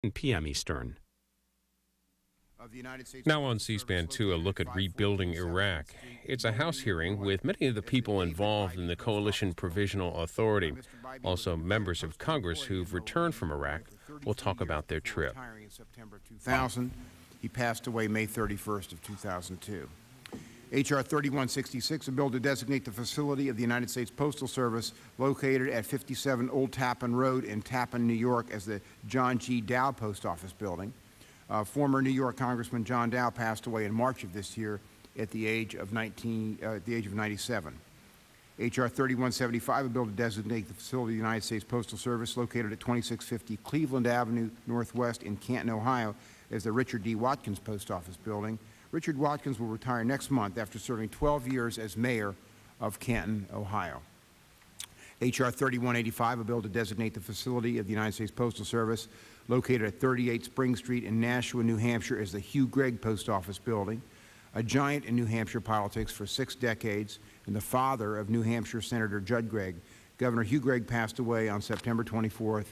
p.m. Eastern. Now on C-SPAN 2, a look at rebuilding Iraq. It's a House hearing with many of the people involved in the Coalition Provisional Authority. Also, members of Congress who've returned from Iraq will talk about their trip. In September 2000, he passed away May 31st of 2002. H.R. 3166, a bill to designate the facility of the United States Postal Service located at 57 Old Tappan Road in Tappan, New York as the John G. Dow Post Office Building. Former New York Congressman John Dow passed away in March of this year at the age of 97. H.R. 3175, a bill to designate the facility of the United States Postal Service located at 2650 Cleveland Avenue Northwest in Canton, Ohio as the Richard D. Watkins Post Office Building. Richard Watkins will retire next month after serving 12 years as mayor of Canton, Ohio. H.R. 3185, a bill to designate the facility of the United States Postal Service located at 38 Spring Street in Nashua, New Hampshire as the Hugh Gregg Post Office Building. A giant in New Hampshire politics for 6 decades and the father of New Hampshire Senator Judd Gregg, Governor Hugh Gregg passed away on September 24th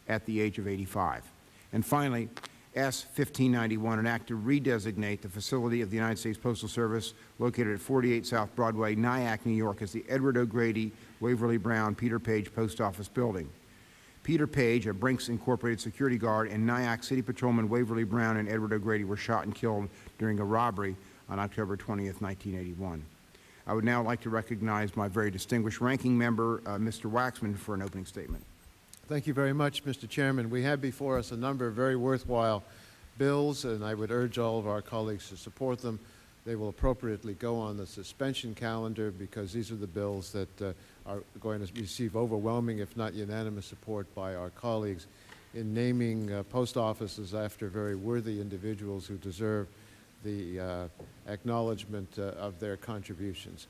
at the age of 85. And finally, S-1591, an act to redesignate the facility of the United States Postal Service located at 48 South Broadway, Nyack, New York as the Edward O'Grady, Waverly Brown, Peter Page Post Office Building. Peter Page, a Brinks Incorporated security guard, and Nyack City Patrolman Waverly Brown and Edward O'Grady were shot and killed during a robbery on October 20th, 1981. I would now like to recognize my very distinguished ranking member, Mr. Waxman, for an opening statement. Thank you very much, Mr. Chairman. We have before us a number of very worthwhile bills, and I would urge all of our colleagues to support them. They will appropriately go on the suspension calendar because these are the bills that are going to receive overwhelming, if not unanimous, support by our colleagues in naming post offices after very worthy individuals who deserve the acknowledgement of their contributions.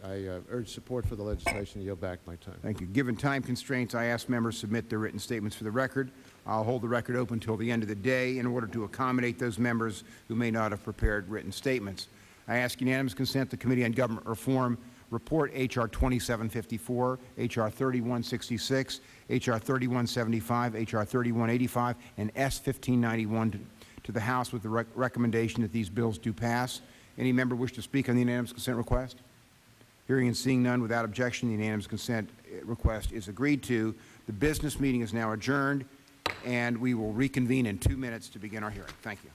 I urge support for the legislation and yield back my time. Thank you. Given time constraints, I ask members to submit their written statements for the record. I'll hold the record open until the end of the day in order to accommodate those members who may not have prepared written statements. I ask unanimous consent the Committee on Government Reform report H.R. 2754, H.R. 3166, H.R. 3175, H.R. 3185, and S-1591 to the House with the recommendation that these bills do pass. Any member wish to speak on the unanimous consent request? Hearing and seeing none, without objection, the unanimous consent request is agreed to. The business meeting is now adjourned, and we will reconvene in 2 minutes to begin our hearing. Thank you.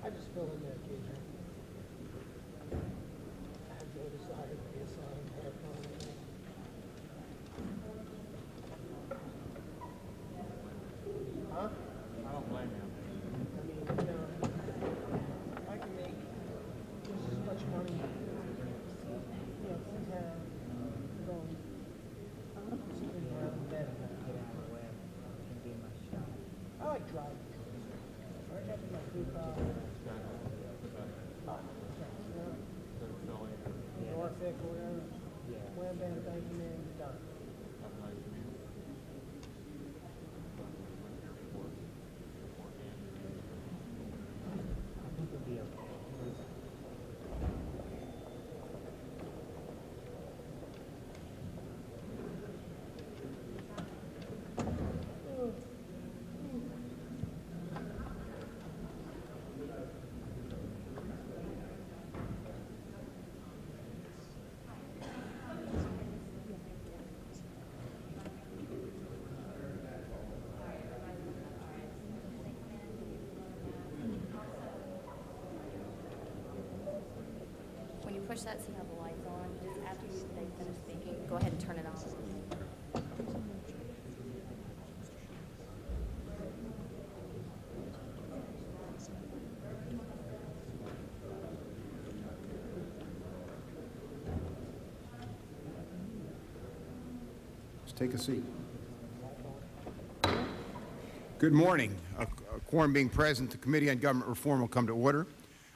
I just fill in there occasionally. I have to decide if I assign half on it. Right. Right up to my 2000. Norfolk or whatever. Well, then, thank you, man. You're done. When you push that, see how the light's on? Just after they finish speaking, go ahead and turn it off. Just take a seat. Good morning. A quorum being present, the Committee on Government Reform will come to order.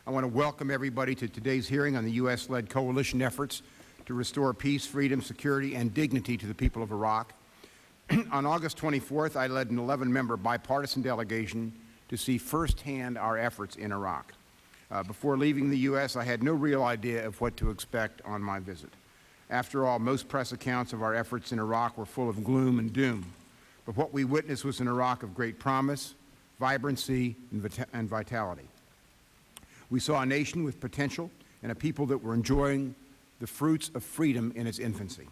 I want to welcome everybody to today's hearing on the U.S.-led coalition efforts to restore peace, freedom, security, and dignity to the people of Iraq. On August 24th, I led an 11-member bipartisan delegation to see firsthand our efforts in Iraq. Before leaving the U.S., I had no real idea of what to expect on my visit. After all, most press accounts of our efforts in Iraq were full of gloom and doom. But what we witnessed was an Iraq of great promise, vibrancy, and vitality. We saw a nation with potential and a people that were enjoying the fruits of freedom in its infancy.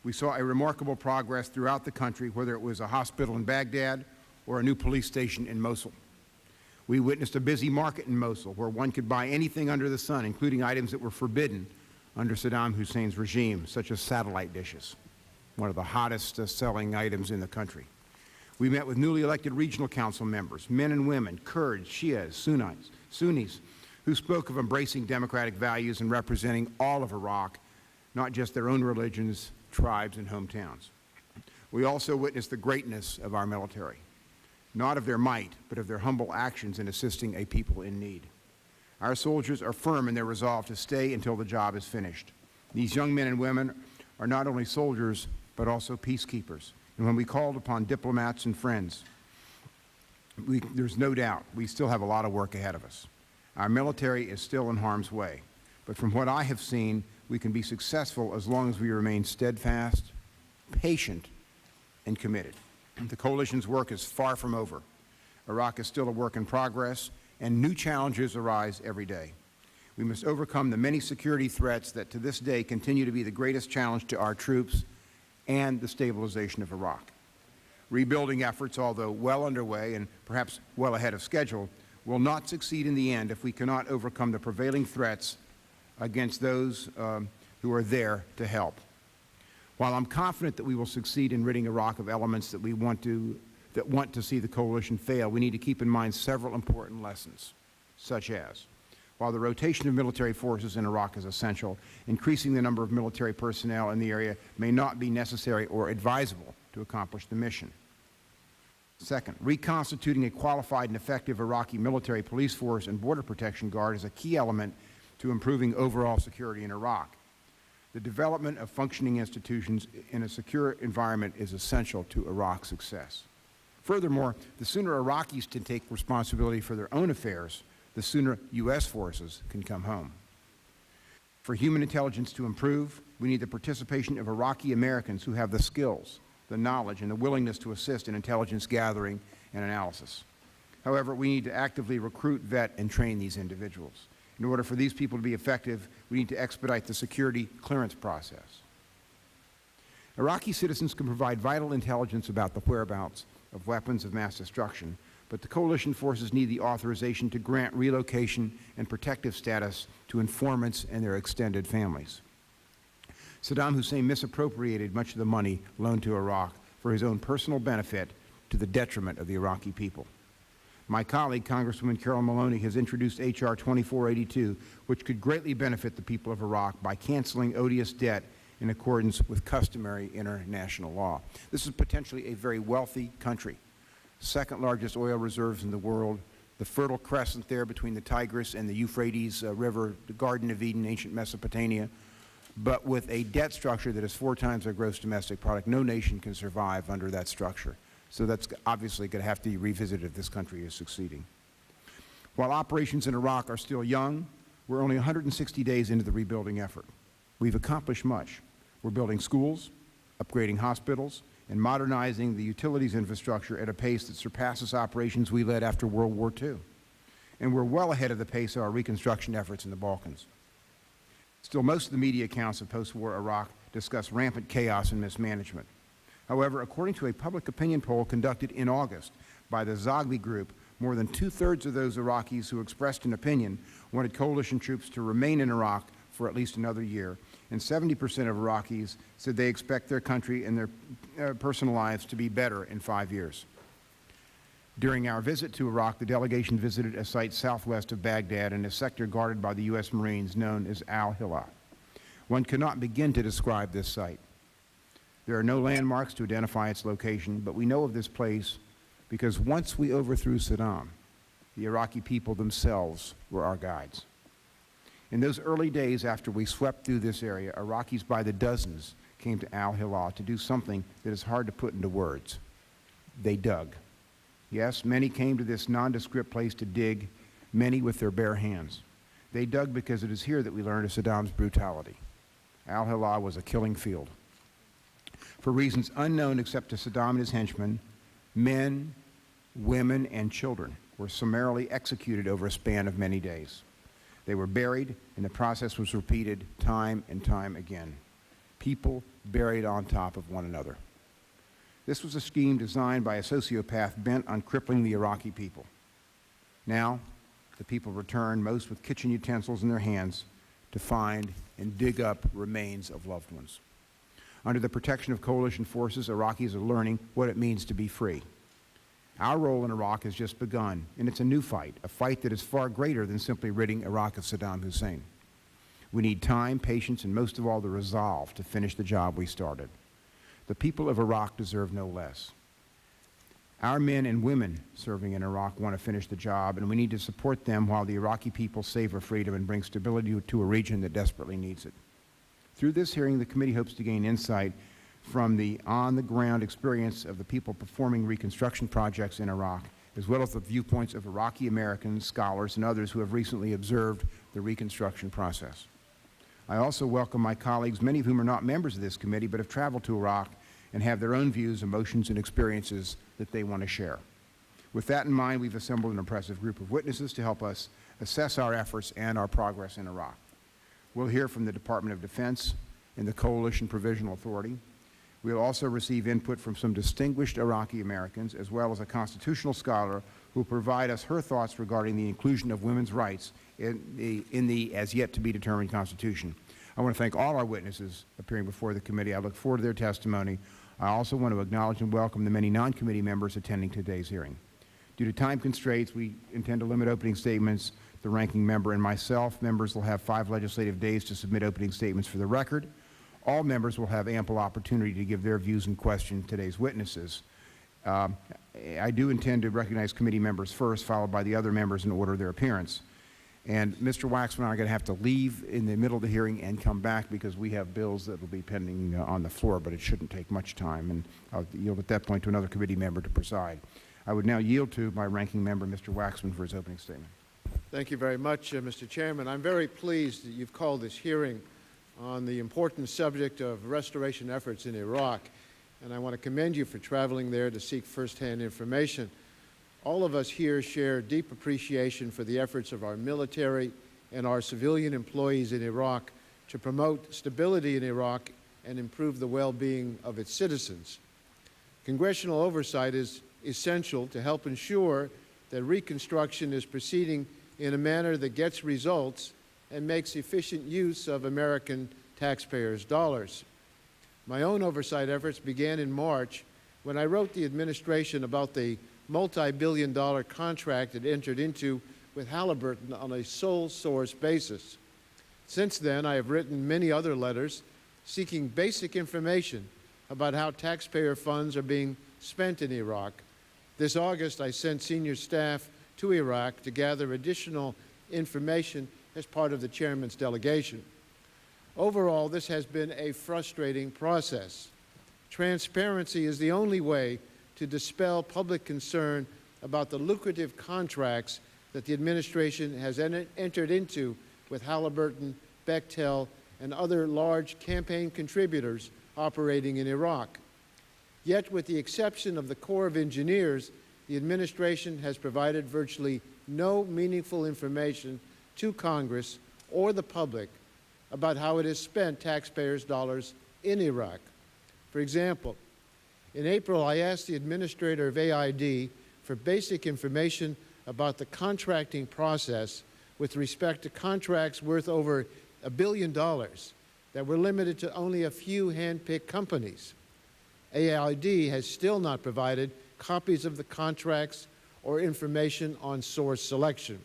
We saw a remarkable progress throughout the country, whether it was a hospital in Baghdad or a new police station in Mosul. We witnessed a busy market in Mosul where one could buy anything under the sun, including items that were forbidden under Saddam Hussein's regime, such as satellite dishes, one of the hottest selling items in the country. We met with newly elected regional council members, men and women, Kurds, Shias, Sunnis, who spoke of embracing democratic values and representing all of Iraq, not just their own religions, tribes, and hometowns. We also witnessed the greatness of our military, not of their might, but of their humble actions in assisting a people in need. Our soldiers are firm in their resolve to stay until the job is finished. These young men and women are not only soldiers, but also peacekeepers. And when we called upon diplomats and friends, there's no doubt we still have a lot of work ahead of us. Our military is still in harm's way, but from what I have seen, we can be successful as long as we remain steadfast, patient, and committed. The coalition's work is far from over. Iraq is still a work in progress, and new challenges arise every day. We must overcome the many security threats that to this day continue to be the greatest challenge to our troops and the stabilization of Iraq. Rebuilding efforts, although well underway and perhaps well ahead of schedule, will not succeed in the end if we cannot overcome the prevailing threats against those who are there to help. While I'm confident that we will succeed in ridding Iraq of elements that want to see the coalition fail, we need to keep in mind several important lessons, such as, while the rotation of military forces in Iraq is essential, increasing the number of military personnel in the area may not be necessary or advisable to accomplish the mission. Second, reconstituting a qualified and effective Iraqi military police force and border protection guard is a key element to improving overall security in Iraq. The development of functioning institutions in a secure environment is essential to Iraq's success. Furthermore, the sooner Iraqis can take responsibility for their own affairs, the sooner U.S. forces can come home. For human intelligence to improve, we need the participation of Iraqi Americans who have the skills, the knowledge, and the willingness to assist in intelligence gathering and analysis. However, we need to actively recruit, vet, and train these individuals. In order for these people to be effective, we need to expedite the security clearance process. Iraqi citizens can provide vital intelligence about the whereabouts of weapons of mass destruction, but the coalition forces need the authorization to grant relocation and protective status to informants and their extended families. Saddam Hussein misappropriated much of the money loaned to Iraq for his own personal benefit to the detriment of the Iraqi people. My colleague, Congresswoman Carol Maloney, has introduced H.R. 2482, which could greatly benefit the people of Iraq by canceling odious debt in accordance with customary international law. This is potentially a very wealthy country. second largest oil reserves in the world, the Fertile Crescent there between the Tigris and the Euphrates River, the Garden of Eden, ancient Mesopotamia, but with a debt structure that is 4 times our gross domestic product. No nation can survive under that structure. So that's obviously going to have to be revisited if this country is succeeding. While operations in Iraq are still young, we're only 160 days into the rebuilding effort. We've accomplished much. We're building schools, upgrading hospitals, and modernizing the utilities infrastructure at a pace that surpasses operations we led after World War II. And we're well ahead of the pace of our reconstruction efforts in the Balkans. Still, most of the media accounts of post-war Iraq discuss rampant chaos and mismanagement. However, according to a public opinion poll conducted in August by the Zogby Group, more than 2/3 of those Iraqis who expressed an opinion wanted coalition troops to remain in Iraq for at least another year, and 70% of Iraqis said they expect their country and their personal lives to be better in 5 years. During our visit to Iraq, the delegation visited a site southwest of Baghdad in a sector guarded by the U.S. Marines known as Al-Hilal. One cannot begin to describe this site. There are no landmarks to identify its location, but we know of this place because once we overthrew Saddam, the Iraqi people themselves were our guides. In those early days after we swept through this area, Iraqis by the dozens came to Al-Hilal to do something that is hard to put into words. They dug. Yes, many came to this nondescript place to dig, many with their bare hands. They dug because it is here that we learned of Saddam's brutality. Al-Hilal was a killing field. For reasons unknown except to Saddam and his henchmen, men, women, and children were summarily executed over a span of many days. They were buried, and the process was repeated time and time again. People buried on top of one another. This was a scheme designed by a sociopath bent on crippling the Iraqi people. Now, the people return, most with kitchen utensils in their hands, to find and dig up remains of loved ones. Under the protection of coalition forces, Iraqis are learning what it means to be free. Our role in Iraq has just begun, and it's a new fight, a fight that is far greater than simply ridding Iraq of Saddam Hussein. We need time, patience, and most of all, the resolve to finish the job we started. The people of Iraq deserve no less. Our men and women serving in Iraq want to finish the job, and we need to support them while the Iraqi people savor freedom and bring stability to a region that desperately needs it. Through this hearing, the committee hopes to gain insight from the on-the-ground experience of the people performing reconstruction projects in Iraq, as well as the viewpoints of Iraqi Americans, scholars, and others who have recently observed the reconstruction process. I also welcome my colleagues, many of whom are not members of this committee but have traveled to Iraq and have their own views, emotions, and experiences that they want to share. With that in mind, we've assembled an impressive group of witnesses to help us assess our efforts and our progress in Iraq. We'll hear from the Department of Defense and the Coalition Provisional Authority. We'll also receive input from some distinguished Iraqi Americans, as well as a constitutional scholar who will provide us her thoughts regarding the inclusion of women's rights in the as yet to be determined Constitution. I want to thank all our witnesses appearing before the committee. I look forward to their testimony. I also want to acknowledge and welcome the many non-committee members attending today's hearing. Due to time constraints, we intend to limit opening statements. The ranking member and myself, members will have 5 legislative days to submit opening statements for the record. All members will have ample opportunity to give their views and question today's witnesses. I do intend to recognize committee members first, followed by the other members in order of their appearance. And Mr. Waxman and I are going to have to leave in the middle of the hearing and come back because we have bills that will be pending on the floor, but it shouldn't take much time. And I'll yield at that point to another committee member to preside. I would now yield to my ranking member, Mr. Waxman, for his opening statement. Thank you very much, Mr. Chairman. I'm very pleased that you've called this hearing on the important subject of restoration efforts in Iraq, and I want to commend you for traveling there to seek firsthand information. All of us here share deep appreciation for the efforts of our military and our civilian employees in Iraq to promote stability in Iraq and improve the well-being of its citizens. Congressional oversight is essential to help ensure that reconstruction is proceeding in a manner that gets results and makes efficient use of American taxpayers' dollars. My own oversight efforts began in March when I wrote the administration about the multi-billion-dollar contract it entered into with Halliburton on a sole source basis. Since then, I have written many other letters seeking basic information about how taxpayer funds are being spent in Iraq. This August, I sent senior staff to Iraq to gather additional information as part of the chairman's delegation. Overall, this has been a frustrating process. Transparency is the only way to dispel public concern about the lucrative contracts that the administration has entered into with Halliburton, Bechtel, and other large campaign contributors operating in Iraq. Yet, with the exception of the Corps of Engineers, the administration has provided virtually no meaningful information to Congress or the public about how it has spent taxpayers' dollars in Iraq. For example, in April, I asked the administrator of AID for basic information about the contracting process with respect to contracts worth over $1 billion that were limited to only a few hand-picked companies. AID has still not provided copies of the contracts or information on source selection.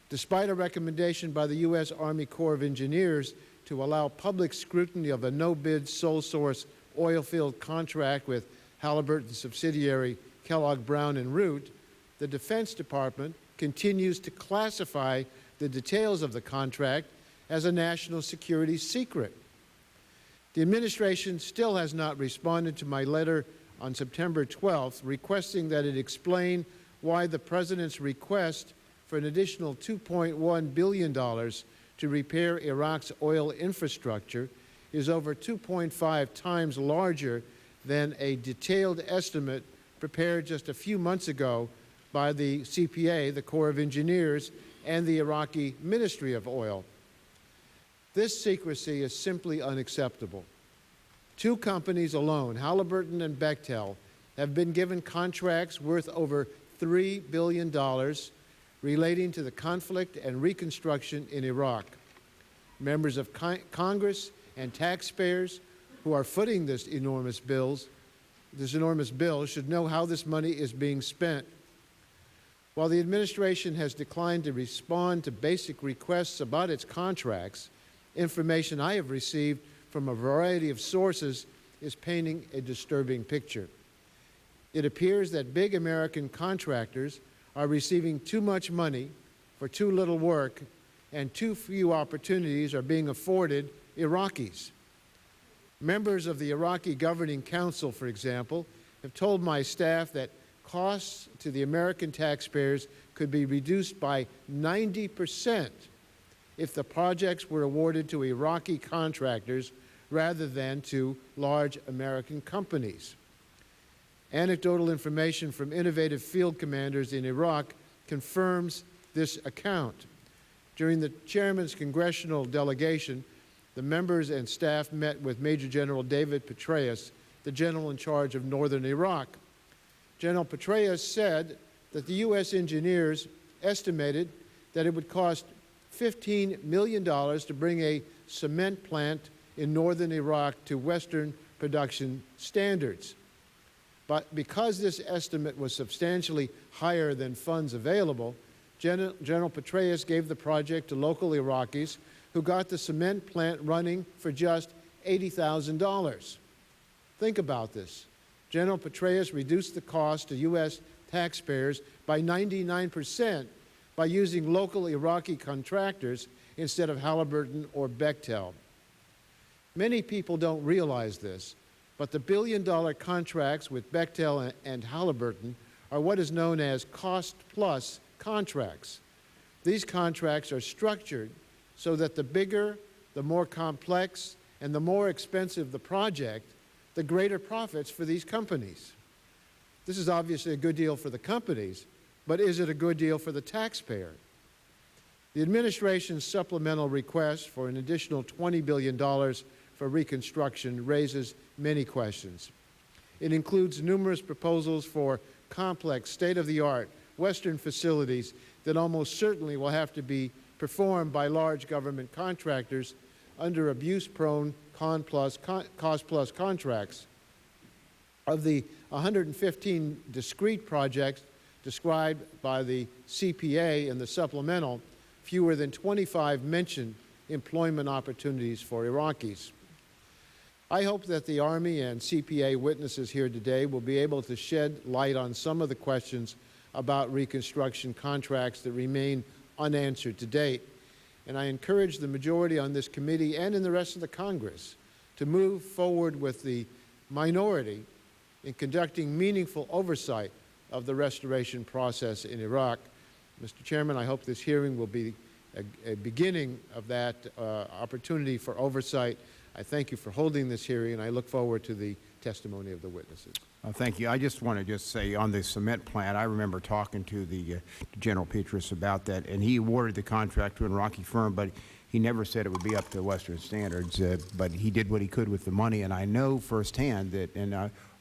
Despite a recommendation by the U.S. Army Corps of Engineers to allow public scrutiny of a no-bid sole-source oil field contract with Halliburton subsidiary Kellogg Brown & Root, the Defense Department continues to classify the details of the contract as a national security secret. The administration still has not responded to my letter on September 12th requesting that it explain why the President's request for an additional $2.1 billion to repair Iraq's oil infrastructure is over 2.5 times larger than a detailed estimate prepared just a few months ago by the CPA, the Corps of Engineers, and the Iraqi Ministry of Oil. This secrecy is simply unacceptable. Two companies alone, Halliburton and Bechtel, have been given contracts worth over $3 billion relating to the conflict and reconstruction in Iraq. Members of Congress and taxpayers who are footing this enormous bill should know how this money is being spent. While the administration has declined to respond to basic requests about its contracts, information I have received from a variety of sources is painting a disturbing picture. It appears that big American contractors are receiving too much money for too little work, and too few opportunities are being afforded Iraqis. Members of the Iraqi Governing Council, for example, have told my staff that costs to the American taxpayers could be reduced by 90% if the projects were awarded to Iraqi contractors rather than to large American companies. Anecdotal information from innovative field commanders in Iraq confirms this account. During the chairman's congressional delegation, the members and staff met with Major General David Petraeus, the general in charge of northern Iraq. General Petraeus said that the U.S. engineers estimated that it would cost $15 million to bring a cement plant in northern Iraq to Western production standards. But because this estimate was substantially higher than funds available, General Petraeus gave the project to local Iraqis who got the cement plant running for just $80,000. Think about this. General Petraeus reduced the cost to U.S. taxpayers by 99% by using local Iraqi contractors instead of Halliburton or Bechtel. Many people don't realize this, but the billion-dollar contracts with Bechtel and Halliburton are what is known as cost-plus contracts. These contracts are structured so that the bigger, the more complex, and the more expensive the project, the greater profits for these companies. This is obviously a good deal for the companies, but is it a good deal for the taxpayer? The administration's supplemental request for an additional $20 billion for reconstruction raises many questions. It includes numerous proposals for complex, state-of-the-art Western facilities that almost certainly will have to be performed by large government contractors under abuse-prone cost-plus contracts. Of the 115 discrete projects described by the CPA in the supplemental, fewer than 25 mention employment opportunities for Iraqis. I hope that the Army and CPA witnesses here today will be able to shed light on some of the questions about Reconstruction contracts that remain unanswered to date. And I encourage the majority on this committee and in the rest of the Congress to move forward with the minority in conducting meaningful oversight of the restoration process in Iraq. Mr. Chairman, I hope this hearing will be a beginning of that opportunity for oversight. I thank you for holding this hearing, and I look forward to the testimony of the witnesses. Thank you. I just want to say on the cement plant, I remember talking to the General Petrus about that, and he awarded the contract to an Iraqi firm, but he never said it would be up to Western standards, but he did what he could with the money. And I know firsthand that, and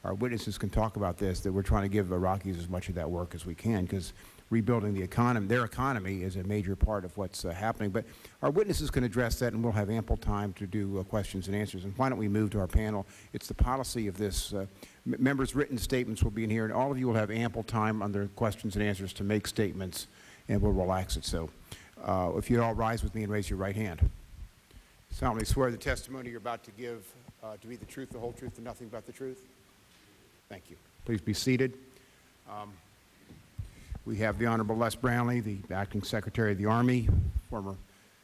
our witnesses can talk about this, that we're trying to give Iraqis as much of that work as we can, because rebuilding the economy, their economy is a major part of what's happening. But our witnesses can address that, and we'll have ample time to do questions and answers. And why don't we move to our panel? It's the policy of this. Members' written statements will be in here, and all of you will have ample time under questions and answers to make statements, and we'll relax it. So if you'd all rise with me and raise your right hand. Solemnly swear the testimony you're about to give to be the truth, the whole truth, and nothing but the truth. Thank you. Please be seated. We have the Honorable Les Brownlee, the Acting Secretary of the Army, former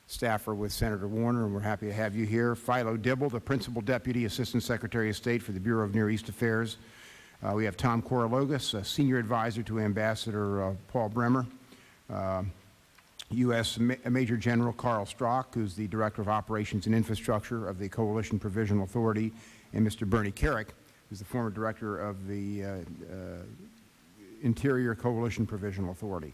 staffer with Senator Warner, and we're happy to have you here. Philo Dibble, the Principal Deputy Assistant Secretary of State for the Bureau of Near East Affairs. We have Tom Korologos, a Senior Advisor to Ambassador Paul Bremer. U.S. Major General Carl Strock, who's the Director of Operations and Infrastructure of the Coalition Provisional Authority, and Mr. Bernie Carrick, who's the former Director of the Interior Coalition Provisional Authority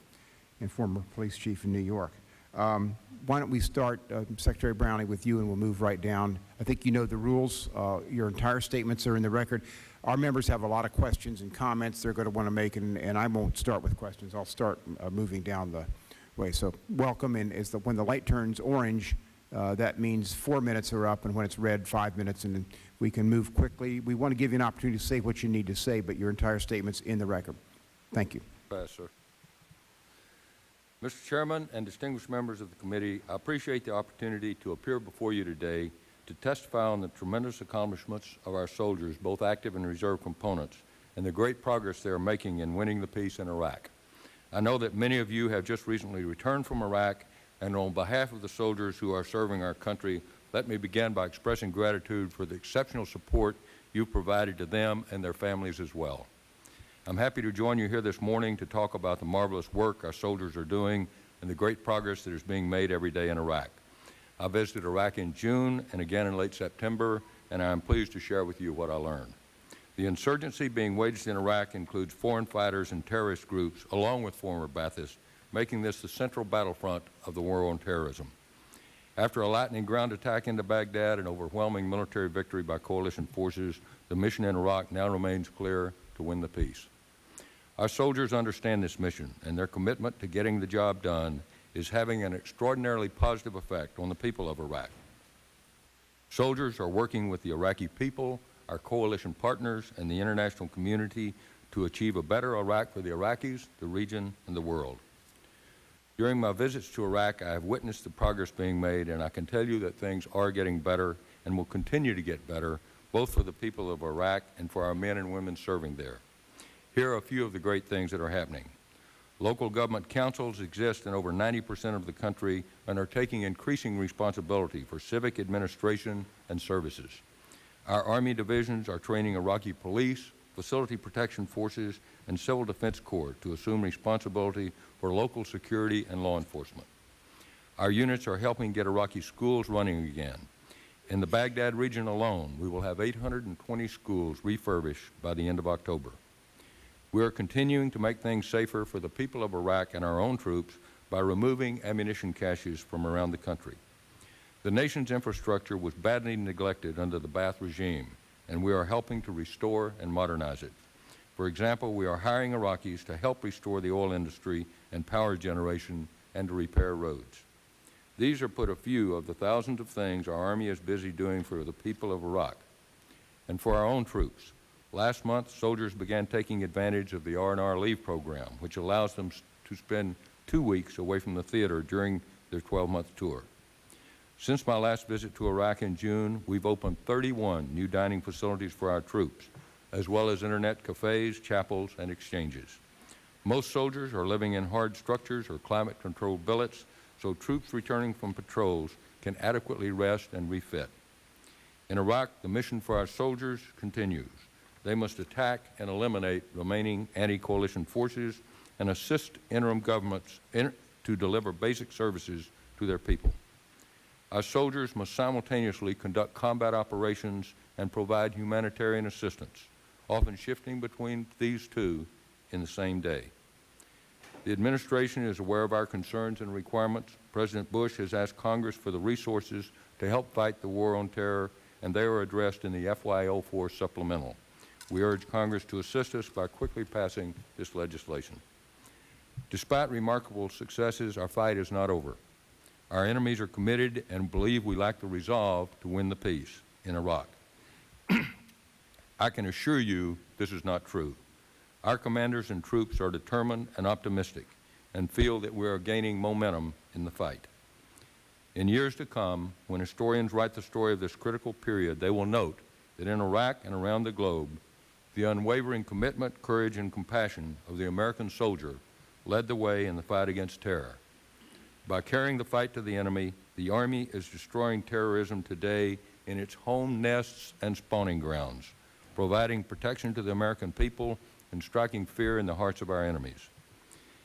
and former police chief in New York. Why don't we start, Secretary Brownlee, with you, and we'll move right down. I think you know the rules. Your entire statements are in the record. Our members have a lot of questions and comments they're going to want to make, and I won't start with questions. I'll start moving down the way. So welcome, and when the light turns orange, that means 4 minutes are up, and when it's red, 5 minutes, and we can move quickly. We want to give you an opportunity to say what you need to say, but your entire statement's in the record. Thank you. Yes, sir. Mr. Chairman and distinguished members of the committee, I appreciate the opportunity to appear before you today to testify on the tremendous accomplishments of our soldiers, both active and reserve components, and the great progress they are making in winning the peace in Iraq. I know that many of you have just recently returned from Iraq, and on behalf of the soldiers who are serving our country, let me begin by expressing gratitude for the exceptional support you've provided to them and their families as well. I'm happy to join you here this morning to talk about the marvelous work our soldiers are doing and the great progress that is being made every day in Iraq. I visited Iraq in June and again in late September, and I am pleased to share with you what I learned. The insurgency being waged in Iraq includes foreign fighters and terrorist groups, along with former Baathists, making this the central battlefront of the war on terrorism. After a lightning ground attack into Baghdad and overwhelming military victory by coalition forces, the mission in Iraq now remains clear: to win the peace. Our soldiers understand this mission, and their commitment to getting the job done is having an extraordinarily positive effect on the people of Iraq. Soldiers are working with the Iraqi people, our coalition partners, and the international community to achieve a better Iraq for the Iraqis, the region, and the world. During my visits to Iraq, I have witnessed the progress being made, and I can tell you that things are getting better and will continue to get better, both for the people of Iraq and for our men and women serving there. Here are a few of the great things that are happening. Local government councils exist in over 90% of the country and are taking increasing responsibility for civic administration and services. Our Army divisions are training Iraqi police, facility protection forces, and civil defense corps to assume responsibility for local security and law enforcement. Our units are helping get Iraqi schools running again. In the Baghdad region alone, we will have 820 schools refurbished by the end of October. We are continuing to make things safer for the people of Iraq and our own troops by removing ammunition caches from around the country. The nation's infrastructure was badly neglected under the Ba'ath regime, and we are helping to restore and modernize it. For example, we are hiring Iraqis to help restore the oil industry and power generation and to repair roads. These are but a few of the thousands of things our Army is busy doing for the people of Iraq. And for our own troops, last month, soldiers began taking advantage of the R&R Leave program, which allows them to spend 2 weeks away from the theater during their 12-month tour. Since my last visit to Iraq in June, we've opened 31 new dining facilities for our troops, as well as internet cafes, chapels, and exchanges. Most soldiers are living in hard structures or climate-controlled billets, so troops returning from patrols can adequately rest and refit. In Iraq, the mission for our soldiers continues. They must attack and eliminate remaining anti-coalition forces and assist interim governments to deliver basic services to their people. Our soldiers must simultaneously conduct combat operations and provide humanitarian assistance, often shifting between these two in the same day. The administration is aware of our concerns and requirements. President Bush has asked Congress for the resources to help fight the war on terror, and they are addressed in the FY04 supplemental. We urge Congress to assist us by quickly passing this legislation. Despite remarkable successes, our fight is not over. Our enemies are committed and believe we lack the resolve to win the peace in Iraq. I can assure you this is not true. Our commanders and troops are determined and optimistic and feel that we are gaining momentum in the fight. In years to come, when historians write the story of this critical period, they will note that in Iraq and around the globe, the unwavering commitment, courage, and compassion of the American soldier led the way in the fight against terror. By carrying the fight to the enemy, the Army is destroying terrorism today in its home nests and spawning grounds, providing protection to the American people and striking fear in the hearts of our enemies.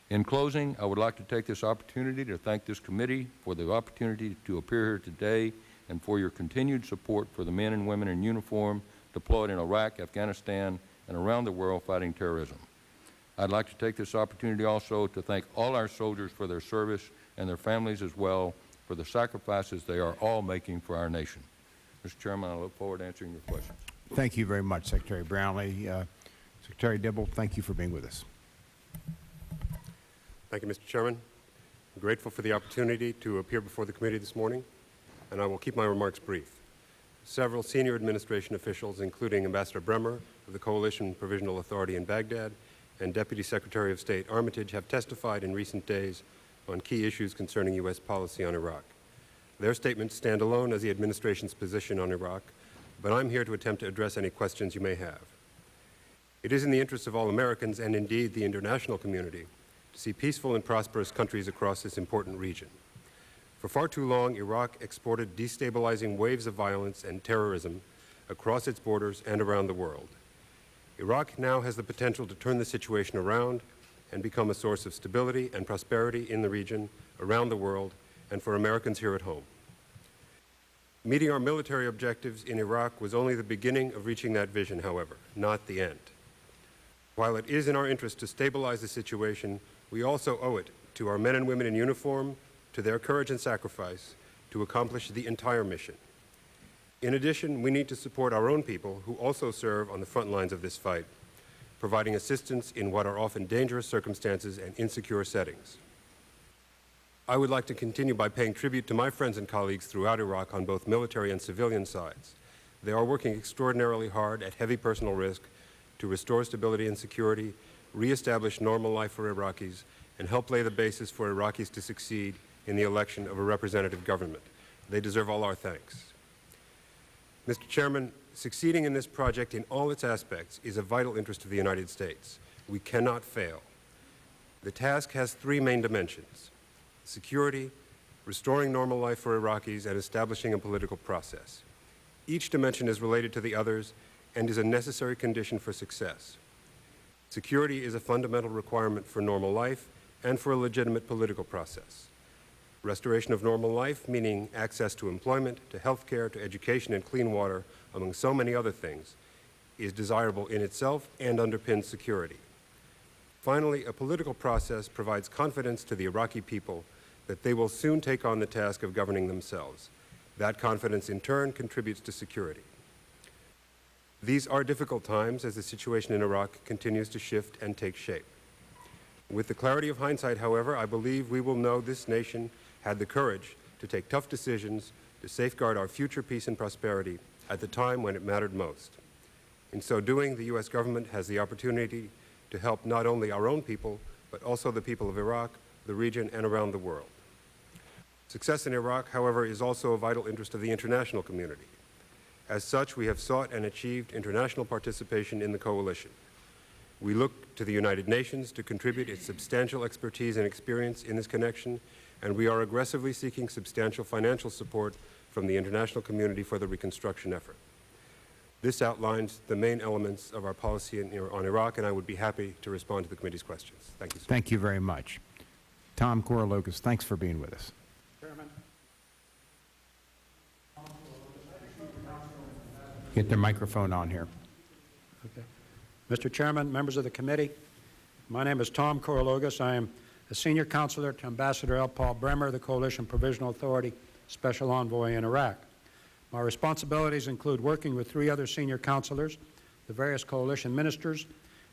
In closing, I would like to take this opportunity to thank this committee for the opportunity to appear here today and for your continued support for the men and women in uniform deployed in Iraq, Afghanistan, and around the world fighting terrorism. I'd like to take this opportunity also to thank all our soldiers for their service and their families as well for the sacrifices they are all making for our nation. Mr. Chairman, I look forward to answering your questions. Thank you very much, Secretary Brownlee. Secretary Dibble, thank you for being with us. Thank you, Mr. Chairman. I'm grateful for the opportunity to appear before the committee this morning, and I will keep my remarks brief. Several senior administration officials, including Ambassador Bremer of the Coalition Provisional Authority in Baghdad and Deputy Secretary of State Armitage, have testified in recent days on key issues concerning U.S. policy on Iraq. Their statements stand alone as the administration's position on Iraq, but I'm here to attempt to address any questions you may have. It is in the interests of all Americans, and indeed the international community, to see peaceful and prosperous countries across this important region. For far too long, Iraq exported destabilizing waves of violence and terrorism across its borders and around the world. Iraq now has the potential to turn the situation around and become a source of stability and prosperity in the region, around the world, and for Americans here at home. Meeting our military objectives in Iraq was only the beginning of reaching that vision, however, not the end. While it is in our interest to stabilize the situation, we also owe it to our men and women in uniform, to their courage and sacrifice, to accomplish the entire mission. In addition, we need to support our own people who also serve on the front lines of this fight, providing assistance in what are often dangerous circumstances and insecure settings. I would like to continue by paying tribute to my friends and colleagues throughout Iraq on both military and civilian sides. They are working extraordinarily hard at heavy personal risk to restore stability and security, reestablish normal life for Iraqis, and help lay the basis for Iraqis to succeed in the election of a representative government. They deserve all our thanks. Mr. Chairman, succeeding in this project in all its aspects is a vital interest of the United States. We cannot fail. The task has three main dimensions: security, restoring normal life for Iraqis, and establishing a political process. Each dimension is related to the others and is a necessary condition for success. Security is a fundamental requirement for normal life and for a legitimate political process. Restoration of normal life, meaning access to employment, to health care, to education, and clean water, among so many other things, is desirable in itself and underpins security. Finally, a political process provides confidence to the Iraqi people that they will soon take on the task of governing themselves. That confidence, in turn, contributes to security. These are difficult times as the situation in Iraq continues to shift and take shape. With the clarity of hindsight, however, I believe we will know this nation had the courage to take tough decisions to safeguard our future peace and prosperity at the time when it mattered most. In so doing, the U.S. government has the opportunity to help not only our own people, but also the people of Iraq, the region, and around the world. Success in Iraq, however, is also a vital interest of the international community. As such, we have sought and achieved international participation in the coalition. We look to the United Nations to contribute its substantial expertise and experience in this connection, and we are aggressively seeking substantial financial support from the international community for the reconstruction effort. This outlines the main elements of our policy on Iraq, and I would be happy to respond to the committee's questions. Thank you, sir. Thank you very much. Tom Korologos, thanks for being with us. Get their microphone on here. Okay. Mr. Chairman, members of the committee, my name is Tom Korologos. I am a senior counselor to Ambassador L. Paul Bremer, the Coalition Provisional Authority Special Envoy in Iraq. My responsibilities include working with 3 other senior counselors, the various coalition ministers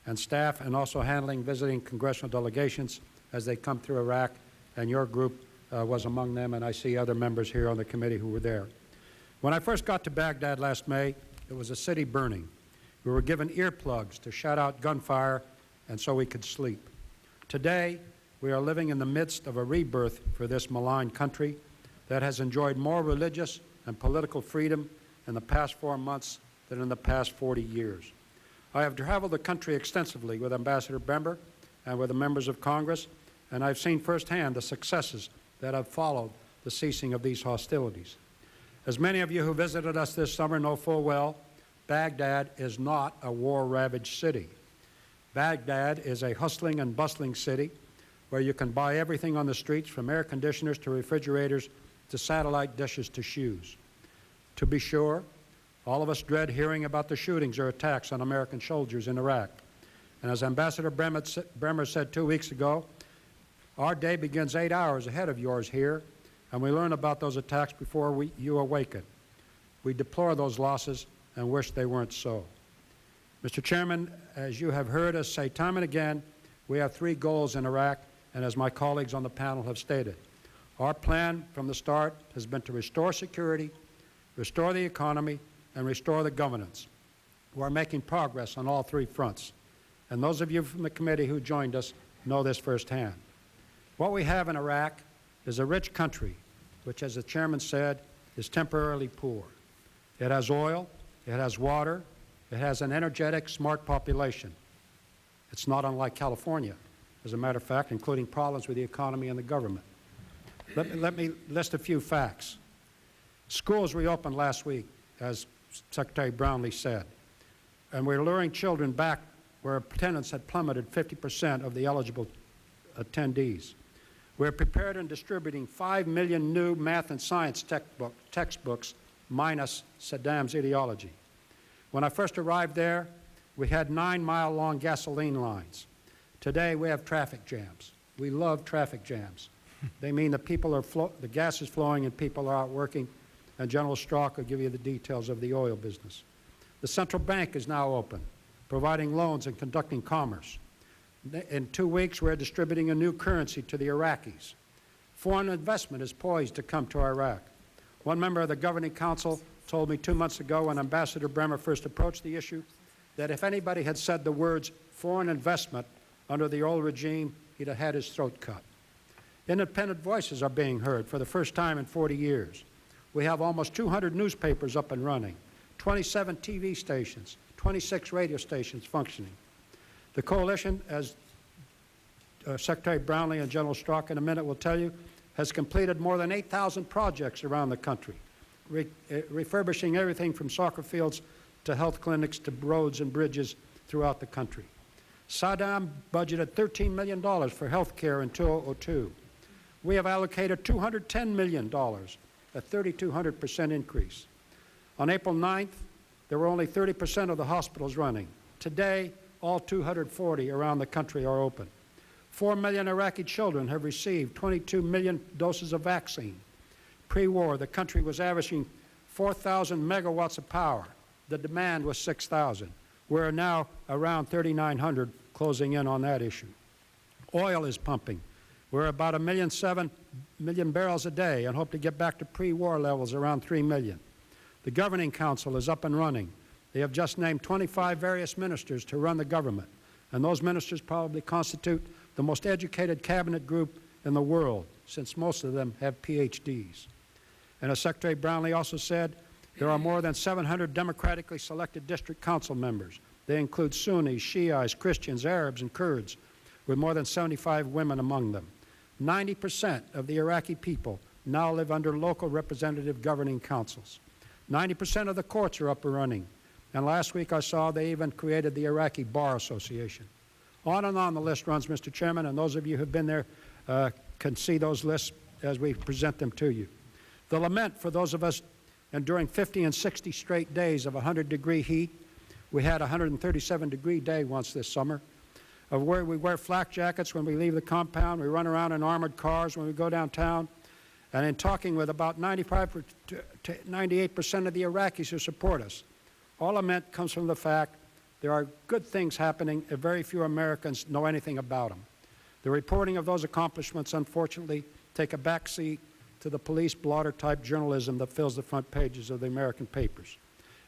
and staff, and also handling visiting congressional delegations as they come through Iraq, and your group was among them, and I see other members here on the committee who were there. When I first got to Baghdad last May, it was a city burning. We were given earplugs to shut out gunfire and so we could sleep. Today, we are living in the midst of a rebirth for this maligned country that has enjoyed more religious and political freedom in the past 4 months than in the past 40 years. I have traveled the country extensively with Ambassador Bremer and with the members of Congress, and I've seen firsthand the successes that have followed the ceasing of these hostilities. As many of you who visited us this summer know full well, Baghdad is not a war-ravaged city. Baghdad is a hustling and bustling city where you can buy everything on the streets, from air conditioners to refrigerators to satellite dishes to shoes. To be sure, all of us dread hearing about the shootings or attacks on American soldiers in Iraq. And as Ambassador Bremer said 2 weeks ago, our day begins 8 hours ahead of yours here, and we learn about those attacks before you awaken. We deplore those losses and wish they weren't so. Mr. Chairman, as you have heard us say time and again, we have 3 goals in Iraq, and as my colleagues on the panel have stated. Our plan from the start has been to restore security, restore the economy, and restore the governance. We're making progress on all 3 fronts, and those of you from the committee who joined us know this firsthand. What we have in Iraq is a rich country, which, as the chairman said, is temporarily poor. It has oil, it has water, it has an energetic, smart population. It's not unlike California, as a matter of fact, including problems with the economy and the government. Let me list a few facts. Schools reopened last week, as Secretary Brownlee said, and we're luring children back where attendance had plummeted 50% of the eligible attendees. We're prepared and distributing 5 million new math and science textbooks, minus Saddam's ideology. When I first arrived there, we had 9-mile-long gasoline lines. Today, we have traffic jams. We love traffic jams. They mean the gas is flowing and people are out working, and General Strzok will give you the details of the oil business. The central bank is now open, providing loans and conducting commerce. In 2 weeks, we're distributing a new currency to the Iraqis. Foreign investment is poised to come to Iraq. One member of the Governing Council told me 2 months ago, when Ambassador Bremer first approached the issue, that if anybody had said the words foreign investment under the old regime, he'd have had his throat cut. Independent voices are being heard for the first time in 40 years. We have almost 200 newspapers up and running, 27 TV stations, 26 radio stations functioning. The coalition, as Secretary Brownlee and General Strzok in a minute will tell you, has completed more than 8,000 projects around the country, refurbishing everything from soccer fields to health clinics to roads and bridges throughout the country. Saddam budgeted $13 million for health care in 2002. We have allocated $210 million, a 3,200% increase. On April 9th, there were only 30% of the hospitals running. Today, all 240 around the country are open. 4 million Iraqi children have received 22 million doses of vaccine. Pre-war, the country was averaging 4,000 megawatts of power. The demand was 6,000. We're now around 3,900, closing in on that issue. Oil is pumping. We're about 1.7 million barrels a day and hope to get back to pre-war levels around 3 million. The Governing Council is up and running. They have just named 25 various ministers to run the government, and those ministers probably constitute the most educated cabinet group in the world, since most of them have PhDs. And as Secretary Brownlee also said, there are more than 700 democratically selected district council members. They include Sunnis, Shiites, Christians, Arabs, and Kurds, with more than 75 women among them. 90% of the Iraqi people now live under local representative governing councils. 90% of the courts are up and running. And last week I saw they even created the Iraqi Bar Association. On and on the list runs, Mr. Chairman, and those of you who have been there can see those lists as we present them to you. The lament for those of us enduring 50 and 60 straight days of 100-degree heat. We had a 137-degree day once this summer, of where we wear flak jackets when we leave the compound, we run around in armored cars when we go downtown, and in talking with about 95 to 98% of the Iraqis who support us, all lament comes from the fact there are good things happening and very few Americans know anything about them. The reporting of those accomplishments, unfortunately, take a backseat to the police blotter-type journalism that fills the front pages of the American papers.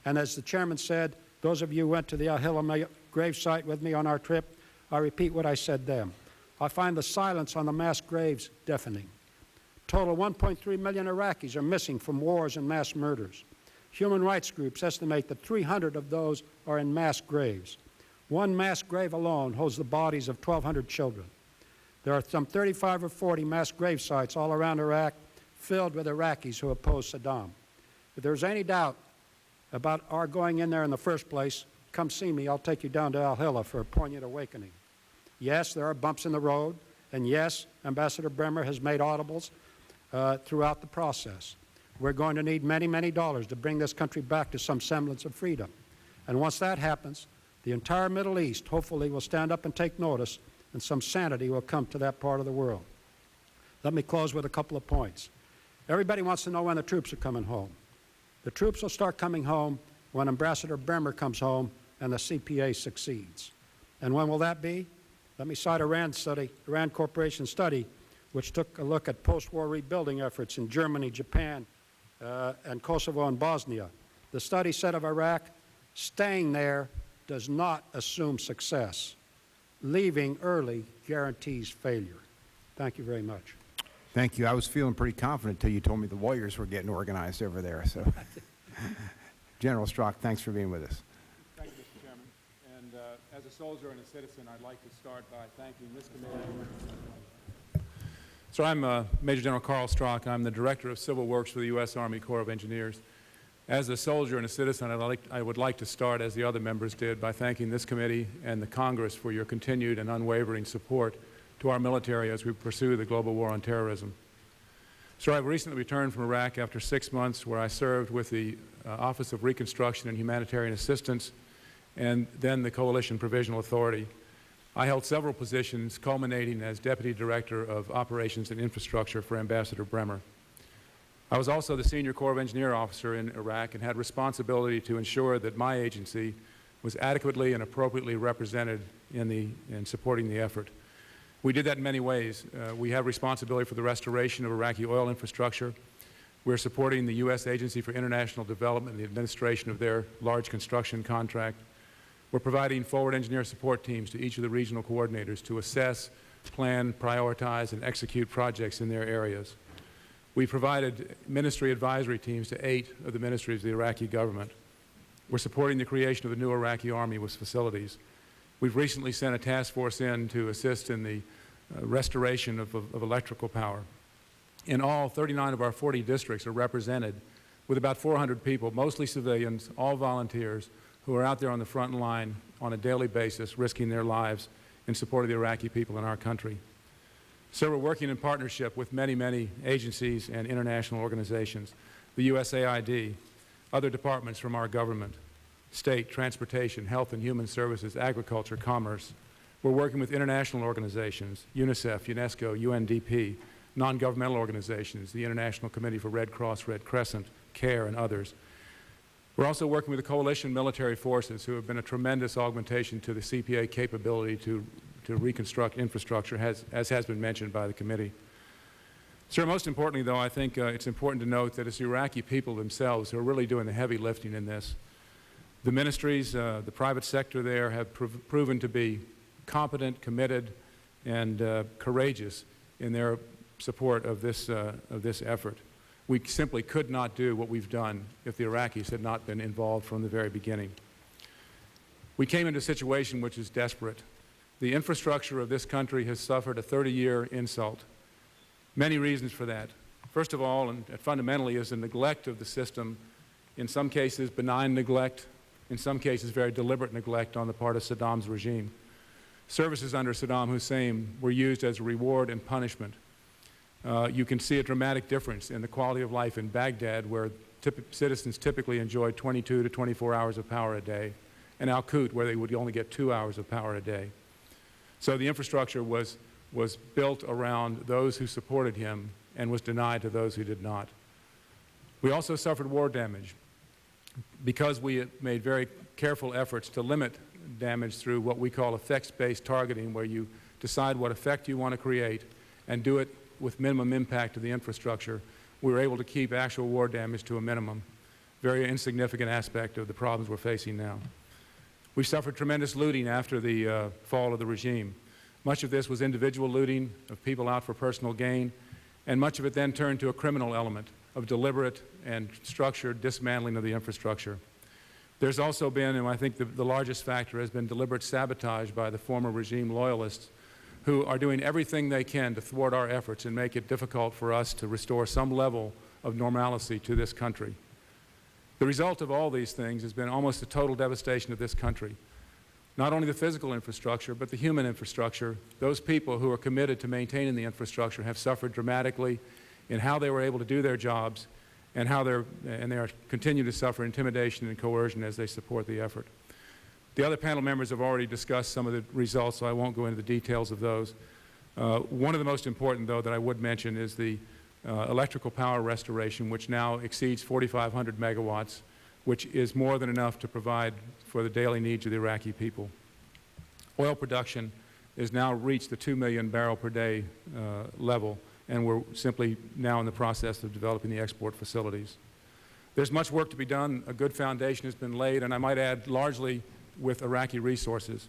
And as the chairman said, those of you who went to the Al-Hilla gravesite with me on our trip, I repeat what I said then. I find the silence on the mass graves deafening. Total 1.3 million Iraqis are missing from wars and mass murders. Human rights groups estimate that 300 of those are in mass graves. One mass grave alone holds the bodies of 1,200 children. There are some 35 or 40 mass grave sites all around Iraq filled with Iraqis who oppose Saddam. If there's any doubt about our going in there in the first place, come see me. I'll take you down to Al-Hilla for a poignant awakening. Yes, there are bumps in the road, and yes, Ambassador Bremer has made audibles throughout the process. We're going to need many, many dollars to bring this country back to some semblance of freedom. And once that happens, the entire Middle East hopefully will stand up and take notice, and some sanity will come to that part of the world. Let me close with a couple of points. Everybody wants to know when the troops are coming home. The troops will start coming home when Ambassador Bremer comes home and the CPA succeeds. And when will that be? Let me cite a Rand Corporation study, which took a look at post-war rebuilding efforts in Germany, Japan, and Kosovo and Bosnia. The study said of Iraq, staying there does not assume success. Leaving early guarantees failure. Thank you very much. Thank you. I was feeling pretty confident until you told me the lawyers were getting organized over there. So, General Strzok, thanks for being with us. Thank you, Mr. Chairman. And as a soldier and a citizen, I'd like to start by thanking this committee. So I'm Major General Carl Strzok. I'm the Director of Civil Works for the U.S. Army Corps of Engineers. As a soldier and a citizen, I would like to start, as the other members did, by thanking this committee and the Congress for your continued and unwavering support to our military as we pursue the global war on terrorism. So I've recently returned from Iraq after 6 months where I served with the Office of Reconstruction and Humanitarian Assistance and then the Coalition Provisional Authority. I held several positions, culminating as Deputy Director of Operations and Infrastructure for Ambassador Bremer. I was also the Senior Corps of Engineer officer in Iraq and had responsibility to ensure that my agency was adequately and appropriately represented in supporting the effort. We did that in many ways. We have responsibility for the restoration of Iraqi oil infrastructure. We're supporting the U.S. Agency for International Development and the administration of their large construction contract. We're providing forward engineer support teams to each of the regional coordinators to assess, plan, prioritize, and execute projects in their areas. We provided ministry advisory teams to 8 of the ministries of the Iraqi government. We're supporting the creation of the new Iraqi army with facilities. We've recently sent a task force in to assist in the restoration of electrical power. In all, 39 of our 40 districts are represented with about 400 people, mostly civilians, all volunteers, who are out there on the front line on a daily basis, risking their lives in support of the Iraqi people in our country. So we're working in partnership with many, many agencies and international organizations, the USAID, other departments from our government, state, transportation, health and human services, agriculture, commerce. We're working with international organizations, UNICEF, UNESCO, UNDP, non-governmental organizations, the International Committee for Red Cross, Red Crescent, CARE, and others. We're also working with the coalition military forces who have been a tremendous augmentation to the CPA capability to reconstruct infrastructure, as has been mentioned by the committee. Sir, most importantly, though, I think it's important to note that it's the Iraqi people themselves who are really doing the heavy lifting in this. The ministries, the private sector there have proven to be competent, committed, and courageous in their support of this effort. We simply could not do what we've done if the Iraqis had not been involved from the very beginning. We came into a situation which is desperate. The infrastructure of this country has suffered a 30-year insult. Many reasons for that. First of all, and fundamentally, is the neglect of the system, in some cases benign neglect, in some cases very deliberate neglect on the part of Saddam's regime. Services under Saddam Hussein were used as a reward and punishment. You can see a dramatic difference in the quality of life in Baghdad, where citizens typically enjoyed 22 to 24 hours of power a day, and Al-Qut, where they would only get 2 hours of power a day. So the infrastructure was built around those who supported him and was denied to those who did not. We also suffered war damage. Because we made very careful efforts to limit damage through what we call effects-based targeting, where you decide what effect you want to create and do it with minimum impact to the infrastructure, we were able to keep actual war damage to a minimum, very insignificant aspect of the problems we're facing now. We suffered tremendous looting after the fall of the regime. Much of this was individual looting of people out for personal gain, and much of it then turned to a criminal element of deliberate and structured dismantling of the infrastructure. There's also been, and I think the largest factor has been deliberate sabotage by the former regime loyalists, who are doing everything they can to thwart our efforts and make it difficult for us to restore some level of normalcy to this country. The result of all these things has been almost a total devastation of this country. Not only the physical infrastructure, but the human infrastructure. Those people who are committed to maintaining the infrastructure have suffered dramatically in how they were able to do their jobs, and how they are continuing to suffer intimidation and coercion as they support the effort. The other panel members have already discussed some of the results, so I won't go into the details of those. One of the most important, though, that I would mention is the electrical power restoration, which now exceeds 4,500 megawatts, which is more than enough to provide for the daily needs of the Iraqi people. Oil production has now reached the 2 million barrel per day level, and we're simply now in the process of developing the export facilities. There's much work to be done. A good foundation has been laid, and I might add largely with Iraqi resources,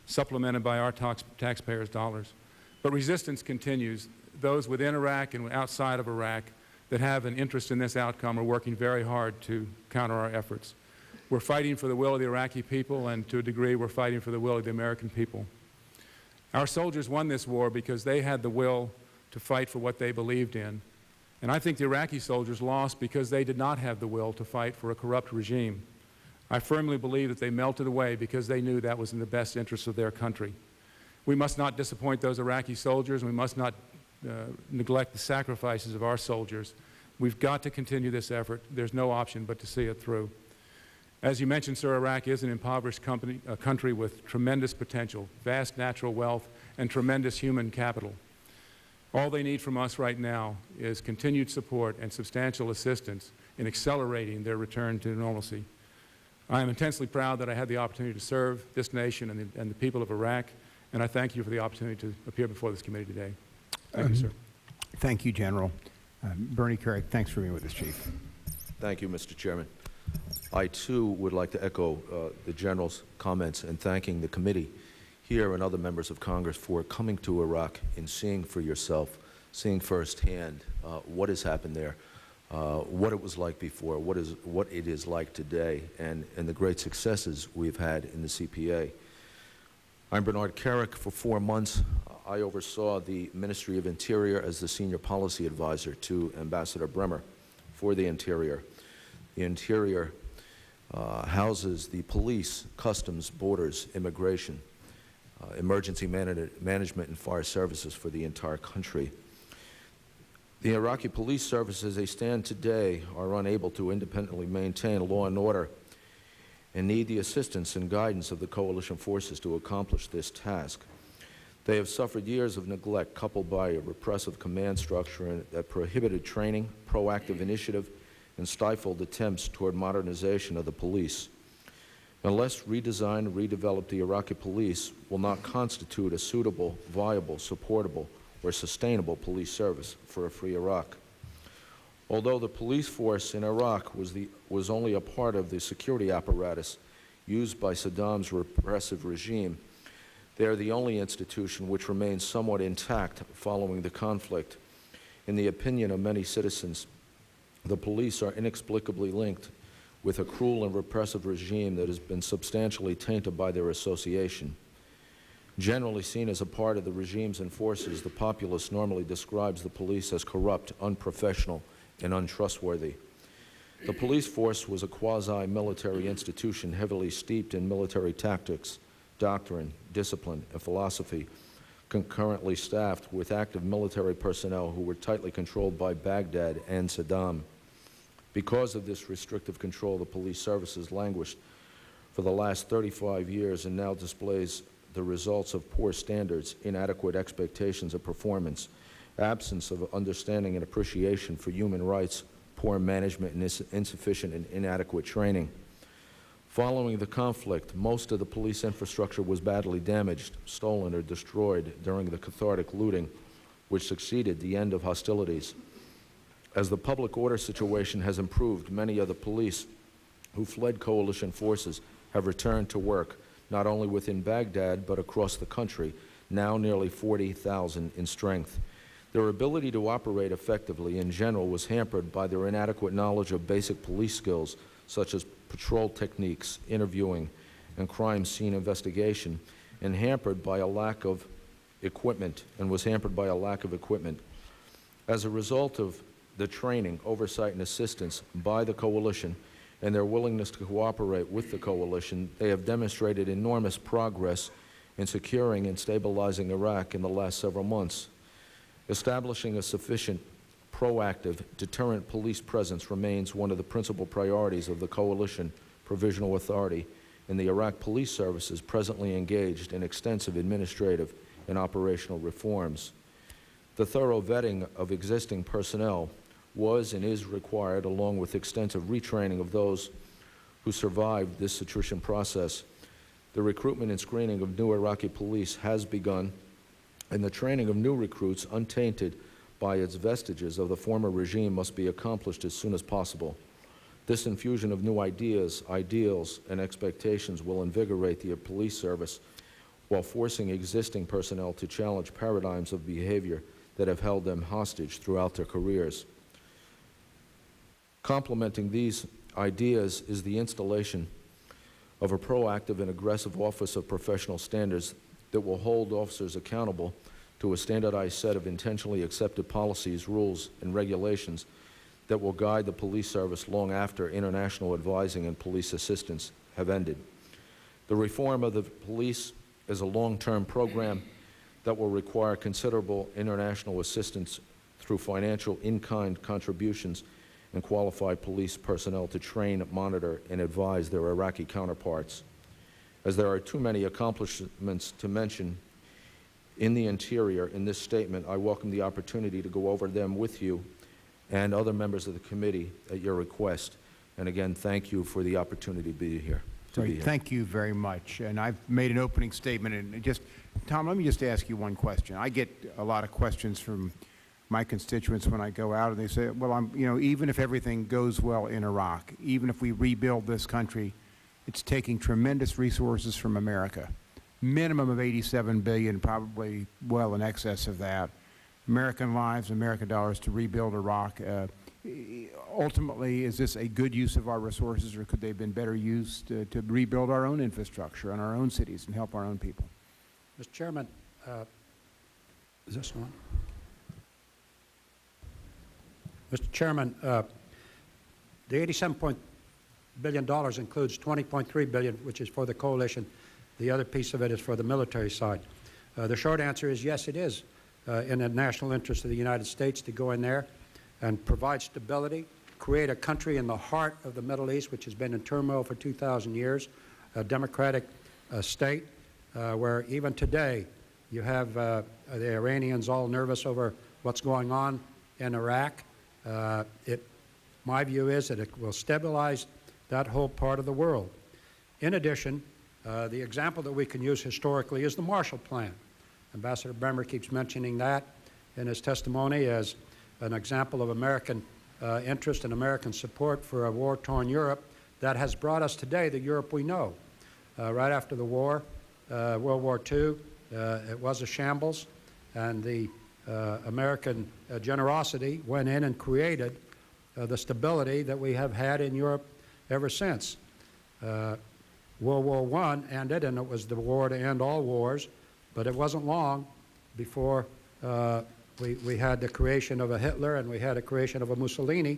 supplemented by our taxpayers' dollars. But resistance continues. Those within Iraq and outside of Iraq that have an interest in this outcome are working very hard to counter our efforts. We're fighting for the will of the Iraqi people, and to a degree we're fighting for the will of the American people. Our soldiers won this war because they had the will to fight for what they believed in. And I think the Iraqi soldiers lost because they did not have the will to fight for a corrupt regime. I firmly believe that they melted away because they knew that was in the best interest of their country. We must not disappoint those Iraqi soldiers, and we must not neglect the sacrifices of our soldiers. We've got to continue this effort. There's no option but to see it through. As you mentioned, sir, Iraq is an impoverished country with tremendous potential, vast natural wealth, and tremendous human capital. All they need from us right now is continued support and substantial assistance in accelerating their return to normalcy. I am intensely proud that I had the opportunity to serve this nation and the people of Iraq, and I thank you for the opportunity to appear before this committee today. Thank you, sir. Thank you, General. Bernie Carrick, thanks for being with us, Chief. Thank you, Mr. Chairman. I, too, would like to echo the General's comments and thanking the committee here and other members of Congress for coming to Iraq and seeing for yourself, seeing firsthand what has happened there, what it was like before, what it is like today, and the great successes we've had in the CPA. I'm Bernard Carrick. For 4 months, I oversaw the Ministry of Interior as the Senior Policy Advisor to Ambassador Bremer for the Interior. The Interior houses the police, customs, borders, immigration, emergency management, and fire services for the entire country. The Iraqi police services, as they stand today, are unable to independently maintain law and order and need the assistance and guidance of the coalition forces to accomplish this task. They have suffered years of neglect coupled by a repressive command structure that prohibited training, proactive initiative, and stifled attempts toward modernization of the police. Unless redesigned and redeveloped, the Iraqi police will not constitute a suitable, viable, supportable, or sustainable police service for a free Iraq. Although the police force in Iraq was only a part of the security apparatus used by Saddam's repressive regime, They are the only institution which remains somewhat intact following the conflict. In the opinion of many citizens, the police are inexplicably linked with a cruel and repressive regime that has been substantially tainted by their association. Generally seen as a part of the regimes and forces, the populace normally describes the police as corrupt, unprofessional, and untrustworthy. The police force was a quasi-military institution heavily steeped in military tactics, doctrine, discipline, and philosophy, concurrently staffed with active military personnel who were tightly controlled by Baghdad and Saddam. Because of this restrictive control, the police services languished for the last 35 years and now displays the results of poor standards, inadequate expectations of performance, absence of understanding and appreciation for human rights, poor management, and insufficient and inadequate training. Following the conflict, most of the police infrastructure was badly damaged, stolen, or destroyed during the cathartic looting which succeeded the end of hostilities. As the public order situation has improved, many of the police who fled coalition forces have returned to work, not only within Baghdad but across the country, now nearly 40,000 in strength. Their ability to operate effectively in general was hampered by their inadequate knowledge of basic police skills such as patrol techniques, interviewing, and crime scene investigation, and hampered by a lack of equipment, As a result of the training, oversight, and assistance by the coalition and their willingness to cooperate with the coalition, they have demonstrated enormous progress in securing and stabilizing Iraq in the last several months. Establishing a sufficient, proactive, deterrent police presence remains one of the principal priorities of the Coalition Provisional Authority, and the Iraq Police Service is presently engaged in extensive administrative and operational reforms. The thorough vetting of existing personnel was and is required, along with extensive retraining of those who survived this attrition process. The recruitment and screening of new Iraqi police has begun, and the training of new recruits untainted by its vestiges of the former regime must be accomplished as soon as possible. This infusion of new ideas, ideals, and expectations will invigorate the police service while forcing existing personnel to challenge paradigms of behavior that have held them hostage throughout their careers. Complementing these ideas is the installation of a proactive and aggressive Office of Professional Standards that will hold officers accountable to a standardized set of intentionally accepted policies, rules, and regulations that will guide the police service long after international advising and police assistance have ended. The reform of the police is a long-term program that will require considerable international assistance through financial in-kind contributions and qualified police personnel to train, monitor, and advise their Iraqi counterparts. As there are too many accomplishments to mention in the interior in this statement, I welcome the opportunity to go over them with you and other members of the committee at your request. And again, thank you for the opportunity to be here. Thank you very much. And I've made an opening statement. And just, Tom, let me just ask you one question. I get a lot of questions from my constituents when I go out, and they say, well, even if everything goes well in Iraq, even if we rebuild this country, it's taking tremendous resources from America. Minimum of $87 billion, probably well in excess of that. American lives, American dollars to rebuild Iraq. Ultimately, is this a good use of our resources, or could they have been better used to rebuild our own infrastructure and our own cities and help our own people? Mr. Chairman, is this on? Mr. Chairman, the $87 billion includes $20.3 billion, which is for the coalition. The other piece of it is for the military side. The short answer is yes, it is in the national interest of the United States to go in there and provide stability, create a country in the heart of the Middle East, which has been in turmoil for 2,000 years, a democratic state where even today you have the Iranians all nervous over what's going on in Iraq. My view is that it will stabilize that whole part of the world. In addition, the example that we can use historically is the Marshall Plan. Ambassador Bremer keeps mentioning that in his testimony as an example of American interest and American support for a war-torn Europe that has brought us today the Europe we know. Right after the war, World War II. It was a shambles, and the American generosity went in and created the stability that we have had in Europe ever since. World War I ended, and it was the war to end all wars, but it wasn't long before we had the creation of a Hitler and we had a creation of a Mussolini,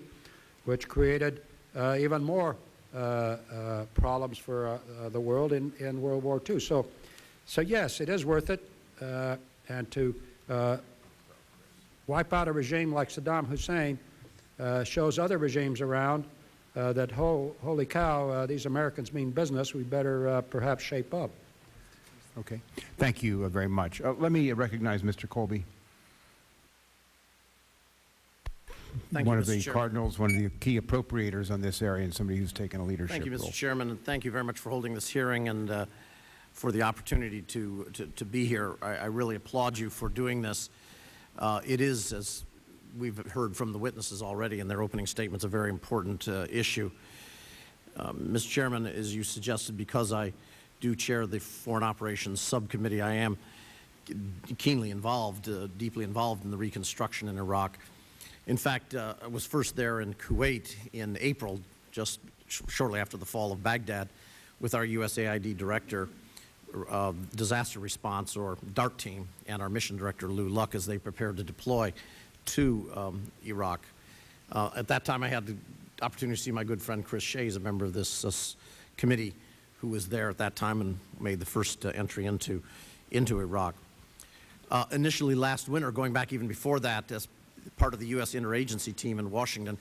which created even more problems for the world in World War II. So yes, it is worth it, and to wipe out a regime like Saddam Hussein shows other regimes around that, holy cow, these Americans mean business. We better perhaps shape up. Okay. Thank you very much. Let me recognize Mr. Colby. Thank one you, of Mr. the Chairman. cardinals, one of the key appropriators on this area, and somebody who's taken a leadership Thank you, role. Mr. Chairman, and thank you very much for holding this hearing and for the opportunity to be here. I really applaud you for doing this. It is, as we've heard from the witnesses already in their opening statements, a very important issue. Mr. Chairman, as you suggested, because I do chair the Foreign Operations Subcommittee, I am keenly involved, deeply involved in the reconstruction in Iraq. In fact, I was first there in Kuwait in April, just shortly after the fall of Baghdad, with our USAID director, disaster response, or DART team, and our mission director, Lou Luck, as they prepared to deploy to Iraq. At that time, I had the opportunity to see my good friend Chris Shays, a member of this committee, who was there at that time and made the first entry into Iraq. Initially last winter, going back even before that, as part of the U.S. interagency team in Washington,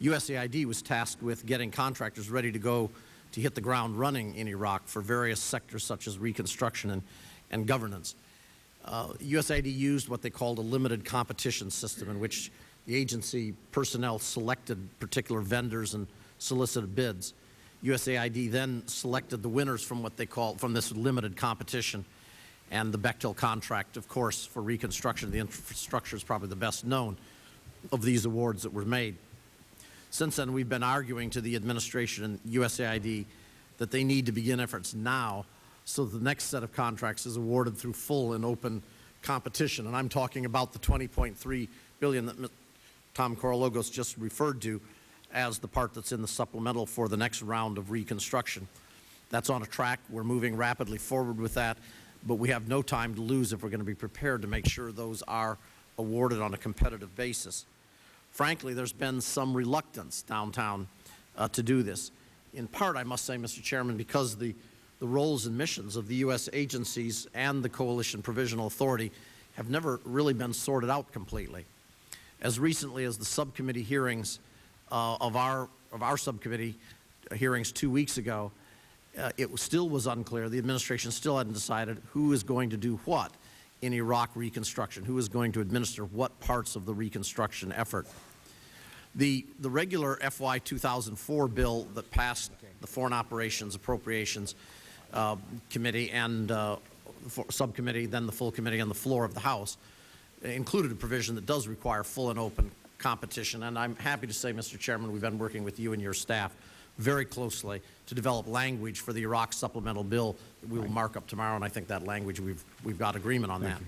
USAID was tasked with getting contractors ready to go to hit the ground running in Iraq for various sectors such as reconstruction and governance. USAID used what they called a limited competition system, in which the agency personnel selected particular vendors and solicited bids. USAID then selected the winners from what they call, from this limited competition, and the Bechtel contract, of course, for reconstruction. The infrastructure is probably the best known of these awards that were made. Since then, we've been arguing to the administration and USAID that they need to begin efforts now so that the next set of contracts is awarded through full and open competition. And I'm talking about the $20.3 billion that Tom Korologos just referred to as the part that's in the supplemental for the next round of reconstruction. That's on a track. We're moving rapidly forward with that, but we have no time to lose if we're going to be prepared to make sure those are awarded on a competitive basis. Frankly, there's been some reluctance downtown to do this. In part, I must say, Mr. Chairman, because the roles and missions of the U.S. agencies and the Coalition Provisional Authority have never really been sorted out completely. As recently as the subcommittee hearings of our subcommittee hearings 2 weeks ago, it still was unclear. The administration still hadn't decided who is going to do what in Iraq reconstruction, who is going to administer what parts of the reconstruction effort. The regular FY 2004 bill that passed the Foreign Operations Appropriations Committee and subcommittee, then the full committee on the floor of the House, included a provision that does require full and open competition. And I'm happy to say, Mr. Chairman, we've been working with you and your staff very closely to develop language for the Iraq supplemental bill that we will mark up tomorrow, and I think that language, we've got agreement on that.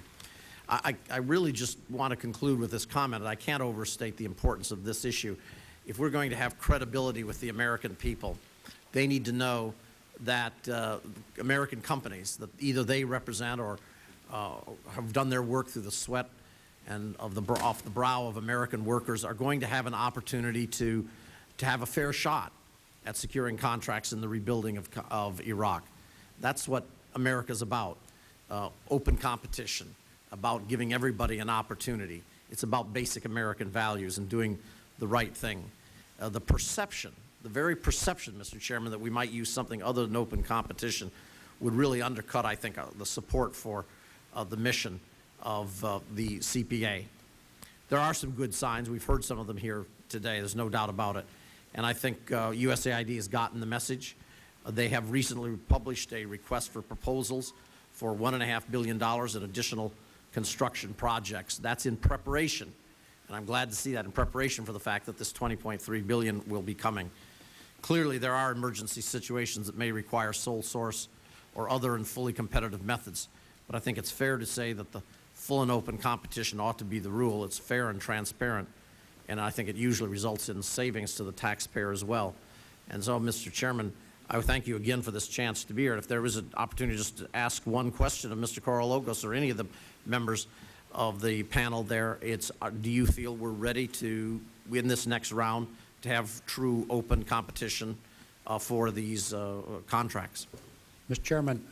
I really just want to conclude with this comment, and I can't overstate the importance of this issue. If we're going to have credibility with the American people, they need to know that American companies that either they represent or have done their work through the sweat and off the brow of American workers are going to have an opportunity to have a fair shot at securing contracts in the rebuilding of Iraq. That's what America's about, open competition, about giving everybody an opportunity. It's about basic American values and doing the right thing. The perception, the very perception, Mr. Chairman, that we might use something other than open competition would really undercut, I think, the support for the mission of the CPA. There are some good signs. We've heard some of them here today. There's no doubt about it. And I think USAID has gotten the message. They have recently published a request for proposals for $1.5 billion in additional construction projects. That's in preparation, and I'm glad to see that in preparation for the fact that this $20.3 billion will be coming. Clearly, there are emergency situations that may require sole source or other and fully competitive methods. But I think it's fair to say that the full and open competition ought to be the rule. It's fair and transparent, and I think it usually results in savings to the taxpayer as well. And so, Mr. Chairman, I would thank you again for this chance to be here. If there was an opportunity just to ask one question of Mr. Korologos or any of the members of the panel there, it's do you feel we're ready to, in this next round, to have true open competition for these contracts? Mr. Chairman,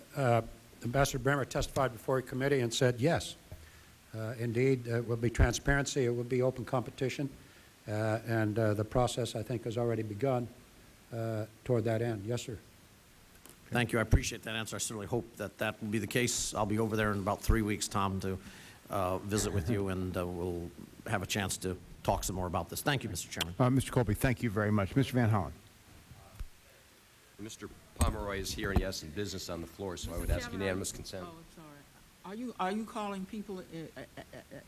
Ambassador Bremer testified before a committee and said yes. Indeed, it will be transparency, it will be open competition, and the process, I think, has already begun toward that end. Yes, sir. Thank you. I appreciate that answer. I certainly hope that that will be the case. I'll be over there in about 3 weeks, Tom, to visit with you, and we'll have a chance to talk some more about this. Thank you, Mr. Chairman. Mr. Colby, thank you very much. Mr. Van Hollen. Mr. Pomeroy is here and he has some business on the floor, so I would ask unanimous consent. Oh, I'm sorry. Are you calling people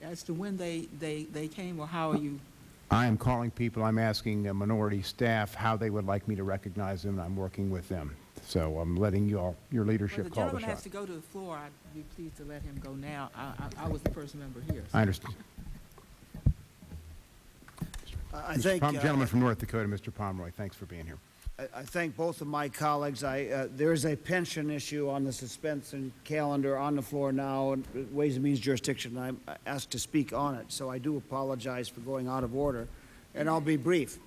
as to when they came, or how are you? I am calling people. I'm asking minority staff how they would like me to recognize them, and I'm working with them. So I'm letting your leadership call the shot. The gentleman has to go to the floor. I'd be pleased to let him go now. I was the first member here. So. I understand. I think, gentleman from North Dakota, Mr. Pomeroy, thanks for being here. I thank both of my colleagues. There is a pension issue on the suspension calendar on the floor now, and Ways and Means jurisdiction. I'm asked to speak on it, so I do apologize for going out of order, and I'll be brief.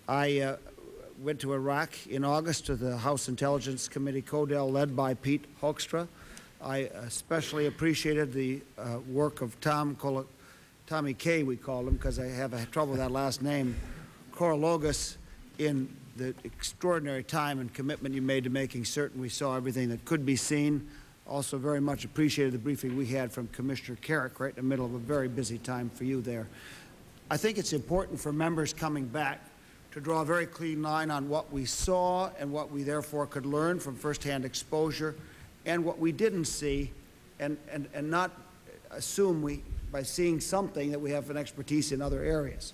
I went to Iraq in August to the House Intelligence Committee, CODEL, led by Pete Hoekstra. I especially appreciated the work of Tommy K, we called him, because I have trouble with that last name, Korologos, in the extraordinary time and commitment you made to making certain we saw everything that could be seen. Also very much appreciated the briefing we had from Commissioner Carrick right in the middle of a very busy time for you there. I think it's important for members coming back to draw a very clean line on what we saw and what we therefore could learn from firsthand exposure, and what we didn't see, and not assume by seeing something that we have an expertise in other areas.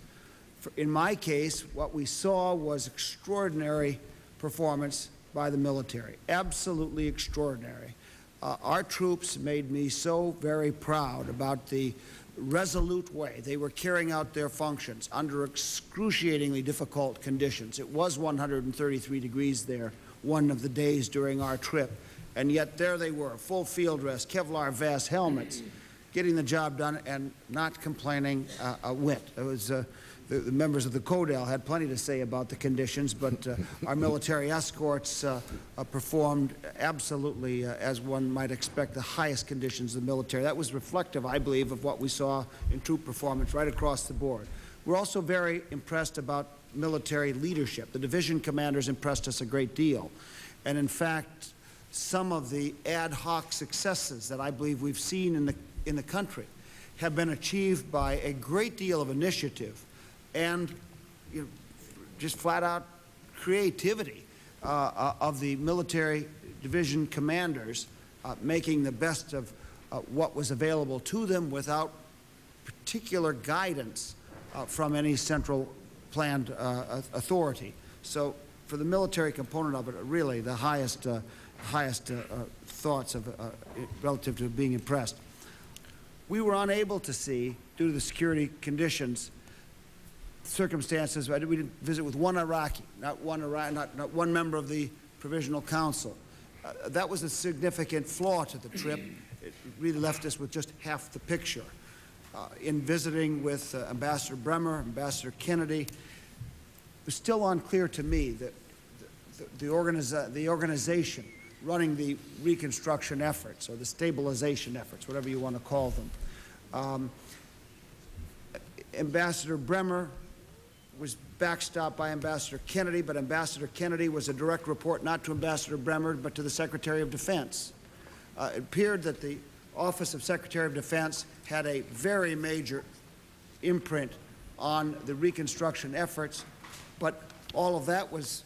In my case, what we saw was extraordinary performance by the military, absolutely extraordinary. Our troops made me so very proud about the resolute way they were carrying out their functions under excruciatingly difficult conditions. It was 133 degrees there one of the days during our trip, and yet there they were, full field dress, Kevlar vests, helmets, getting the job done and not complaining a whit. It was the members of the CODEL had plenty to say about the conditions, but our military escorts performed absolutely, as one might expect, the highest conditions of the military. That was reflective, I believe, of what we saw in troop performance right across the board. We're also very impressed about military leadership. The division commanders impressed us a great deal. And in fact, some of the ad hoc successes that I believe we've seen in the country have been achieved by a great deal of initiative and just flat-out creativity of the military division commanders, making the best of what was available to them without particular guidance from any central planned authority. So for the military component of it, really the highest thoughts relative to being impressed. We were unable to see, due to the security conditions, circumstances. We didn't visit with one Iraqi, not one member of the Provisional Council. That was a significant flaw to the trip. It really left us with just half the picture. In visiting with Ambassador Bremer, Ambassador Kennedy, it was still unclear to me that the organization running the reconstruction efforts, or the stabilization efforts, whatever you want to call them. Ambassador Bremer was backstopped by Ambassador Kennedy, but Ambassador Kennedy was a direct report not to Ambassador Bremer, but to the Secretary of Defense. It appeared that the Office of Secretary of Defense had a very major imprint on the reconstruction efforts, but all of that was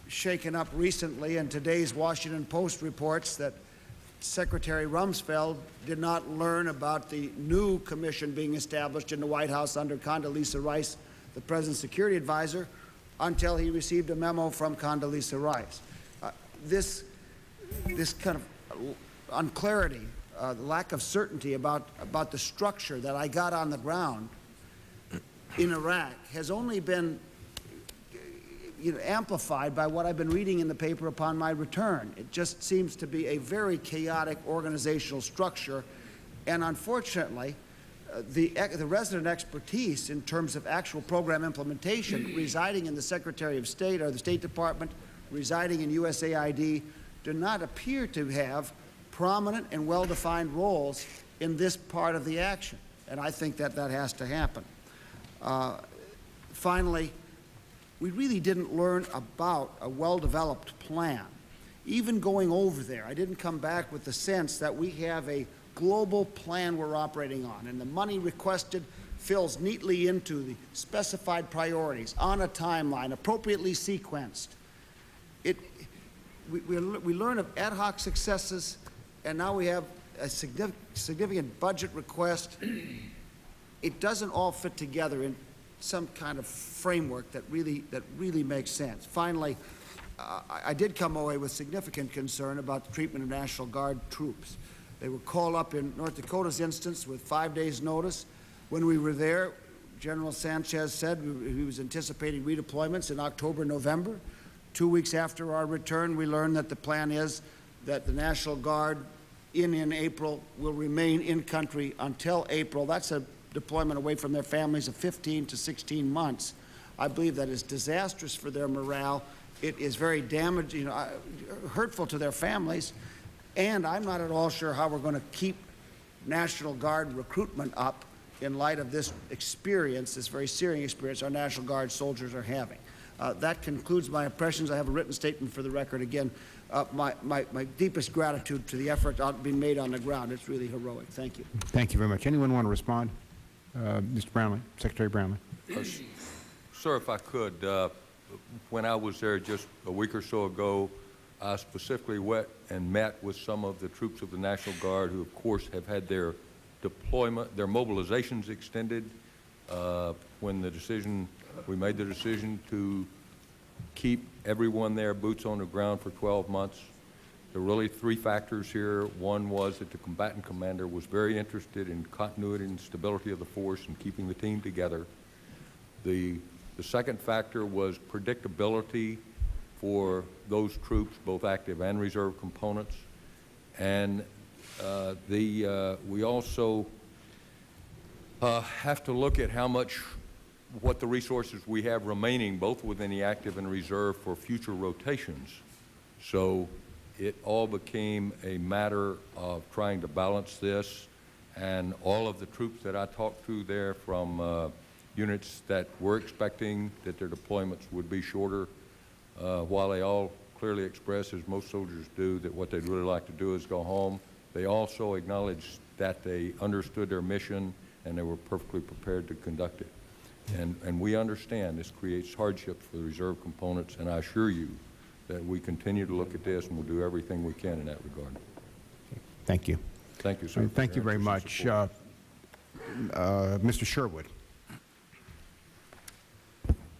shaken up recently, and today's Washington Post reports that Secretary Rumsfeld did not learn about the new commission being established in the White House under Condoleezza Rice, the President's security advisor, until he received a memo from Condoleezza Rice. This this kind of unclarity, the lack of certainty about the structure that I got on the ground in Iraq has only been amplified by what I've been reading in the paper upon my return. It just seems to be a very chaotic organizational structure, and unfortunately, the resident expertise in terms of actual program implementation residing in the Secretary of State or the State Department, residing in USAID, do not appear to have prominent and well-defined roles in this part of the action, and I think that that has to happen. Finally, we really didn't learn about a well-developed plan. Even going over there, I didn't come back with the sense that we have a global plan we're operating on, and the money requested fills neatly into the specified priorities on a timeline, appropriately sequenced. We learn of ad hoc successes, and now we have a significant budget request. It doesn't all fit together in some kind of framework that really makes sense. Finally, I did come away with significant concern about the treatment of National Guard troops. They were called up in North Dakota's instance with 5 days' notice. When we were there, General Sanchez said he was anticipating redeployments in October, November. 2 weeks after our return, we learned that the plan is that the National Guard in April will remain in country until April. That's a deployment away from their families of 15 to 16 months. I believe that is disastrous for their morale. It is very damaging, hurtful to their families, and I'm not at all sure how we're going to keep National Guard recruitment up in light of this experience, this very searing experience our National Guard soldiers are having. That concludes my impressions. I have a written statement for the record. Again, my deepest gratitude to the effort being made on the ground. It's really heroic. Thank you. Thank you very much. Anyone want to respond? Mr. Brownlee, Secretary Brownlee. Sir, if I could, when I was there just a week or so ago, I specifically went and met with some of the troops of the National Guard who, of course, have had their deployment, their mobilizations extended. When we made the decision to keep everyone there, boots on the ground for 12 months. There were really three factors here. One was that the combatant commander was very interested in continuity and stability of the force and keeping the team together. The second factor was predictability for those troops, both active and reserve components. And we also have to look at what the resources we have remaining, both within the active and reserve, for future rotations. So it all became a matter of trying to balance this, and all of the troops that I talked to there from units that were expecting that their deployments would be shorter, while they all clearly express, as most soldiers do, that what they'd really like to do is go home, they also acknowledged that they understood their mission and they were perfectly prepared to conduct it. And we understand this creates hardships for the reserve components, and I assure you that we continue to look at this and we'll do everything we can in that regard. Thank you. Thank you, sir. Thank you very much. Mr. Sherwood.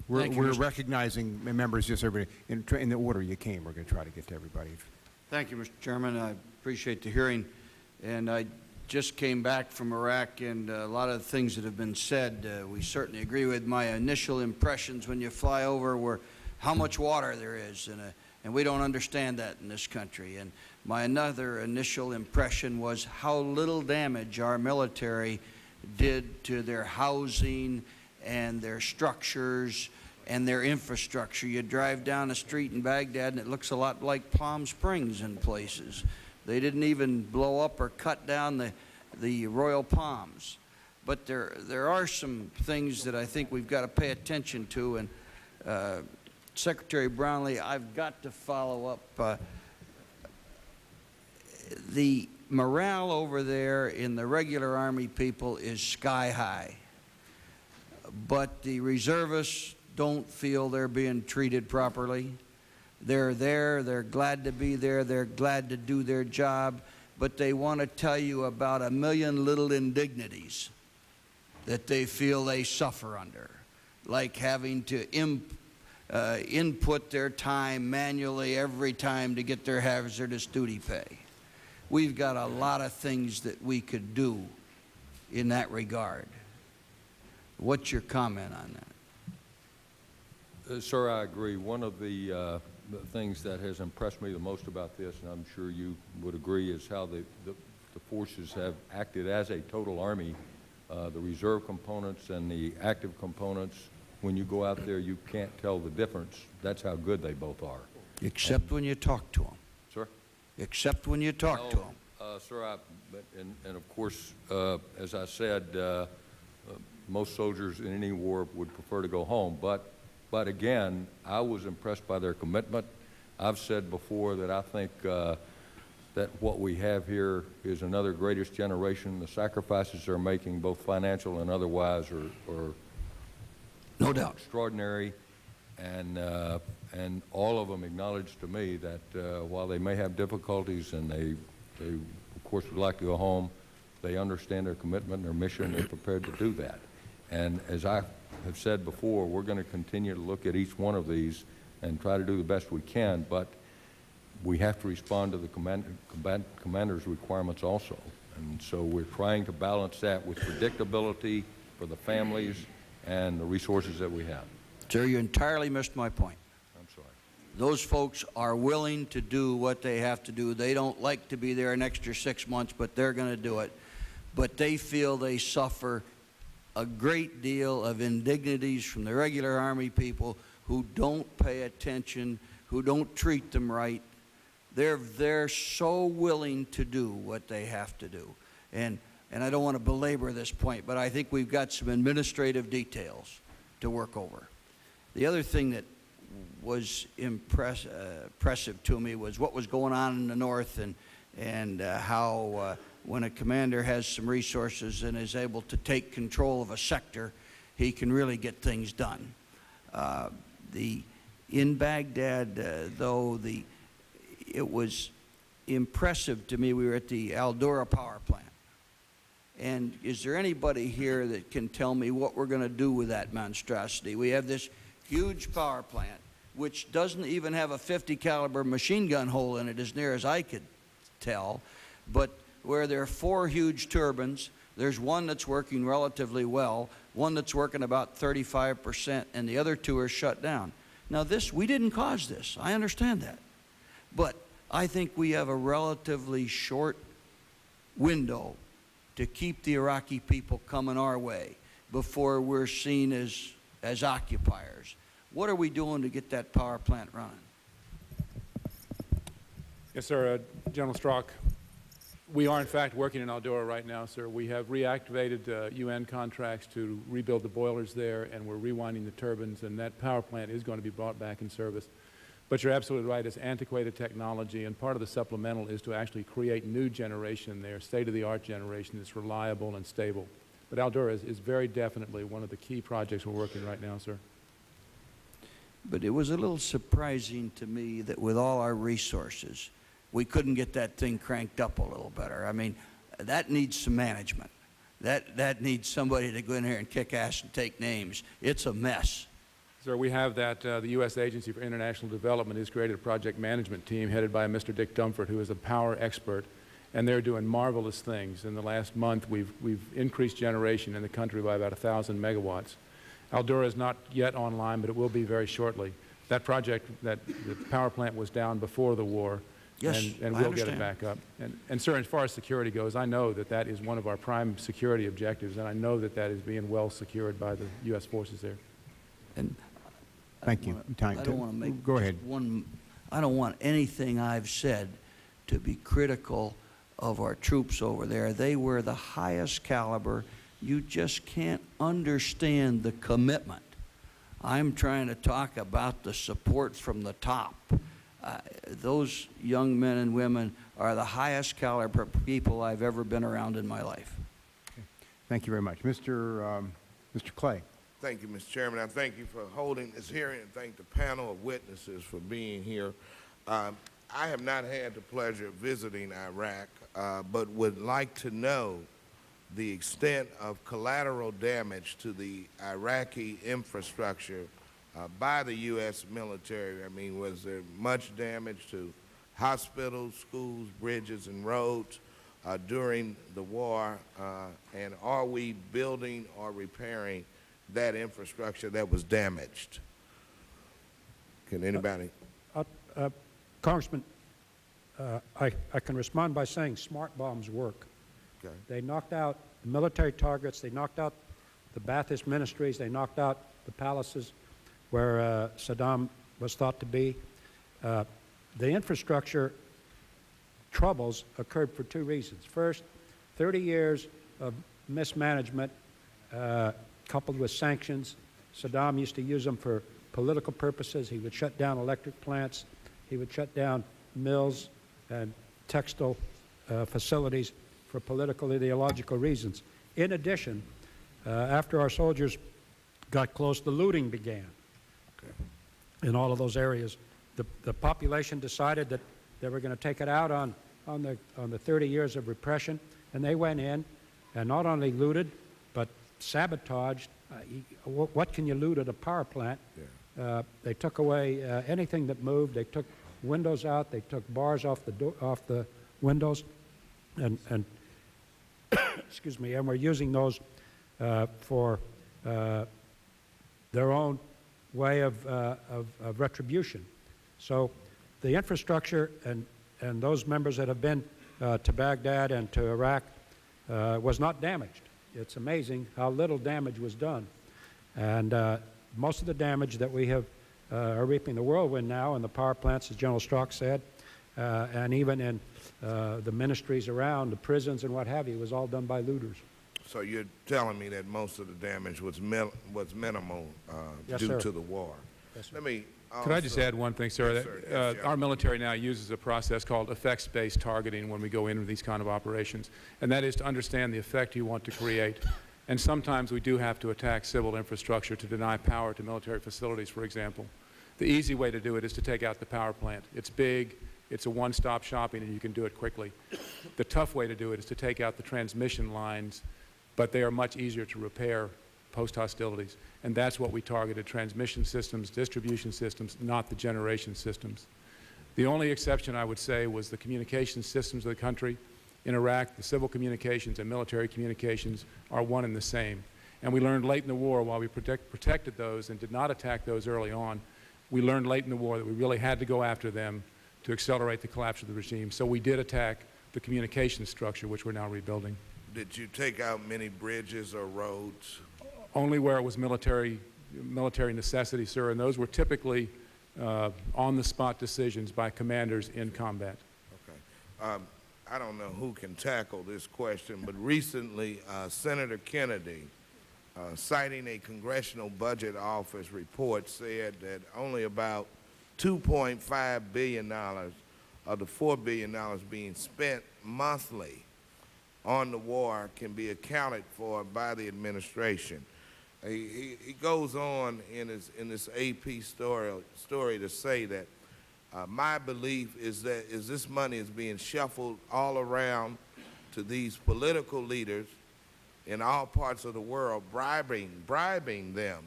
We're recognizing members, just everybody, in the order you came. We're going to try to get to everybody. Thank you, Mr. Chairman. I appreciate the hearing. And I just came back from Iraq, and a lot of the things that have been said, we certainly agree with. My initial impressions when you fly over were how much water there is, and we don't understand that in this country. And my another initial impression was how little damage our military did to their housing and their structures and their infrastructure. You drive down the street in Baghdad and it looks a lot like Palm Springs in places. They didn't even blow up or cut down the Royal Palms. But there are some things that I think we've got to pay attention to, and Secretary Brownlee, I've got to follow up. The morale over there in the regular Army people is sky high, but the reservists don't feel they're being treated properly. They're there, they're glad to be there, they're glad to do their job, but they want to tell you about a million little indignities that they feel they suffer under, like having to input their time manually every time to get their hazardous duty pay. We've got a lot of things that we could do in that regard. What's your comment on that? Sir, I agree. One of the things that has impressed me the most about this, and I'm sure you would agree, is how the forces have acted as a total Army. The reserve components and the active components, when you go out there, you can't tell the difference. That's how good they both are. Except when you talk to them. Sir? Except when you talk to them. Sir, and of course, as I said, most soldiers in any war would prefer to go home. But again, I was impressed by their commitment. I've said before that I think that what we have here is another greatest generation. The sacrifices they're making, both financial and otherwise, are no doubt extraordinary. And all of them acknowledged to me that while they may have difficulties and they of course would like to go home, they understand their commitment and their mission, and they're prepared to do that. And as I have said before, we're going to continue to look at each one of these and try to do the best we can, but we have to respond to the commander's requirements also. And so we're trying to balance that with predictability for the families and the resources that we have. Sir, you entirely missed my point. I'm sorry. Those folks are willing to do what they have to do. They don't like to be there an extra 6 months, but they're going to do it. But they feel they suffer a great deal of indignities from the regular Army people who don't pay attention, who don't treat them right. They're so willing to do what they have to do. And I don't want to belabor this point, but I think we've got some administrative details to work over. The other thing that was impressive to me was what was going on in the North, and how when a commander has some resources and is able to take control of a sector, he can really get things done. In Baghdad, though, it was impressive to me. We were at the Al-Dura power plant. And is there anybody here that can tell me what we're going to do with that monstrosity? We have this huge power plant, which doesn't even have a 50 caliber machine gun hole in it, as near as I could tell, but where there are 4 huge turbines. There's one that's working relatively well, one that's working about 35%, and the other 2 are shut down. Now we didn't cause this. I understand that. But I think we have a relatively short window to keep the Iraqi people coming our way before we're seen as occupiers. What are we doing to get that power plant running? Yes, sir. General Strzok, we are in fact working in Al-Dura right now, sir. We have reactivated UN contracts to rebuild the boilers there, and we're rewinding the turbines, and that power plant is going to be brought back in service. But you're absolutely right, it's antiquated technology, and part of the supplemental is to actually create new generation there, state-of-the-art generation that's reliable and stable. But Al-Dura is very definitely one of the key projects we're working right now, sir. But it was a little surprising to me that with all our resources, we couldn't get that thing cranked up a little better. I mean, that needs some management. That needs somebody to go in here and kick ass and take names. It's a mess. Sir, we have that the U.S. Agency for International Development has created a project management team headed by Mr. Dick Dumford, who is a power expert, and they're doing marvelous things. In the last month, we've increased generation in the country by about 1,000 megawatts. Al-Dura is not yet online, but it will be very shortly. That project, the power plant was down before the war, yes, and we'll get it back up. And sir, as far as security goes, I know that is one of our prime security objectives, and I know that is being well secured by the U.S. forces there. And thank you. I don't want to make go ahead. I don't want anything I've said to be critical of our troops over there. They were the highest caliber. You just can't understand the commitment. I'm trying to talk about the support from the top. Those young men and women are the highest caliber people I've ever been around in my life. Okay. Thank you very much. Mr. Clay. Thank you, Mr. Chairman. I thank you for holding this hearing and thank the panel of witnesses for being here. I have not had the pleasure of visiting Iraq, but would like to know the extent of collateral damage to the Iraqi infrastructure by the U.S. military? I mean, was there much damage to hospitals, schools, bridges, and roads during the war? And are we building or repairing that infrastructure that was damaged? Can anybody? Congressman, I can respond by saying smart bombs work. Okay. They knocked out military targets. They knocked out the Ba'athist ministries. They knocked out the palaces where Saddam was thought to be. The infrastructure troubles occurred for two reasons. First, 30 years of mismanagement coupled with sanctions. Saddam used to use them for political purposes. He would shut down electric plants. He would shut down mills and textile facilities for political ideological reasons. In addition, after our soldiers got close, the looting began in all of those areas. The population decided that they were going to take it out on the 30 years of repression, and they went in and not only looted, but sabotaged. What can you loot at a power plant? Yeah. They took away anything that moved. They took windows out. They took bars off the windows, and excuse me, and we're using those for their own way of retribution. So the infrastructure and those members that have been to Baghdad and to Iraq was not damaged. It's amazing how little damage was done. And most of the damage that we are reaping the whirlwind now in the power plants, as General Strzok said, and even in the ministries around, the prisons and what have you, was all done by looters. So you're telling me that most of the damage was minimal Yes, due sir. to the war. Yes, sir. Could I just add one thing, sir? Yes, sir. Yes, our military now uses a process called effects-based targeting when we go into these kind of operations, and that is to understand the effect you want to create. And sometimes we do have to attack civil infrastructure to deny power to military facilities, for example. The easy way to do it is to take out the power plant. It's big, it's a one-stop shopping, and you can do it quickly. The tough way to do it is to take out the transmission lines, but they are much easier to repair post-hostilities. And that's what we targeted: transmission systems, distribution systems, not the generation systems. The only exception, I would say, was the communication systems of the country. In Iraq, the civil communications and military communications are one and the same. And we learned late in the war, while we protected those and did not attack those early on, we learned late in the war that we really had to go after them to accelerate the collapse of the regime. So we did attack the communication structure, which we're now rebuilding. Did you take out many bridges or roads? Only where it was military necessity, sir, and those were typically on-the-spot decisions by commanders in combat. Okay. I don't know who can tackle this question, but recently Senator Kennedy, citing a Congressional Budget Office report, said that only about $2.5 billion of the $4 billion being spent monthly on the war can be accounted for by the administration. He goes on in this AP story to say that my belief is that this money is being shuffled all around to these political leaders in all parts of the world, bribing them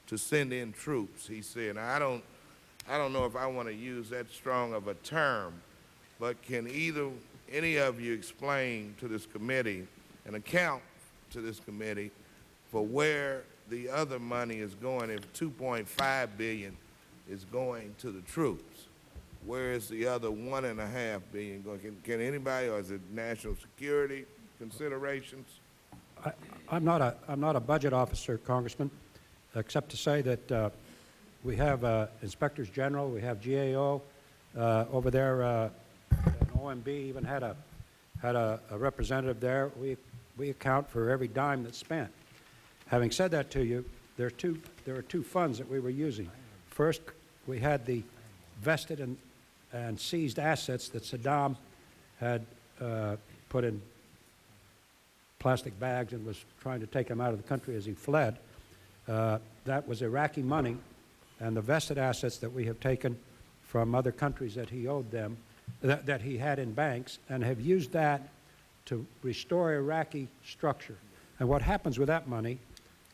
to send in troops. He said, now, I don't know if I want to use that strong of a term, but can any of you explain to this committee and account to this committee for where the other money is going? If $2.5 billion is going to the troops, where is the other $1.5 billion going? Can anybody, or is it national security considerations? I'm not a budget officer, Congressman, except to say that we have inspectors general, we have GAO over there, and OMB even had a representative there. We account for every dime that's spent. Having said that to you, there are two funds that we were using. First, we had the vested and seized assets that Saddam had put in plastic bags and was trying to take them out of the country as he fled. That was Iraqi money, and the vested assets that we have taken from other countries that he owed them, that he had in banks, and have used that to restore Iraqi structure. And what happens with that money,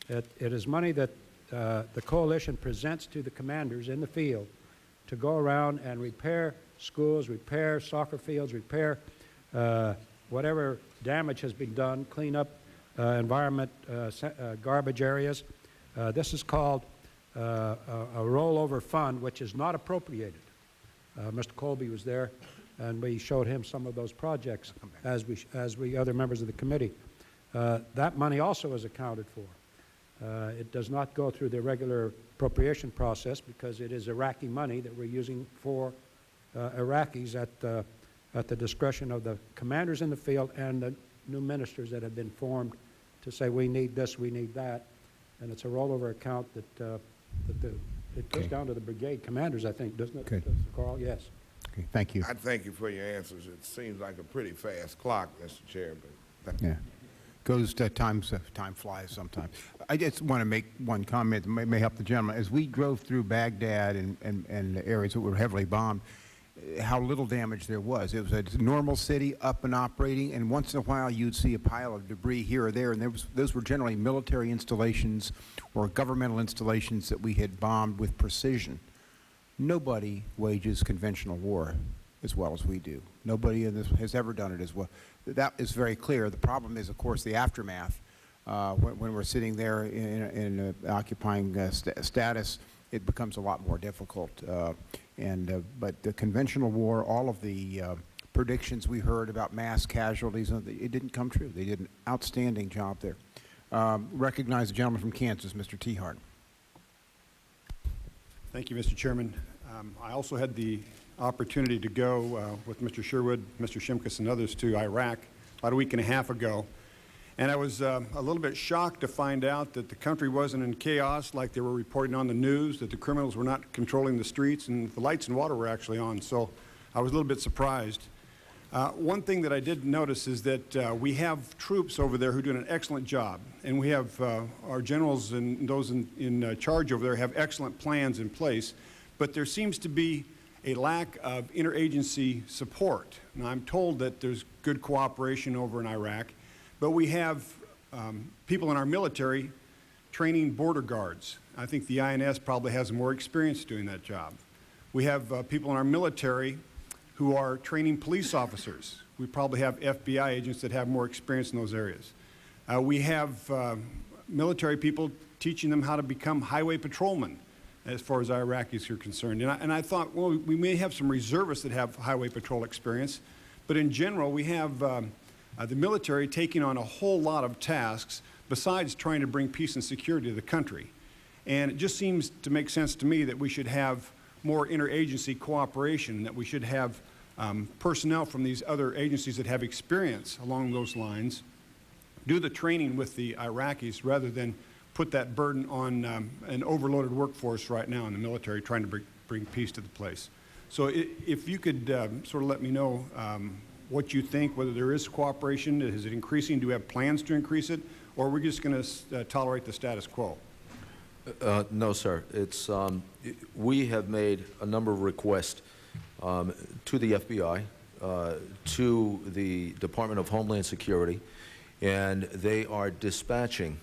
it is money that the coalition presents to the commanders in the field to go around and repair schools, repair soccer fields, repair whatever damage has been done, clean up environment, garbage areas. This is called a rollover fund, which is not appropriated. Mr. Colby was there, and we showed him some of those projects, as we other members of the committee. That money also is accounted for. It does not go through the regular appropriation process because it is Iraqi money that we're using for Iraqis at the discretion of the commanders in the field and the new ministers that have been formed to say we need this, we need that, and it's a rollover account that it goes down to the brigade commanders, I think, doesn't it, Mr. Carl? Yes. Okay, thank you. I thank you for your answers. It seems like a pretty fast clock, Mr. Chair, but Yeah. Goes to time flies sometimes. I just want to make one comment that may help the gentleman. As we drove through Baghdad and the areas that were heavily bombed, how little damage there was. It was a normal city, up and operating, and once in a while you'd see a pile of debris here or there, and those were generally military installations or governmental installations that we had bombed with precision. Nobody wages conventional war as well as we do. Nobody in this has ever done it as well. That is very clear. The problem is, of course, the aftermath. When we're sitting there in occupying status, it becomes a lot more difficult. But the conventional war, all of the predictions we heard about mass casualties, it didn't come true. They did an outstanding job there. Recognize the gentleman from Kansas, Mr. Tehart. Thank you, Mr. Chairman. I also had the opportunity to go with Mr. Sherwood, Mr. Shimkus, and others to Iraq about a week and a half ago. And I was a little bit shocked to find out that the country wasn't in chaos like they were reporting on the news, that the criminals were not controlling the streets, and the lights and water were actually on. So I was a little bit surprised. One thing that I did notice is that we have troops over there who are doing an excellent job. And we have our generals and those in charge over there have excellent plans in place. But there seems to be a lack of interagency support. Now, I'm told that there's good cooperation over in Iraq, but we have people in our military training border guards. I think the INS probably has more experience doing that job. We have people in our military who are training police officers. We probably have FBI agents that have more experience in those areas. We have military people teaching them how to become highway patrolmen, as far as Iraqis are concerned. And I thought, well, we may have some reservists that have highway patrol experience, but in general, we have the military taking on a whole lot of tasks besides trying to bring peace and security to the country. And it just seems to make sense to me that we should have more interagency cooperation, that we should have personnel from these other agencies that have experience along those lines do the training with the Iraqis rather than put that burden on an overloaded workforce right now in the military trying to bring peace to the place. So if you could sort of let me know what you think, whether there is cooperation, is it increasing, do we have plans to increase it, or are we just going to tolerate the status quo? No, sir. It's, we have made a number of requests to the FBI, to the Department of Homeland Security, and they are dispatching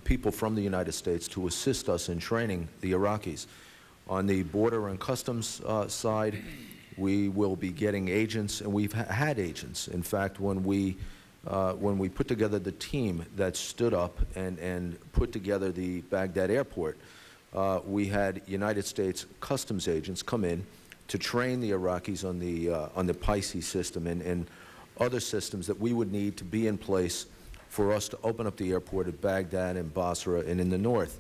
people from the United States to assist us in training the Iraqis. On the border and customs side, we will be getting agents, and we've had agents. In fact, when we put together the team that stood up and put together the Baghdad airport, we had United States customs agents come in to train the Iraqis on the Pisces system and other systems that we would need to be in place for us to open up the airport at Baghdad and Basra and in the north.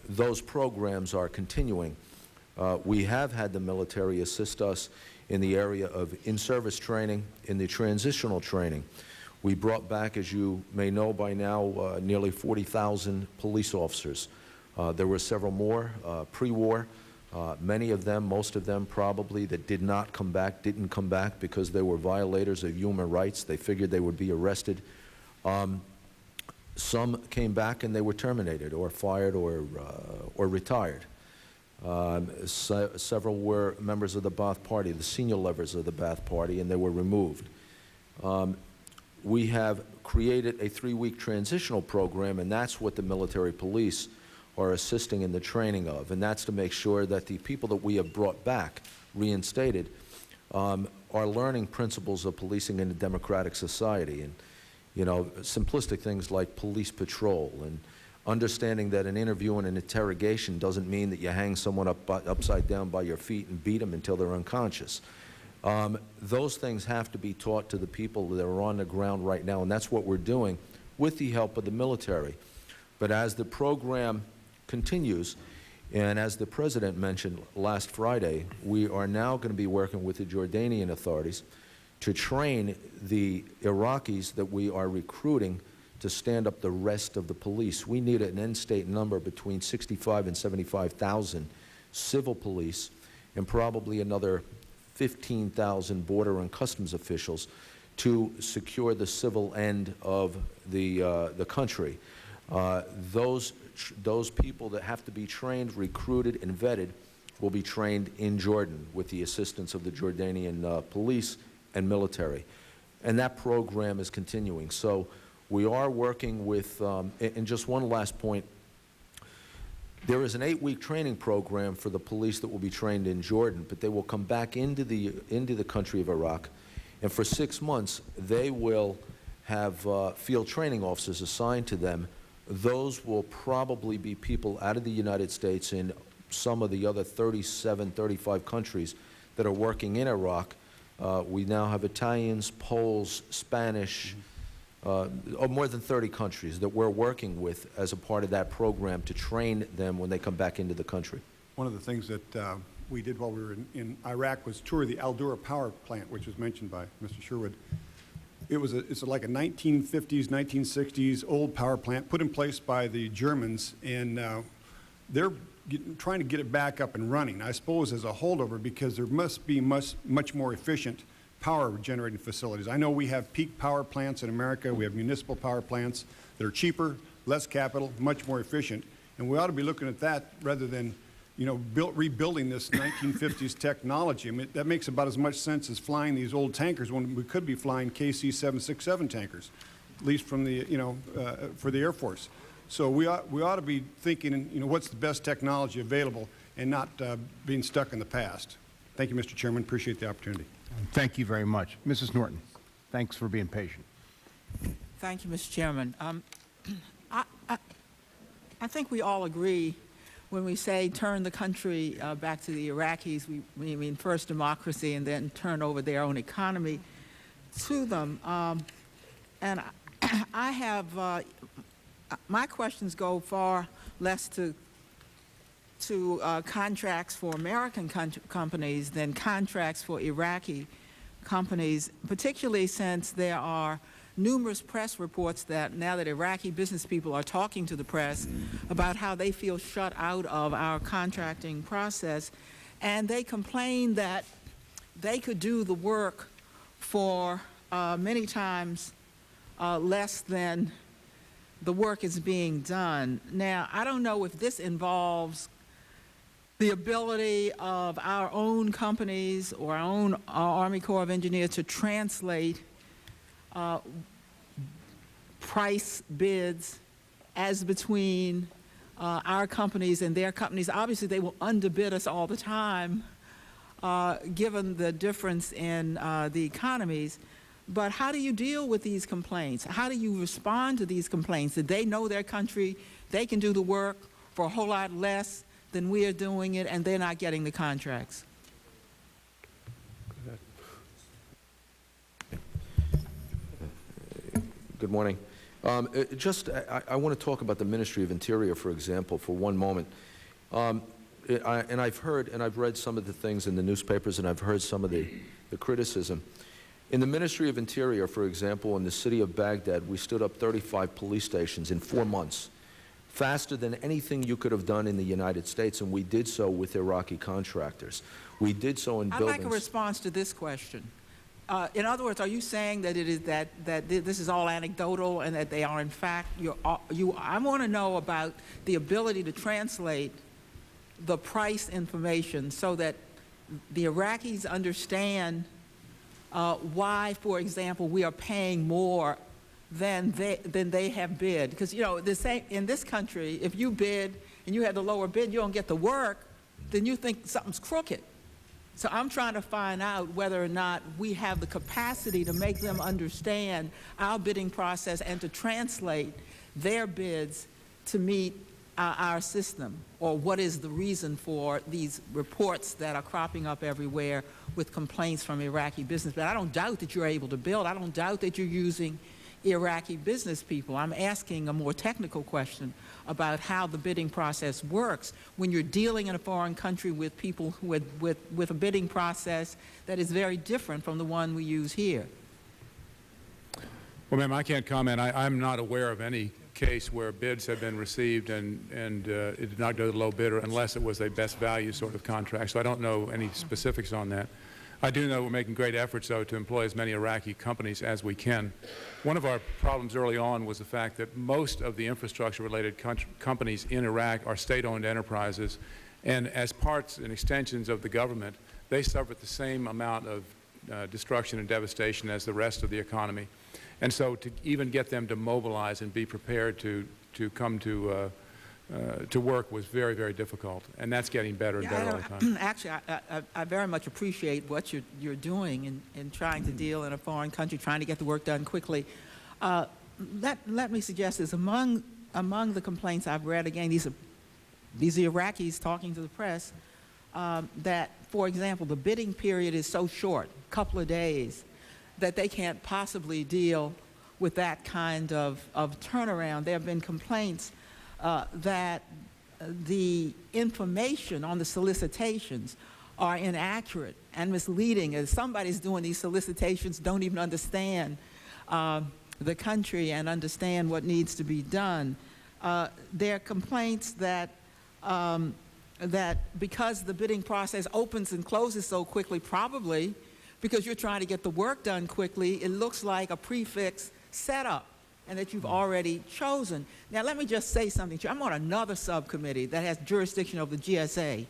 Those programs are continuing. We have had the military assist us in the area of in-service training, in the transitional training. We brought back, as you may know by now, nearly 40,000 police officers. There were several more pre-war. Many of them, most of them probably, that did not come back, didn't come back because they were violators of human rights. They figured they would be arrested. Some came back and they were terminated or fired or retired. Several were members of the Ba'ath Party, the senior levers of the Ba'ath Party, and they were removed. We have created a 3-week transitional program, and that's what the military police are assisting in the training of, and that's to make sure that the people that we have brought back, reinstated, are learning principles of policing in a democratic society, and, you know, simplistic things like police patrol, and understanding that an interview and an interrogation doesn't mean that you hang someone upside down by your feet and beat them until they're unconscious. Those things have to be taught to the people that are on the ground right now, and that's what we're doing with the help of the military. But as the program continues, and as the President mentioned last Friday, we are now going to be working with the Jordanian authorities to train the Iraqis that we are recruiting to stand up the rest of the police. We need an end-state number between 65 and 75,000 civil police and probably another 15,000 border and customs officials to secure the civil end of the country. Those people that have to be trained, recruited, and vetted will be trained in Jordan with the assistance of the Jordanian police and military. And that program is continuing. So we are working with, and just one last point, there is an 8-week training program for the police that will be trained in Jordan, but they will come back into the country of Iraq, and for 6 months they will have field training officers assigned to them. Those will probably be people out of the United States and some of the other 37, 35 countries that are working in Iraq. We now have Italians, Poles, Spanish, more than 30 countries that we're working with as a part of that program to train them when they come back into the country. One of the things that we did while we were in Iraq was tour the Al-Dura power plant, which was mentioned by Mr. Sherwood. It's like a 1950s, 1960s old power plant put in place by the Germans, and they're trying to get it back up and running, I suppose as a holdover, because there must be much more efficient power generating facilities. I know we have peak power plants in America. We have municipal power plants that are cheaper, less capital, much more efficient, and we ought to be looking at that rather than, you know, rebuilding this 1950s technology. I mean, that makes about as much sense as flying these old tankers when we could be flying KC-767 tankers, at least from the, you know, for the Air Force. So we ought to be thinking, you know, what's the best technology available and not being stuck in the past. Thank you, Mr. Chairman. Appreciate the opportunity. Thank you very much. Mrs. Norton, thanks for being patient. Thank you, Mr. Chairman. I think we all agree when we say turn the country back to the Iraqis, we mean first democracy and then turn over their own economy to them. And I have, my questions go far less to contracts for American companies than contracts for Iraqi companies, particularly since there are numerous press reports that now that Iraqi business people are talking to the press about how they feel shut out of our contracting process, and they complain that they could do the work for many times less than the work is being done. Now, I don't know if this involves the ability of our own companies or our own Army Corps of Engineers to translate price bids as between our companies and their companies. Obviously, they will underbid us all the time, given the difference in the economies. But how do you deal with these complaints? How do you respond to these complaints? That they know their country, they can do the work for a whole lot less than we are doing it, and they're not getting the contracts? Good morning. I want to talk about the Ministry of Interior, for example, for one moment. And I've heard and I've read some of the things in the newspapers, and I've heard some of the criticism. In the Ministry of Interior, for example, in the city of Baghdad, we stood up 35 police stations in 4 months, faster than anything you could have done in the United States, and we did so with Iraqi contractors. We did so in buildings. I'd like a response to this question. In other words, are you saying that it is that this is all anecdotal and that they are in fact I want to know about the ability to translate the price information so that the Iraqis understand why, for example, we are paying more than they have bid. Because, you know, in this country, if you bid and you had the lower bid, you don't get the work, then you think something's crooked. So I'm trying to find out whether or not we have the capacity to make them understand our bidding process and to translate their bids to meet our system, or what is the reason for these reports that are cropping up everywhere with complaints from Iraqi businessmen. I don't doubt that you're able to build. I don't doubt that you're using Iraqi business people. I'm asking a more technical question about how the bidding process works when you're dealing in a foreign country with people who with a bidding process that is very different from the one we use here. Well, ma'am, I can't comment. I'm not aware of any case where bids have been received and it did not go to the low bidder unless it was a best value sort of contract. So I don't know any specifics on that. I do know we're making great efforts, though, to employ as many Iraqi companies as we can. One of our problems early on was the fact that most of the infrastructure-related companies in Iraq are state-owned enterprises, and as parts and extensions of the government, they suffered the same amount of destruction and devastation as the rest of the economy. And so to even get them to mobilize and be prepared to come to work was very, very difficult. And that's getting better and better all the time. Actually, I very much appreciate what you're doing in trying to deal in a foreign country, trying to get the work done quickly. Let me suggest this. Among the complaints I've read, again, these are Iraqis talking to the press, that, for example, the bidding period is so short, a couple of days, that they can't possibly deal with that kind of turnaround. There have been complaints that the information on the solicitations are inaccurate and misleading, as somebody's doing these solicitations don't even understand the country and understand what needs to be done. There are complaints that because the bidding process opens and closes so quickly, probably because you're trying to get the work done quickly, it looks like a prefix setup and that you've already chosen. Now, let me just say something to you. I'm on another subcommittee that has jurisdiction over the GSA.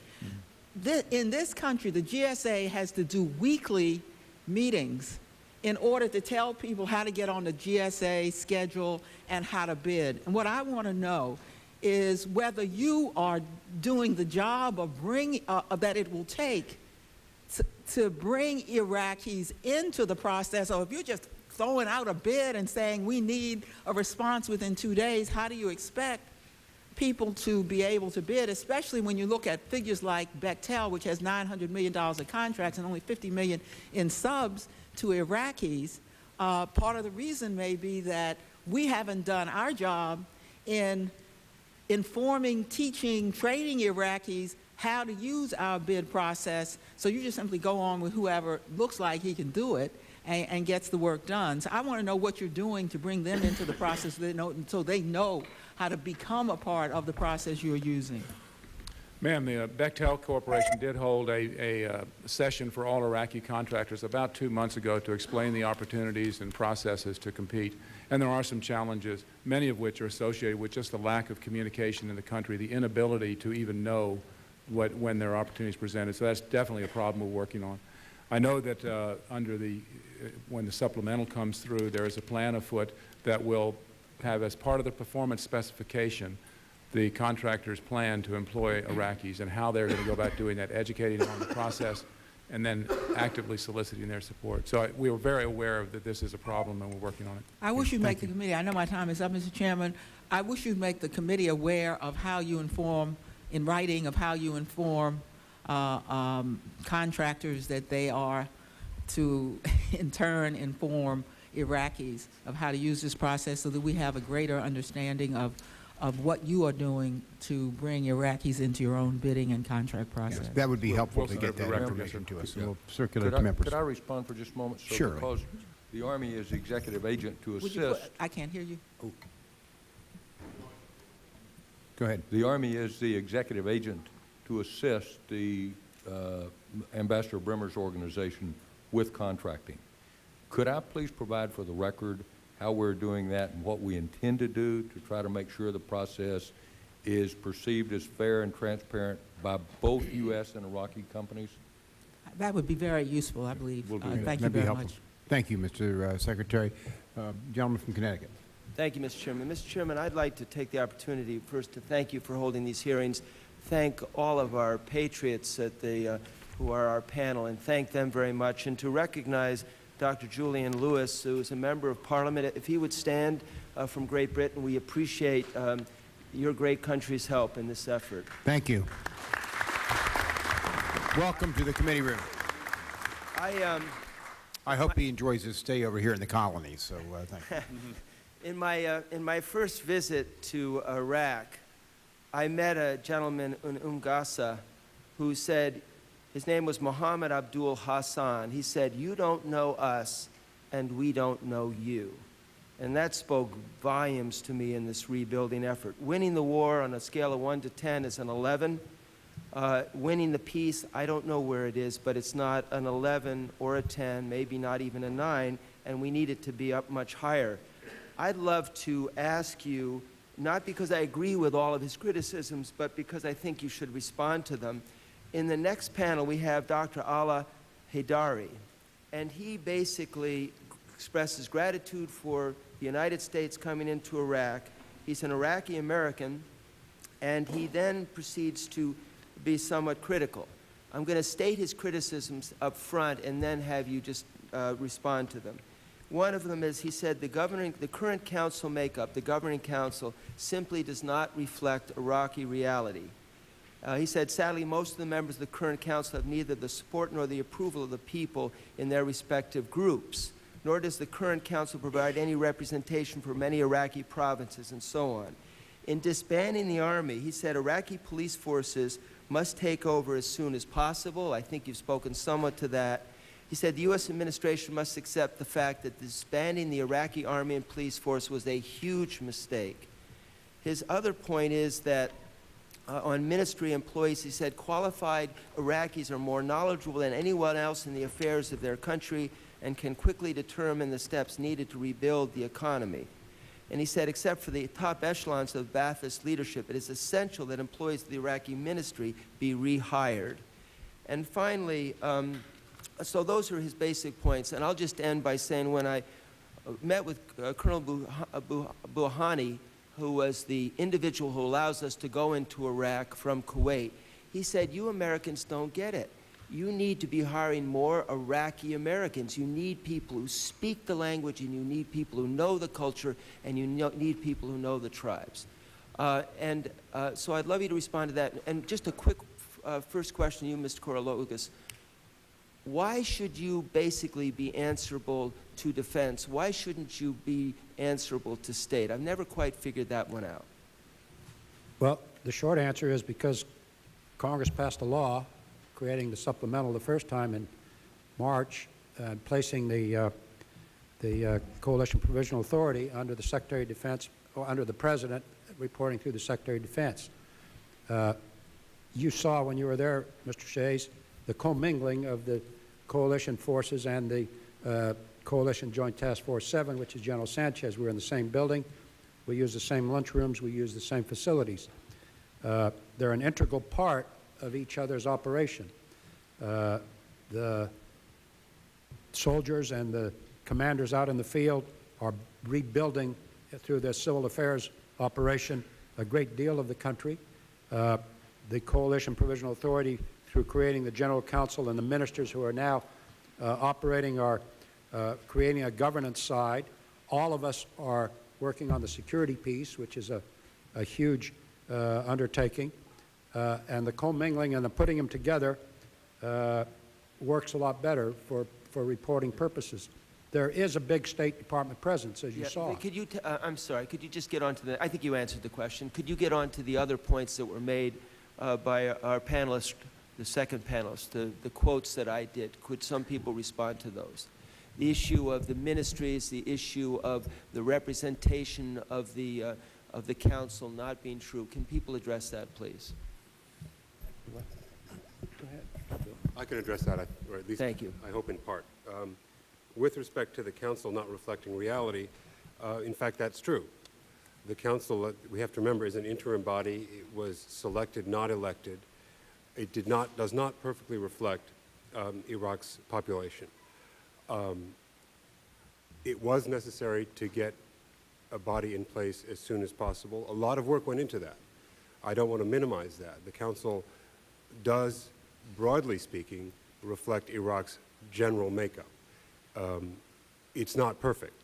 In this country, the GSA has to do weekly meetings in order to tell people how to get on the GSA schedule and how to bid. And what I want to know is whether you are doing the job of that it will take to bring Iraqis into the process, or if you're just throwing out a bid and saying we need a response within 2 days, how do you expect people to be able to bid, especially when you look at figures like Bechtel, which has $900 million of contracts and only $50 million in subs to Iraqis? Part of the reason may be that we haven't done our job in informing, teaching, training Iraqis how to use our bid process, so you just simply go on with whoever looks like he can do it and gets the work done. So I want to know what you're doing to bring them into the process so they know how to become a part of the process you're using. Ma'am, the Bechtel Corporation did hold a session for all Iraqi contractors about 2 months ago to explain the opportunities and processes to compete. And there are some challenges, many of which are associated with just the lack of communication in the country, the inability to even know when there are opportunities presented. So that's definitely a problem we're working on. I know that when the supplemental comes through, there is a plan afoot that will have, as part of the performance specification, the contractor's plan to employ Iraqis and how they're going to go about doing that, educating them on the process, and then actively soliciting their support. So we were very aware that this is a problem, and we're working on it. I wish you'd make the committee, I know my time is up, Mr. Chairman, I wish you'd make the committee aware of how you inform, in writing, of how you inform contractors that they are to, in turn, inform Iraqis of how to use this process so that we have a greater understanding of what you are doing to bring Iraqis into your own bidding and contract process. Yes, that would be helpful to get that information to us. We'll circulate to members. Could I respond for just a moment? So Sure. Because the Army is the executive agent to assist. I can't hear you. Oh. Go ahead. The Army is the executive agent to assist the Ambassador Bremer's organization with contracting. Could I please provide for the record how we're doing that and what we intend to do to try to make sure the process is perceived as fair and transparent by both U.S. and Iraqi companies? That would be very useful, I believe. Thank you That'd be very helpful. much. Thank you, Mr. Secretary. Gentleman from Connecticut. Thank you, Mr. Chairman. Mr. Chairman, I'd like to take the opportunity first to thank you for holding these hearings, thank all of our patriots at the, who are our panel, and thank them very much, and to recognize Dr. Julian Lewis, who is a member of Parliament. If he would stand from Great Britain, we appreciate your great country's help in this effort. Thank you. Welcome to the committee room. I hope he enjoys his stay over here in the colonies, so thank you. In my first visit to Iraq, I met a gentleman in Gaza who said, his name was Mohammed Abdul Hassan. He said, "You don't know us, and we don't know you." And that spoke volumes to me in this rebuilding effort. Winning the war on a scale of 1 to 10 is an 11. Winning the peace, I don't know where it is, but it's not an 11 or a 10, maybe not even a 9, and we need it to be up much higher. I'd love to ask you, not because I agree with all of his criticisms, but because I think you should respond to them. In the next panel, we have Dr. Ala Haidari, and he basically expresses gratitude for the United States coming into Iraq. He's an Iraqi American, and he then proceeds to be somewhat critical. I'm going to state his criticisms up front and then have you just respond to them. One of them is, he said, the current council makeup, the governing council, simply does not reflect Iraqi reality. He said, sadly, most of the members of the current council have neither the support nor the approval of the people in their respective groups, nor does the current council provide any representation for many Iraqi provinces, and so on. In disbanding the army, he said Iraqi police forces must take over as soon as possible. I think you've spoken somewhat to that. He said the U.S. administration must accept the fact that disbanding the Iraqi army and police force was a huge mistake. His other point is that on ministry employees, he said qualified Iraqis are more knowledgeable than anyone else in the affairs of their country and can quickly determine the steps needed to rebuild the economy. And he said, except for the top echelons of Ba'athist leadership, it is essential that employees of the Iraqi ministry be rehired. And finally, so those are his basic points. And I'll just end by saying when I met with Colonel Buhani, who was the individual who allows us to go into Iraq from Kuwait, he said, you Americans don't get it. You need to be hiring more Iraqi Americans. You need people who speak the language, and you need people who know the culture, and you need people who know the tribes. So I'd love you to respond to that. And just a quick first question to you, Mr. Korologos. Why should you basically be answerable to defense? Why shouldn't you be answerable to state? I've never quite figured that one out. Well, the short answer is because Congress passed a law creating the supplemental the first time in March, placing the Coalition Provisional Authority under the Secretary of Defense, or under the President, reporting through the Secretary of Defense. You saw when you were there, Mr. Shays, the commingling of the coalition forces and the Coalition Joint Task Force 7, which is General Sanchez. We were in the same building. We use the same lunchrooms. We use the same facilities. They're an integral part of each other's operation. The soldiers and the commanders out in the field are rebuilding through their civil affairs operation a great deal of the country. The Coalition Provisional Authority, through creating the General Council and the ministers who are now operating, are creating a governance side. All of us are working on the security piece, which is a huge undertaking. And the commingling and the putting them together works a lot better for reporting purposes. There is a big State Department presence, as you saw. Could you I'm sorry, could you just get on to the, I think you answered the question. Could you get on to the other points that were made by our panelists, the second panelist, the quotes that I did? Could some people respond to those? The issue of the ministries, the issue of the representation of the council not being true. Can people address that, please? Go ahead. I can address that, or at least Thank you. I hope in part. With respect to the council not reflecting reality, in fact, that's true. The council, we have to remember, is an interim body. It was selected, not elected. It does not perfectly reflect Iraq's population. It was necessary to get a body in place as soon as possible. A lot of work went into that. I don't want to minimize that. The Council does, broadly speaking, reflect Iraq's general makeup. It's not perfect.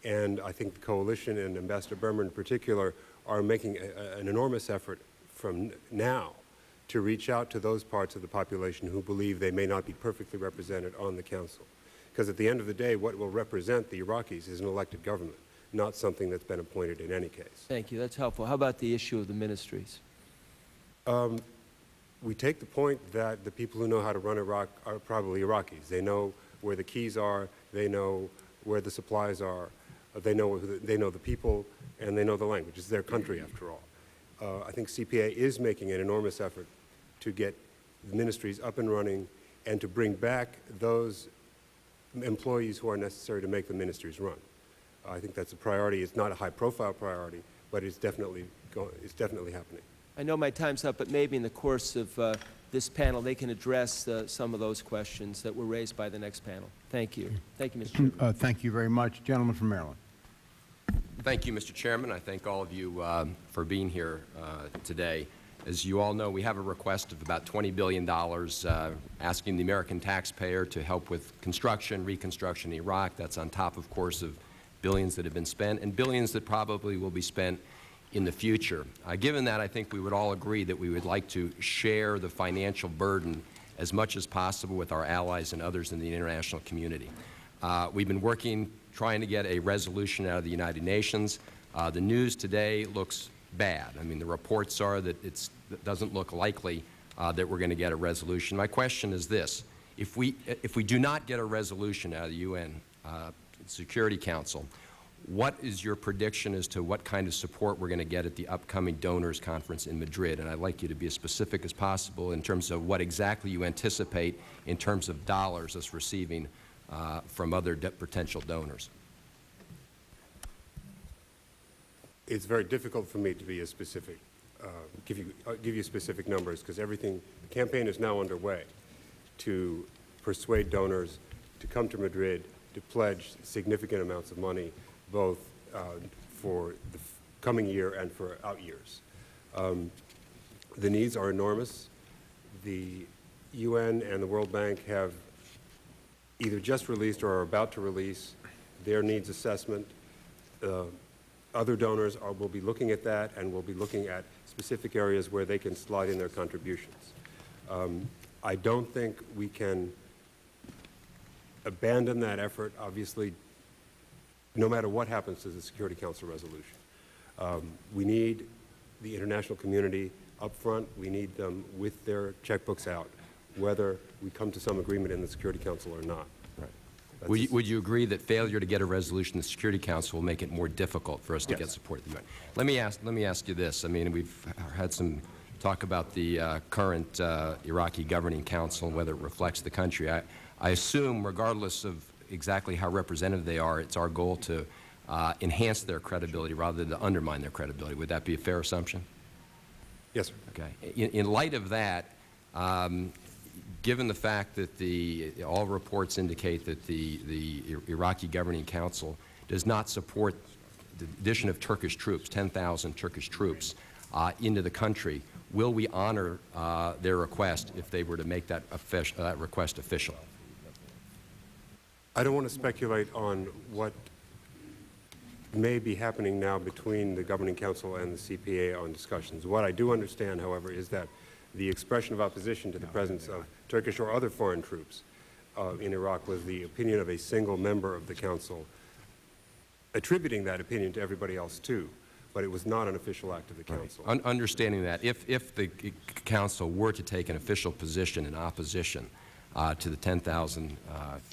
And I think the coalition and Ambassador Bremer in particular are making an enormous effort from now to reach out to those parts of the population who believe they may not be perfectly represented on the Council. Because at the end of the day, what will represent the Iraqis is an elected government, not something that's been appointed in any case. Thank you. That's helpful. How about the issue of the ministries? We take the point that the people who know how to run Iraq are probably Iraqis. They know where the keys are, they know where the supplies are, they know the people, and they know the language. It's their country, after all. I think CPA is making an enormous effort to get the ministries up and running and to bring back those employees who are necessary to make the ministries run. I think that's a priority. It's not a high-profile priority, but it's definitely happening. I know my time's up, but maybe in the course of this panel, they can address some of those questions that were raised by the next panel. Thank you. Thank you, Mr. Chairman. Thank you very much. Gentleman from Maryland. Thank you, Mr. Chairman. I thank all of you for being here today. As you all know, we have a request of about $20 billion asking the American taxpayer to help with construction, reconstruction in Iraq. That's on top, of course, of billions that have been spent and billions that probably will be spent in the future. Given that, I think we would all agree that we would like to share the financial burden as much as possible with our allies and others in the international community. We've been working, trying to get a resolution out of the United Nations. The news today looks bad. I mean, the reports are that it doesn't look likely that we're going to get a resolution. My question is this. If we do not get a resolution out of the UN Security Council, what is your prediction as to what kind of support we're going to get at the upcoming donors conference in Madrid? And I'd like you to be as specific as possible in terms of what exactly you anticipate in terms of dollars us receiving from other potential donors. It's very difficult for me to be as specific, give you specific numbers, because the campaign is now underway to persuade donors to come to Madrid to pledge significant amounts of money, both for the coming year and for out years. The needs are enormous. The UN and the World Bank have either just released or are about to release their needs assessment. Other donors will be looking at that and will be looking at specific areas where they can slide in their contributions. I don't think we can abandon that effort, obviously, no matter what happens to the Security Council resolution. We need the international community up front. We need them with their checkbooks out, whether we come to some agreement in the Security Council or not. Would you agree that failure to get a resolution in the Security Council will make it more difficult for us to get support of the UN? Let me ask you this. I mean, we've had some talk about the current Iraqi Governing Council and whether it reflects the country. I assume, regardless of exactly how representative they are, it's our goal to enhance their credibility rather than to undermine their credibility. Would that be a fair assumption? Yes, sir. Okay. In light of that, given the fact that all reports indicate that the Iraqi Governing Council does not support the addition of Turkish troops, 10,000 Turkish troops, into the country, will we honor their request if they were to make that request official? I don't want to speculate on what may be happening now between the Governing Council and the CPA on discussions. What I do understand, however, is that the expression of opposition to the presence of Turkish or other foreign troops in Iraq was the opinion of a single member of the Council, attributing that opinion to everybody else too, but it was not an official act of the Council. Understanding that, if the Council were to take an official position in opposition to the 10,000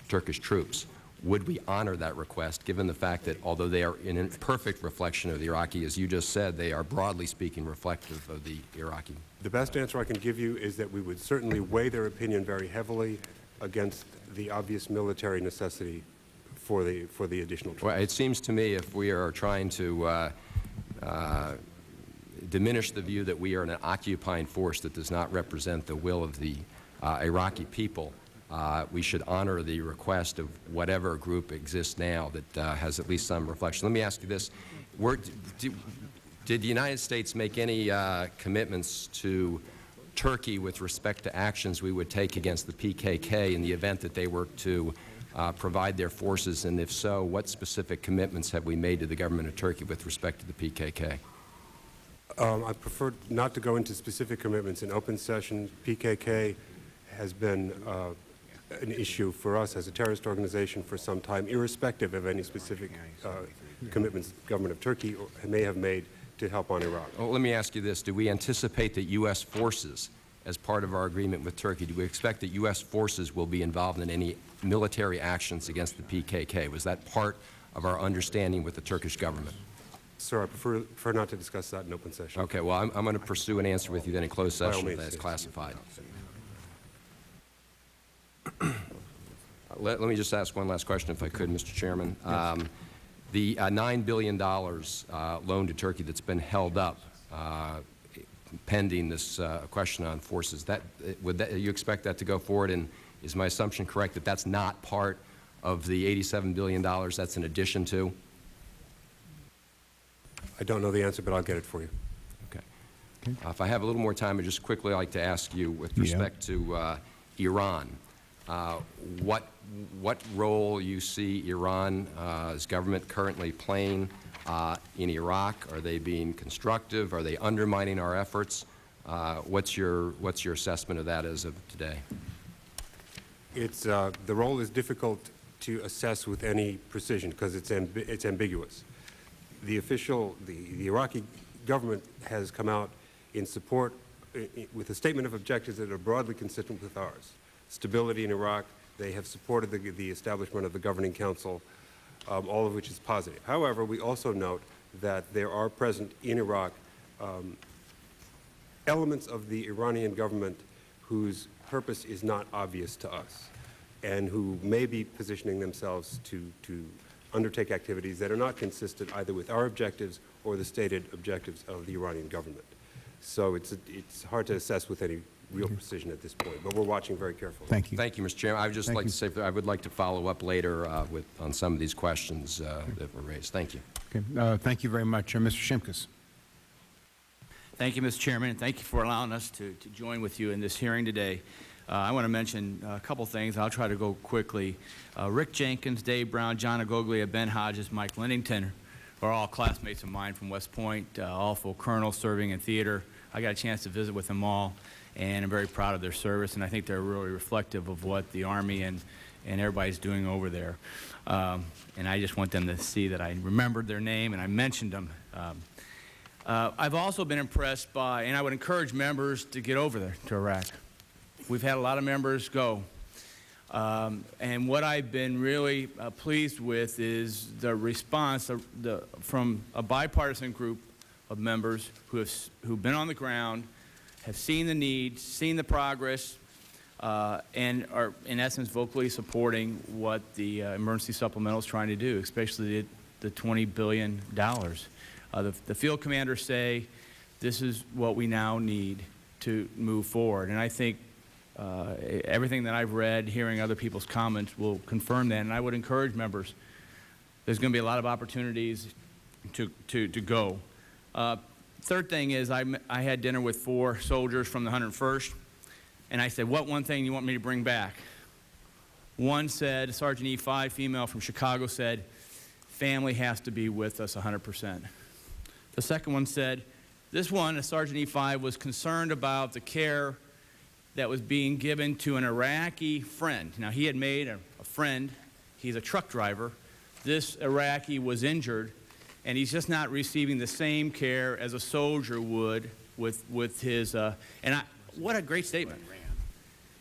Turkish troops, would we honor that request, given the fact that although they are in a perfect reflection of the Iraqi, as you just said, they are broadly speaking reflective of the Iraqi? The best answer I can give you is that we would certainly weigh their opinion very heavily against the obvious military necessity for the additional troops. Well, it seems to me if we are trying to diminish the view that we are an occupying force that does not represent the will of the Iraqi people, we should honor the request of whatever group exists now that has at least some reflection. Let me ask you this. Did the United States make any commitments to Turkey with respect to actions we would take against the PKK in the event that they were to provide their forces? And if so, what specific commitments have we made to the government of Turkey with respect to the PKK? I prefer not to go into specific commitments in open session. PKK has been an issue for us as a terrorist organization for some time, irrespective of any specific commitments the government of Turkey may have made to help on Iraq. Well, let me ask you this. Do we anticipate that U.S. forces, as part of our agreement with Turkey, do we expect that U.S. forces will be involved in any military actions against the PKK? Was that part of our understanding with the Turkish government? Sir, I prefer not to discuss that in open session. Okay, well, I'm going to pursue an answer with you then in closed By all session means, that's yes. classified. Let me just ask one last question, if I could, Mr. Chairman. Yes. The $9 billion loan to Turkey that's been held up pending this question on forces, you expect that to go forward? And is my assumption correct that that's not part of the $87 billion that's in addition to? I don't know the answer, but I'll get it for you. Okay. If I have a little more time, I'd just quickly like to ask you with respect to Iran. What role you see Iran's government currently playing in Iraq? Are they being constructive? Are they undermining our efforts? What's your assessment of that as of today? The role is difficult to assess with any precision because it's ambiguous. The Iraqi government has come out in support with a statement of objectives that are broadly consistent with ours. Stability in Iraq. They have supported the establishment of the governing council, all of which is positive. However, we also note that there are present in Iraq elements of the Iranian government whose purpose is not obvious to us and who may be positioning themselves to undertake activities that are not consistent either with our objectives or the stated objectives of the Iranian government. So it's hard to assess with any real precision at this point, but we're watching very carefully. Thank you. Thank you, Mr. Chairman. I would just like to say I would like to follow up later on some of these questions that were raised. Thank you. Okay. Thank you very much. Mr. Shimkus. Thank you, Mr. Chairman, and thank you for allowing us to join with you in this hearing today. I want to mention a couple things. I'll try to go quickly. Rick Jenkins, Dave Brown, John Agoglia, Ben Hodges, Mike Lennington are all classmates of mine from West Point, all full colonels serving in theater. I got a chance to visit with them all, and I'm very proud of their service, and I think they're really reflective of what the Army and everybody's doing over there. And I just want them to see that I remembered their name and I mentioned them. I've also been impressed by, and I would encourage members to get over there to Iraq. We've had a lot of members go. And what I've been really pleased with is the response from a bipartisan group of members who've been on the ground, have seen the need, seen the progress, and are, in essence, vocally supporting what the emergency supplemental is trying to do, especially the $20 billion. The field commanders say this is what we now need to move forward. And I think everything that I've read, hearing other people's comments, will confirm that. And I would encourage members, there's going to be a lot of opportunities to go. Third thing is I had dinner with 4 soldiers from the 101st, and I said, what one thing you want me to bring back? One said, Sergeant E5, female from Chicago, said, family has to be with us 100%. The second one said, this one, a Sergeant E5, was concerned about the care that was being given to an Iraqi friend. Now, he had made a friend. He's a truck driver. This Iraqi was injured, and he's just not receiving the same care as a soldier would with his, what a great statement.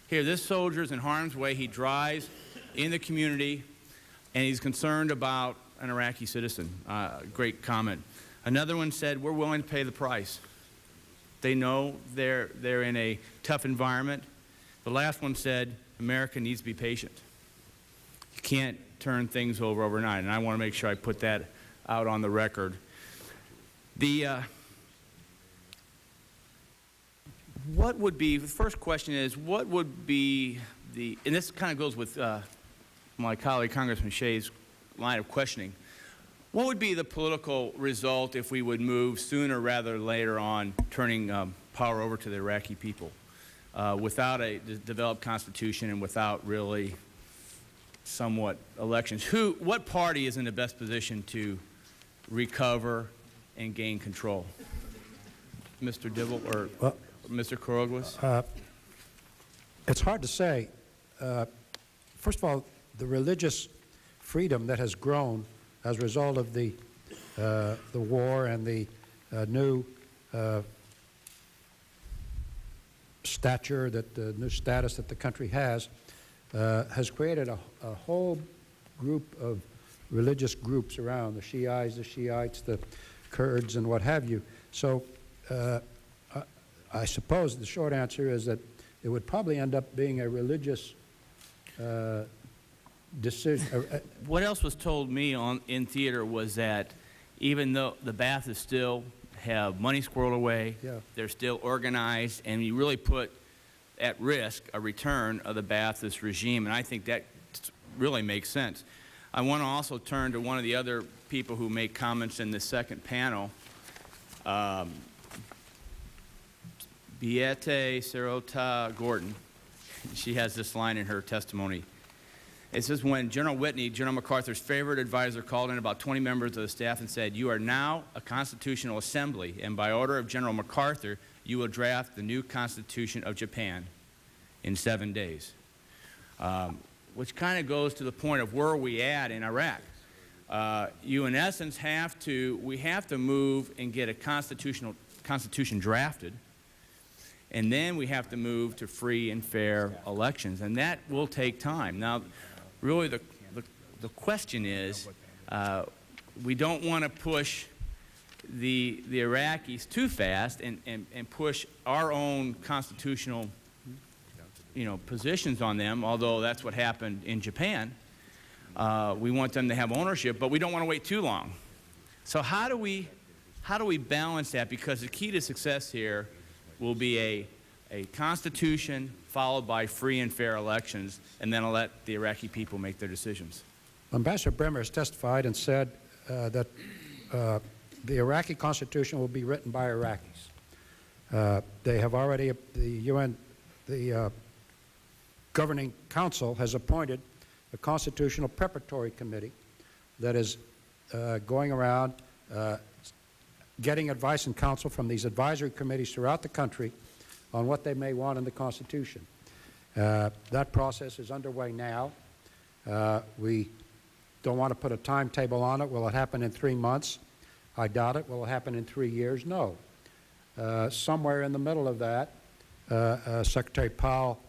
Here, this soldier's in harm's way. He drives in the community, and he's concerned about an Iraqi citizen. Great comment. Another one said, we're willing to pay the price. They know they're in a tough environment. The last one said, America needs to be patient. You can't turn things over overnight, and I want to make sure I put that out on the record. What would be, the first question is, what would be and this kind of goes with my colleague Congressman Shea's line of questioning, What would be the political result if we would move sooner rather than later on turning power over to the Iraqi people without a developed constitution and without really somewhat elections? What party is in the best position to recover and gain control? Mr. Dibble or Mr. Koroglis? It's hard to say. First of all, the religious freedom that has grown as a result of the war and the new stature, the new status that the country has created a whole group of religious groups around, the Shiites, the Kurds, and what have you. So I suppose the short answer is that it would probably end up being a religious decision. What else was told me in theater was that even though the Baathists still have money squirreled away, they're still organized, and you really put at risk a return of the Baathist regime, and I think that really makes sense. I want to also turn to one of the other people who made comments in the second panel, Beate Serota Gordon. She has this line in her testimony. It says, when General Whitney, General MacArthur's favorite advisor, called in about 20 members of the staff and said, "You are now a constitutional assembly, and by order of General MacArthur, you will draft the new Constitution of Japan in 7 days." Which kind of goes to the point of where are we at in Iraq. You, in essence, we have to move and get a constitution drafted, and then we have to move to free and fair elections, and that will take time. Now, really, the question is, we don't want to push the Iraqis too fast and push our own constitutional, positions on them. Although that's what happened in Japan, we want them to have ownership, but we don't want to wait too long. So how do we balance that? Because the key to success here will be a constitution followed by free and fair elections, and then I'll let the Iraqi people make their decisions. Ambassador Bremer has testified and said that the Iraqi constitution will be written by Iraqis. They have already, the Governing Council has appointed a constitutional preparatory committee that is going around getting advice and counsel from these advisory committees throughout the country on what they may want in the Constitution. That process is underway now. We don't want to put a timetable on it. Will it happen in 3 months? I doubt it. Will it happen in 3 years? No. Somewhere in the middle of that, Secretary Powell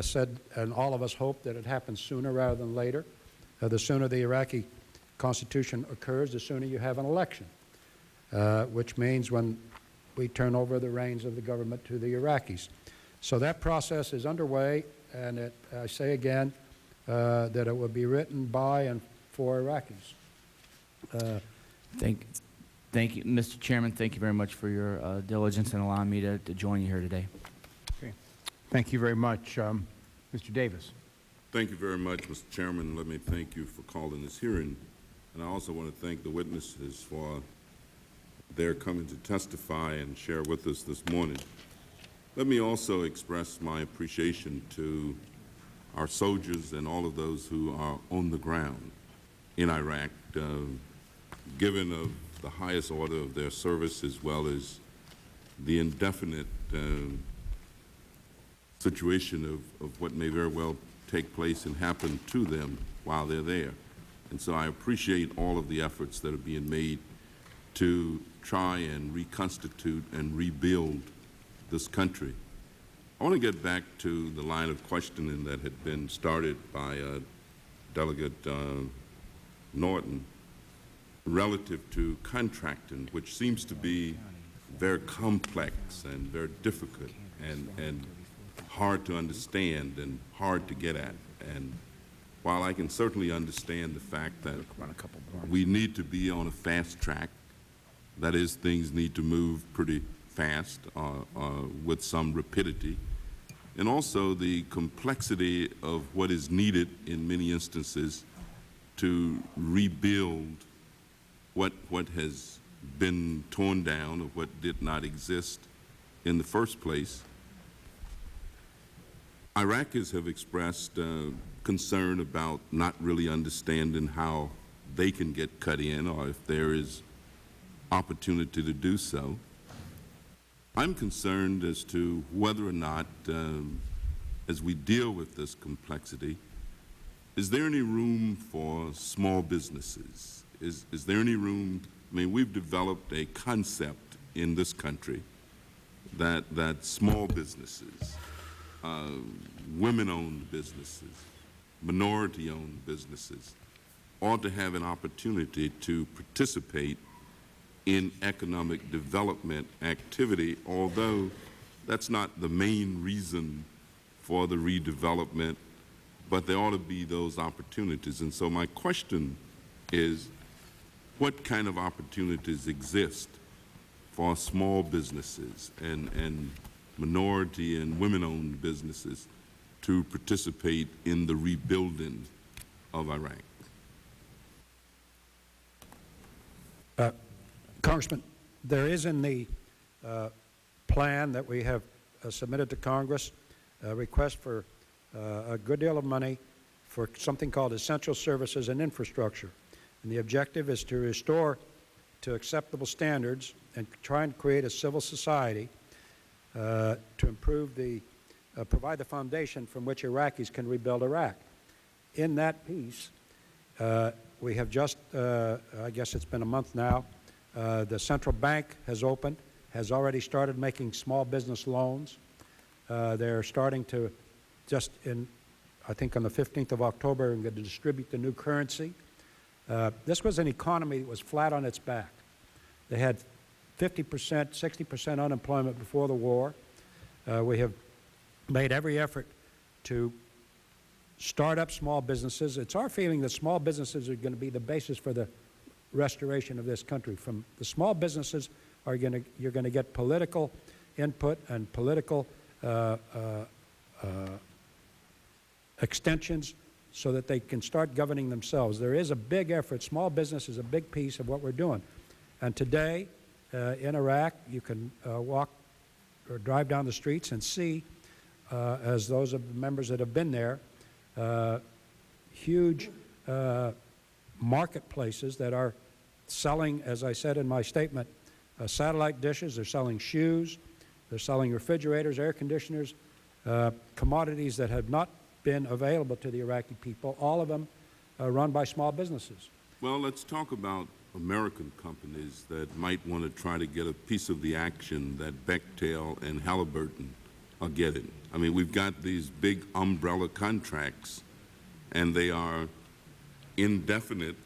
said, and all of us hope that it happens sooner rather than later. The sooner the Iraqi Constitution occurs, the sooner you have an election, which means when we turn over the reins of the government to the Iraqis. So that process is underway, and I say again that it will be written by and for Iraqis. Thank you, Mr. Chairman. Thank you very much for your diligence in allowing me to join you here today. Okay. Thank you very much. Mr. Davis. Thank you very much, Mr. Chairman. Let me thank you for calling this hearing. And I also want to thank the witnesses for their coming to testify and share with us this morning. Let me also express my appreciation to our soldiers and all of those who are on the ground in Iraq, given of the highest order of their service as well as the indefinite situation of what may very well take place and happen to them while they're there. And so I appreciate all of the efforts that are being made to try and reconstitute and rebuild this country. I want to get back to the line of questioning that had been started by Delegate Norton relative to contracting, which seems to be very complex and very difficult and hard to understand and hard to get at. And while I can certainly understand the fact that we need to be on a fast track, that is, things need to move pretty fast with some rapidity, and also the complexity of what is needed in many instances to rebuild what has been torn down or what did not exist in the first place. Iraqis have expressed concern about not really understanding how they can get cut in or if there is opportunity to do so. I'm concerned as to whether or not, as we deal with this complexity, is there any room for small businesses? Is there any room? I mean, we've developed a concept in this country that small businesses, women-owned businesses, minority-owned businesses ought to have an opportunity to participate in economic development activity, although that's not the main reason for the redevelopment, but there ought to be those opportunities. And so my question is, what kind of opportunities exist for small businesses and minority and women-owned businesses to participate in the rebuilding of Iraq? Congressman, there is in the plan that we have submitted to Congress a request for a good deal of money for something called essential services and infrastructure. And the objective is to restore to acceptable standards and try and create a civil society to improve provide the foundation from which Iraqis can rebuild Iraq. In that piece, we have just, I guess it's been a month now, the central bank has opened, has already started making small business loans. They're starting to just I think on the 15th of October, going to distribute the new currency. This was an economy that was flat on its back. They had 50%, 60% unemployment before the war. We have made every effort to start up small businesses. It's our feeling that small businesses are going to be the basis for the restoration of this country. From the small businesses you're going to get political input and political extensions so that they can start governing themselves. There is a big effort. Small business is a big piece of what we're doing. And today in Iraq, you can walk or drive down the streets and see, as those of the members that have been there, huge marketplaces that are selling, as I said in my statement, satellite dishes. They're selling shoes. They're selling refrigerators, air conditioners, commodities that have not been available to the Iraqi people, all of them run by small businesses. Well, let's talk about American companies that might want to try to get a piece of the action that Bechtel and Halliburton are getting. I mean, we've got these big umbrella contracts, and they are indefinite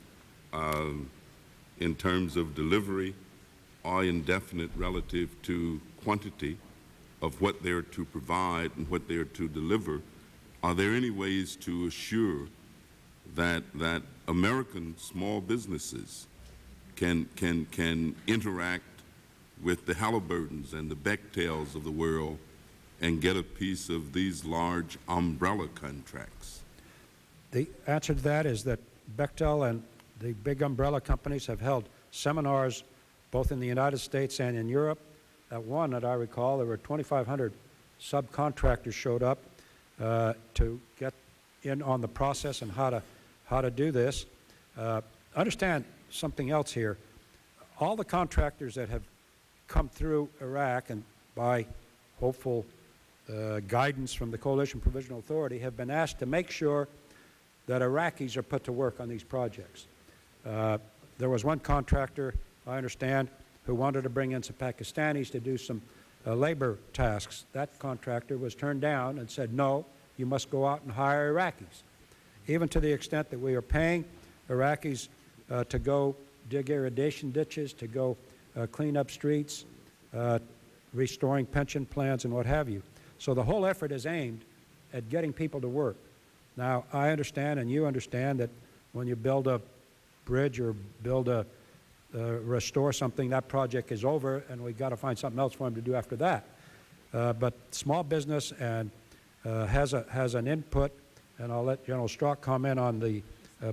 in terms of delivery or indefinite relative to quantity of what they're to provide and what they're to deliver. Are there any ways to assure that American small businesses can interact with the Halliburtons and the Bechtels of the world and get a piece of these large umbrella contracts? The answer to that is that Bechtel and the big umbrella companies have held seminars both in the United States and in Europe. At one that I recall, there were 2,500 subcontractors showed up to get in on the process and how to do this. Understand something else here. All the contractors that have come through Iraq and by hopeful guidance from the Coalition Provisional Authority have been asked to make sure that Iraqis are put to work on these projects. There was one contractor, I understand, who wanted to bring in some Pakistanis to do some labor tasks. That contractor was turned down and said, no, you must go out and hire Iraqis. Even to the extent that we are paying Iraqis to go dig irrigation ditches, to go clean up streets, restoring pension plans and what have you. So the whole effort is aimed at getting people to work. Now, I understand and you understand that when you build a bridge or build restore something, that project is over and we've got to find something else for them to do after that. But small business and has an input, and I'll let General Strzok comment on the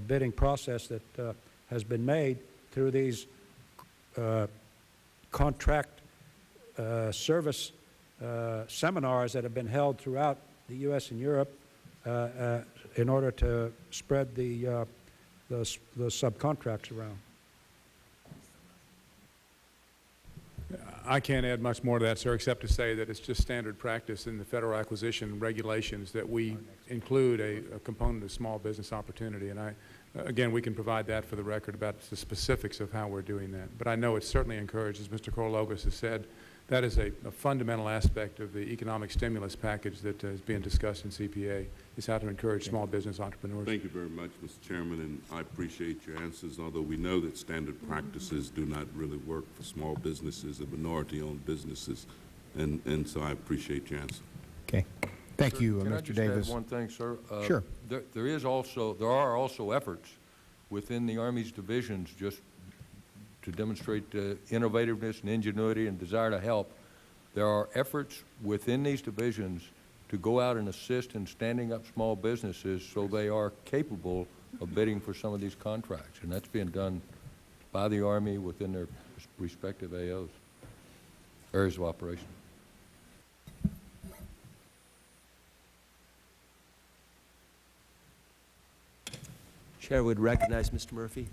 bidding process that has been made. through these contract service seminars that have been held throughout the U.S. and Europe in order to spread the subcontracts around. I can't add much more to that, sir, except to say that it's just standard practice in the federal acquisition regulations that we include a component of small business opportunity. And again, we can provide that for the record about the specifics of how we're doing that. But I know it's certainly encouraged, as Mr. Korologos has said, that is a fundamental aspect of the economic stimulus package that is being discussed in CPA, is how to encourage small business entrepreneurs. Thank you very much, Mr. Chairman, and I appreciate your answers, although we know that standard practices do not really work for small businesses and minority-owned businesses, and so I appreciate your answer. Okay. Thank you, Can Mr. I just Davis. add one thing, sir? Sure. There are also efforts within the Army's divisions just to demonstrate innovativeness and ingenuity and desire to help. There are efforts within these divisions to go out and assist in standing up small businesses so they are capable of bidding for some of these contracts. And that's being done by the Army within their respective AOs, areas of operation. Chair would recognize Mr. Murphy.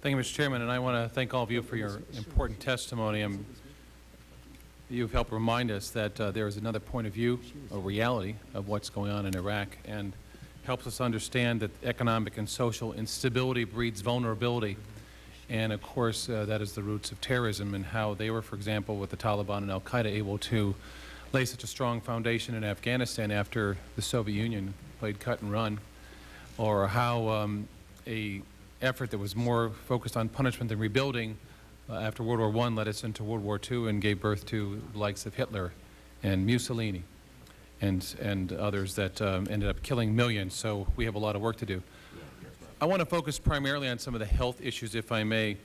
Thank you, Mr. Chairman, and I want to thank all of you for your important testimony. You've helped remind us that there is another point of view, a reality of what's going on in Iraq, and helps us understand that economic and social instability breeds vulnerability. And of course, that is the roots of terrorism, and how they were, for example, with the Taliban and Al-Qaeda, able to lay such a strong foundation in Afghanistan after the Soviet Union played cut and run, or how a effort that was more focused on punishment than rebuilding after World War I led us into World War II and gave birth to the likes of Hitler and Mussolini and others that ended up killing millions. So we have a lot of work to do. I want to focus primarily on some of the health issues, if I may.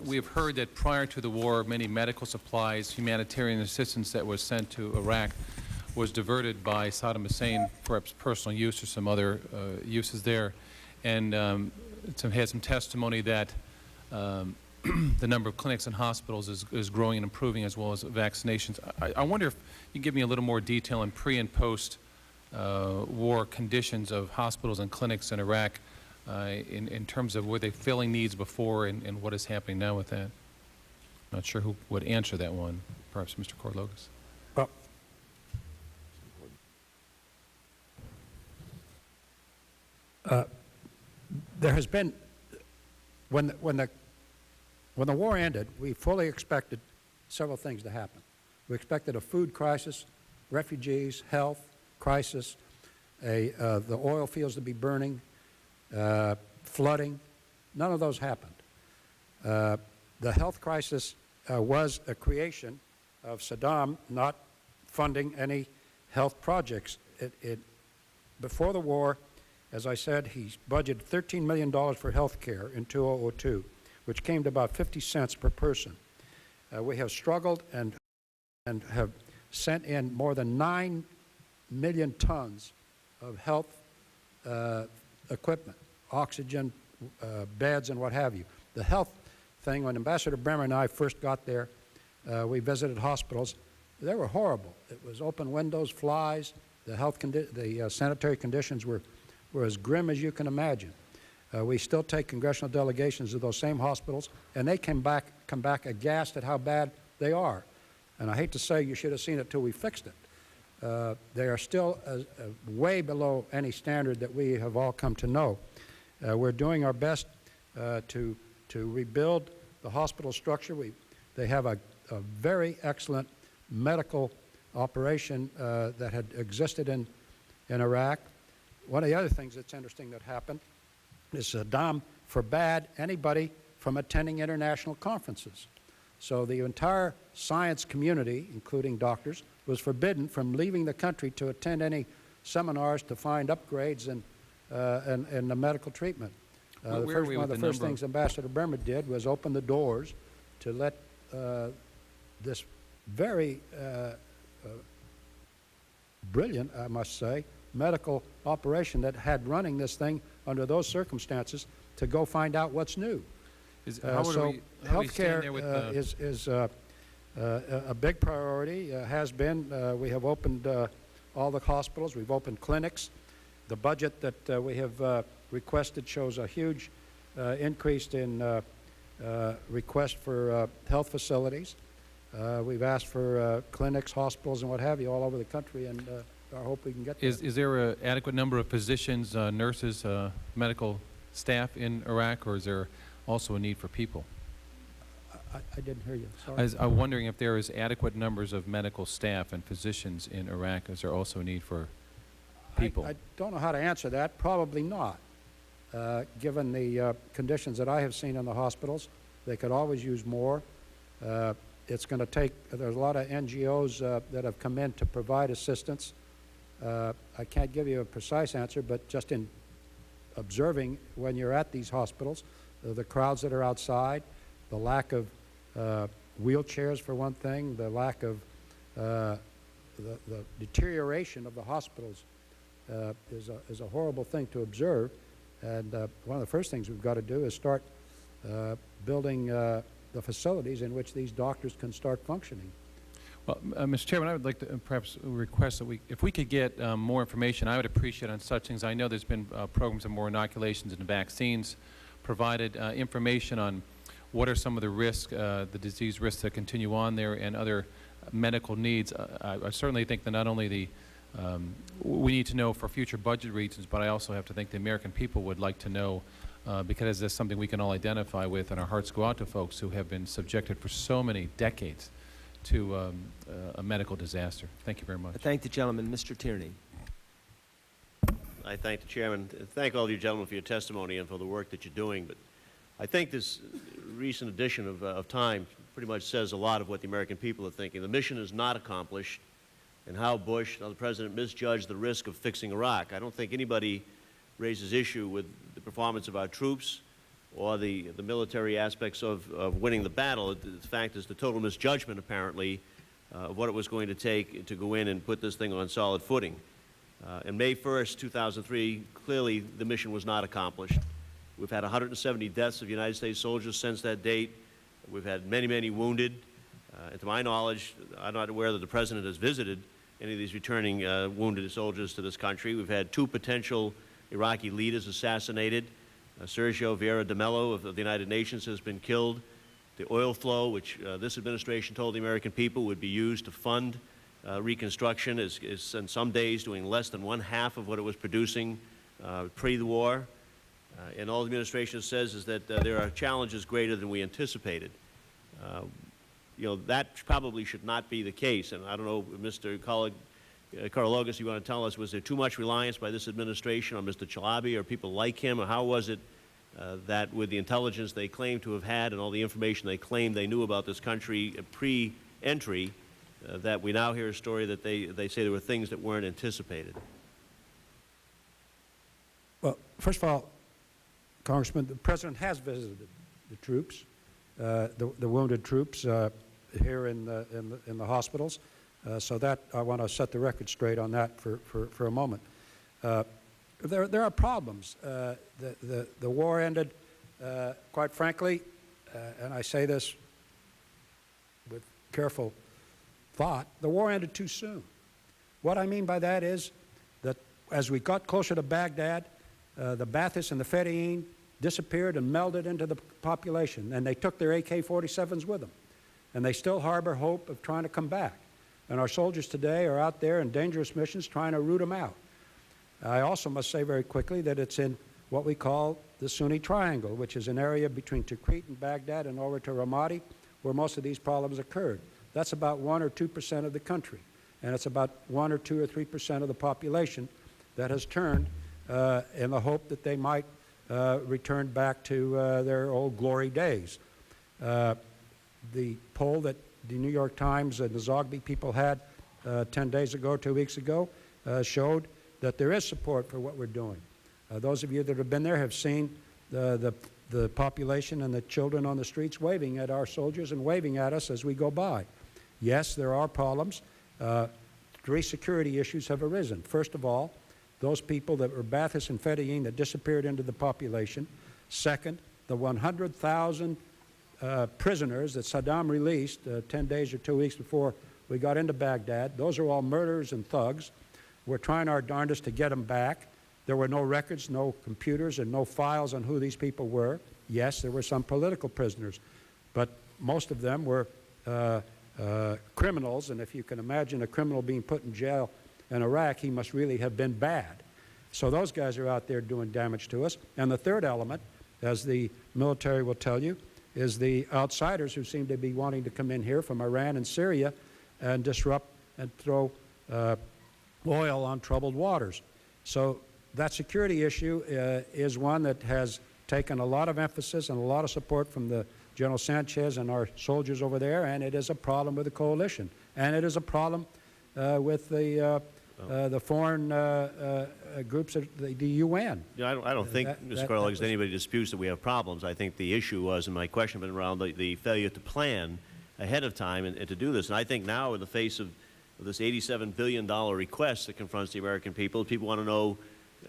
We have heard that prior to the war, many medical supplies, humanitarian assistance that was sent to Iraq was diverted by Saddam Hussein for personal use or some other uses there. And had some testimony that the number of clinics and hospitals is growing and improving, as well as vaccinations. I wonder if you can give me a little more detail on pre- and post-war conditions of hospitals and clinics in Iraq in terms of were they filling needs before and what is happening now with that. I'm not sure who would answer that one, perhaps Mr. Korologos. Well, there has been, when the war ended, we fully expected several things to happen. We expected a food crisis, refugees, health crisis, the oil fields to be burning, flooding. None of those happened. The health crisis was a creation of Saddam not funding any health projects. Before the war, as I said, he budgeted $13 million for health care in 2002, which came to about 50 cents per person. We have struggled and have sent in more than 9 million tons of health equipment, oxygen, beds, and what have you. The health thing, when Ambassador Bremer and I first got there, we visited hospitals. They were horrible. It was open windows, flies. The sanitary conditions were as grim as you can imagine. We still take congressional delegations to those same hospitals, and they come back aghast at how bad they are. And I hate to say you should have seen it till we fixed it. They are still way below any standard that we have all come to know. We're doing our best to rebuild the hospital structure. They have a very excellent medical operation that had existed in Iraq. One of the other things that's interesting that happened is Saddam forbade anybody from attending international conferences. So the entire science community, including doctors, was forbidden from leaving the country to attend any seminars to find upgrades in the medical treatment. One of the first things Ambassador Bremer did was open the doors to let this very brilliant, I must say, medical operation that had running this thing under those circumstances to go find out what's new. How do we stand there with is a big priority, has been. We have opened all the hospitals. We've opened clinics. The budget that we have requested shows a huge increase in request for health facilities. We've asked for clinics, hospitals, and what have you all over the country, and I hope we can get there. Is there an adequate number of physicians, nurses, medical staff in Iraq, or is there also a need for people? I didn't hear you. Sorry. I'm wondering if there is adequate numbers of medical staff and physicians in Iraq. Is there also a need for people? I don't know how to answer that. Probably not. Given the conditions that I have seen in the hospitals, they could always use more. It's going to take, there's a lot of NGOs that have come in to provide assistance. I can't give you a precise answer, but just in observing when you're at these hospitals, the crowds that are outside, the lack of wheelchairs for one thing, the lack of the deterioration of the hospitals is a horrible thing to observe. And one of the first things we've got to do is start building the facilities in which these doctors can start functioning. Well, Mr. Chairman, I would like to perhaps request that if we could get more information, I would appreciate on such things. I know there's been programs of more inoculations and vaccines provided, information on what are some of the risks, the disease risks that continue on there, and other medical needs. I certainly think that not only we need to know for future budget reasons, but I also have to think the American people would like to know, because that's something we can all identify with, and our hearts go out to folks who have been subjected for so many decades to a medical disaster. Thank you very much. I thank the gentleman. Mr. Tierney. I thank the chairman. Thank all of you gentlemen for your testimony and for the work that you're doing. But I think this recent addition of time pretty much says a lot of what the American people are thinking. The mission is not accomplished, and how Bush, the president, misjudged the risk of fixing Iraq. I don't think anybody raises issue with the performance of our troops or the military aspects of winning the battle. The fact is the total misjudgment, apparently, of what it was going to take to go in and put this thing on solid footing. On May 1st, 2003, clearly the mission was not accomplished. We've had 170 deaths of United States soldiers since that date. We've had many, many wounded. And to my knowledge, I'm not aware that the President has visited any of these returning wounded soldiers to this country. We've had 2 potential Iraqi leaders assassinated. Sergio Vieira de Mello of the United Nations has been killed. The oil flow, which this administration told the American people would be used to fund Reconstruction, is in some days doing less than 1/2 of what it was producing pre the war. And all the administration says is that there are challenges greater than we anticipated. You know, that probably should not be the case. And I don't know, Mr. Karologos, you want to tell us, was there too much reliance by this administration on Mr. Chalabi or people like him, or how was it that with the intelligence they claim to have had and all the information they claim they knew about this country pre-entry, that we now hear a story that they say there were things that weren't anticipated? Well, first of all, Congressman, the President has visited the troops, the wounded troops here in the hospitals. So that I want to set the record straight on that for a moment. There are problems. The war ended, quite frankly, and I say this with careful thought, the war ended too soon. What I mean by that is that as we got closer to Baghdad, the Ba'athis and the Fedayeen disappeared and melded into the population, and they took their AK-47s with them. And they still harbor hope of trying to come back. And our soldiers today are out there in dangerous missions trying to root them out. I also must say very quickly that it's in what we call the Sunni Triangle, which is an area between Tikrit and Baghdad and over to Ramadi, where most of these problems occurred. That's about 1 or 2% of the country, and it's about 1 or 2 or 3% of the population that has turned in the hope that they might return back to their old glory days. The poll that the New York Times and the Zogby people had 10 days ago, 2 weeks ago, showed that there is support for what we're doing. Those of you that have been there have seen the population and the children on the streets waving at our soldiers and waving at us as we go by. Yes, there are problems. 3 security issues have arisen. First of all, those people that were Ba'athis and Fedayeen that disappeared into the population. Second, the 100,000 prisoners that Saddam released 10 days or 2 weeks before we got into Baghdad. Those are all murderers and thugs. We're trying our darndest to get them back. There were no records, no computers, and no files on who these people were. Yes, there were some political prisoners, but most of them were criminals, and if you can imagine a criminal being put in jail in Iraq, he must really have been bad. So those guys are out there doing damage to us. And the third element, as the military will tell you, is the outsiders who seem to be wanting to come in here from Iran and Syria and disrupt and throw oil on troubled waters. So that security issue is one that has taken a lot of emphasis and a lot of support from the General Sanchez and our soldiers over there, and it is a problem with the coalition. And it is a problem with the foreign groups at the UN. Yeah, I don't think, Mr. Corlogus, anybody disputes that we have problems. I think the issue was, and my question has been around the failure to plan ahead of time and to do this. And I think now, in the face of this $87 billion request that confronts the American people want to know,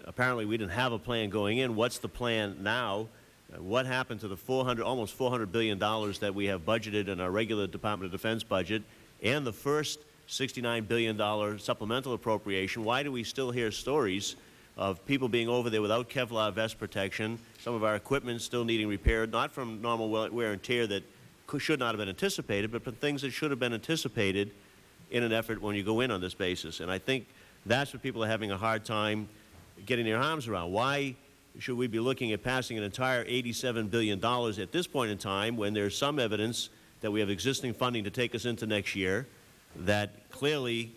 apparently we didn't have a plan going in. What's the plan now? What happened to the almost $400 billion that we have budgeted in our regular Department of Defense budget and the first $69 billion supplemental appropriation? Why do we still hear stories of people being over there without Kevlar vest protection, some of our equipment still needing repaired, not from normal wear and tear that should not have been anticipated, but from things that should have been anticipated in an effort when you go in on this basis? And I think that's what people are having a hard time getting their arms around. Why should we be looking at passing an entire $87 billion at this point in time when there's some evidence that we have existing funding to take us into next year, that clearly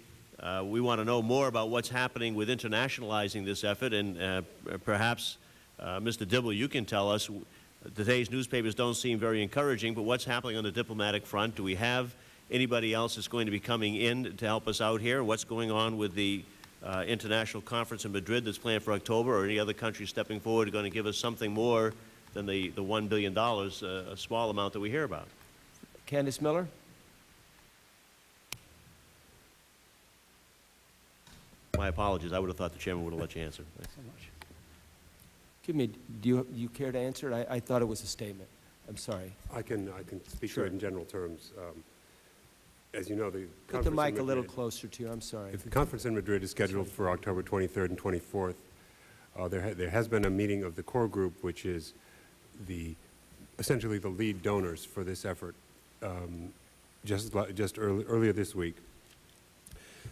we want to know more about what's happening with internationalizing this effort, and perhaps, Mr. Dibble, you can tell us, today's newspapers don't seem very encouraging, but what's happening on the diplomatic front? Do we have anybody else that's going to be coming in to help us out here? What's going on with the international conference in Madrid that's planned for October, or any other country stepping forward going to give us something more than the $1 billion, a small amount that we hear about? Candace Miller? My apologies. I would have thought the chairman would have let you answer. Thanks so much. Give me, do you care to answer it? I thought it was a statement. I'm sorry. I can speak to it in general terms. As you know, the Put the mic a little closer to you. I'm sorry. If the conference in Madrid is scheduled for October 23rd and 24th, there has been a meeting of the core group, which is essentially the lead donors for this effort, earlier this week.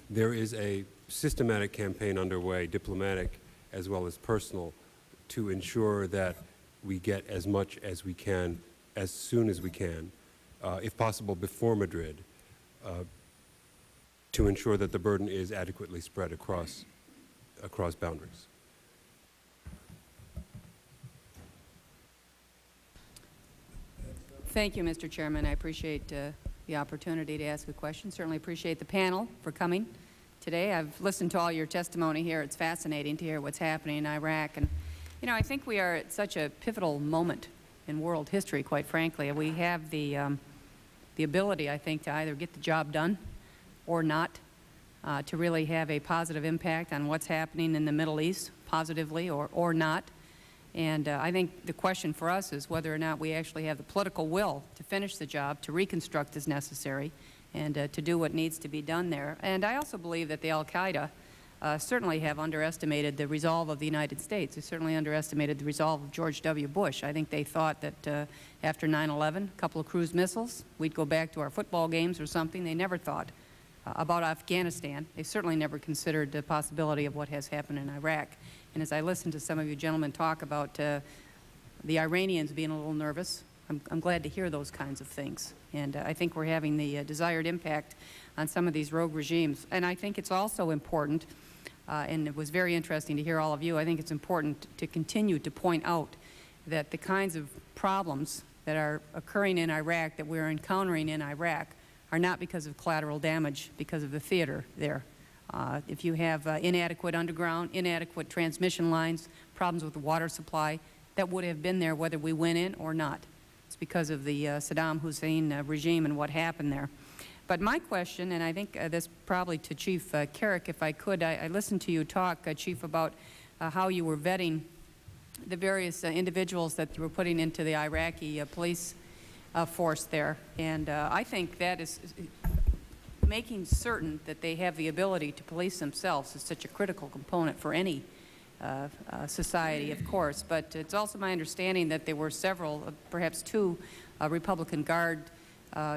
There is a systematic campaign underway, diplomatic as well as personal, to ensure that we get as much as we can, as soon as we can, if possible before Madrid, to ensure that the burden is adequately spread across boundaries. Thank you, Mr. Chairman. I appreciate the opportunity to ask a question. Certainly appreciate the panel for coming today. I've listened to all your testimony here. It's fascinating to hear what's happening in Iraq. And, you know, I think we are at such a pivotal moment in world history, quite frankly. We have the ability, I think, to either get the job done or not, to really have a positive impact on what's happening in the Middle East, positively or not. And I think the question for us is whether or not we actually have the political will to finish the job, to reconstruct as necessary, and to do what needs to be done there. And I also believe that the al-Qaeda certainly have underestimated the resolve of the United States. They certainly underestimated the resolve of George W. Bush. I think they thought that after 9/11, a couple of cruise missiles, we'd go back to our football games or something. They never thought about Afghanistan. They certainly never considered the possibility of what has happened in Iraq. And as I listened to some of you gentlemen talk about the Iranians being a little nervous, I'm glad to hear those kinds of things. And I think we're having the desired impact on some of these rogue regimes. And I think it's also important, and it was very interesting to hear all of you, I think it's important to continue to point out that the kinds of problems that are occurring in Iraq, that we're encountering in Iraq, are not because of collateral damage, because of the theater there. If you have inadequate underground, inadequate transmission lines, problems with the water supply, that would have been there whether we went in or not. It's because of the Saddam Hussein regime and what happened there. But my question, and I think this probably to Chief Carrick, if I could, I listened to you talk, Chief, about how you were vetting the various individuals that you were putting into the Iraqi police force there. And I think that is making certain that they have the ability to police themselves is such a critical component for any society, of course. But it's also my understanding that there were several, perhaps 2 Republican Guard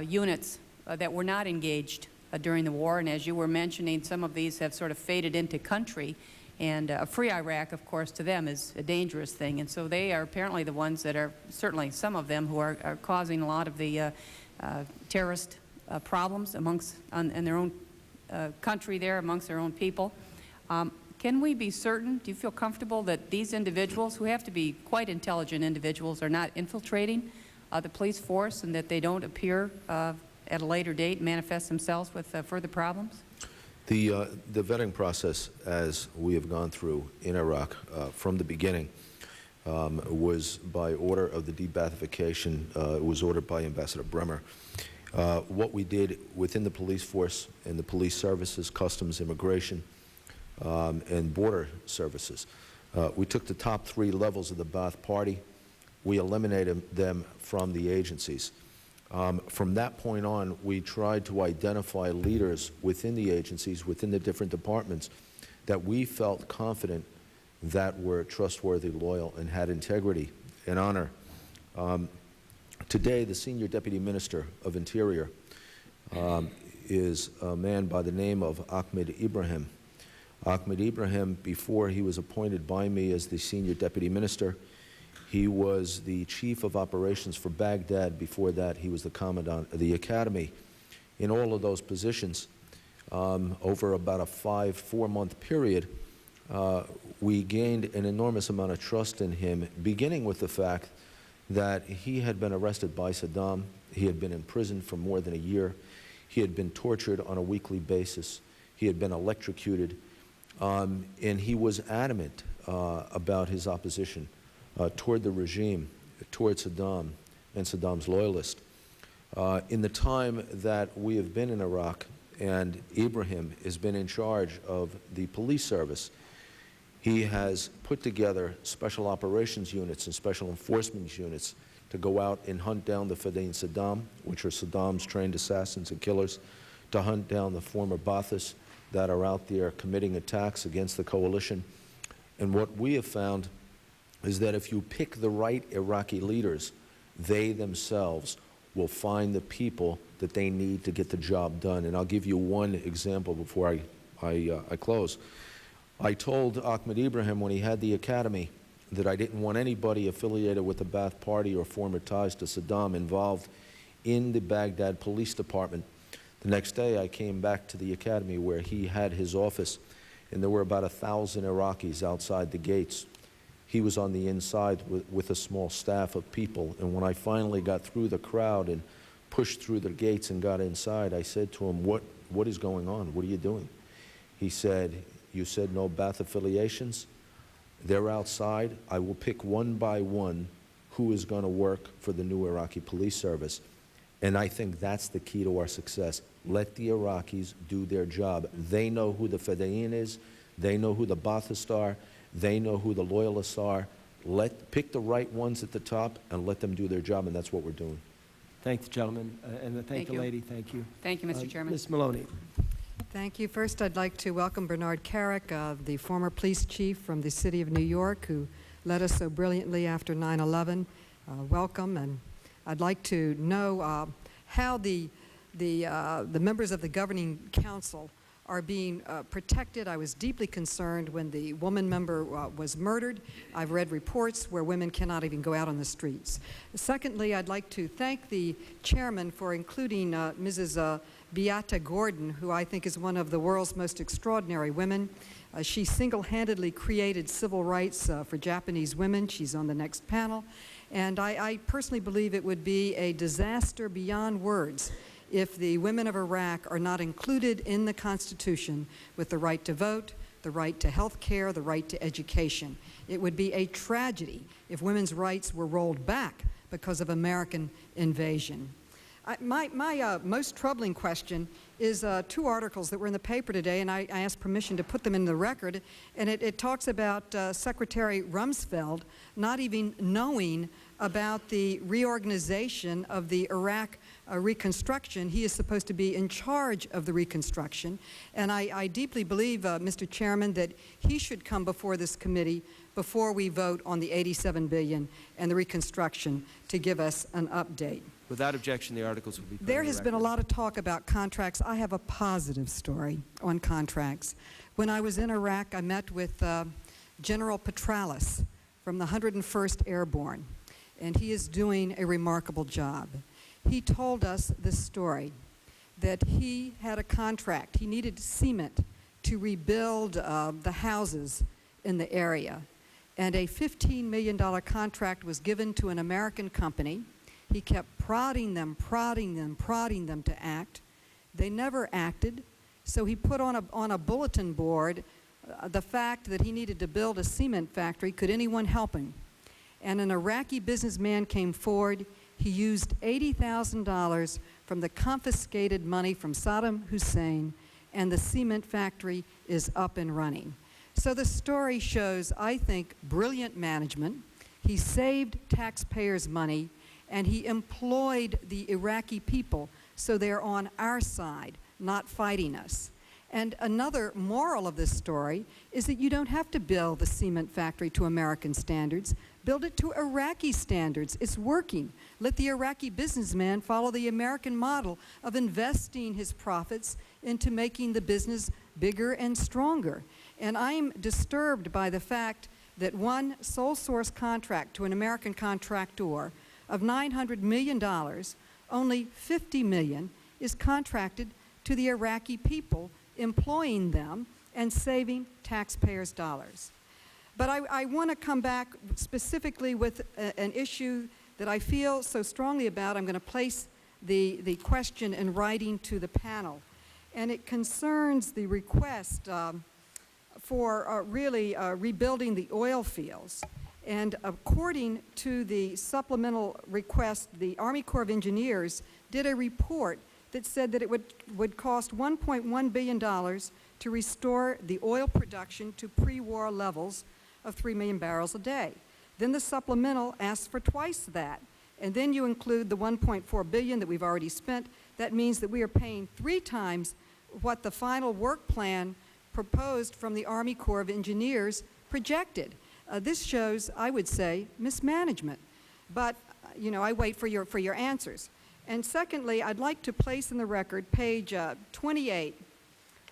units that were not engaged during the war. And as you were mentioning, some of these have sort of faded into country. And a free Iraq, of course, to them is a dangerous thing. And so they are apparently the ones that are, certainly some of them, who are causing a lot of the terrorist problems in their own country there, amongst their own people. Can we be certain, do you feel comfortable that these individuals, who have to be quite intelligent individuals, are not infiltrating the police force, and that they don't appear at a later date and manifest themselves with further problems? The vetting process, as we have gone through in Iraq from the beginning, was by order of the de-Baathification. It was ordered by Ambassador Bremer. What we did within the police force and the police services, customs, immigration, and border services, we took the top 3 levels of the Ba'ath Party. We eliminated them from the agencies. From that point on, we tried to identify leaders within the agencies, within the different departments, that we felt confident that were trustworthy, loyal, and had integrity and honor. Today, the Senior Deputy Minister of Interior is a man by the name of Ahmed Ibrahim. Ahmed Ibrahim, before he was appointed by me as the Senior Deputy Minister, he was the Chief of Operations for Baghdad. Before that, he was the Commandant of the Academy. In all of those positions, over about a 4-month period, we gained an enormous amount of trust in him, beginning with the fact that he had been arrested by Saddam. He had been in prison for more than a year. He had been tortured on a weekly basis. He had been electrocuted. And he was adamant about his opposition toward the regime, toward Saddam and Saddam's loyalists. In the time that we have been in Iraq, and Ibrahim has been in charge of the police service, he has put together special operations units and special enforcement units to go out and hunt down the Fadain Saddam, which are Saddam's trained assassins and killers, to hunt down the former Ba'athists that are out there committing attacks against the coalition. And what we have found is that if you pick the right Iraqi leaders, they themselves will find the people that they need to get the job done. And I'll give you one example before I close. I told Ahmed Ibrahim when he had the academy that I didn't want anybody affiliated with the Ba'ath Party or former ties to Saddam involved in the Baghdad Police Department. The next day I came back to the academy where he had his office, and there were about 1,000 Iraqis outside the gates. He was on the inside with a small staff of people, and when I finally got through the crowd and pushed through the gates and got inside, I said to him, what is going on? What are you doing? He said, you said no Ba'ath affiliations? They're outside. I will pick one by one who is going to work for the new Iraqi police service. And I think that's the key to our success. Let the Iraqis do their job. They know who the Fadain is. They know who the Ba'athists are. They know who the loyalists are. Pick the right ones at the top and let them do their job, and that's what we're doing. Thank the gentleman, and thank the lady. Thank you. Thank you, Mr. Chairman. Ms. Maloney. Thank you. First, I'd like to welcome Bernard Carrick, the former police chief from the city of New York, who led us so brilliantly after 9/11. Welcome, and I'd like to know how the members of the governing council are being protected. I was deeply concerned when the woman member was murdered. I've read reports where women cannot even go out on the streets. Secondly, I'd like to thank the chairman for including Mrs. Beata Gordon, who I think is one of the world's most extraordinary women. She single-handedly created civil rights for Japanese women. She's on the next panel. And I personally believe it would be a disaster beyond words if the women of Iraq are not included in the Constitution with the right to vote, the right to health care, the right to education. It would be a tragedy if women's rights were rolled back because of American invasion. My most troubling question is two articles that were in the paper today, and I asked permission to put them in the record, and it talks about Secretary Rumsfeld not even knowing about the reorganization of the Iraq reconstruction. He is supposed to be in charge of the reconstruction, and I deeply believe, Mr. Chairman, that he should come before this committee before we vote on the $87 billion and the reconstruction to give us an update. Without objection, the articles will be put There on the has been a record. lot of talk about contracts. I have a positive story on contracts. When I was in Iraq, I met with General Petralis from the 101st Airborne, and he is doing a remarkable job. He told us this story, that he had a contract. He needed cement to rebuild the houses in the area, and a $15 million contract was given to an American company. He kept prodding them to act. They never acted, so he put on a bulletin board the fact that he needed to build a cement factory. Could anyone help him? And an Iraqi businessman came forward. He used $80,000 from the confiscated money from Saddam Hussein, and the cement factory is up and running. So the story shows, I think, brilliant management. He saved taxpayers' money, and he employed the Iraqi people, so they're on our side, not fighting us. And another moral of this story is that you don't have to build the cement factory to American standards. Build it to Iraqi standards. It's working. Let the Iraqi businessman follow the American model of investing his profits into making the business bigger and stronger. And I'm disturbed by the fact that one sole source contract to an American contractor of $900 million, only $50 million is contracted to the Iraqi people, employing them and saving taxpayers' dollars. But I want to come back specifically with an issue that I feel so strongly about. I'm going to place the question in writing to the panel, and it concerns the request for really rebuilding the oil fields. And according to the supplemental request, the Army Corps of Engineers did a report that said that it would cost $1.1 billion to restore the oil production to pre-war levels of 3 million barrels a day. Then the supplemental asks for twice that. And then you include the $1.4 billion that we've already spent. That means that we are paying 3 times what the final work plan proposed from the Army Corps of Engineers projected. This shows, I would say, mismanagement. But, you know, I wait for your answers. And secondly, I'd like to place in the record page 28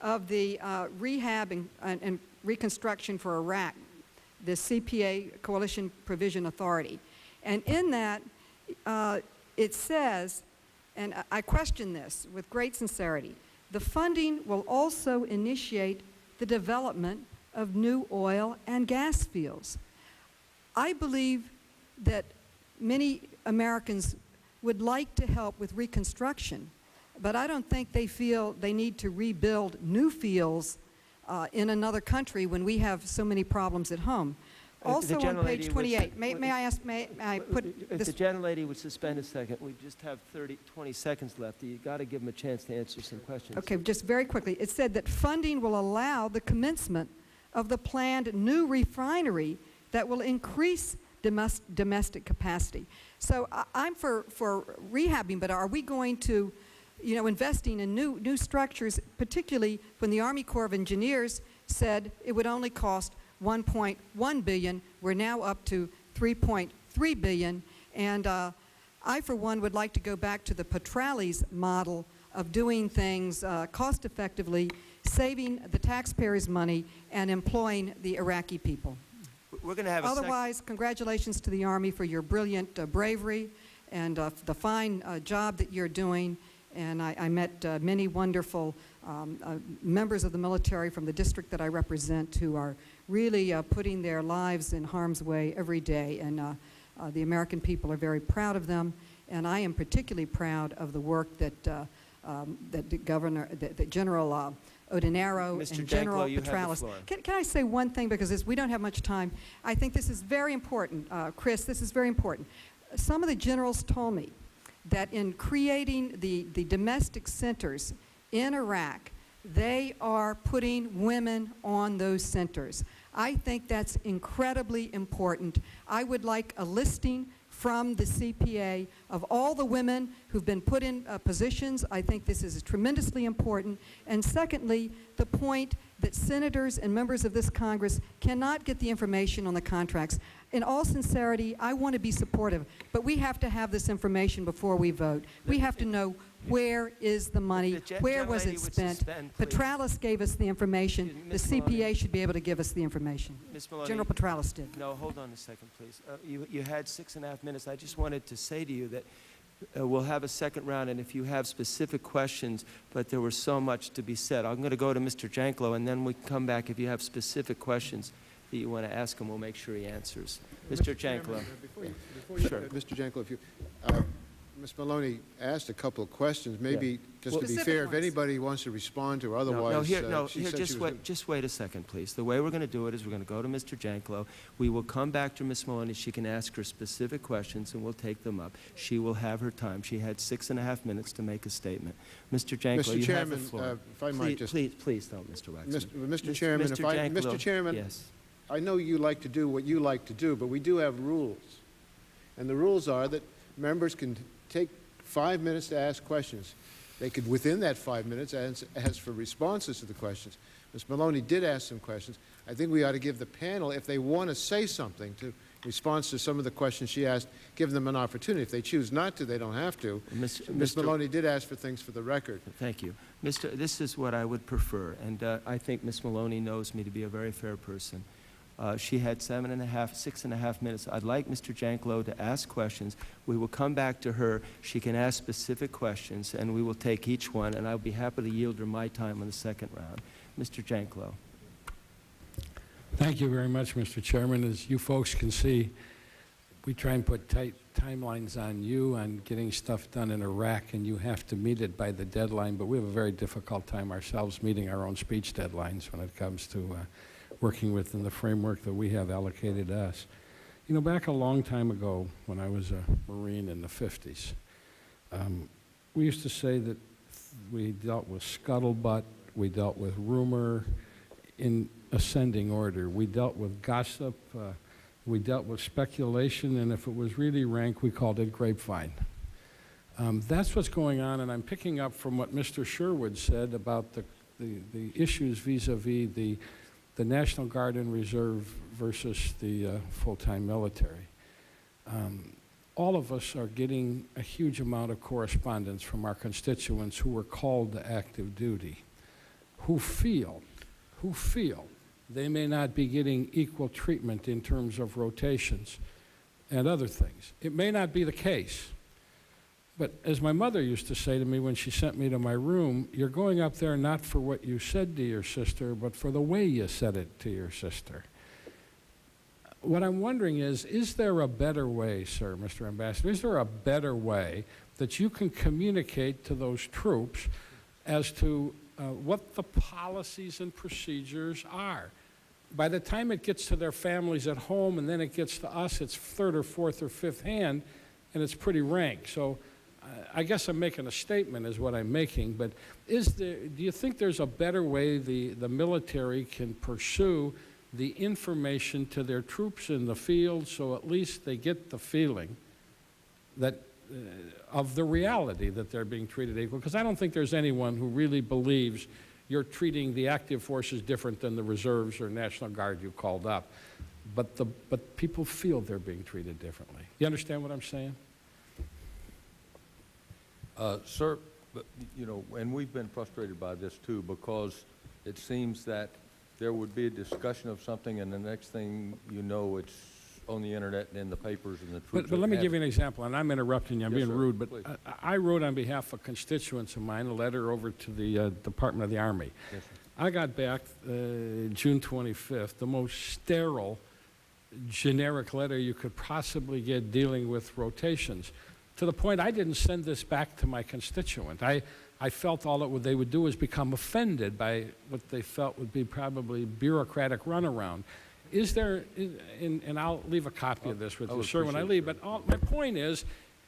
of the Rehab and Reconstruction for Iraq, the CPA, Coalition Provision Authority. And in that, it says, and I question this with great sincerity, the funding will also initiate the development of new oil and gas fields. I believe that many Americans would like to help with reconstruction, but I don't think they feel they need to rebuild new fields in another country when we have so many problems at home. Also on page 28, may I put if this? the gentlelady would suspend a second, we just have 20 seconds left. You've got to give them a chance to answer some questions. Okay, just very quickly. It said that funding will allow the commencement of the planned new refinery that will increase domestic capacity. So I'm for rehabbing, but are we going to, you know, investing in new structures, particularly when the Army Corps of Engineers said it would only cost $1.1 billion. We're now up to $3.3 billion. And I, for one, would like to go back to the Petralis model of doing things cost-effectively, saving the taxpayers' money, and employing the Iraqi people. We're going to have Otherwise, congratulations to the Army for your brilliant bravery and the fine job that you're doing. And I met many wonderful members of the military from the district that I represent who are really putting their lives in harm's way every day. And the American people are very proud of them. And I am particularly proud of the work that General Odinaro and General Petralis. Can I say one thing, because we don't have much time? I think this is very important. Chris, this is very important. Some of the generals told me that in creating the domestic centers in Iraq, they are putting women on those centers. I think that's incredibly important. I would like a listing from the CPA of all the women who've been put in positions. I think this is tremendously important. And secondly, the point that senators and members of this Congress cannot get the information on the contracts. In all sincerity, I want to be supportive, but we have to have this information before we vote. We have to know where is the money, where was it spent. Petralis gave us the information. The CPA should be able to give us the information. Ms. Maloney, General Petralis did. No, hold on a second, please. You had 6.5 minutes. I just wanted to say to you that we'll have a second round, and if you have specific questions, but there was so much to be said. I'm going to go to Mr. Janklow, and then we can come back if you have specific questions that you want to ask him. We'll make sure he answers. Mr. Janklow. Before you Sure. Mr. Janklow, if you, Ms. Maloney asked a couple of questions. Maybe, just to be fair, if anybody wants to respond to, otherwise, just wait a second, please. The way we're going to do it is we're going to go to Mr. Janklow. We will come back to Ms. Maloney. She can ask her specific questions, and we'll take them up. She will have her time. She had 6.5 minutes to make a statement. Mr. Janklow, you have the floor. If I might just... Please don't, Mr. Waxman. Mr. Chairman, Mr. Chairman, yes. I know you like to do what you like to do, but we do have rules. And the rules are that members can take 5 minutes to ask questions. They could, within that 5 minutes, ask for responses to the questions. Ms. Maloney did ask some questions. I think we ought to give the panel, if they want to say something to response to some of the questions she asked, give them an opportunity. If they choose not to, they don't have to. Ms. Maloney did ask for things for the record. Thank you. This is what I would prefer, and I think Ms. Maloney knows me to be a very fair person. She had 6.5 minutes. I'd like Mr. Janklow to ask questions. We will come back to her. She can ask specific questions, and we will take each one, and I'll be happy to yield her my time on the second round. Mr. Janklow. Thank you very much, Mr. Chairman. As you folks can see, we try and put tight timelines on you on getting stuff done in Iraq, and you have to meet it by the deadline, but we have a very difficult time ourselves meeting our own speech deadlines when it comes to working within the framework that we have allocated to us. You know, back a long time ago, when I was a Marine in the 50s, we used to say that we dealt with scuttlebutt, we dealt with rumor in ascending order, we dealt with gossip, we dealt with speculation, and if it was really rank, we called it grapevine. That's what's going on, and I'm picking up from what Mr. Sherwood said about the issues vis-a-vis the National Guard and Reserve versus the full-time military. All of us are getting a huge amount of correspondence from our constituents who were called to active duty, who feel they may not be getting equal treatment in terms of rotations and other things. It may not be the case. But as my mother used to say to me when she sent me to my room, you're going up there not for what you said to your sister, but for the way you said it to your sister. What I'm wondering is there a better way, sir, Mr. Ambassador, is there a better way that you can communicate to those troops as to what the policies and procedures are? By the time it gets to their families at home and then it gets to us, it's third or fourth or fifth hand, and it's pretty rank. So I guess I'm making a statement is what I'm making, but do you think there's a better way the military can pursue the information to their troops in the field so at least they get the feeling that of the reality that they're being treated equal? Because I don't think there's anyone who really believes you're treating the active forces different than the reserves or National Guard you called up. But people feel they're being treated differently. You understand what I'm saying? Sir, you know, and we've been frustrated by this too, because it seems that there would be a discussion of something and the next thing you know, it's on the internet and in the papers and the troops. But let me give you an example, and I'm interrupting you, I'm Yes, being sir. rude, but Please. I wrote on behalf of constituents of mine a letter over to the Department of the Army. Yes, sir. I got back June 25th, the most sterile, generic letter you could possibly get dealing with rotations. To the point I didn't send this back to my constituent. I felt all they would do is become offended by what they felt would be probably bureaucratic runaround. Is there, and I'll leave a copy of this with you, sir, when I leave, but my point is,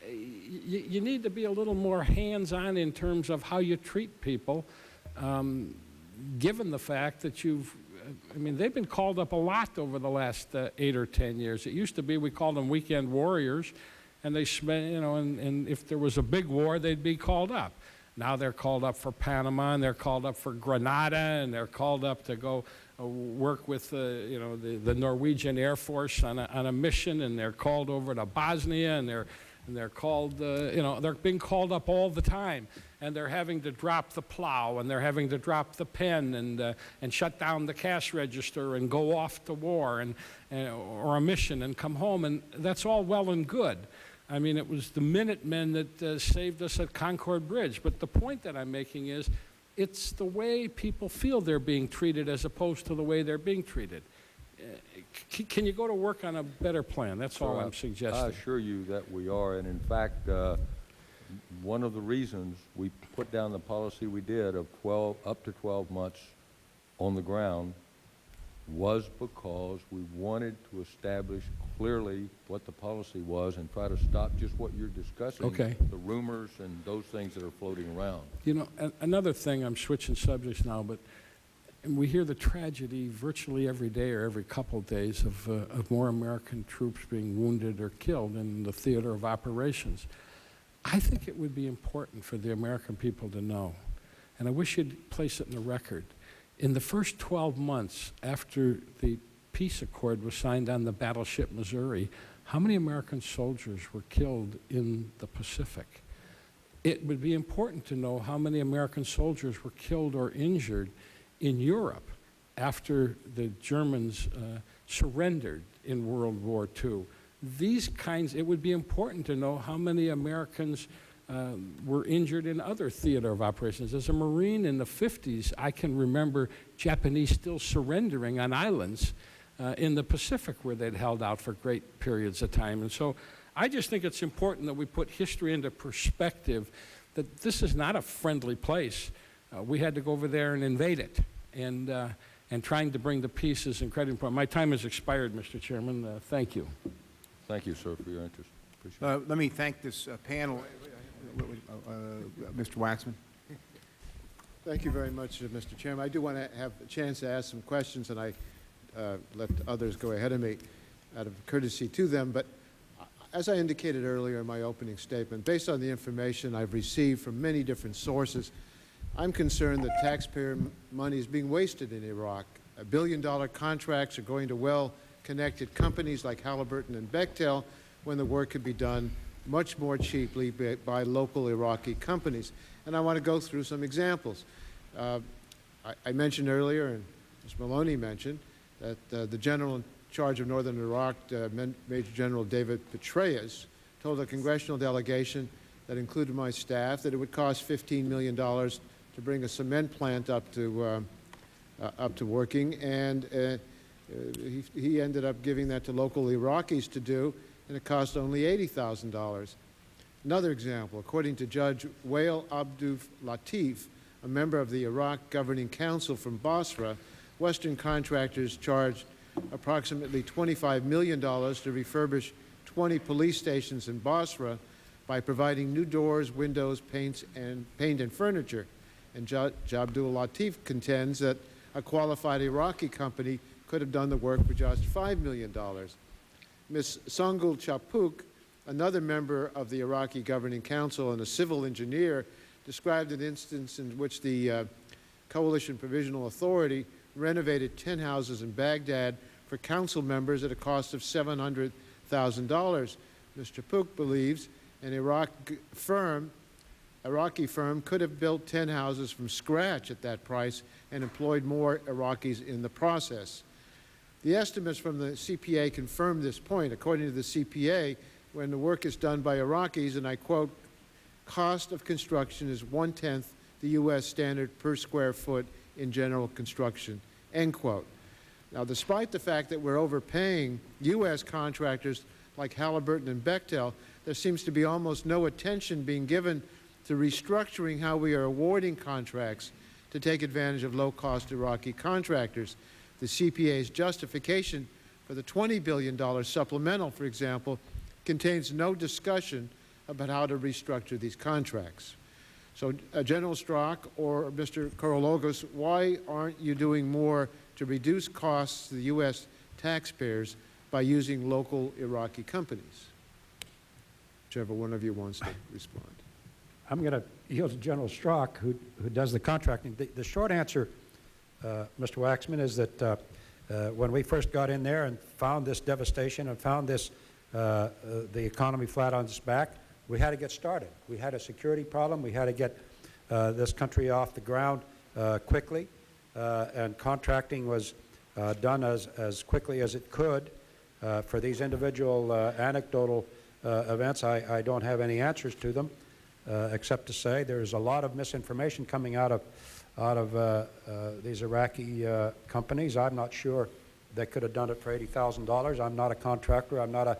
you need to be a little more hands-on in terms of how you treat people, given the fact that I mean, they've been called up a lot over the last 8 or 10 years. It used to be we called them weekend warriors, and they spent, and if there was a big war, they'd be called up. Now they're called up for Panama, and they're called up for Grenada, and they're called up to go work with the Norwegian Air Force on a mission, and they're called over to Bosnia, and they're called, they're being called up all the time, and they're having to drop the plow, and they're having to drop the pen, and shut down the cash register, and go off to war, or a mission, and come home, and that's all well and good. I mean, it was the Minutemen that saved us at Concord Bridge. But the point that I'm making is it's the way people feel they're being treated as opposed to the way they're being treated. Can you go to work on a better plan? That's all I'm suggesting. I assure you that we are. And in fact, one of the reasons we put down the policy we did of up to 12 months on the ground was because we wanted to establish clearly what the policy was and try to stop just what you're discussing, okay, the rumors and those things that are floating around. Another thing, I'm switching subjects now, but we hear the tragedy virtually every day or every couple of days of more American troops being wounded or killed in the theater of operations. I think it would be important for the American people to know, and I wish you'd place it in the record. In the first 12 months after the peace accord was signed on the battleship Missouri, how many American soldiers were killed in the Pacific? It would be important to know how many American soldiers were killed or injured in Europe after the Germans surrendered in World War II. It would be important to know how many Americans were injured in other theater of operations. As a Marine in the 50s, I can remember Japanese still surrendering on islands in the Pacific where they'd held out for great periods of time. And so I just think it's important that we put history into perspective, that this is not a friendly place. We had to go over there and invade it. And trying to bring the peace is incredibly important. My time has expired, Mr. Chairman. Thank you. Thank you, sir, for your interest. Appreciate it. Let me thank this panel. Mr. Waxman. Thank you very much, Mr. Chairman. I do want to have a chance to ask some questions, and I let others go ahead of me out of courtesy to them. But as I indicated earlier in my opening statement, based on the information I've received from many different sources, I'm concerned that taxpayer money is being wasted in Iraq. $1 billion contracts are going to well-connected companies like Halliburton and Bechtel when the work could be done much more cheaply by local Iraqi companies. And I want to go through some examples. I mentioned earlier, and Ms. Maloney mentioned, that the general in charge of northern Iraq, Major General David Petraeus, told a congressional delegation that included my staff that it would cost $15 million to bring a cement plant up to working, and he ended up giving that to local Iraqis to do, and it cost only $80,000. Another example, according to Judge Wael Abdul Latif, a member of the Iraq Governing Council from Basra, Western contractors charged approximately $25 million to refurbish 20 police stations in Basra by providing new doors, windows, paint and furniture. And Judge Abdul Latif contends that a qualified Iraqi company could have done the work for just $5 million. Ms. Sangul Chapuk, another member of the Iraqi Governing Council and a civil engineer, described an instance in which the Coalition Provisional Authority renovated 10 houses in Baghdad for council members at a cost of $700,000. Mr. Chapuk believes an Iraqi firm could have built 10 houses from scratch at that price and employed more Iraqis in the process. The estimates from the CPA confirm this point. According to the CPA, when the work is done by Iraqis, and I quote, cost of construction is 1/10 the U.S. standard per square foot in general construction, end quote. Now, despite the fact that we're overpaying U.S. contractors like Halliburton and Bechtel, there seems to be almost no attention being given to restructuring how we are awarding contracts to take advantage of low-cost Iraqi contractors. The CPA's justification for the $20 billion supplemental, for example, contains no discussion about how to restructure these contracts. So General Strzok or Mr. Korologos, why aren't you doing more to reduce costs to the U.S. taxpayers by using local Iraqi companies? Whichever one of you wants to respond. I'm going to yield to General Strzok, who does the contracting. The short answer, Mr. Waxman, is that when we first got in there and found this devastation and found this, the economy flat on its back, we had to get started. We had a security problem. We had to get this country off the ground quickly, and contracting was done as quickly as it could. For these individual anecdotal events, I don't have any answers to them, except to say there's a lot of misinformation coming out of these Iraqi companies. I'm not sure they could have done it for $80,000. I'm not a contractor. I'm not a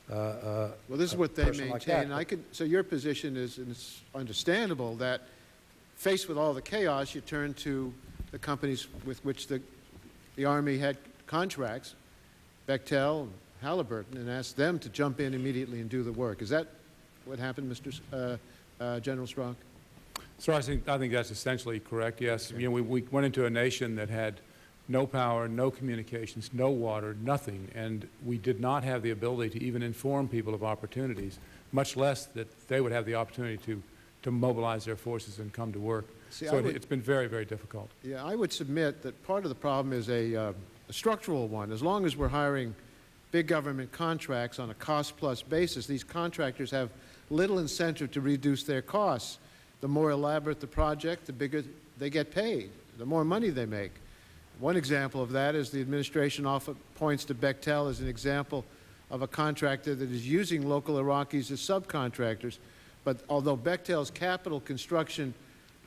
well, this is what they maintain. Like so your position is, and it's understandable, that faced with all the chaos, you turn to the companies with which the Army had contracts, Bechtel, Halliburton, and ask them to jump in immediately and do the work. Is that what happened, Mr. General Strzok? Sir, I think that's essentially correct, yes. Okay. You know, we went into a nation that had no power, no communications, no water, nothing, and we did not have the ability to even inform people of opportunities, much less that they would have the opportunity to mobilize their forces and come to work. See, so it's been very, very difficult. Yeah, I would submit that part of the problem is a structural one. As long as we're hiring big government contracts on a cost-plus basis, these contractors have little incentive to reduce their costs. The more elaborate the project, the bigger they get paid, the more money they make. One example of that is the administration often points to Bechtel as an example of a contractor that is using local Iraqis as subcontractors. But although Bechtel's capital construction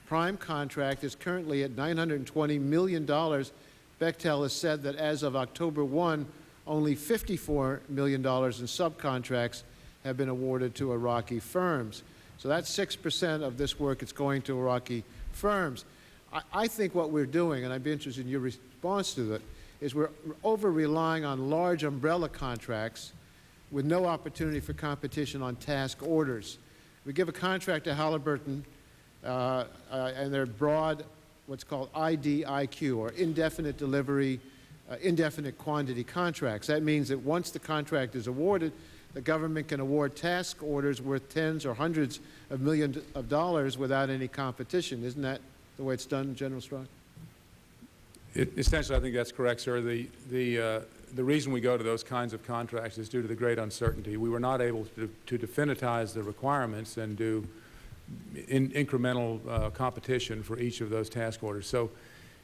prime contract is currently at $920 million, Bechtel has said that as of October 1, only $54 million in subcontracts have been awarded to Iraqi firms. So that's 6% of this work that's going to Iraqi firms. I think what we're doing, and I'd be interested in your response to it, is we're over-relying on large umbrella contracts with no opportunity for competition on task orders. We give a contract to Halliburton, and they're broad, what's called IDIQ, or indefinite delivery, indefinite quantity contracts. That means that once the contract is awarded, the government can award task orders worth tens or hundreds of millions of dollars without any competition. Isn't that the way it's done, General Strzok? Essentially, I think that's correct, sir. The reason we go to those kinds of contracts is due to the great uncertainty. We were not able to definitize the requirements and do incremental competition for each of those task orders. So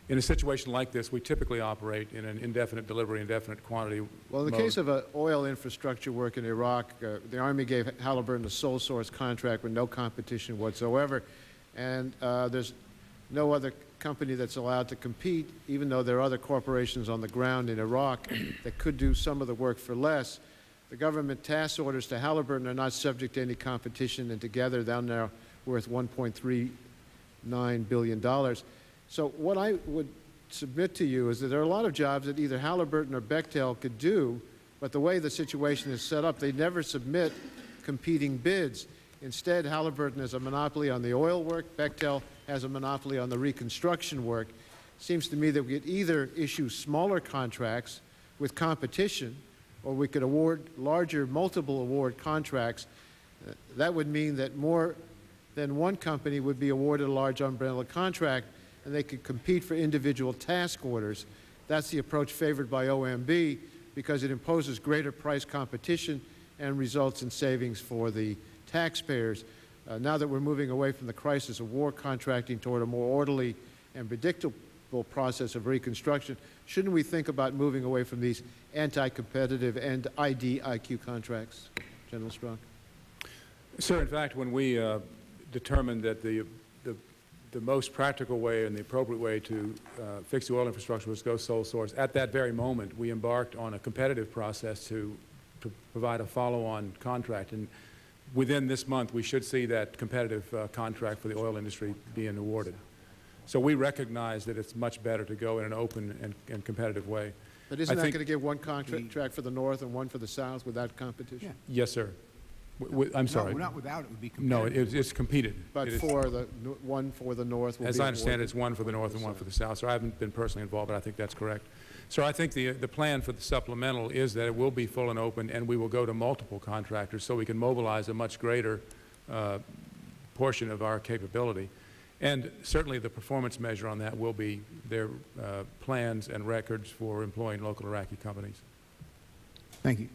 in a situation like this, we typically operate in an indefinite delivery, indefinite quantity Well, in the mode. case of oil infrastructure work in Iraq, the Army gave Halliburton a sole source contract with no competition whatsoever, and there's no other company that's allowed to compete, even though there are other corporations on the ground in Iraq that could do some of the work for less. The government task orders to Halliburton are not subject to any competition, and together they're now worth $1.39 billion. So what I would submit to you is that there are a lot of jobs that either Halliburton or Bechtel could do, but the way the situation is set up, they never submit competing bids. Instead, Halliburton has a monopoly on the oil work. Bechtel has a monopoly on the reconstruction work. It seems to me that we could either issue smaller contracts with competition, or we could award larger multiple award contracts. That would mean that more than one company would be awarded a large umbrella contract, and they could compete for individual task orders. That's the approach favored by OMB because it imposes greater price competition and results in savings for the taxpayers. Now that we're moving away from the crisis of war contracting toward a more orderly and predictable process of reconstruction, shouldn't we think about moving away from these anti-competitive and IDIQ contracts, General Strzok? Sir, in fact, when we determined that the most practical way and the appropriate way to fix the oil infrastructure was to go sole source, at that very moment we embarked on a competitive process to provide a follow-on contract. And within this month we should see that competitive contract for the oil industry being awarded. So we recognize that it's much better to go in an open and competitive way. But isn't that going to give one contract for the North and one for the South without competition? Yes, sir. I'm sorry. No, not without, it would be No, competitive. it's competed. But one for the North will be As I understand it, awarded. it's one for the North and one for the South. So I haven't been personally involved, but I think that's correct. So I think the plan for the supplemental is that it will be full and open, and we will go to multiple contractors so we can mobilize a much greater portion of our capability. And certainly the performance measure on that will be their plans and records for employing local Iraqi companies. Thank you.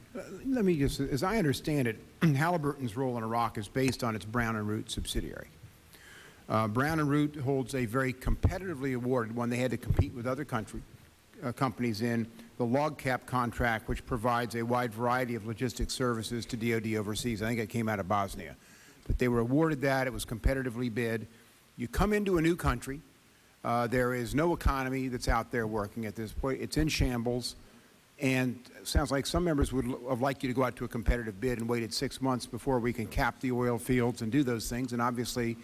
Let me just, as I understand it, Halliburton's role in Iraq is based on its Brown and Root subsidiary. Brown and Root holds a very competitively awarded one. They had to compete with other companies in the log cap contract, which provides a wide variety of logistics services to DoD overseas. I think it came out of Bosnia. But they were awarded that. It was competitively bid. You come into a new country. There is no economy that's out there working at this point. It's in shambles. And it sounds like some members would have liked you to go out to a competitive bid and waited 6 months before we can cap the oil fields and do those things. And obviously,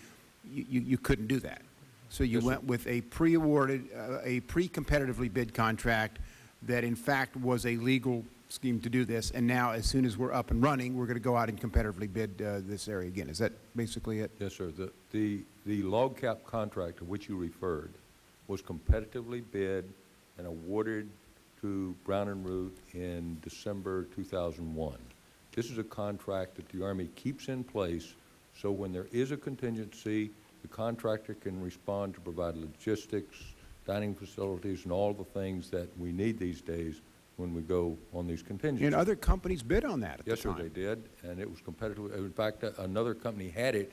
you couldn't do that. So you went with a pre-awarded, a pre-competitively bid contract that in fact was a legal scheme to do this. And now, as soon as we're up and running, we're going to go out and competitively bid this area again. Is that basically it? Yes, sir. The log cap contract to which you referred was competitively bid and awarded to Brown and Root in December 2001. This is a contract that the Army keeps in place so when there is a contingency, the contractor can respond to provide logistics, dining facilities, and all the things that we need these days when we go on these contingencies. And other companies bid on that at Yes, the time. sir, they did, and it was competitive. In fact, another company had it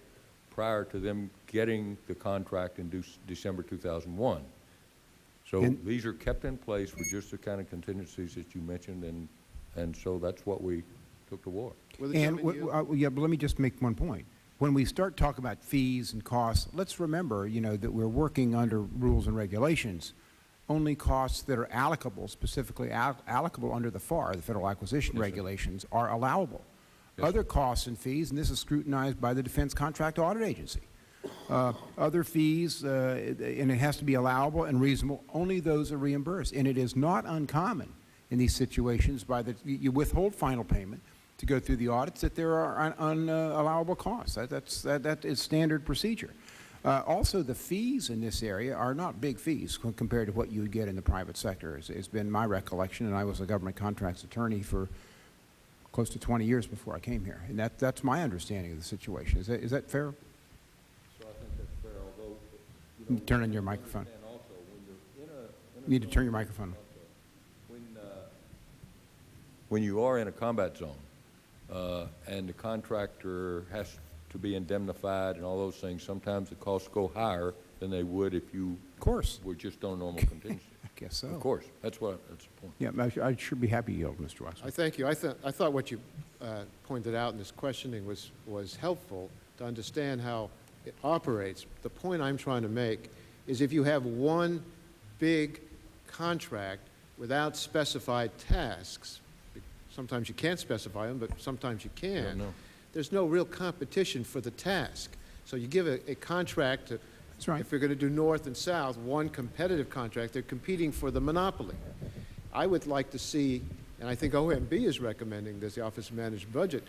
prior to them getting the contract in December 2001. So these are kept in place for just the kind of contingencies that you mentioned, and so that's what we took to war. And, yeah, but let me just make one point. When we start talking about fees and costs, let's remember, you know, that we're working under rules and regulations. Only costs that are allocable, specifically allocable under the FAR, the Federal Acquisition Regulations, are allowable. Other costs and fees, and this is scrutinized by the Defense Contract Audit Agency. Other fees, and it has to be allowable and reasonable, only those are reimbursed. And it is not uncommon in these situations you withhold final payment to go through the audits that there are unallowable costs. That is standard procedure. Also, the fees in this area are not big fees compared to what you would get in the private sector. It's been my recollection, and I was a government contracts attorney for close to 20 years before I came here. And that's my understanding of the situation. Is that fair? So I think that's fair, although... You turn on your microphone. You need to turn your microphone on. When you are in a combat zone and the contractor has to be indemnified and all those things, sometimes the costs go higher than they would if you were just on normal contingency. I guess so. Of course. That's the point. Yeah, I should be happy to yield, Mr. Waxman. I thank you. I thought what you pointed out in this questioning was helpful to understand how it operates. The point I'm trying to make is if you have one big contract without specified tasks, sometimes you can't specify them, but sometimes you can, there's no real competition for the task. So you give a contract to, if you're going to do North and South, one competitive contract, they're competing for the monopoly. I would like to see, and I think OMB is recommending this, the Office of Managed Budget,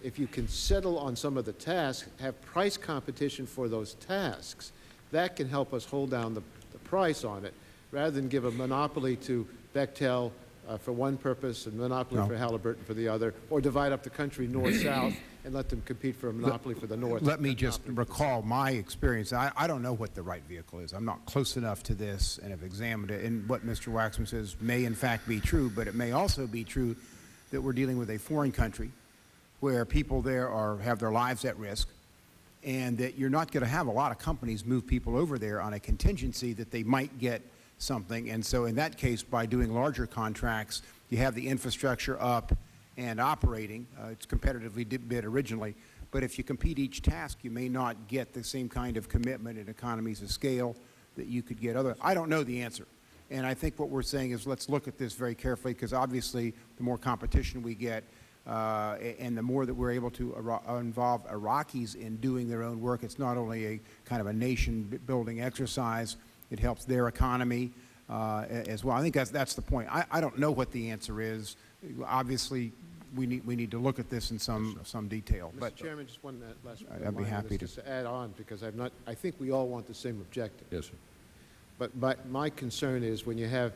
if you can settle on some of the tasks, have price competition for those tasks, that can help us hold down the price on it, rather than give a monopoly to Bechtel for one purpose and monopoly for Halliburton for the other, or divide up the country north-south and let them compete for a monopoly for the north. Let me just recall my experience. I don't know what the right vehicle is. I'm not close enough to this and have examined it. And what Mr. Waxman says may in fact be true, but it may also be true that we're dealing with a foreign country where people there have their lives at risk, and that you're not going to have a lot of companies move people over there on a contingency that they might get something. And so in that case, by doing larger contracts, you have the infrastructure up and operating. It's competitively bid originally. But if you compete each task, you may not get the same kind of commitment and economies of scale that you could get other. I don't know the answer. And I think what we're saying is let's look at this very carefully, because obviously the more competition we get and the more that we're able to involve Iraqis in doing their own work, it's not only a kind of a nation-building exercise, it helps their economy as well. I think that's the point. I don't know what the answer is. Obviously, we need to look at this in some detail. Mr. But Chairman, just one last I'd be happy to. just to add on, because I think we all want the same objective. Yes, sir. But my concern is when you have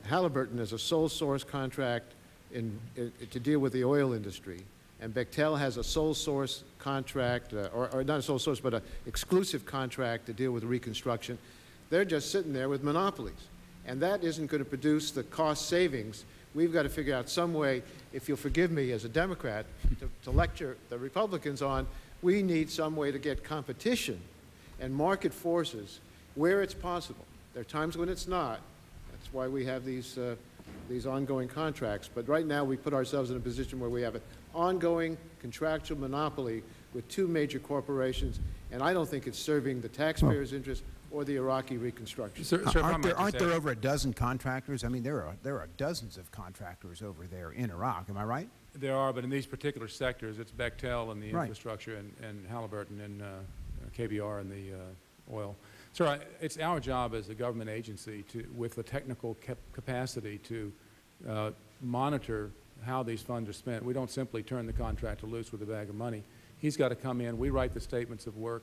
Halliburton as a sole source contract to deal with the oil industry, and Bechtel has a sole source contract, or not a sole source, but an exclusive contract to deal with reconstruction, they're just sitting there with monopolies. And that isn't going to produce the cost savings. We've got to figure out some way, if you'll forgive me as a Democrat, to lecture the Republicans on, we need some way to get competition and market forces where it's possible. There are times when it's not. That's why we have these ongoing contracts. But right now we put ourselves in a position where we have an ongoing contractual monopoly with two major corporations, and I don't think it's serving the taxpayers' interest or the Iraqi reconstruction. Aren't there over a dozen contractors? I mean, there are dozens of contractors over there in Iraq. Am I right? There are, but in these particular sectors, it's Bechtel and the Right. infrastructure and Halliburton and KBR and the oil. Sir, it's our job as a government agency with the technical capacity to monitor how these funds are spent. We don't simply turn the contractor loose with a bag of money. He's got to come in. We write the statements of work.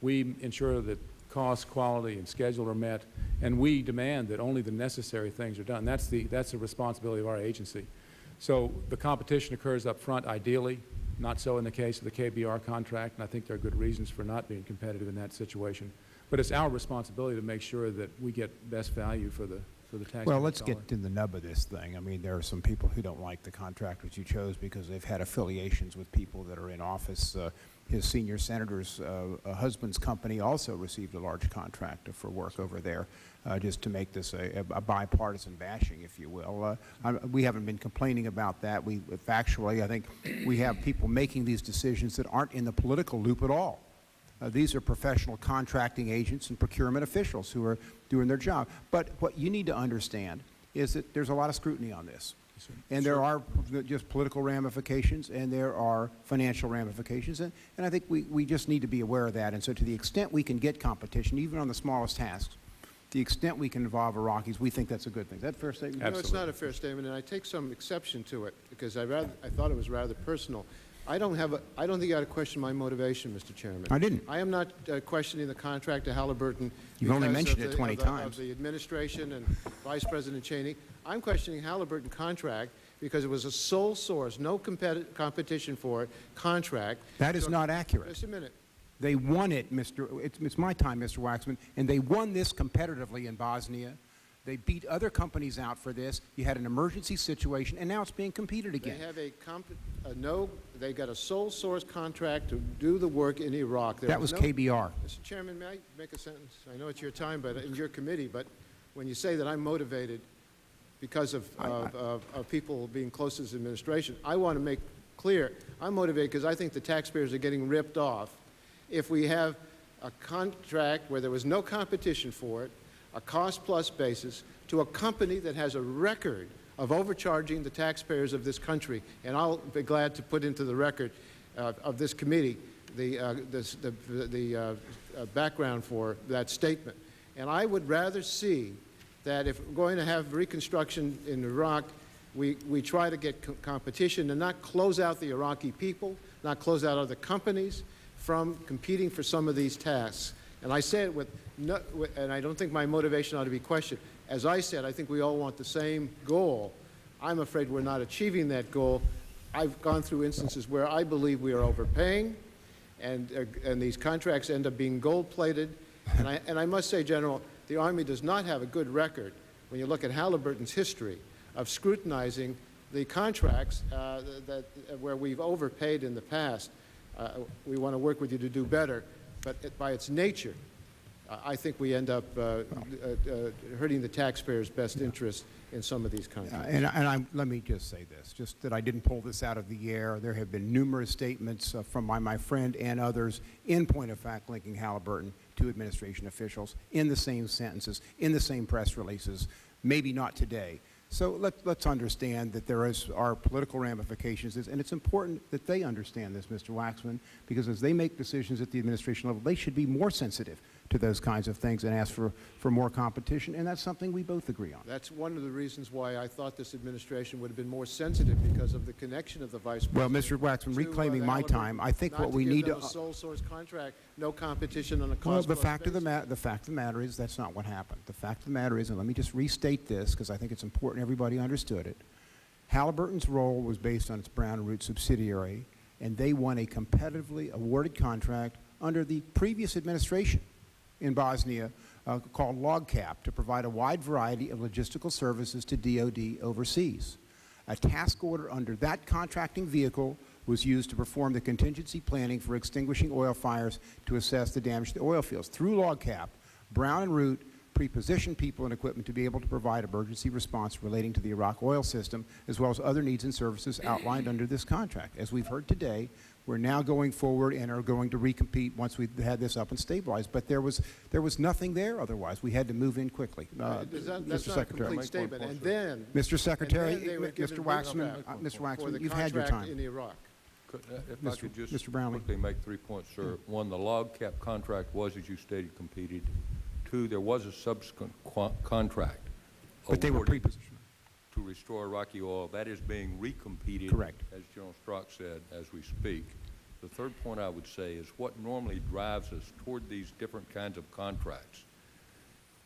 We ensure that cost, quality, and schedule are met, and we demand that only the necessary things are done. That's the responsibility of our agency. So the competition occurs up front, ideally. Not so in the case of the KBR contract, and I think there are good reasons for not being competitive in that situation. But it's our responsibility to make sure that we get best value for the taxpayer. Well, let's get to the nub of this thing. I mean, there are some people who don't like the contractors you chose because they've had affiliations with people that are in office. His senior senator's husband's company also received a large contract for work over there, just to make this a bipartisan bashing, if you will. We haven't been complaining about that. Factually, I think we have people making these decisions that aren't in the political loop at all. These are professional contracting agents and procurement officials who are doing their job. But what you need to understand is that there's a lot of scrutiny on this. And there are just political ramifications, and there are financial ramifications, and I think we just need to be aware of that. And so to the extent we can get competition, even on the smallest tasks, the extent we can involve Iraqis, we think that's a good thing. Is that a fair statement? No, it's not a fair statement, and I take some exception to it, because I thought it was rather personal. I don't think you ought to question my motivation, Mr. Chairman. I didn't. I am not questioning the contract to Halliburton. You've only mentioned it 20 times. Of the administration and Vice President Cheney. I'm questioning Halliburton contract because it was a sole source, no competition for it, contract. That is not accurate. Just a minute. They won it, it's my time, Mr. Waxman, and they won this competitively in Bosnia. They beat other companies out for this. You had an emergency situation, and now it's being competed again. They have they got a sole source contract to do the work in Iraq. That was KBR. Mr. Chairman, may I make a sentence? I know it's your time, but in your committee, but when you say that I'm motivated because of people being close to this administration, I want to make clear I'm motivated because I think the taxpayers are getting ripped off if we have a contract where there was no competition for it, a cost-plus basis, to a company that has a record of overcharging the taxpayers of this country. And I'll be glad to put into the record of this committee the background for that statement. And I would rather see that if we're going to have reconstruction in Iraq, we try to get competition and not close out the Iraqi people, not close out other companies from competing for some of these tasks. And I say it and I don't think my motivation ought to be questioned. As I said, I think we all want the same goal. I'm afraid we're not achieving that goal. I've gone through instances where I believe we are overpaying, and these contracts end up being gold-plated. And I must say, General, the Army does not have a good record, when you look at Halliburton's history, of scrutinizing the contracts where we've overpaid in the past. We want to work with you to do better, but by its nature, I think we end up hurting the taxpayers' best interest in some of these contracts. Let me just say this, just that I didn't pull this out of the air. There have been numerous statements from my friend and others in point of fact linking Halliburton to administration officials in the same sentences, in the same press releases, maybe not today. So let's understand that there are political ramifications, and it's important that they understand this, Mr. Waxman, because as they make decisions at the administration level, they should be more sensitive to those kinds of things and ask for more competition, and that's something we both agree on. That's one of the reasons why I thought this administration would have been more sensitive, because of the connection of the Vice Well, President. Mr. Waxman, reclaiming my time, I think what we Not to need give to... them a sole source contract, no competition on a Well, cost the plus fact of the basis. matter is that's not what happened. The fact of the matter is, and let me just restate this because I think it's important everybody understood it, Halliburton's role was based on its Brown & Root subsidiary, and they won a competitively awarded contract under the previous administration in Bosnia called LogCap to provide a wide variety of logistical services to DoD overseas. A task order under that contracting vehicle was used to perform the contingency planning for extinguishing oil fires to assess the damage to oil fields. Through LogCap, Brown & Root pre-positioned people and equipment to be able to provide emergency response relating to the Iraq oil system, as well as other needs and services outlined under this contract. As we've heard today, we're now going forward and are going to recompete once we've had this up and stabilized. But there was nothing there otherwise. We had to move in quickly. That's Mr. not a Secretary. complete statement. And then, Mr. Secretary, and then they were given Mr. Waxman, for Mr. Waxman, the you've had your contract time. in Iraq. If I could just Mr. Brownlee. quickly make 3 points, sir. One, the LogCap contract was, as you stated, competed. Two, there was a subsequent contract But they were awarded pre-positioned. to restore Iraqi oil. That is being recompeted, Correct. as General Strzok said, as we speak. The third point I would say is what normally drives us toward these different kinds of contracts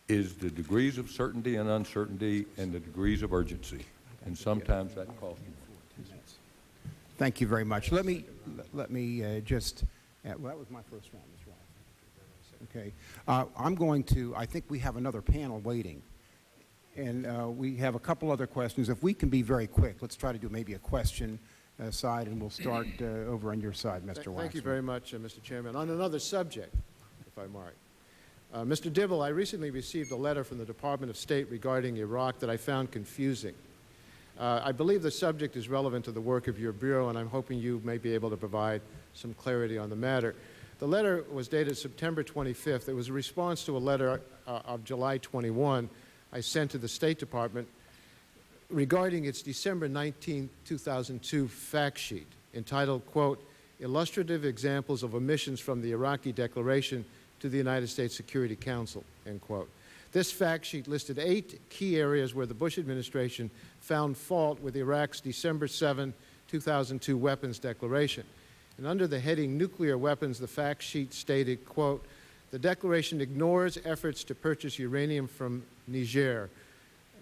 is the degrees of certainty and uncertainty and the degrees of urgency. And sometimes that costs more. Thank you very much. Let me just, well, that was my first round, Mr. Waxman. Okay. I'm going to, I think we have another panel waiting. And we have a couple other questions. If we can be very quick, let's try to do maybe a question side, and we'll start over on your side, Mr. Waxman. Thank you very much, Mr. Chairman. On another subject, if I might. Mr. Dibble, I recently received a letter from the Department of State regarding Iraq that I found confusing. I believe the subject is relevant to the work of your Bureau, and I'm hoping you may be able to provide some clarity on the matter. The letter was dated September 25th. It was a response to a letter of July 21 I sent to the State Department regarding its December 19, 2002 fact sheet entitled, quote, Illustrative Examples of Omissions from the Iraqi Declaration to the United States Security Council, end quote. This fact sheet listed 8 key areas where the Bush administration found fault with Iraq's December 7, 2002 weapons declaration. And under the heading Nuclear Weapons, the fact sheet stated, quote, the declaration ignores efforts to purchase uranium from Niger.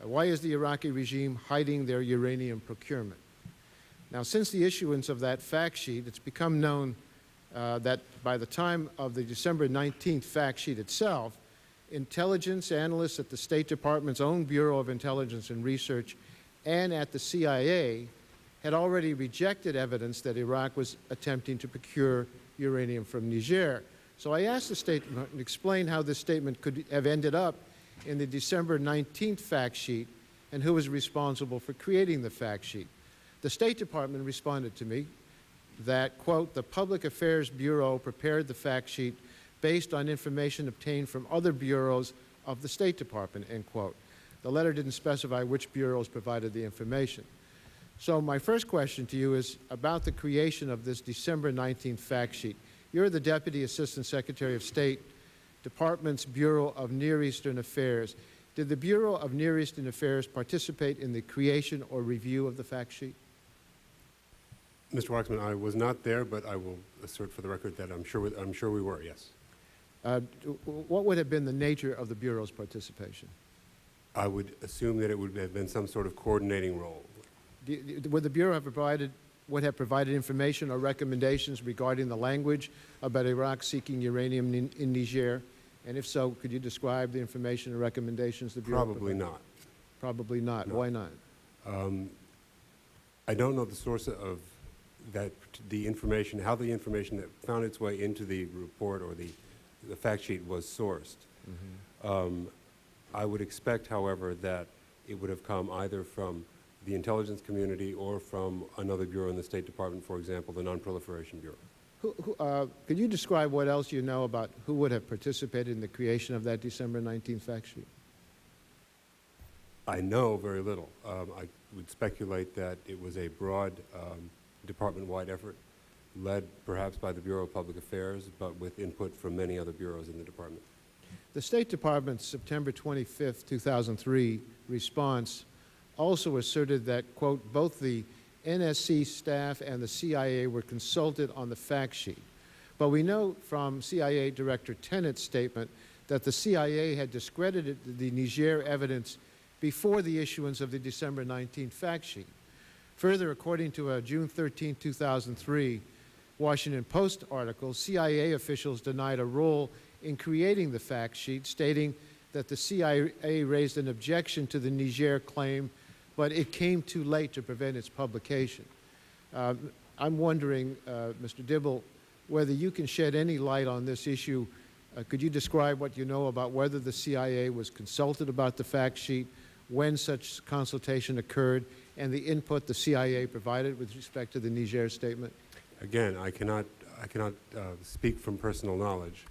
Why is the Iraqi regime hiding their uranium procurement? Now, since the issuance of that fact sheet, it's become known that by the time of the December 19th fact sheet itself, intelligence analysts at the State Department's own Bureau of Intelligence and Research and at the CIA had already rejected evidence that Iraq was attempting to procure uranium from Niger. So I asked the State Department to explain how this statement could have ended up in the December 19th fact sheet and who was responsible for creating the fact sheet. The State Department responded to me that, quote, the Public Affairs Bureau prepared the fact sheet based on information obtained from other bureaus of the State Department, end quote. The letter didn't specify which bureaus provided the information. So my first question to you is about the creation of this December 19th fact sheet. You're the Deputy Assistant Secretary of State, Department's Bureau of Near Eastern Affairs. Did the Bureau of Near Eastern Affairs participate in the creation or review of the fact sheet? Mr. Waxman, I was not there, but I will assert for the record that I'm sure we were, yes. What would have been the nature of the Bureau's participation? I would assume that it would have been some sort of coordinating role. Would the Bureau have provided information or recommendations regarding the language about Iraq seeking uranium in Niger? And if so, could you describe the information and recommendations the Bureau Probably provided? not. Probably not. No. Why not? I don't know the source of that, the information, how the information that found its way into the report or the fact sheet was sourced. Mm-hmm. I would expect, however, that it would have come either from the intelligence community or from another bureau in the State Department, for example, the Non-Proliferation Bureau. Could you describe what else you know about who would have participated in the creation of that December 19th fact sheet? I know very little. I would speculate that it was a broad department-wide effort, led perhaps by the Bureau of Public Affairs, but with input from many other bureaus in the department. The State Department's September 25, 2003 response also asserted that, quote, both the NSC staff and the CIA were consulted on the fact sheet. But we know from CIA Director Tennett's statement that the CIA had discredited the Niger evidence before the issuance of the December 19 fact sheet. Further, according to a June 13, 2003 Washington Post article, CIA officials denied a role in creating the fact sheet, stating that the CIA raised an objection to the Niger claim, but it came too late to prevent its publication. I'm wondering, Mr. Dibble, whether you can shed any light on this issue. Could you describe what you know about whether the CIA was consulted about the fact sheet, when such consultation occurred, and the input the CIA provided with respect to the Niger statement? Again, I cannot speak from personal knowledge,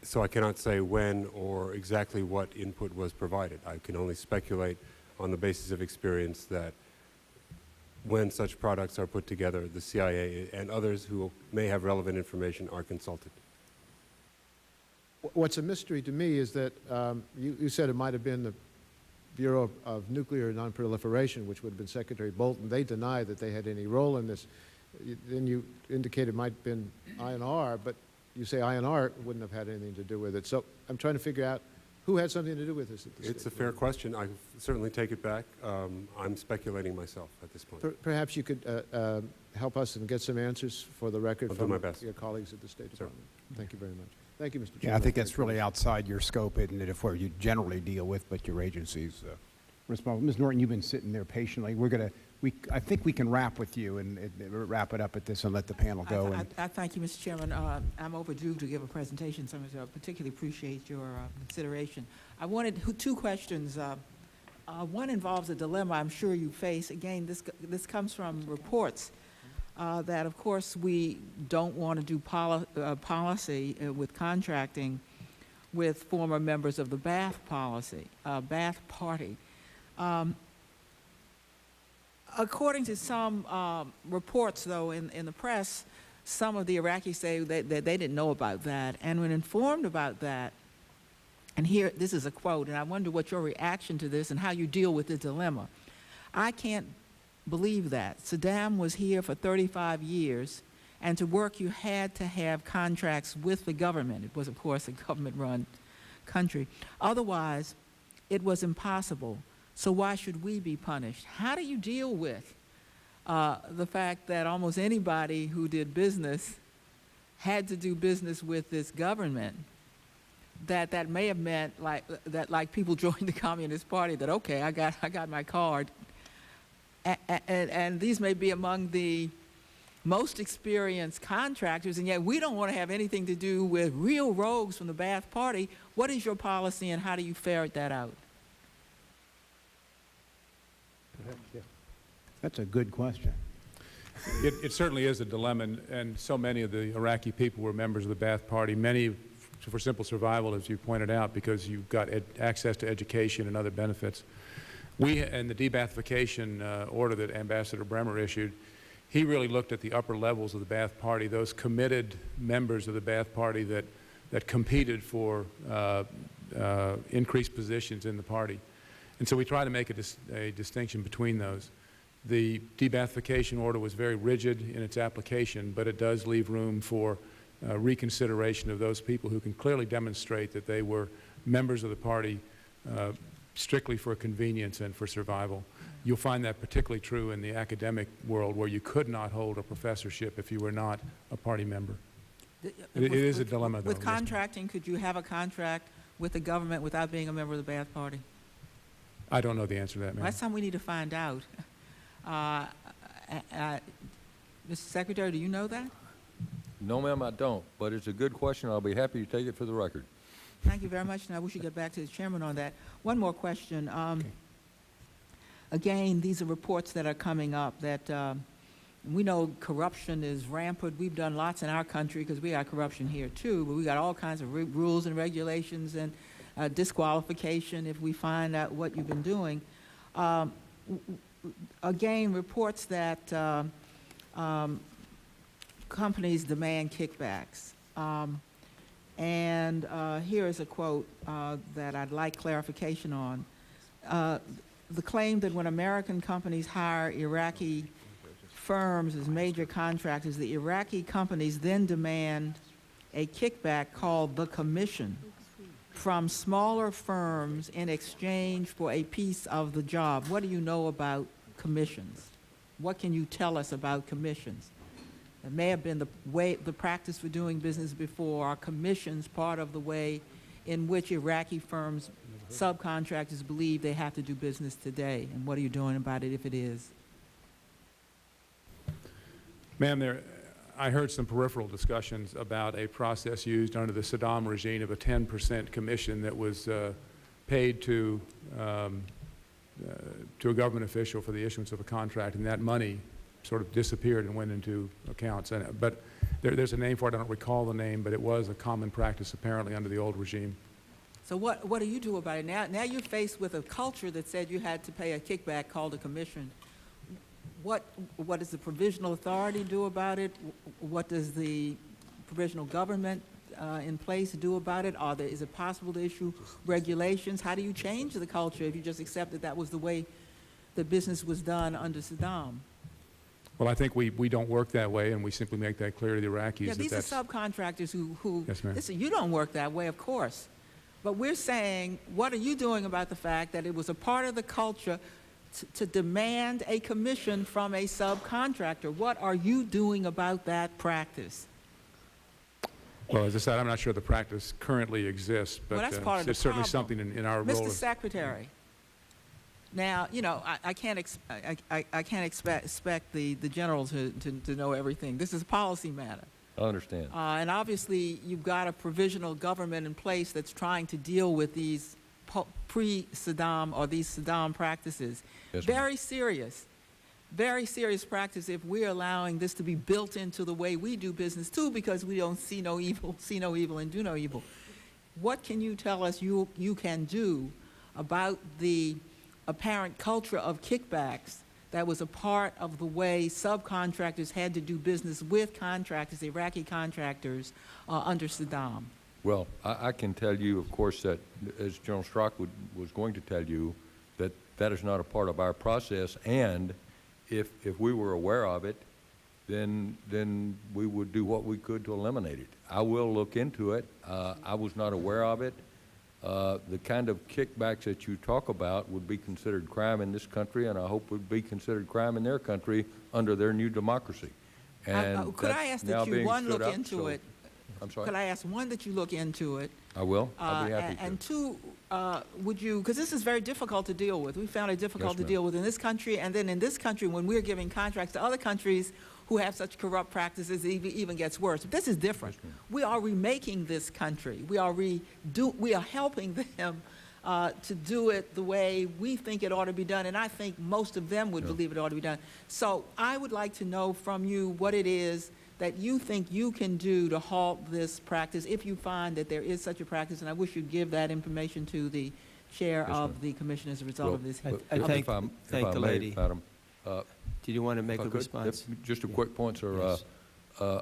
so I cannot say when or exactly what input was provided. I can only speculate on the basis of experience that when such products are put together, the CIA and others who may have relevant information are consulted. What's a mystery to me is that you said it might have been the Bureau of Nuclear Nonproliferation, which would have been Secretary Bolton. They denied that they had any role in this. Then you indicated it might have been INR, but you say INR wouldn't have had anything to do with it. So I'm trying to figure out who had something to do with this at this It's a fair question. I certainly take it back. I'm speculating myself at this point. Perhaps you could help us and get some answers for the record from your colleagues at the State Department. Thank you very much. Thank you, Mr. Chairman. Yeah, I think that's really outside your scope, isn't it, of where you generally deal with, but your agencies respond. Ms. Norton, you've been sitting there patiently. I think we can wrap with you and wrap it up at this and let the panel go. I thank you, Mr. Chairman. I'm overdue to give a presentation, so I particularly appreciate your consideration. I wanted two questions. One involves a dilemma I'm sure you face. Again, this comes from reports that, of course, we don't want to do policy with contracting with former members of the Ba'ath Party. According to some reports, though, in the press, some of the Iraqis say that they didn't know about that. And when informed about that, and here, this is a quote, and I wonder what your reaction to this and how you deal with the dilemma. I can't believe that. Saddam was here for 35 years, and to work you had to have contracts with the government. It was, of course, a government-run country. Otherwise, it was impossible. So why should we be punished? How do you deal with the fact that almost anybody who did business had to do business with this government? That may have meant like people joined the Communist Party, that okay, I got my card. And these may be among the most experienced contractors, and yet we don't want to have anything to do with real rogues from the Ba'ath Party. What is your policy, and how do you ferret that out? That's a good question. It certainly is a dilemma, and so many of the Iraqi people were members of the Ba'ath Party, many for simple survival, as you pointed out, because you've got access to education and other benefits. We, in the de-Baathification order that Ambassador Bremer issued, he really looked at the upper levels of the Ba'ath Party, those committed members of the Ba'ath Party that competed for increased positions in the party. And so we try to make a distinction between those. The de-Baathification order was very rigid in its application, but it does leave room for reconsideration of those people who can clearly demonstrate that they were members of the party strictly for convenience and for survival. You'll find that particularly true in the academic world, where you could not hold a professorship if you were not a party member. It is a dilemma, though. With contracting, could you have a contract with the government without being a member of the Ba'ath Party? I don't know the answer to that, ma'am. That's something we need to find out. Mr. Secretary, do you know that? No, ma'am, I don't, but it's a good question. I'll be happy to take it for the record. Thank you very much, and I wish you get back to the chairman on that. One more question. Again, these are reports that are coming up that we know corruption is rampant. We've done lots in our country because we got corruption here too, but we got all kinds of rules and regulations and disqualification if we find out what you've been doing. Again, reports that companies demand kickbacks. And here is a quote that I'd like clarification on. The claim that when American companies hire Iraqi firms as major contractors, the Iraqi companies then demand a kickback called the commission from smaller firms in exchange for a piece of the job. What do you know about commissions? What can you tell us about commissions? It may have been the practice for doing business before. Are commissions part of the way in which Iraqi firms, subcontractors, believe they have to do business today? And what are you doing about it if it is? Ma'am, I heard some peripheral discussions about a process used under the Saddam regime of a 10% commission that was paid to a government official for the issuance of a contract, and that money sort of disappeared and went into accounts. But there's a name for it. I don't recall the name, but it was a common practice apparently under the old regime. So what do you do about it? Now you're faced with a culture that said you had to pay a kickback called a commission. What does the provisional authority do about it? What does the provisional government in place do about it? Is it possible to issue regulations? How do you change the culture if you just accept that that was the way the business was done under Saddam? Well, I think we don't work that way, and we simply make that clear to the Iraqis. Yeah, these are subcontractors who yes, ma'am. Listen, you don't work that way, of course. But we're saying, what are you doing about the fact that it was a part of the culture to demand a commission from a subcontractor? What are you doing about that practice? Well, as I said, I'm not sure the practice currently exists, but Well, that's part of the it's certainly problem. something in our role. Mr. Secretary, now, you know, I can't expect the general to know everything. This is a policy matter. I understand. And obviously, you've got a provisional government in place that's trying to deal with these pre-Saddam or these Saddam practices. Yes, ma'am. Very serious practice if we're allowing this to be built into the way we do business too, because we don't see no evil and do no evil. What can you tell us you can do about the apparent culture of kickbacks that was a part of the way subcontractors had to do business with contractors, Iraqi contractors, under Saddam? Well, I can tell you, of course, that as General Strzok was going to tell you, that that is not a part of our process, and if we were aware of it, then we would do what we could to eliminate it. I will look into it. I was not aware of it. The kind of kickbacks that you talk about would be considered crime in this country, and I hope would be considered crime in their country under their new democracy. And could I ask that you, one, look into it? I'm sorry? Could I ask, one, that you look into it? I will. I'll be happy to. And two, would you, because this is very difficult to deal with. We found it difficult to ma'am. deal with in this country, and then in this country, when we're giving contracts to other countries who have such corrupt practices, it even gets worse. This is different. Yes, ma'am. We are remaking this country. We are helping them to do it the way we think it ought to be done, and I think most of them would believe it ought to be done. So I would like to know from you what it is that you think you can do to halt this practice if you find that there is such a practice, and I wish you'd give that information to the chair of the commission as a result of this. I thank the lady. Madam. Did you want to make a response? Just a quick point, sir. Yes.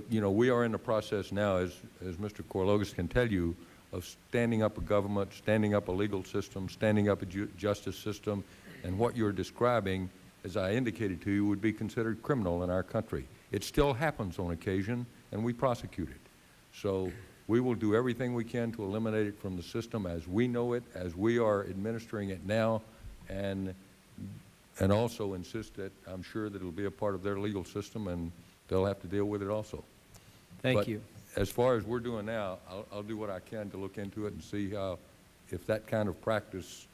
You know, we are in the process now, as Mr. Korologos can tell you, of standing up a government, standing up a legal system, standing up a justice system, and what you're describing, as I indicated to you, would be considered criminal in our country. It still happens on occasion, and we prosecute it. So we will do everything we can to eliminate it from the system as we know it, as we are administering it now, and also insist that I'm sure that it will be a part of their legal system, and they'll have to deal with it also. Thank you. As far as we're doing now, I'll do what I can to look into it and see if that kind of practice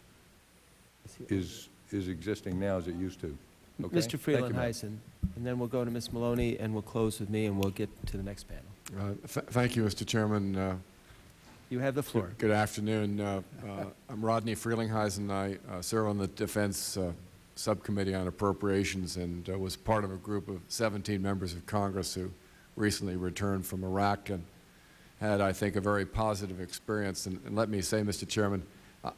is existing now as it used to. Okay? Mr. Freeland-Heisen, and then we'll go to Ms. Maloney, and we'll close with me, and we'll get to the next panel. Thank you, Mr. Chairman. You have the floor. Good afternoon. I'm Rodney Freeling-Heisen. I serve on the Defense Subcommittee on Appropriations and was part of a group of 17 members of Congress who recently returned from Iraq and had, I think, a very positive experience. And let me say, Mr. Chairman,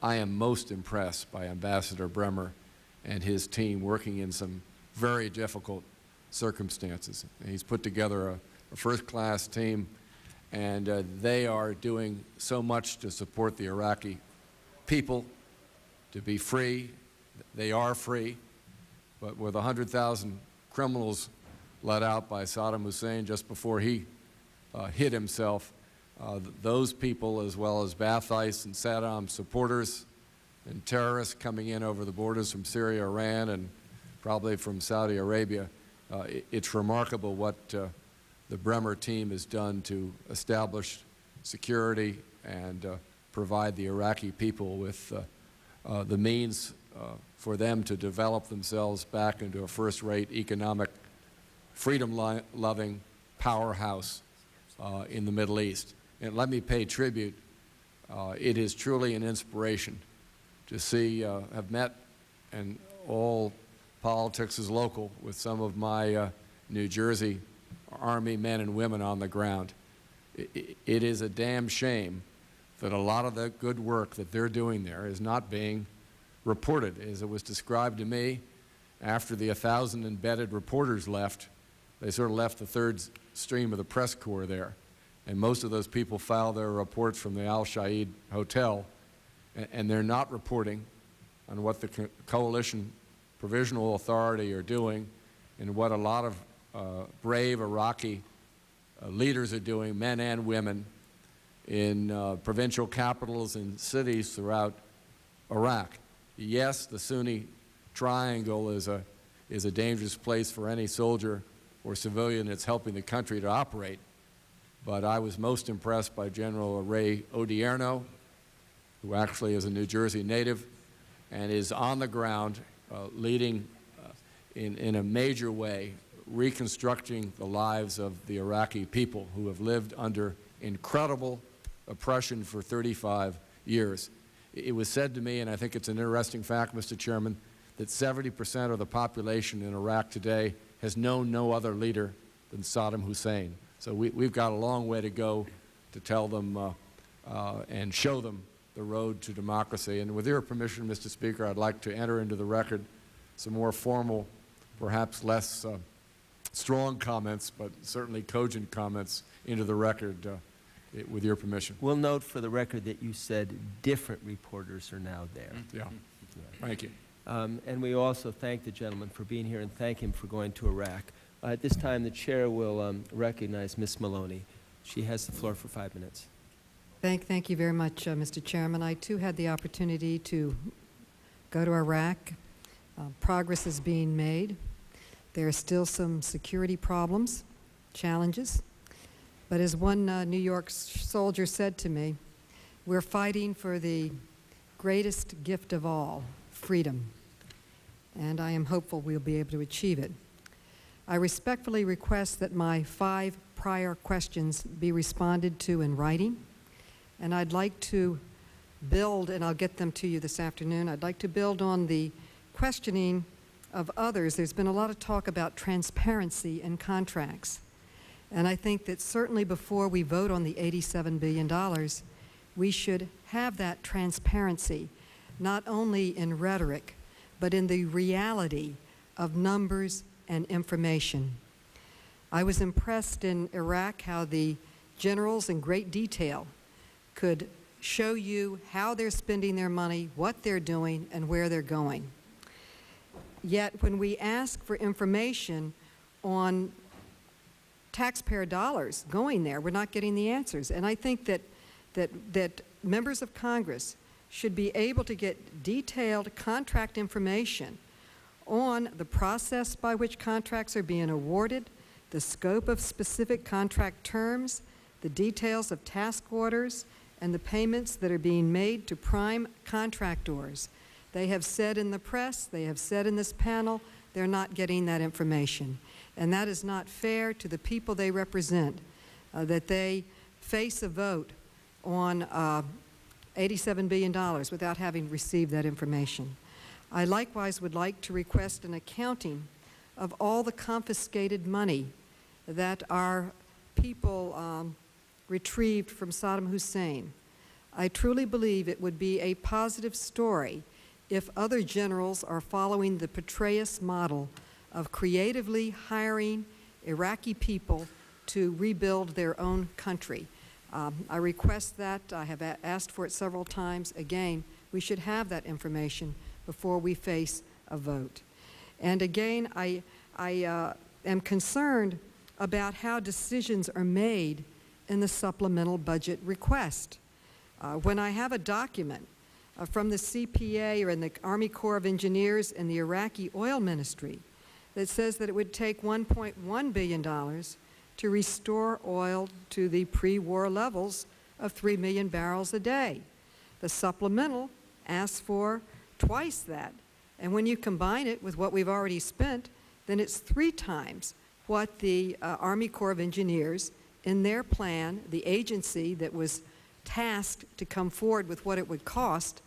I am most impressed by Ambassador Bremer and his team working in some very difficult circumstances. He's put together a first-class team, and they are doing so much to support the Iraqi people to be free. They are free, but with 100,000 criminals let out by Saddam Hussein just before he hit himself, those people, as well as Baathites and Saddam supporters and terrorists coming in over the borders from Syria, Iran, and probably from Saudi Arabia, it's remarkable what the Bremer team has done to establish security and provide the Iraqi people with the means for them to develop themselves back into a first-rate economic, freedom-loving powerhouse in the Middle East. And let me pay tribute. It is truly an inspiration to see, have met, and all politics is local, with some of my New Jersey Army men and women on the ground. It is a damn shame that a lot of the good work that they're doing there is not being reported. As it was described to me, after the 1,000 embedded reporters left, they sort of left the third stream of the press corps there. And most of those people filed their reports from the Al Shaid Hotel, and they're not reporting on what the Coalition Provisional Authority are doing and what a lot of brave Iraqi leaders are doing, men and women, in provincial capitals and cities throughout Iraq. Yes, the Sunni triangle is a dangerous place for any soldier or civilian that's helping the country to operate, but I was most impressed by General Ray Odierno, who actually is a New Jersey native and is on the ground leading in a major way, reconstructing the lives of the Iraqi people who have lived under incredible oppression for 35 years. It was said to me, and I think it's an interesting fact, Mr. Chairman, that 70% of the population in Iraq today has known no other leader than Saddam Hussein. So we've got a long way to go to tell them and show them the road to democracy. And with your permission, Mr. Speaker, I'd like to enter into the record some more formal, perhaps less strong comments, but certainly cogent comments into the record, with your permission. We'll note for the record that you said different reporters are now there. Yeah. Thank you. And we also thank the gentleman for being here and thank him for going to Iraq. At this time, the chair will recognize Ms. Maloney. She has the floor for 5 minutes. Thank you very much, Mr. Chairman. I, too, had the opportunity to go to Iraq. Progress is being made. There are still some security problems, challenges. But as one New York soldier said to me, we're fighting for the greatest gift of all, freedom. And I am hopeful we'll be able to achieve it. I respectfully request that my 5 prior questions be responded to in writing. And I'd like to build, and I'll get them to you this afternoon, I'd like to build on the questioning of others. There's been a lot of talk about transparency in contracts. And I think that certainly before we vote on the $87 billion, we should have that transparency, not only in rhetoric, but in the reality of numbers and information. I was impressed in Iraq how the generals in great detail could show you how they're spending their money, what they're doing, and where they're going. Yet when we ask for information on taxpayer dollars going there, we're not getting the answers. And I think that members of Congress should be able to get detailed contract information on the process by which contracts are being awarded, the scope of specific contract terms, the details of task orders, and the payments that are being made to prime contractors. They have said in the press, they have said in this panel, they're not getting that information. And that is not fair to the people they represent, that they face a vote on $87 billion without having received that information. I likewise would like to request an accounting of all the confiscated money that our people retrieved from Saddam Hussein. I truly believe it would be a positive story if other generals are following the Petraeus model of creatively hiring Iraqi people to rebuild their own country. I request that. I have asked for it several times. Again, we should have that information before we face a vote. And again, I am concerned about how decisions are made in the supplemental budget request. When I have a document from the CPA or in the Army Corps of Engineers and the Iraqi Oil Ministry that says that it would take $1.1 billion to restore oil to the pre-war levels of 3 million barrels a day. The supplemental asks for twice that. And when you combine it with what we've already spent, then it's 3 times what the Army Corps of Engineers, in their plan, the agency that was tasked to come forward with what it would cost,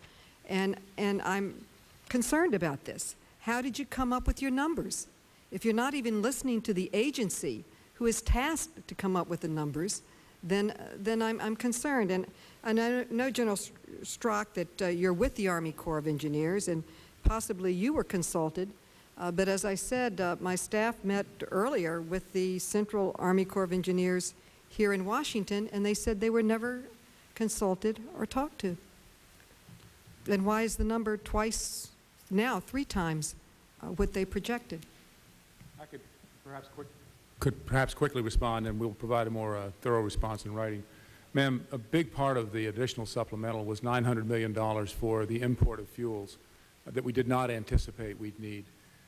and I'm concerned about this. How did you come up with your numbers? If you're not even listening to the agency who is tasked to come up with the numbers, then I'm concerned. And I know, General Strzok, that you're with the Army Corps of Engineers, and possibly you were consulted. But as I said, my staff met earlier with the Central Army Corps of Engineers here in Washington, and they said they were never consulted or talked to. And why is the number twice, now 3 times, what they projected? I could perhaps quickly respond, and we'll provide a more thorough response in writing. Ma'am, a big part of the additional supplemental was $900 million for the import of fuels that we did not anticipate we'd need.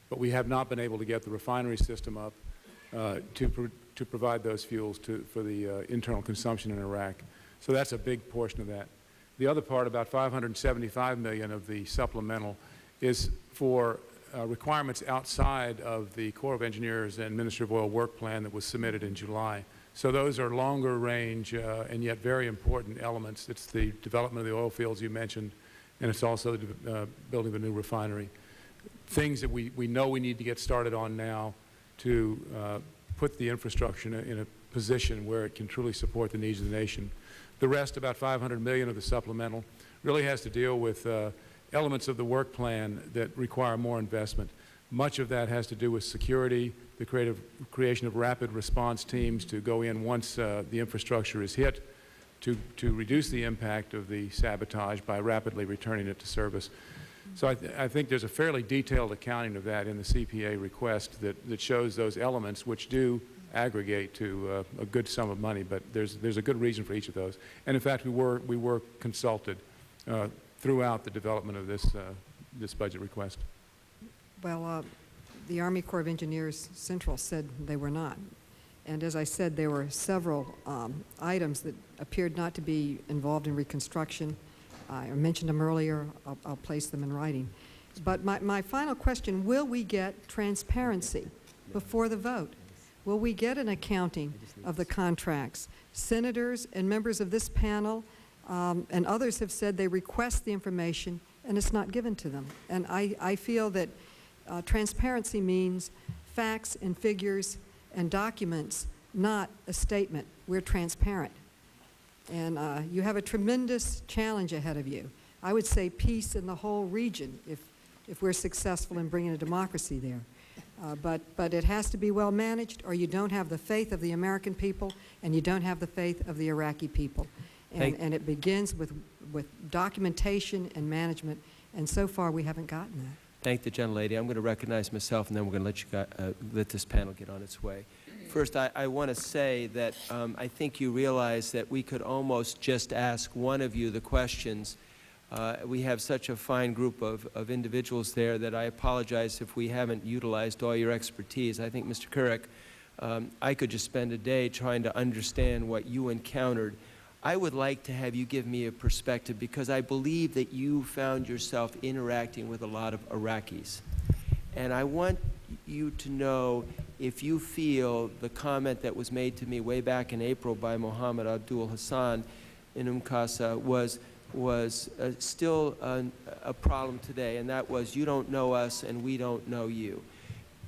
But we have not been able to get the refinery system up to provide those fuels for the internal consumption in Iraq. So that's a big portion of that. The other part, about $575 million of the supplemental, is for requirements outside of the Corps of Engineers and Ministry of Oil work plan that was submitted in July. So those are longer range and yet very important elements. It's the development of the oil fields you mentioned, and it's also the building of a new refinery. Things that we know we need to get started on now to put the infrastructure in a position where it can truly support the needs of the nation. The rest, about $500 million of the supplemental, really has to deal with elements of the work plan that require more investment. Much of that has to do with security, the creation of rapid response teams to go in once the infrastructure is hit, to reduce the impact of the sabotage by rapidly returning it to service. So I think there's a fairly detailed accounting of that in the CPA request that shows those elements, which do aggregate to a good sum of money, but there's a good reason for each of those. And in fact, we were consulted throughout the development of this budget request. Well, the Army Corps of Engineers Central said they were not. And as I said, there were several items that appeared not to be involved in Reconstruction. I mentioned them earlier. I'll place them in writing. But my final question, will we get transparency before the vote? Will we get an accounting of the contracts? Senators and members of this panel and others have said they request the information and it's not given to them. And I feel that transparency means facts and figures and documents, not a statement. We're transparent. And you have a tremendous challenge ahead of you. I would say peace in the whole region if we're successful in bringing a democracy there. But it has to be well managed, or you don't have the faith of the American people and you don't have the faith of the Iraqi people. And it begins with documentation and management, and so far we haven't gotten that. Thank the gentlelady. I'm going to recognize myself, and then we're going to let this panel get on its way. First, I want to say that I think you realize that we could almost just ask one of you the questions. We have such a fine group of individuals there that I apologize if we haven't utilized all your expertise. I think, Mr. Couric, I could just spend a day trying to understand what you encountered. I would like to have you give me a perspective, because I believe that you found yourself interacting with a lot of Iraqis. And I want you to know if you feel the comment that was made to me way back in April by Mohammed Abdul Hassan in Qasa was still a problem today, and that was, you don't know us and we don't know you.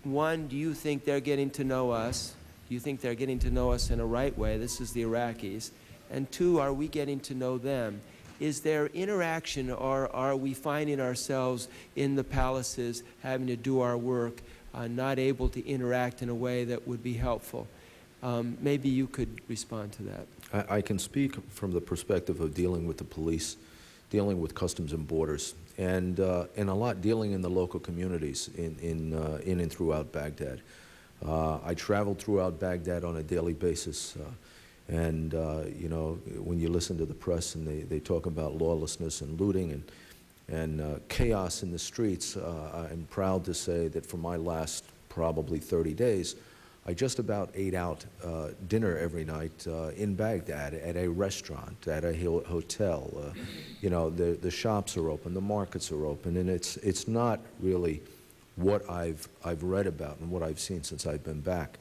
One, do you think they're getting to know us? Do you think they're getting to know us in a right way? This is the Iraqis. And two, are we getting to know them? Is there interaction, or are we finding ourselves in the palaces having to do our work, not able to interact in a way that would be helpful? Maybe you could respond to that. I can speak from the perspective of dealing with the police, dealing with Customs and Borders, and a lot dealing in the local communities in and throughout Baghdad. I traveled throughout Baghdad on a daily basis, and you know, when you listen to the press and they talk about lawlessness and looting and chaos in the streets, I'm proud to say that for my last probably 30 days, I just about ate out dinner every night in Baghdad at a restaurant, at a hotel. You know, the shops are open, the markets are open, and it's not really what I've read about and what I've seen since I've been back.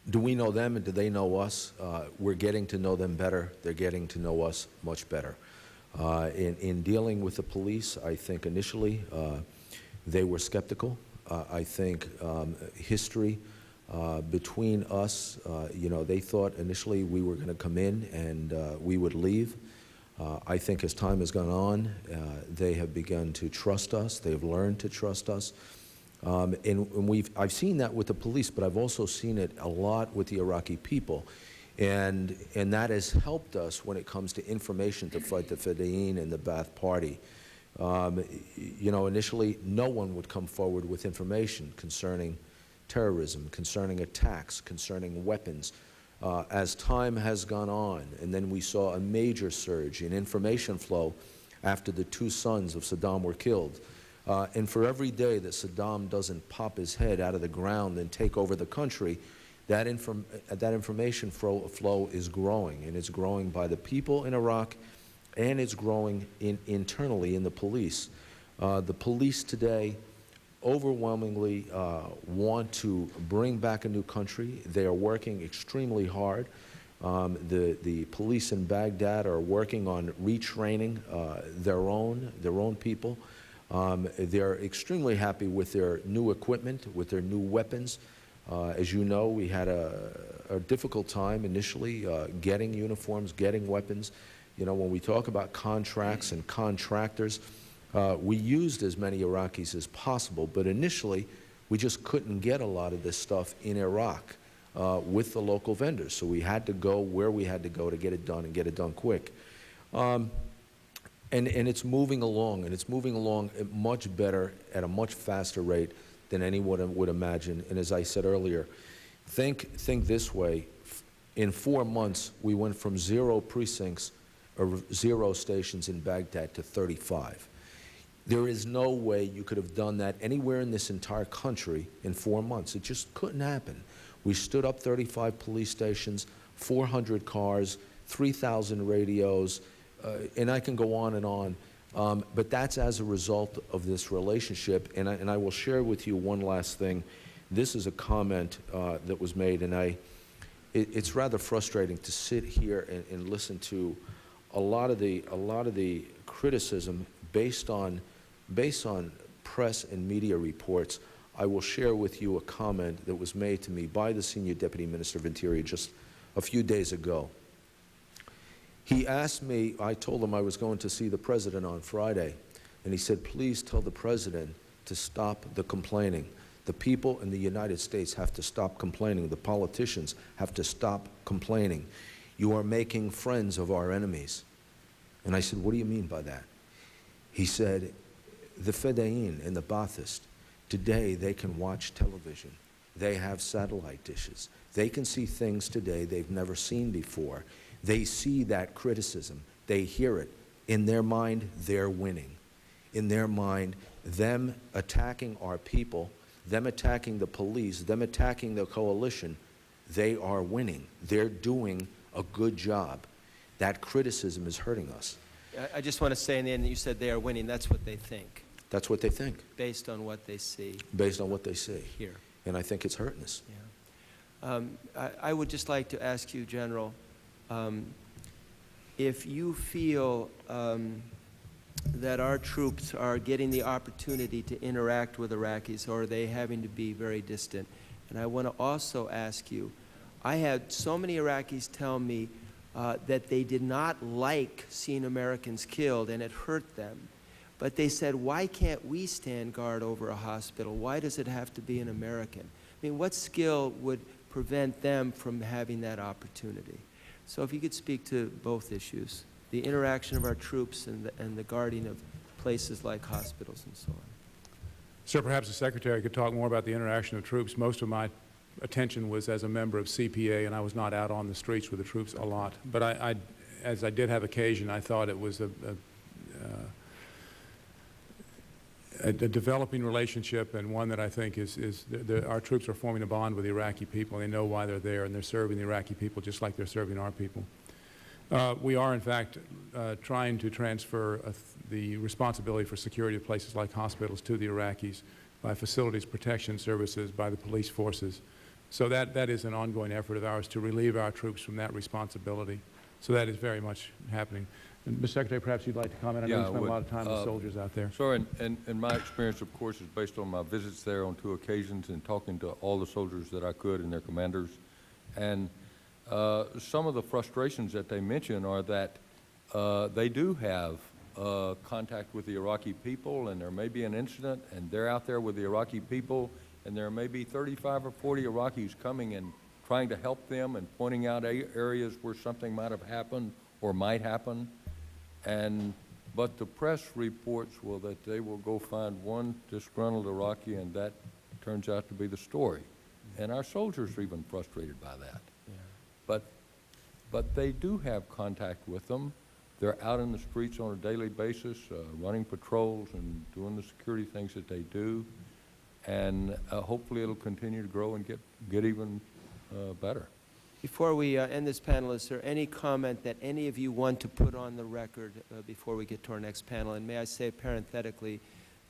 Do we know them and do they know us? We're getting to know them better. They're getting to know us much better. In dealing with the police, I think initially they were skeptical. I think history between us, you know, they thought initially we were going to come in and we would leave. I think as time has gone on, they have begun to trust us. They have learned to trust us. And I've seen that with the police, but I've also seen it a lot with the Iraqi people. And that has helped us when it comes to information to fight the Fedayeen and the Ba'ath Party. You know, initially, no one would come forward with information concerning terrorism, concerning attacks, concerning weapons. As time has gone on, and then we saw a major surge in information flow after the two sons of Saddam were killed. And for every day that Saddam doesn't pop his head out of the ground and take over the country, that information flow is growing, and it's growing by the people in Iraq, and it's growing internally in the police. The police today overwhelmingly want to bring back a new country. They are working extremely hard. The police in Baghdad are working on retraining their own people. They're extremely happy with their new equipment, with their new weapons. As you know, we had a difficult time initially getting uniforms, getting weapons. You know, when we talk about contracts and contractors, we used as many Iraqis as possible, but initially we just couldn't get a lot of this stuff in Iraq with the local vendors. So we had to go where we had to go to get it done and get it done quick. And it's moving along, and it's moving along much better at a much faster rate than anyone would imagine. And as I said earlier, think this way. In 4 months, we went from 0 precincts or 0 stations in Baghdad to 35. There is no way you could have done that anywhere in this entire country in 4 months. It just couldn't happen. We stood up 35 police stations, 400 cars, 3,000 radios, and I can go on and on. But that's as a result of this relationship. And I will share with you one last thing. This is a comment that was made, and it's rather frustrating to sit here and listen to a lot of the criticism based on press and media reports. I will share with you a comment that was made to me by the Senior Deputy Minister of Interior just a few days ago. He asked me, I told him I was going to see the President on Friday, and he said, please tell the President to stop the complaining. The people in the United States have to stop complaining. The politicians have to stop complaining. You are making friends of our enemies. And I said, what do you mean by that? He said, the Fedayeen and the Baathists, today they can watch television. They have satellite dishes. They can see things today they've never seen before. They see that criticism. They hear it. In their mind, they're winning. In their mind, them attacking our people, them attacking the police, them attacking the coalition, they are winning. They're doing a good job. That criticism is hurting us. I just want to say in the end that you said they are winning. That's what they think. That's what they think. Based on what they see. Based on what they see. Here. And I think it's hurting us. Yeah. I would just like to ask you, General, if you feel that our troops are getting the opportunity to interact with Iraqis, or are they having to be very distant? And I want to also ask you, I had so many Iraqis tell me that they did not like seeing Americans killed, and it hurt them. But they said, why can't we stand guard over a hospital? Why does it have to be an American? I mean, what skill would prevent them from having that opportunity. So if you could speak to both issues, the interaction of our troops and the guarding of places like hospitals and so on. Sir, perhaps the Secretary could talk more about the interaction of troops. Most of my attention was as a member of CPA, and I was not out on the streets with the troops a lot. But as I did have occasion, I thought it was a developing relationship, and one that I think our troops are forming a bond with the Iraqi people. They know why they're there, and they're serving the Iraqi people just like they're serving our people. We are, in fact, trying to transfer the responsibility for security of places like hospitals to the Iraqis by facilities protection services, by the police forces. So that is an ongoing effort of ours to relieve our troops from that responsibility. So that is very much happening. And Mr. Secretary, perhaps you'd like to comment. I know you spend a lot of time with soldiers out there. Sir, and my experience, of course, is based on my visits there on 2 occasions and talking to all the soldiers that I could and their commanders. And some of the frustrations that they mention are that they do have contact with the Iraqi people, and there may be an incident, and they're out there with the Iraqi people, and there may be 35 or 40 Iraqis coming and trying to help them and pointing out areas where something might have happened or might happen. But the press reports that they will go find one disgruntled Iraqi, and that turns out to be the story. And our soldiers are even frustrated by that. Yeah. But they do have contact with them. They're out in the streets on a daily basis, running patrols and doing the security things that they do. And hopefully it'll continue to grow and get even better. Before we end this panel, is there any comment that any of you want to put on the record before we get to our next panel? And may I say parenthetically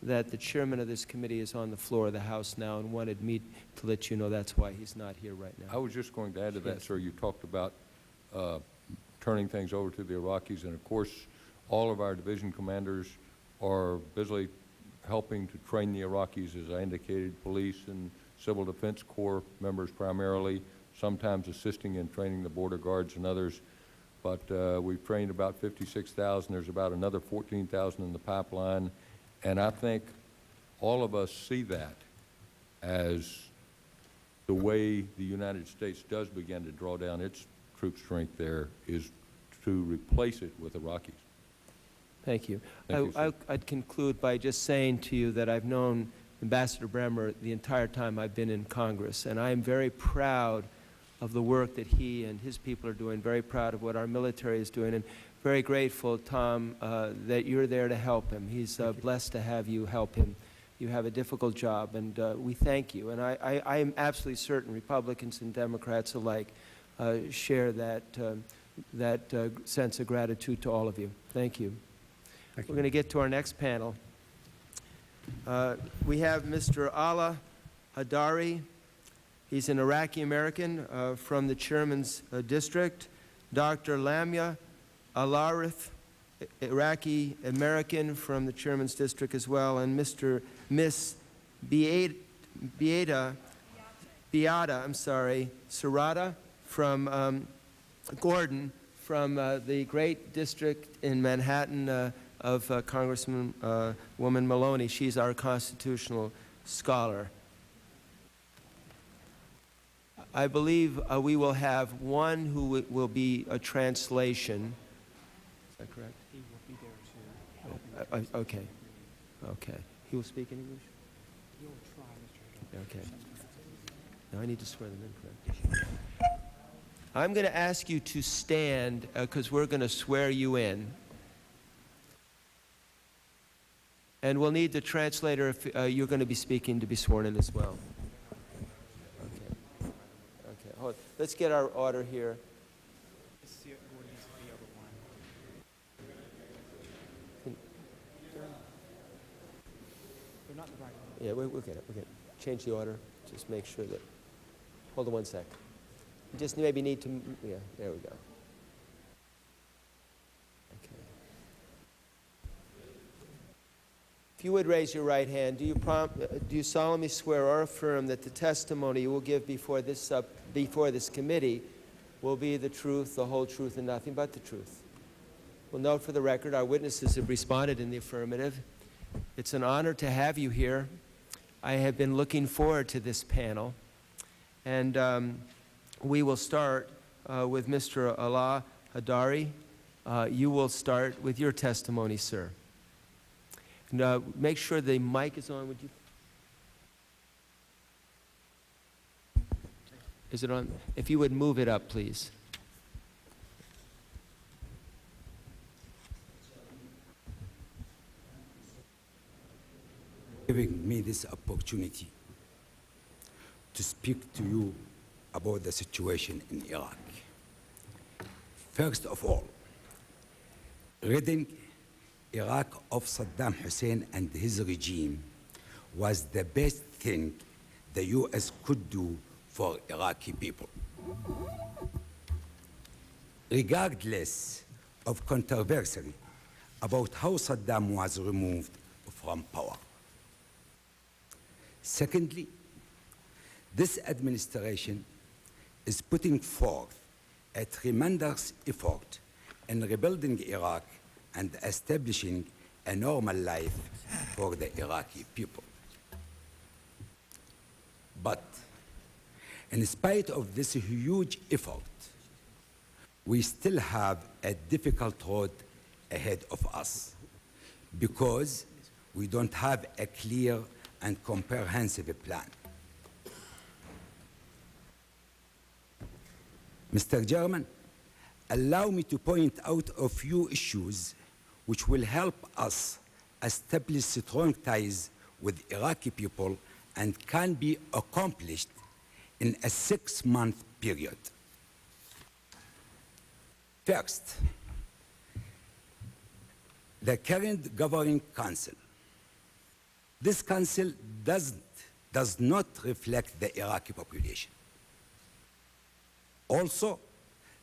that the chairman of this committee is on the floor of the House now and wanted me to let you know that's why he's not here right now. I was just going to add to that, sir. You talked about turning things over to the Iraqis, and of course all of our division commanders are busily helping to train the Iraqis, as I indicated, police and civil defense corps members primarily, sometimes assisting in training the border guards and others. But we've trained about 56,000. There's about another 14,000 in the pipeline. And I think all of us see that as the way the United States does begin to draw down its troop strength there is to replace it with Iraqis. Thank you. Thank you, I'd conclude by just saying to you that I've known Ambassador Bremer the entire time I've been in Congress, and I am very proud of the work that he and his people are doing, very proud of what our military is doing, and very grateful, Tom, that you're there to help him. He's blessed to have you help him. You have a difficult job, and we thank you. And I am absolutely certain Republicans and Democrats alike share that sense of gratitude to all of you. Thank you. We're going to get to our next panel. We have Mr. Ala Hadari. He's an Iraqi-American from the Chairman's District. Dr. Lamia Alarif, Iraqi-American from the Chairman's District as well, and Miss Beata Sarada from Gordon, from the great district in Manhattan of Congresswoman Maloney. She's our constitutional scholar. I believe we will have one who will be a translation. Is that correct? He will be there too. Okay. Okay. He will speak in English? He will try, Mr. Okay. Now I need to swear them in, correct? I'm going to ask you to stand because we're going to swear you in. And we'll need the translator if you're going to be speaking to be sworn in as well. Okay. Let's get our order here. Yeah, we'll get it. We'll get it. Change the order. Just make sure that. Hold on one sec. You just maybe need to. Yeah, there we go. Okay. If you would raise your right hand, do you solemnly swear or affirm that the testimony you will give before this committee will be the truth, the whole truth, and nothing but the truth? We'll note for the record our witnesses have responded in the affirmative. It's an honor to have you here. I have been looking forward to this panel, And we will start with Mr. Allah Hadari. You will start with your testimony, sir. And, make sure the mic is on. Would you? Is it on? If you would move it up, please. Giving me this opportunity to speak to you about the situation in Iraq. First of all, ridding Iraq of Saddam Hussein and his regime was the best thing the U.S. could do for Iraqi people. Regardless of controversy about how Saddam was removed from power. Secondly, this administration is putting forth a tremendous effort in rebuilding Iraq and establishing a normal life for the Iraqi people. But in spite of this huge effort, we still have a difficult road ahead of us because we don't have a clear and comprehensive plan. Mr. Chairman, allow me to point out a few issues which will help us establish strong ties with Iraqi people and can be accomplished in a 6-month period. First, the current governing council. This council does not reflect the Iraqi population. Also,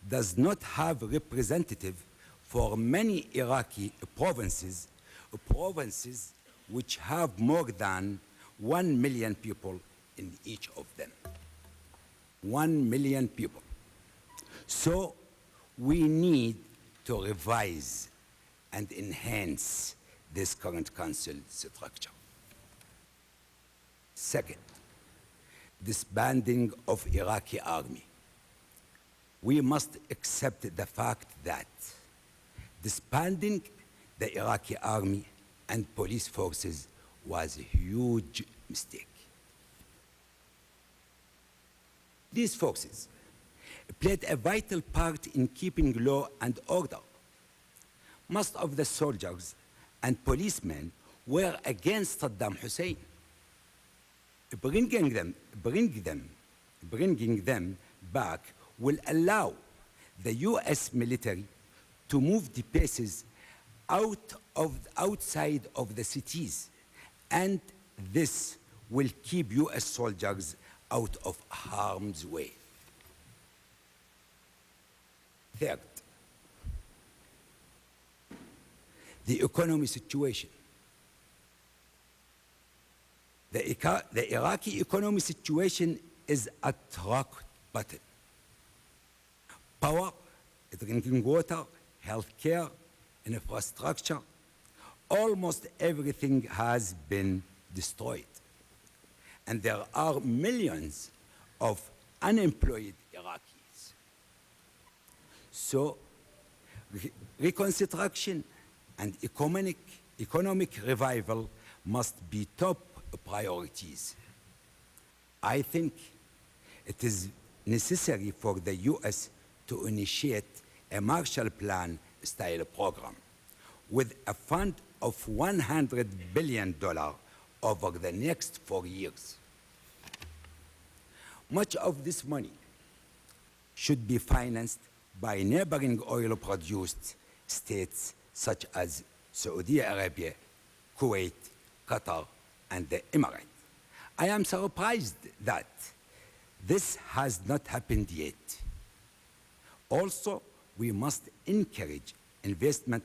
does not have representative for many Iraqi provinces which have more than 1 million people in each of them. 1 million people. So we need to revise and enhance this current council structure. Second, disbanding of Iraqi army. We must accept the fact that disbanding the Iraqi army and police forces was a huge mistake. These forces played a vital part in keeping law and order. Most of the soldiers and policemen were against Saddam Hussein. Bringing them back will allow the U.S. military to move the bases outside of the cities, and this will keep U.S. soldiers out of harm's way. Third, the economy situation. The Iraqi economy situation is at rock bottom. Power, drinking water, healthcare, infrastructure, almost everything has been destroyed. And there are millions of unemployed Iraqis. So, reconstruction and economic revival must be top priorities. I think it is necessary for the U.S. to initiate a Marshall Plan-style program with a fund of $100 billion over the next 4 years. Much of this money should be financed by neighboring oil-produced states such as Saudi Arabia, Kuwait, Qatar, and the Emirates. I am surprised that this has not happened yet. Also, we must encourage investment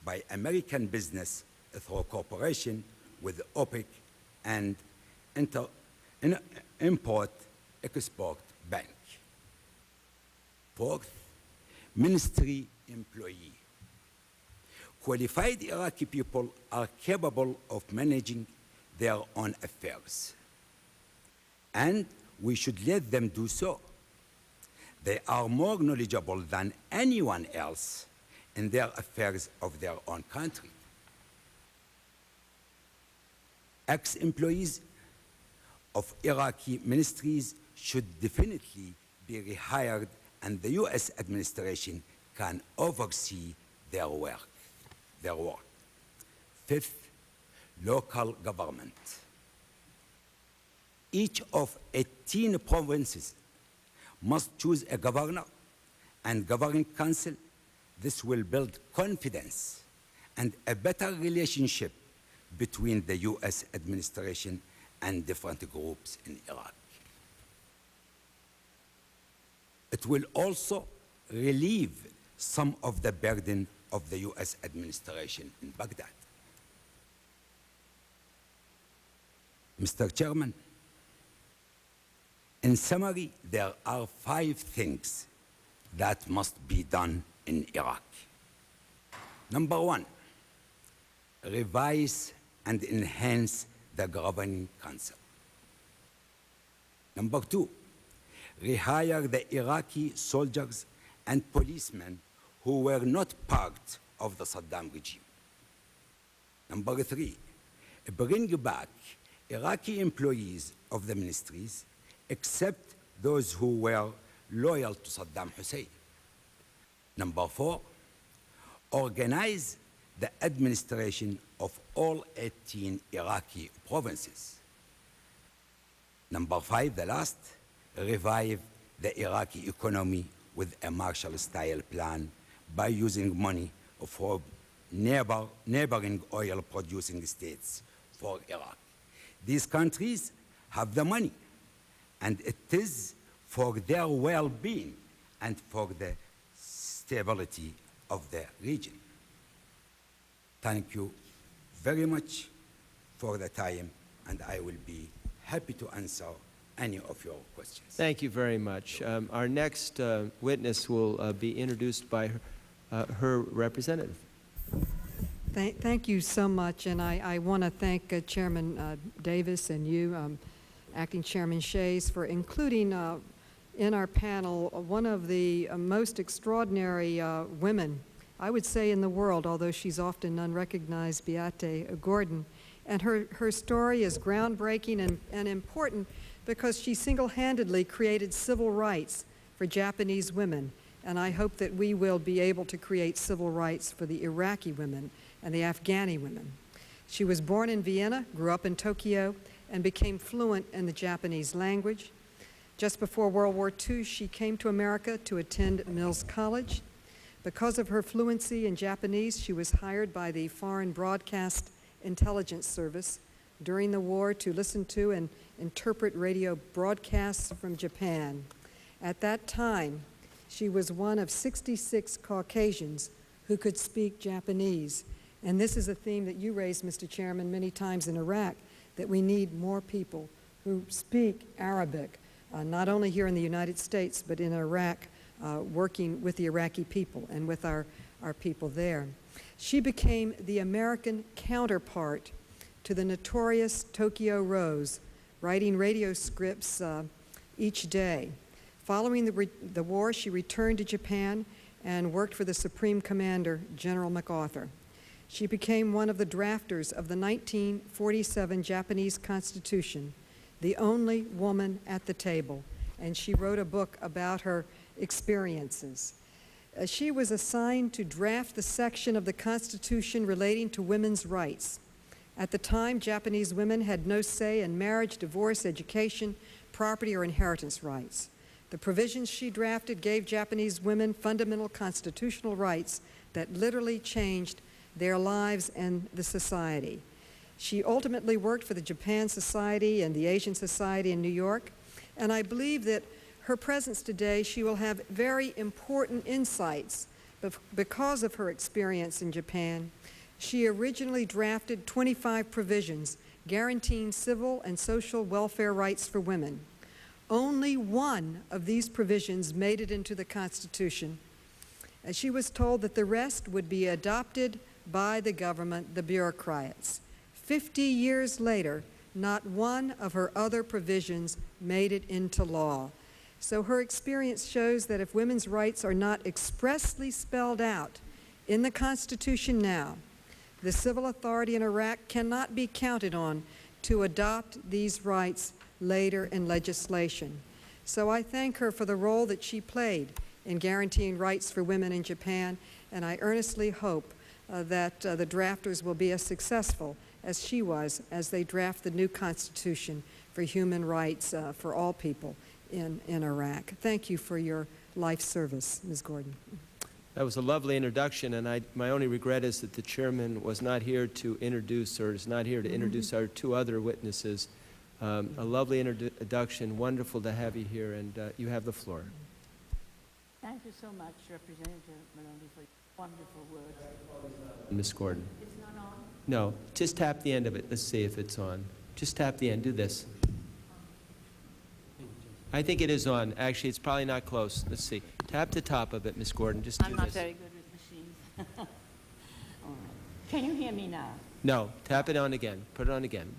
by American business through cooperation with OPEC and Import-Export Bank. Fourth, ministry employee. Qualified Iraqi people are capable of managing their own affairs. And we should let them do so. They are more knowledgeable than anyone else in their affairs of their own country. Ex-employees of Iraqi ministries should definitely be rehired, and the U.S. administration can oversee their work. Fifth, local government. Each of 18 provinces must choose a governor and governing council. This will build confidence and a better relationship between the U.S. administration and different groups in Iraq. It will also relieve some of the burden of the U.S. administration in Baghdad. Mr. Chairman, in summary, there are 5 things that must be done in Iraq. Number 1, revise and enhance the governing council. Number 2, rehire the Iraqi soldiers and policemen who were not part of the Saddam regime. Number 3, bring back Iraqi employees of the ministries, except those who were loyal to Saddam Hussein. Number 4, organize the administration of all 18 Iraqi provinces. Number 5, the last, revive the Iraqi economy with a Marshall-style plan by using money for neighboring oil-producing states for Iraq. These countries have the money, and it is for their well-being and for the stability of the region. Thank you very much for the time, and I will be happy to answer any of your questions. Thank you very much. Our next witness will be introduced by her representative. Thank you so much, and I want to thank Chairman Davis and you, Acting Chairman Shays, for including in our panel one of the most extraordinary women, I would say, in the world, although she's often unrecognized, Beate Gordon. And her story is groundbreaking and important because she single-handedly created civil rights for Japanese women. And I hope that we will be able to create civil rights for the Iraqi women and the Afghani women. She was born in Vienna, grew up in Tokyo, and became fluent in the Japanese language. Just before World War II, she came to America to attend Mills College. Because of her fluency in Japanese, she was hired by the Foreign Broadcast Intelligence Service during the war to listen to and interpret radio broadcasts from Japan. At that time, she was one of 66 Caucasians who could speak Japanese. And this is a theme that you raised, Mr. Chairman, many times in Iraq, that we need more people who speak Arabic, not only here in the United States, but in Iraq, working with the Iraqi people and with our people there. She became the American counterpart to the notorious Tokyo Rose, writing radio scripts each day. Following the war, she returned to Japan and worked for the Supreme Commander, General MacArthur. She became one of the drafters of the 1947 Japanese Constitution, the only woman at the table, and she wrote a book about her experiences. She was assigned to draft the section of the Constitution relating to women's rights. At the time, Japanese women had no say in marriage, divorce, education, property, or inheritance rights. The provisions she drafted gave Japanese women fundamental constitutional rights that literally changed their lives and the society. She ultimately worked for the Japan Society and the Asian Society in New York, and I believe that her presence today, she will have very important insights because of her experience in Japan. She originally drafted 25 provisions guaranteeing civil and social welfare rights for women. Only one of these provisions made it into the Constitution. And she was told that the rest would be adopted by the government, the bureaucrats. 50 years later, not one of her other provisions made it into law. So her experience shows that if women's rights are not expressly spelled out in the Constitution now, the civil authority in Iraq cannot be counted on to adopt these rights later in legislation. So I thank her for the role that she played in guaranteeing rights for women in Japan, and I earnestly hope that the drafters will be as successful as she was as they draft the new Constitution for human rights for all people in Iraq. Thank you for your life service, Ms. Gordon. That was a lovely introduction, and my only regret is that the chairman was not here to introduce, or is not here to introduce our two other witnesses. A lovely introduction. Wonderful to have you here, and you have the floor. Thank you so much, Representative Maloney, for your wonderful words. Ms. Gordon. It's not on? No, just tap the end of it. Let's see if it's on. Just tap the end. Do this. I think it is on. Actually, it's probably not close. Let's see. Tap the top of it, Ms. Gordon. Just do I'm this. not very good with machines. All right. Can you hear me now? No, tap it on again. Put it on again.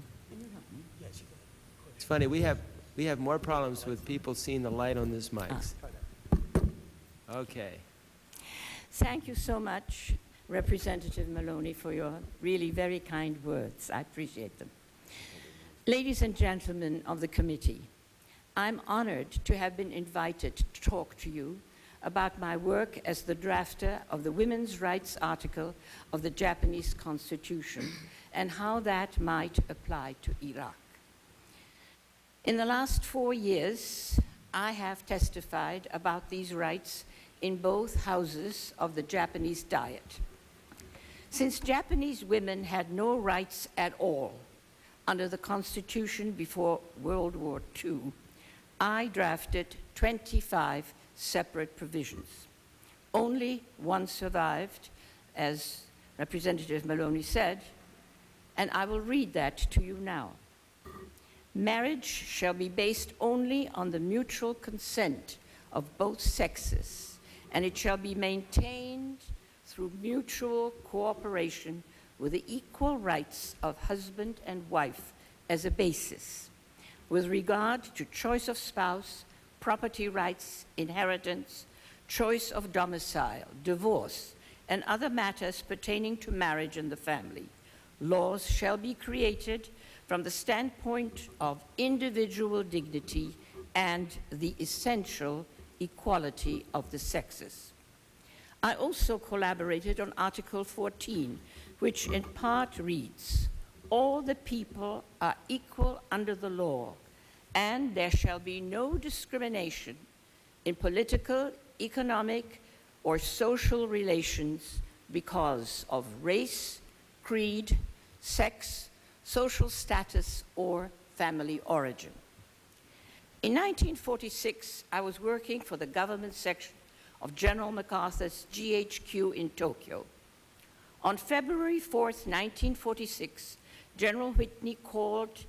It's funny, we have more problems with people seeing the light on these mics. Okay. Thank you so much, Representative Maloney, for your really very kind words. I appreciate them. Ladies and gentlemen of the committee, I'm honored to have been invited to talk to you about my work as the drafter of the women's rights article of the Japanese Constitution and how that might apply to Iraq. In the last 4 years, I have testified about these rights in both houses of the Japanese Diet. Since Japanese women had no rights at all under the Constitution before World War II, I drafted 25 separate provisions. Only one survived, as Representative Maloney said, and I will read that to you now. Marriage shall be based only on the mutual consent of both sexes, and it shall be maintained through mutual cooperation with the equal rights of husband and wife as a basis, with regard to choice of spouse, property rights, inheritance, choice of domicile, divorce, and other matters pertaining to marriage and the family. Laws shall be created from the standpoint of individual dignity and the essential equality of the sexes. I also collaborated on Article 14, which in part reads, "All the people are equal under the law, and there shall be no discrimination in political, economic, or social relations because of race, creed, sex, social status, or family origin." In 1946, I was working for the government section of General MacArthur's GHQ in Tokyo. On February 4th, 1946, General Whitney called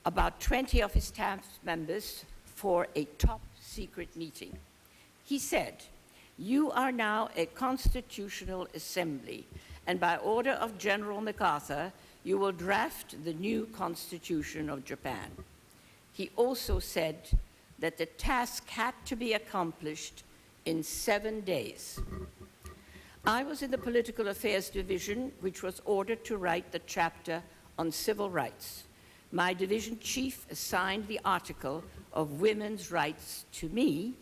about 20 of his staff members for a top-secret meeting. He said, "You are now a constitutional assembly, and by order of General MacArthur, you will draft the new Constitution of Japan." He also said that the task had to be accomplished in 7 days. I was in the Political Affairs Division, which was ordered to write the chapter on civil rights. My division chief assigned the article of women's rights to me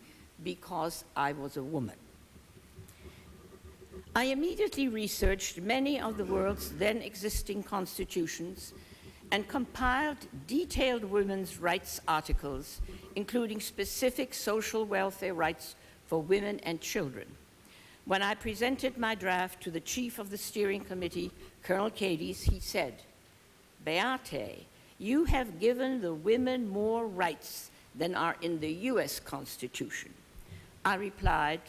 because I was a woman. I immediately researched many of the world's then existing constitutions and compiled detailed women's rights articles, including specific social welfare rights for women and children. When I presented my draft to the chief of the steering committee, Colonel Cadiz, he said, "Beate, you have given the women more rights than are in the US Constitution." I replied,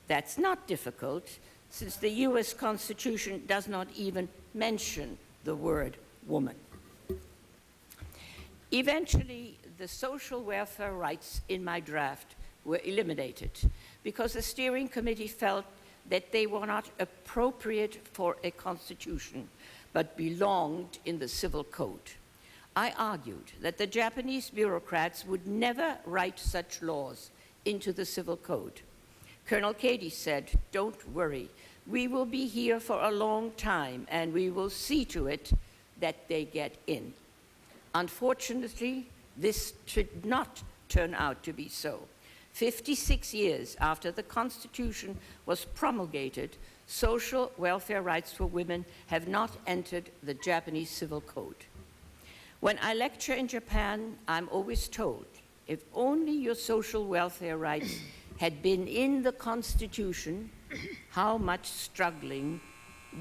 "That's not difficult, since the US Constitution does not even mention the word woman." Eventually, the social welfare rights in my draft were eliminated because the steering committee felt that they were not appropriate for a constitution, but belonged in the civil code. I argued that the Japanese bureaucrats would never write such laws into the Civil Code. Colonel Cady said, "Don't worry, we will be here for a long time and we will see to it that they get in." Unfortunately, this did not turn out to be so. 56 years after the Constitution was promulgated, social welfare rights for women have not entered the Japanese Civil Code. When I lecture in Japan, I'm always told, if only your social welfare rights had been in the Constitution, how much struggling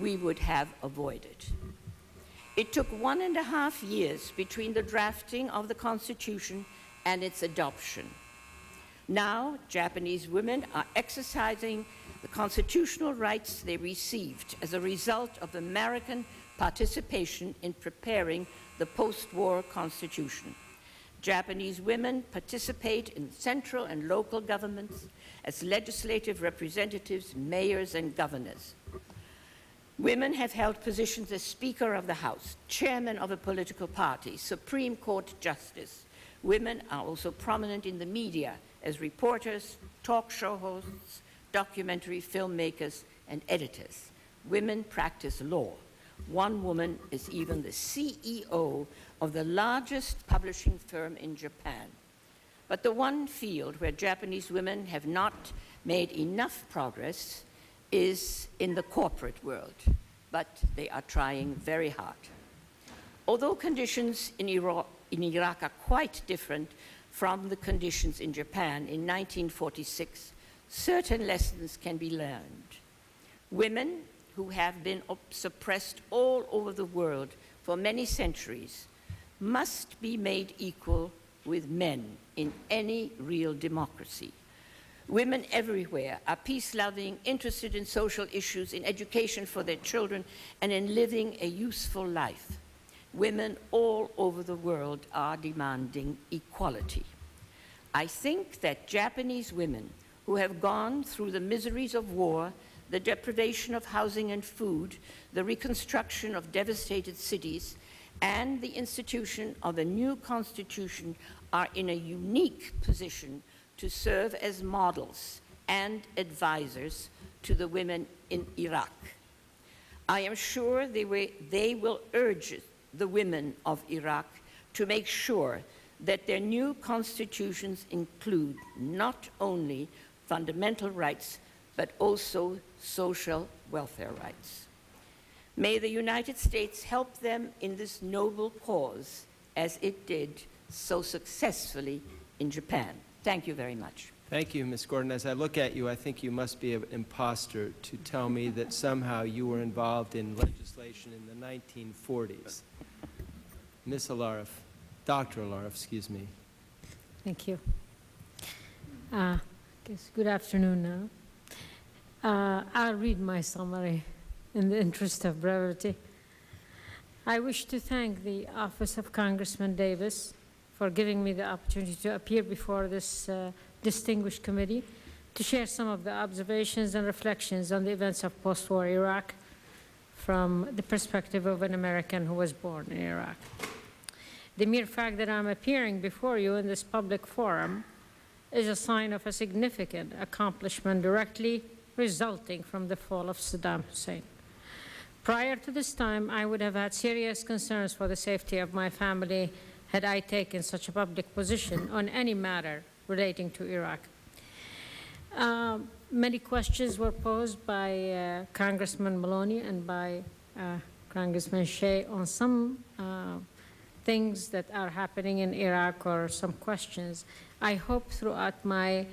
we would have avoided. It took 1.5 years between the drafting of the Constitution and its adoption. Now, Japanese women are exercising the constitutional rights they received as a result of American participation in preparing the post-war Constitution. Japanese women participate in central and local governments as legislative representatives, mayors, and governors. Women have held positions as Speaker of the House, Chairman of a political party, Supreme Court Justice. Women are also prominent in the media as reporters, talk show hosts, documentary filmmakers, and editors. Women practice law. One woman is even the CEO of the largest publishing firm in Japan. But the one field where Japanese women have not made enough progress is in the corporate world, but they are trying very hard. Although conditions in Iraq are quite different from the conditions in Japan in 1946, certain lessons can be learned. Women who have been suppressed all over the world for many centuries must be made equal with men in any real democracy. Women everywhere are peace-loving, interested in social issues, in education for their children, and in living a useful life. Women all over the world are demanding equality. I think that Japanese women who have gone through the miseries of war, the deprivation of housing and food, the reconstruction of devastated cities, and the institution of a new constitution are in a unique position to serve as models and advisors to the women in Iraq. I am sure they will urge the women of Iraq to make sure that their new constitutions include not only fundamental rights, but also social welfare rights. May the United States help them in this noble cause, as it did so successfully in Japan. Thank you very much. Thank you, Ms. Gordon. As I look at you, I think you must be an imposter to tell me that somehow you were involved in legislation in the 1940s. Ms. Alarif, Dr. Alarif, excuse me. Thank you. Good afternoon now. I'll read my summary in the interest of brevity. I wish to thank the Office of Congressman Davis for giving me the opportunity to appear before this distinguished committee to share some of the observations and reflections on the events of post-war Iraq from the perspective of an American who was born in Iraq. The mere fact that I'm appearing before you in this public forum is a sign of a significant accomplishment directly resulting from the fall of Saddam Hussein. Prior to this time, I would have had serious concerns for the safety of my family had I taken such a public position on any matter relating to Iraq. Many questions were posed by Congressman Maloney and by Congressman Shea on some things that are happening in Iraq, or some questions. I hope throughout my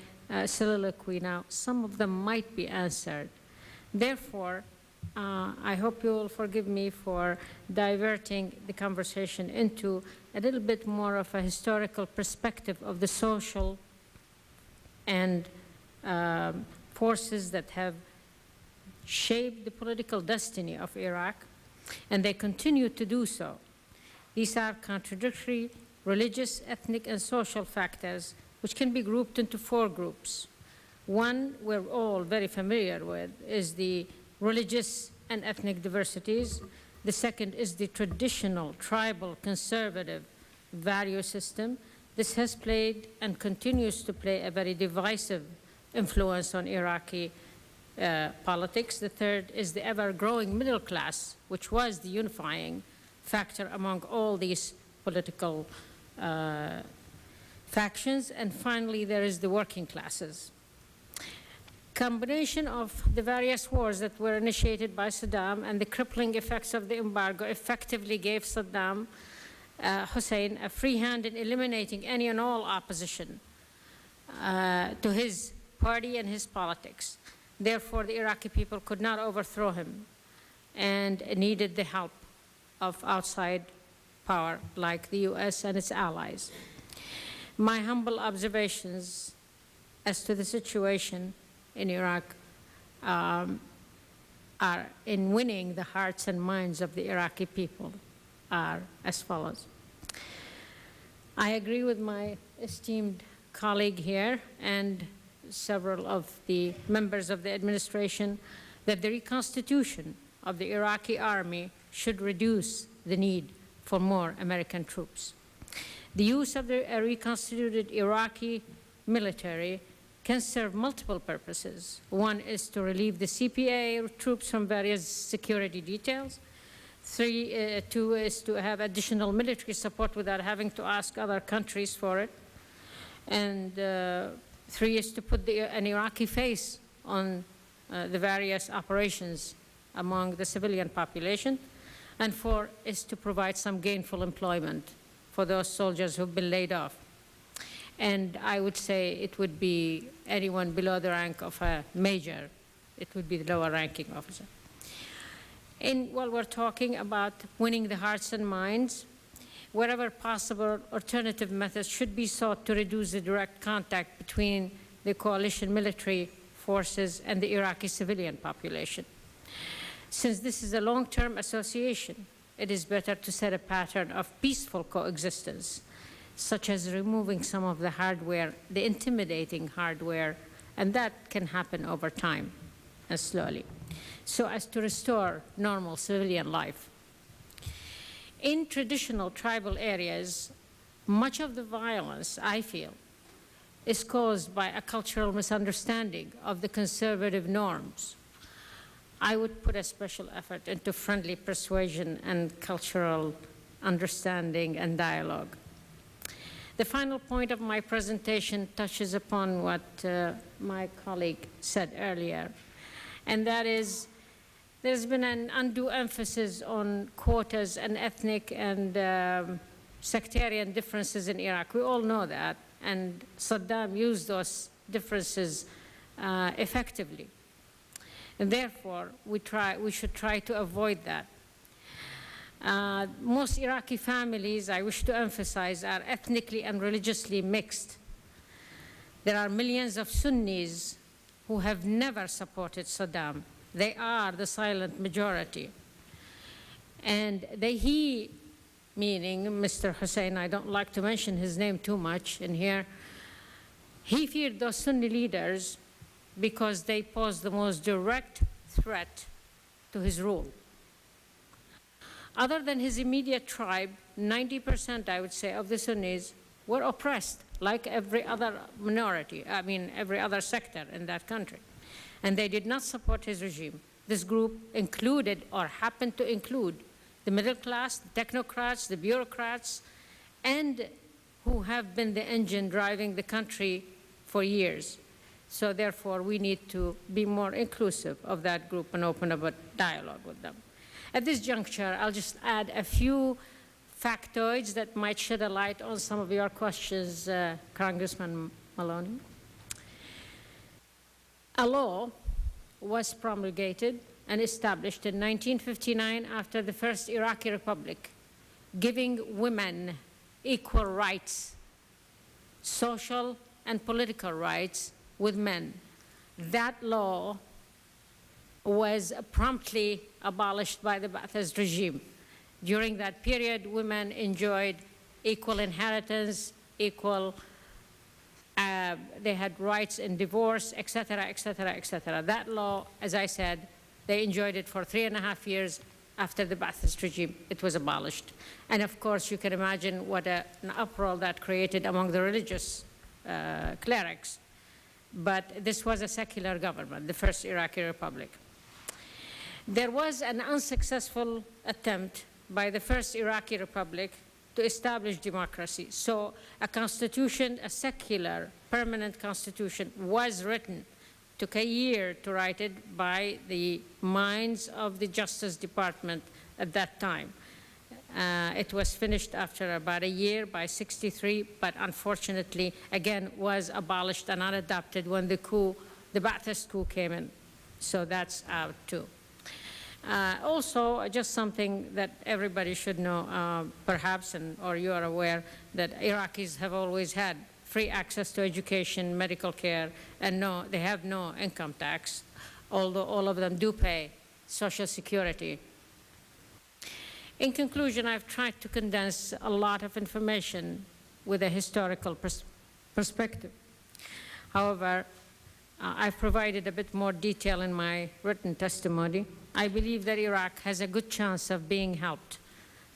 soliloquy now, some of them might be answered. Therefore, I hope you will forgive me for diverting the conversation into a little bit more of a historical perspective of the social and forces that have shaped the political destiny of Iraq, and they continue to do so. These are contradictory religious, ethnic, and social factors which can be grouped into 4 groups. One we're all very familiar with is the religious and ethnic diversities. The second is the traditional, tribal, conservative value system. This has played and continues to play a very divisive influence on Iraqi politics. The third is the ever-growing middle class, which was the unifying factor among all these political factions. And finally, there is the working classes. Combination of the various wars that were initiated by Saddam and the crippling effects of the embargo effectively gave Saddam Hussein a free hand in eliminating any and all opposition to his party and his politics. Therefore, the Iraqi people could not overthrow him and needed the help of outside power like the U.S. and its allies. My humble observations as to the situation in Iraq are in winning the hearts and minds of the Iraqi people are as follows. I agree with my esteemed colleague here and several of the members of the administration that the reconstitution of the Iraqi army should reduce the need for more American troops. The use of the reconstituted Iraqi military can serve multiple purposes. One is to relieve the CPA troops from various security details. Two is to have additional military support without having to ask other countries for it. And three is to put an Iraqi face on the various operations among the civilian population. And four is to provide some gainful employment for those soldiers who've been laid off. And I would say it would be anyone below the rank of a major. It would be the lower ranking officer. And while we're talking about winning the hearts and minds, wherever possible, alternative methods should be sought to reduce the direct contact between the coalition military forces and the Iraqi civilian population. Since this is a long-term association, it is better to set a pattern of peaceful coexistence, such as removing some of the hardware, the intimidating hardware, and that can happen over time and slowly, so as to restore normal civilian life. In traditional tribal areas, much of the violence, I feel, is caused by a cultural misunderstanding of the conservative norms. I would put a special effort into friendly persuasion and cultural understanding and dialogue. The final point of my presentation touches upon what my colleague said earlier, and that is there's been an undue emphasis on quotas and ethnic and sectarian differences in Iraq. We all know that, and Saddam used those differences effectively. And therefore, we should try to avoid that. Most Iraqi families, I wish to emphasize, are ethnically and religiously mixed. There are millions of Sunnis who have never supported Saddam. They are the silent majority. And he, meaning Mr. Hussein, I don't like to mention his name too much in here, he feared those Sunni leaders because they posed the most direct threat to his rule. Other than his immediate tribe, 90%, I would say, of the Sunnis were oppressed, like every other minority, every other sector in that country. And they did not support his regime. This group included, or happened to include, the middle class, the technocrats, the bureaucrats, and who have been the engine driving the country for years. So therefore, we need to be more inclusive of that group and open up a dialogue with them. At this juncture, I'll just add a few factoids that might shed a light on some of your questions, Congressman Maloney. A law was promulgated and established in 1959 after the first Iraqi Republic, giving women equal rights, social and political rights with men. That law was promptly abolished by the Ba'athist regime. During that period, women enjoyed equal inheritance, equal, they had rights in divorce, et cetera, et cetera, et cetera. That law, as I said, they enjoyed it for 3.5 years, after the Ba'athist regime, it was abolished. And of course, you can imagine what an uproar that created among the religious clerics. But this was a secular government, the first Iraqi Republic. There was an unsuccessful attempt by the first Iraqi Republic to establish democracy. So a constitution, a secular, permanent constitution, was written. Took a year to write it by the minds of the Justice Department at that time. It was finished after about a year by '63, but unfortunately, again, was abolished and not adopted when the Ba'athist coup came in. So that's out too. Also, just something that everybody should know, perhaps, or you are aware, that Iraqis have always had free access to education, medical care, and they have no income tax, although all of them do pay Social Security. In conclusion, I've tried to condense a lot of information with a historical perspective. However, I've provided a bit more detail in my written testimony. I believe that Iraq has a good chance of being helped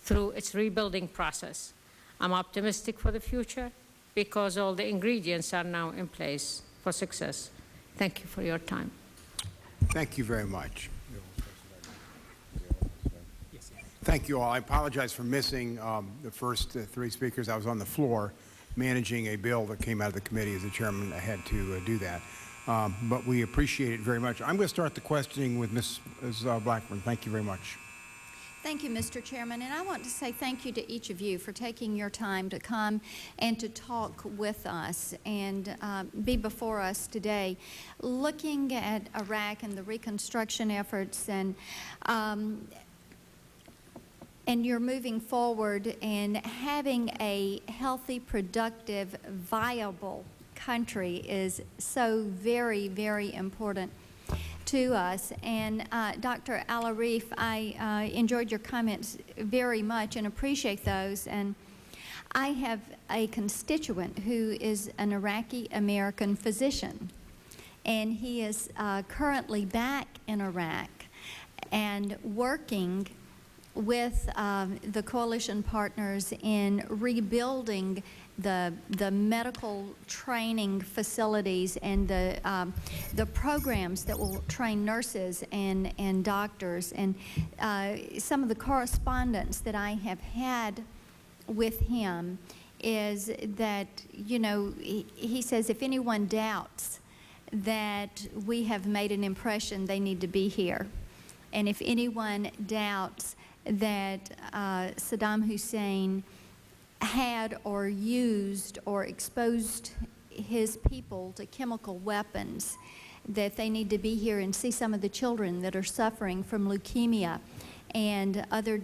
through its rebuilding process. I'm optimistic for the future because all the ingredients are now in place for success. Thank you for your time. Thank you very much. Thank you all. I apologize for missing the first three speakers. I was on the floor managing a bill that came out of the committee. As the chairman, I had to do that. But we appreciate it very much. I'm going to start the questioning with Ms. Blackburn. Thank you very much. Thank you, Mr. Chairman. And I want to say thank you to each of you for taking your time to come and to talk with us and be before us today. Looking at Iraq and the reconstruction efforts and you're moving forward and having a healthy, productive, viable country is so very, very important to us. And Dr. Al-Arif, I enjoyed your comments very much and appreciate those. And I have a constituent who is an Iraqi-American physician, and he is currently back in Iraq and working with the coalition partners in rebuilding the medical training facilities and the programs that will train nurses and doctors. And some of the correspondence that I have had with him is that, you know, he says if anyone doubts that we have made an impression, they need to be here. And if anyone doubts that Saddam Hussein had or used or exposed his people to chemical weapons, that they need to be here and see some of the children that are suffering from leukemia and other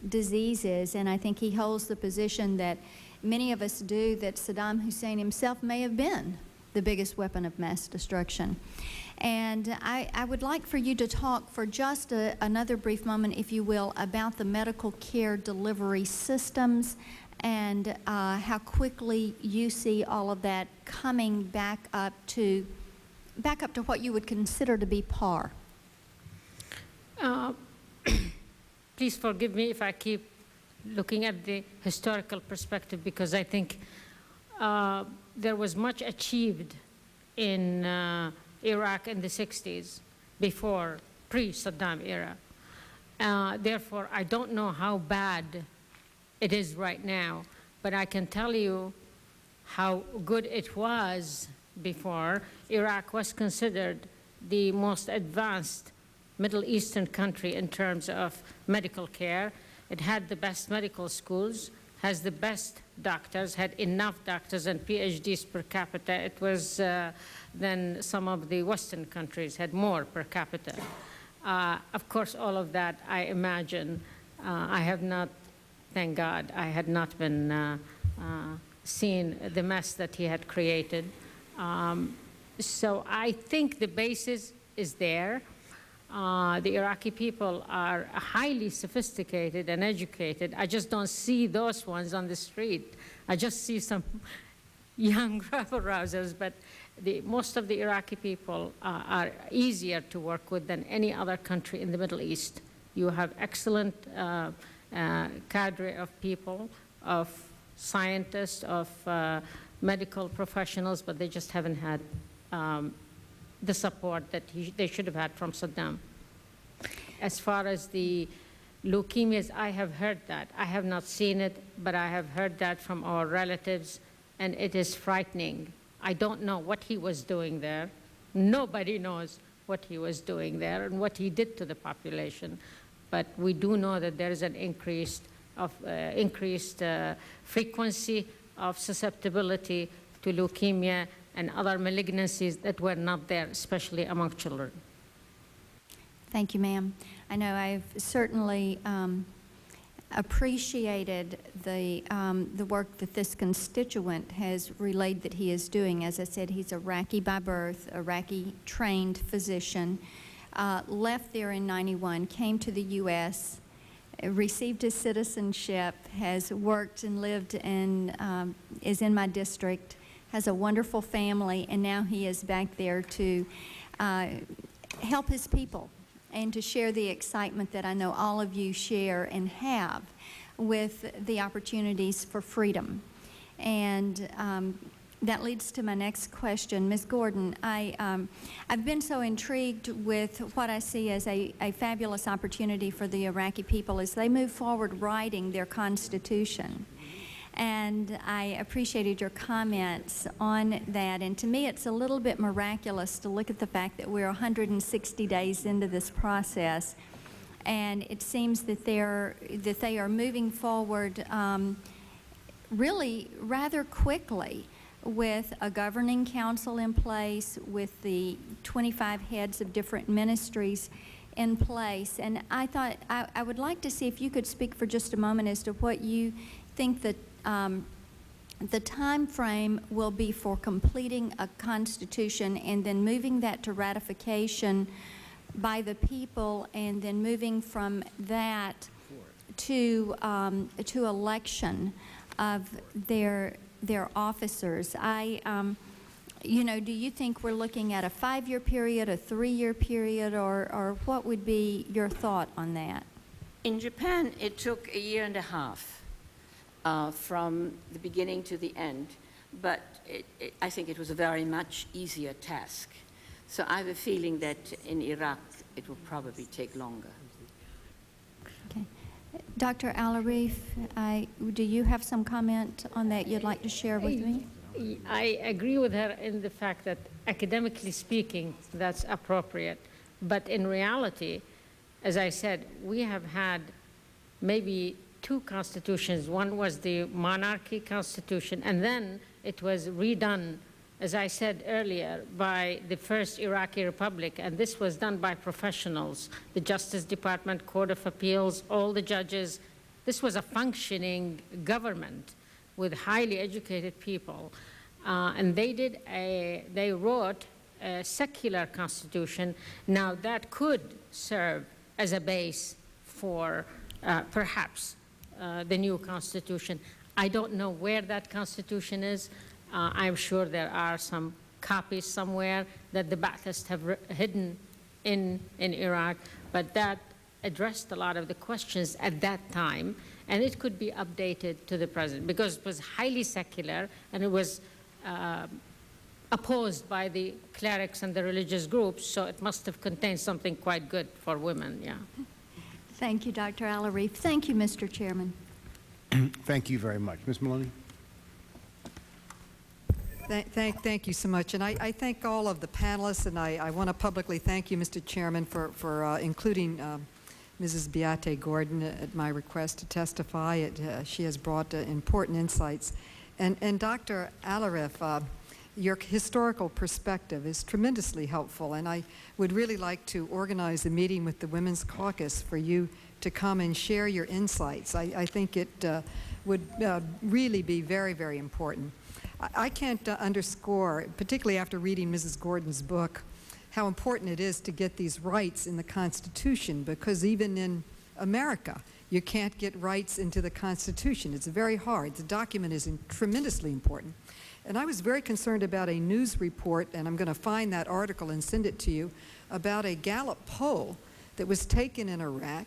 diseases. And I think he holds the position that many of us do, that Saddam Hussein himself may have been the biggest weapon of mass destruction. And I would like for you to talk for just another brief moment, if you will, about the medical care delivery systems and how quickly you see all of that coming back up to what you would consider to be par. Please forgive me if I keep looking at the historical perspective, because I think there was much achieved in Iraq in the 60s, before pre-Saddam era. Therefore, I don't know how bad it is right now, but I can tell you how good it was before. Iraq was considered the most advanced Middle Eastern country in terms of medical care. It had the best medical schools, has the best doctors, had enough doctors and PhDs per capita. It was than some of the Western countries had more per capita. Of course, all of that, I imagine, I have not, thank God, I had not been seen the mess that he had created. So I think the basis is there. The Iraqi people are highly sophisticated and educated. I just don't see those ones on the street. I just see some young rabble-rousers, but most of the Iraqi people are easier to work with than any other country in the Middle East. You have excellent cadre of people, of scientists, of medical professionals, but they just haven't had the support that they should have had from Saddam. As far as the leukemias, I have heard that. I have not seen it, but I have heard that from our relatives, and it is frightening. I don't know what he was doing there. Nobody knows what he was doing there and what he did to the population. But we do know that there is an increased frequency of susceptibility to leukemia and other malignancies that were not there, especially among children. Thank you, ma'am. I know I've certainly appreciated the work that this constituent has relayed that he is doing. As I said, he's Iraqi by birth, Iraqi-trained physician, left there in '91, came to the U.S., received his citizenship, has worked and lived in, is in my district, has a wonderful family, and now he is back there to help his people and to share the excitement that I know all of you share and have with the opportunities for freedom. And that leads to my next question. Ms. Gordon, I've been so intrigued with what I see as a fabulous opportunity for the Iraqi people as they move forward writing their constitution. And I appreciated your comments on that. And to me, it's a little bit miraculous to look at the fact that we're 160 days into this process, and it seems that they are moving forward really rather quickly with a governing council in place, with the 25 heads of different ministries in place. And I thought I would like to see if you could speak for just a moment as to what you think that the time frame will be for completing a constitution and then moving that to ratification by the people, and then moving from that to election of their officers. You know, do you think we're looking at a 5-year period, a 3-year period, or what would be your thought on that? In Japan, it took 1.5 years. From the beginning to the end, but I think it was a very much easier task. So I have a feeling that in Iraq it will probably take longer. Okay. Dr. Al-Arif, do you have some comment on that you'd like to share with me? I agree with her in the fact that academically speaking, that's appropriate. But in reality, as I said, we have had maybe 2 constitutions. One was the monarchy constitution, and then it was redone, as I said earlier, by the first Iraqi Republic, and this was done by professionals, the Justice Department, Court of Appeals, all the judges. This was a functioning government with highly educated people, and they wrote a secular constitution. Now that could serve as a base for perhaps the new constitution. I don't know where that constitution is. I'm sure there are some copies somewhere that the Ba'athists have hidden in Iraq, but that addressed a lot of the questions at that time, and it could be updated to the present because it was highly secular and it was opposed by the clerics and the religious groups, so it must have contained something quite good for women, yeah. Thank you, Dr. Al-Arif. Thank you, Mr. Chairman. Thank you very much. Ms. Maloney? Thank you so much. And I thank all of the panelists, and I want to publicly thank you, Mr. Chairman, for including Mrs. Beate Gordon at my request to testify. She has brought important insights. And Dr. Al-Arif, your historical perspective is tremendously helpful, and I would really like to organize a meeting with the Women's Caucus for you to come and share your insights. I think it would really be very, very important. I can't underscore, particularly after reading Mrs. Gordon's book, how important it is to get these rights in the Constitution, because even in America, you can't get rights into the Constitution. It's very hard. The document is tremendously important. And I was very concerned about a news report, and I'm going to find that article and send it to you, about a Gallup poll that was taken in Iraq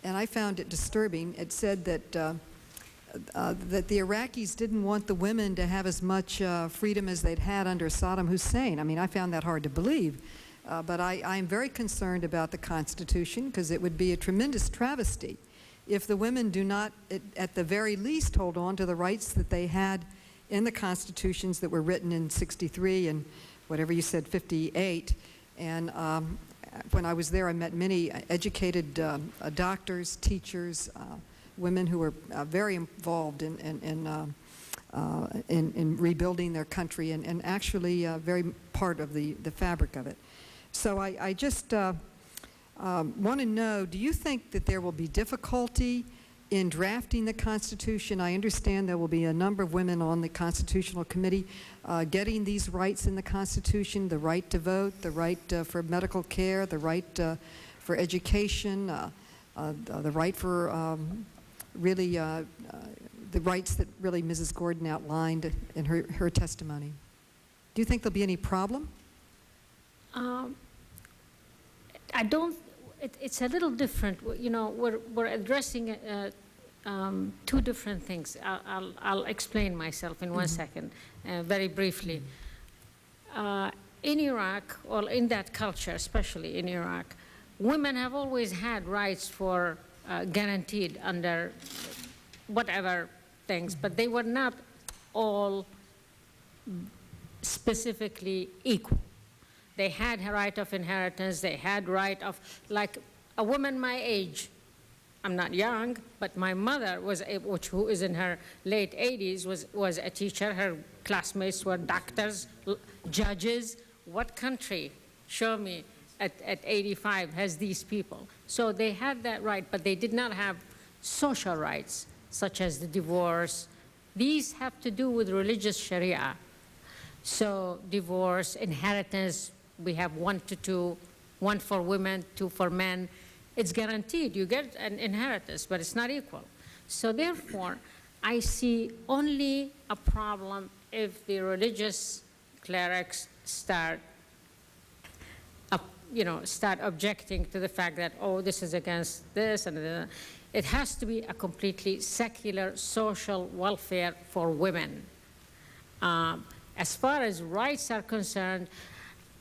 and I found it disturbing. It said that that the Iraqis didn't want the women to have as much freedom as they'd had under Saddam Hussein. I mean, I found that hard to believe. But I am very concerned about the Constitution, because it would be a tremendous travesty if the women do not, at the very least, hold on to the rights that they had in the constitutions that were written in 63 and whatever you said, 58. And when I was there, I met many educated doctors, teachers, women who were very involved in rebuilding their country and actually very part of the fabric of it. So I just want to know, do you think that there will be difficulty in drafting the Constitution? I understand there will be a number of women on the Constitutional Committee getting these rights in the Constitution, the right to vote, the right for medical care, the right for education, the right for really the rights that really Mrs. Gordon outlined in her testimony. Do you think there'll be any problem? I don't. It's a little different. You know, we're addressing two different things. I'll explain myself in one second, very briefly. In Iraq, or in that culture, especially in Iraq, women have always had rights for guaranteed under whatever things, but they were not all specifically equal. They had a right of inheritance, they had right of, like a woman my age, I'm not young, but my mother was, who is in her late 80s, was a teacher. Her classmates were doctors, judges. What country, show me, at 85 has these people? So they had that right, but they did not have social rights, such as the divorce. These have to do with religious Sharia. So divorce, inheritance, we have 1 to 2, 1 for women, 2 for men. It's guaranteed. You get an inheritance, but it's not equal. So therefore, I see only a problem if the religious clerics start objecting to the fact that, oh, this is against this, and it has to be a completely secular social welfare for women. As far as rights are concerned,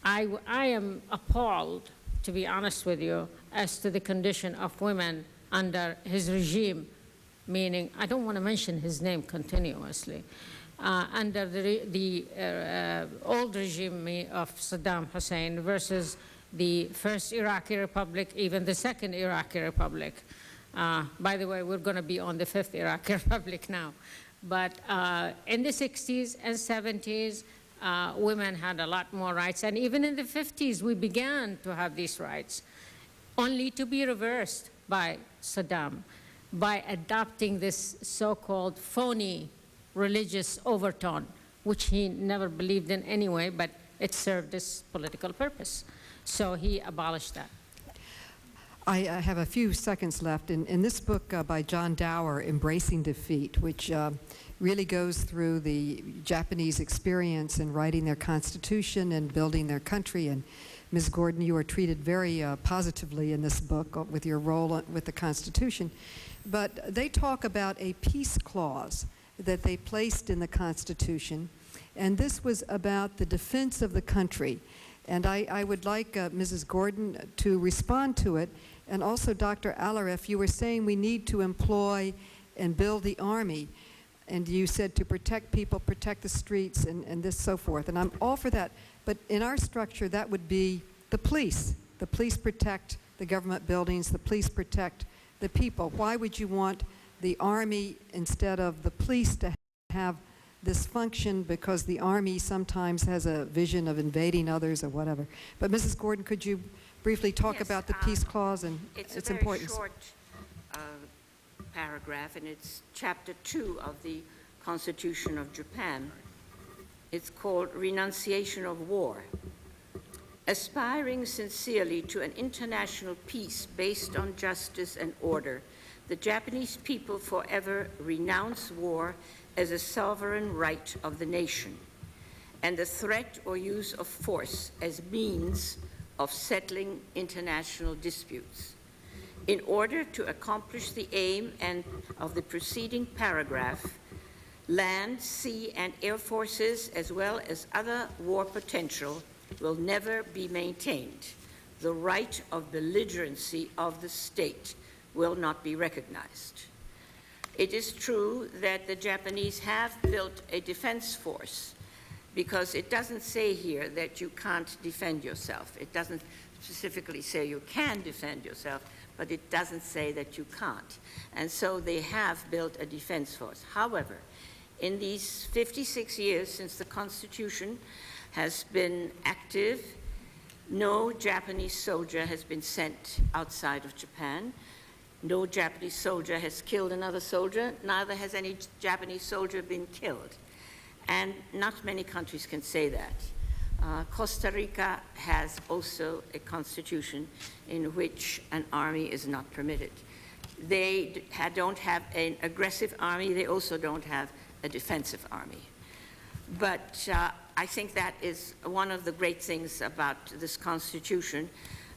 I am appalled, to be honest with you, as to the condition of women under his regime, meaning, I don't want to mention his name continuously, under the old regime of Saddam Hussein versus the first Iraqi Republic, even the second Iraqi Republic. By the way, we're going to be on the fifth Iraqi Republic now. But in the 60s and 70s, women had a lot more rights. And even in the 50s, we began to have these rights, only to be reversed by Saddam by adopting this so-called phony religious overtone, which he never believed in anyway, but it served this political purpose. So he abolished that. I have a few seconds left. In this book by John Dower, Embracing Defeat, which really goes through the Japanese experience in writing their constitution and building their country. And Ms. Gordon, you are treated very positively in this book with your role with the Constitution. But they talk about a peace clause that they placed in the Constitution, and this was about the defense of the country. And I would like Mrs. Gordon to respond to it. And also, Dr. Alarif, you were saying we need to employ and build the Army. And you said to protect people, protect the streets, and this so forth. And I'm all for that. But in our structure, that would be the police. The police protect the government buildings. The police protect the people. Why would you want the Army instead of the police to have this function? Because the Army sometimes has a vision of invading others or whatever. But Mrs. Gordon, could you briefly talk about the peace clause and its importance? It's a very short paragraph, and it's chapter 2 of the Constitution of Japan. It's called Renunciation of War. Aspiring sincerely to an international peace based on justice and order, the Japanese people forever renounce war as a sovereign right of the nation, and the threat or use of force as means of settling international disputes. In order to accomplish the aim of the preceding paragraph, land, sea, and air forces, as well as other war potential, will never be maintained. The right of belligerency of the state will not be recognized. It is true that the Japanese have built a defense force, because it doesn't say here that you can't defend yourself. It doesn't specifically say you can defend yourself, but it doesn't say that you can't. And so they have built a defense force. However, in these 56 years since the Constitution has been active, no Japanese soldier has been sent outside of Japan. No Japanese soldier has killed another soldier, neither has any Japanese soldier been killed. And not many countries can say that. Costa Rica has also a constitution in which an army is not permitted. They don't have an aggressive army. They also don't have a defensive army. But I think that is one of the great things about this constitution,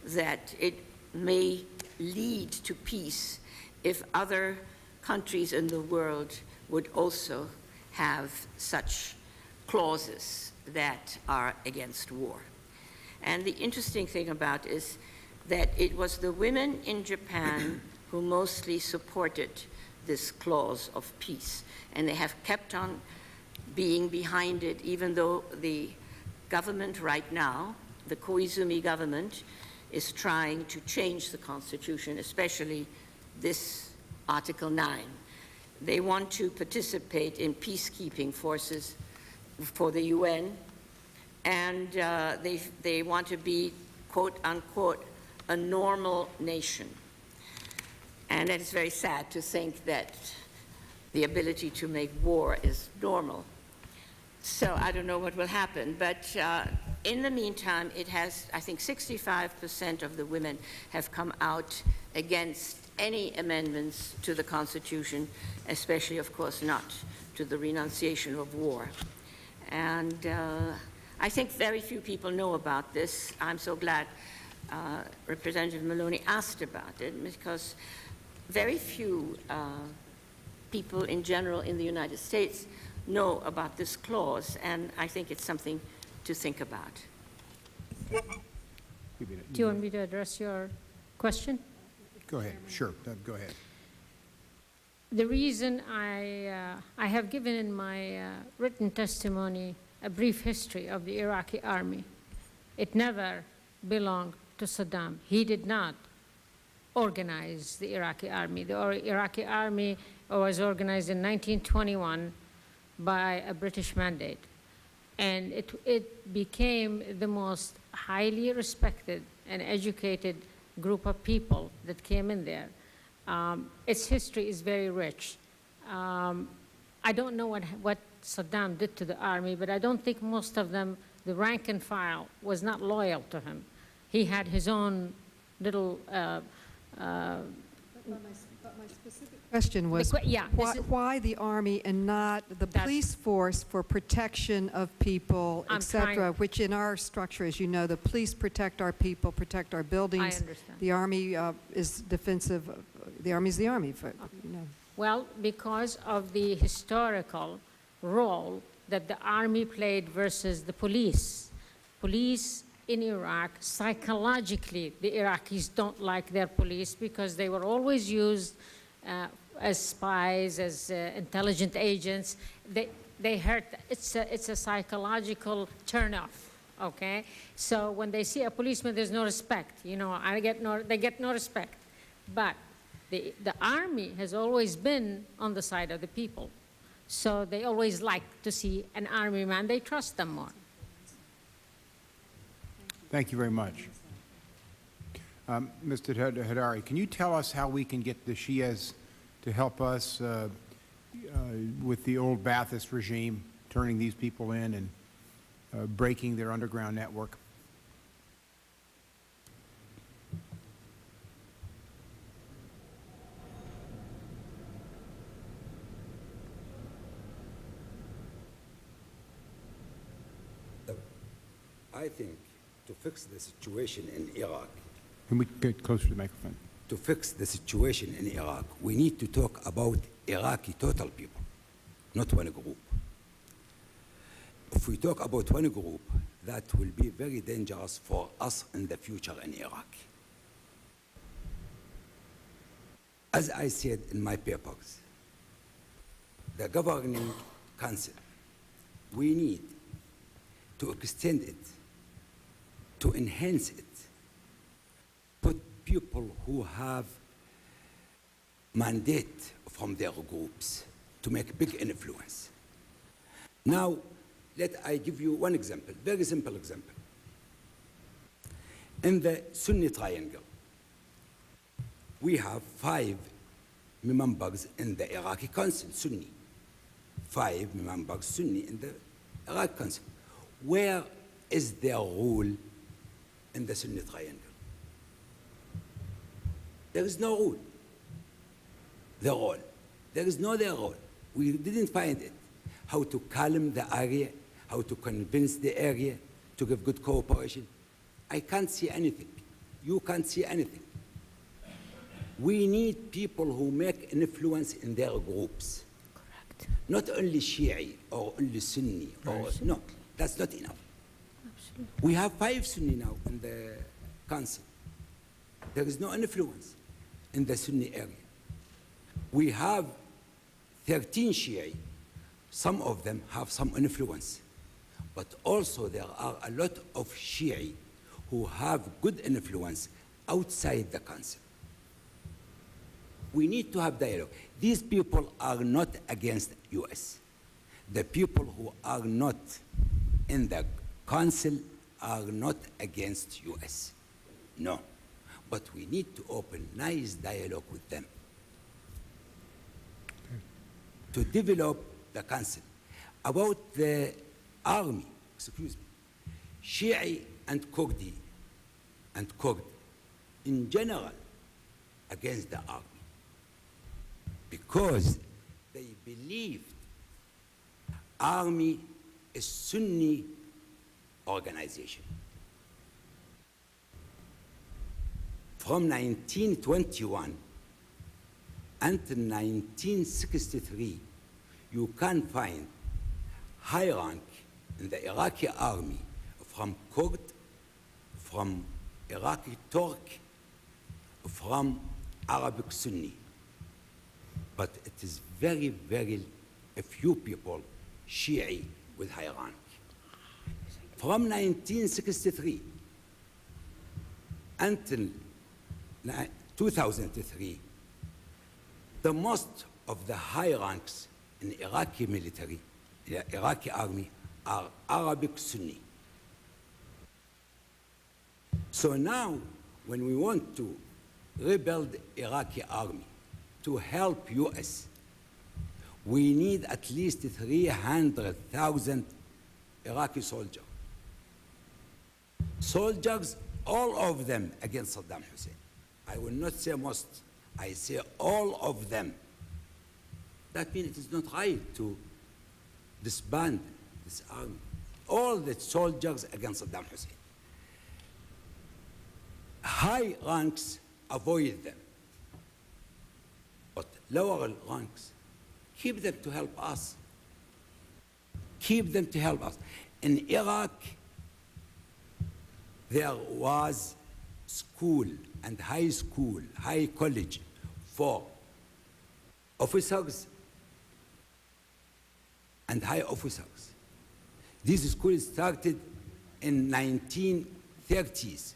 that it may lead to peace if other countries in the world would also have such clauses that are against war. And the interesting thing about it is that it was the women in Japan who mostly supported this clause of peace, and they have kept on being behind it, even though the government right now, the Koizumi government, is trying to change the Constitution, especially this Article 9. They want to participate in peacekeeping forces for the UN, and they want to be, quote unquote, a normal nation. And it is very sad to think that the ability to make war is normal. So I don't know what will happen, but in the meantime, it has, I think 65% of the women have come out against any amendments to the Constitution, especially, of course, not to the renunciation of war. And I think very few people know about this. I'm so glad Representative Maloney asked about it, because very few people in general in the United States know about this clause, and I think it's something to think about. Do you want me to address your question? Go ahead. Sure. Go ahead. The reason I have given in my written testimony a brief history of the Iraqi army. It never belonged to Saddam. He did not organize the Iraqi army. The Iraqi army was organized in 1921 by a British mandate. And it became the most highly respected and educated group of people that came in there. Its history is very rich. I don't know what Saddam did to the army, but I don't think most of them, the rank and file, was not loyal to him. He had his own little... But my specific question was why the Army and not the police force for protection of people, etc., which in our structure, as you know, the police protect our people, protect our buildings. I understand. The Army is defensive. The Army's the Army. You know. Well, because of the historical role that the Army played versus the police. Police in Iraq, psychologically, the Iraqis don't like their police because they were always used as spies, as intelligent agents. They hurt. It's a psychological turnoff. Okay, so when they see a policeman, there's no respect. You know, they get no respect. But the Army has always been on the side of the people, so they always like to see an Army man. They trust them more. Thank you very much. Mr. Hadari, can you tell us how we can get the Shias to help us with the old Ba'athist regime, turning these people in and breaking their underground network? I think to fix the situation in Iraq. Can we get closer to the microphone? to fix the situation in Iraq, we need to talk about Iraqi total people, not one group. If we talk about one group, that will be very dangerous for us in the future in Iraq. As I said in my papers, the governing council, we need to extend it, to enhance it, put people who have mandate from their groups to make big influence. Now, let I give you one example, very simple example. In the Sunni triangle, we have 5 members in the Iraqi Council, Sunni. 5 members Sunni in the Iraqi Council. Where is their role in the Sunni triangle? There is no role. Their role. There is no their role. We didn't find it. How to calm the area, how to convince the area to give good cooperation. I can't see anything. You can't see anything. We need people who make influence in their groups. Correct. Not only Shia or only Sunni. Or, no, that's not enough. Absolutely. We have 5 Sunni now in the council. There is no influence in the Sunni area. We have 13 Shia. Some of them have some influence. But also there are a lot of Shia who have good influence outside the council. We need to have dialogue. These people are not against US. The people who are not in the council are not against US. No. But we need to open nice dialogue with them to develop the council. About the army, excuse me, Shia and Kurdi and Kurd in general against the army because they believed army is Sunni organization. From 1921 until 1963, you can find high rank in the Iraqi army from Kurd, from Iraqi Turk, from Arabic Sunni. But it is very, very few people, Shia, with high rank. From 1963 until 2003, the most of the high ranks in Iraqi military, the Iraqi army, are Arabic Sunni. So now, when we want to rebuild Iraqi army to help US, we need at least 300,000 Iraqi soldiers. Soldiers, all of them against Saddam Hussein. I will not say most, I say all of them. That means it is not right to disband this army. All the soldiers against Saddam Hussein. High ranks avoid them. But lower ranks, keep them to help us. Keep them to help us. In Iraq, there was school and high school, high college for officers and high officers. These schools started in 1930s.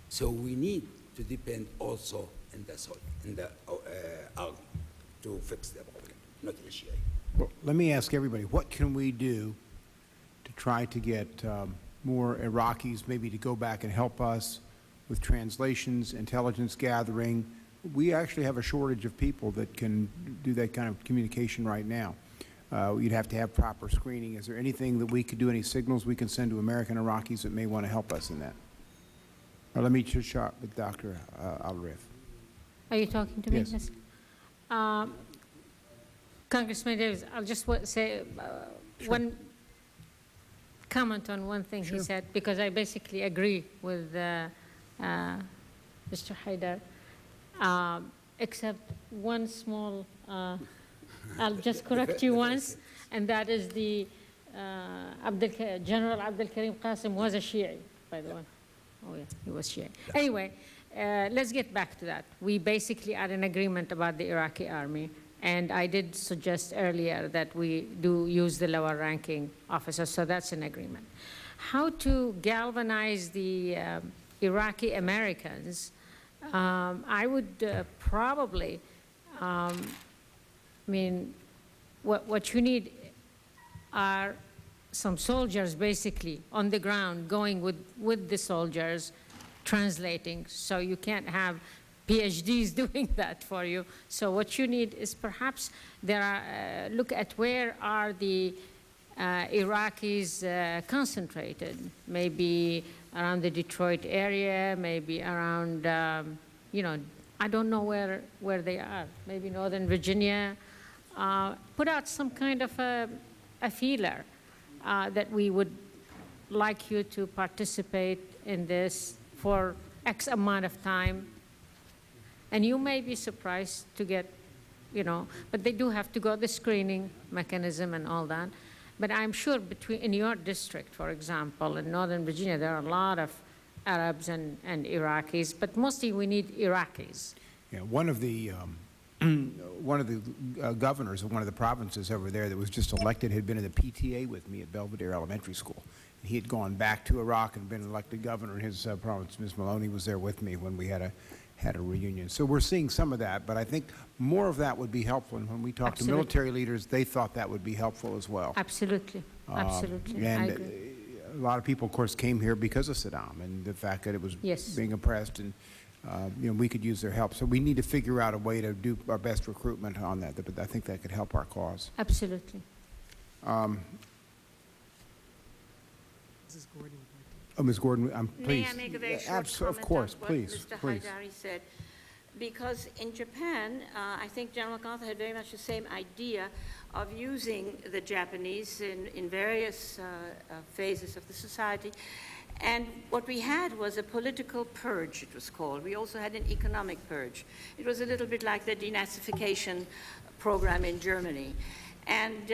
So we need to depend also in the army to fix the problem, not the Shia. Well, let me ask everybody, what can we do to try to get more Iraqis maybe to go back and help us with translations, intelligence gathering? We actually have a shortage of people that can do that kind of communication right now. You'd have to have proper screening. Is there anything that we could do, any signals we can send to American Iraqis that may want to help us in that? Or let me just start with Dr. Al-Rif. Are you talking to me? Yes. Congressman Davis, I'll just say Sure. one comment on one thing he said, because I basically agree with Mr. Haidar. except one small, I'll just correct you once, and that is the General Abdul Karim Qasim was a Shi'i, by the way. Oh yeah, he was Shi'i. Anyway, let's get back to that. We basically are in agreement about the Iraqi army, and I did suggest earlier that we do use the lower ranking officers, so that's an agreement. How to galvanize the Iraqi Americans, I would probably, I mean, what you need are some soldiers basically on the ground going with the soldiers translating, so you can't have PhDs doing that for you. So what you need is perhaps look at where are the Iraqis concentrated, maybe around the Detroit area, maybe around, you know, I don't know where they are, maybe Northern Virginia. Put out some kind of a feeler that we would like you to participate in this for X amount of time. And you may be surprised to get, you know, but they do have to go the screening mechanism and all that. But I'm sure in your district, for example, in Northern Virginia, there are a lot of Arabs and Iraqis, but mostly we need Iraqis. Yeah, one of the governors of one of the provinces over there that was just elected had been in the PTA with me at Belvedere Elementary School. He had gone back to Iraq and been elected governor in his province. Ms. Maloney was there with me when we had a reunion. So we're seeing some of that, but I think more of that would be helpful. And when we talked to military leaders, they thought that would be helpful as well. Absolutely, absolutely, and I agree. A lot of people, of course, came here because of Saddam and the fact that it was being oppressed, and you know, we could use their help. So we need to figure out a way to do our best recruitment on that. But I think that could help our cause. Absolutely. Mrs. Gordon. Oh, Ms. Gordon, please. May I make a very short comment of course, on what please, Mr. please. Haidari said? Because in Japan, I think General MacArthur had very much the same idea of using the Japanese in various phases of the society. And what we had was a political purge, it was called. We also had an economic purge. It was a little bit like the denazification program in Germany. And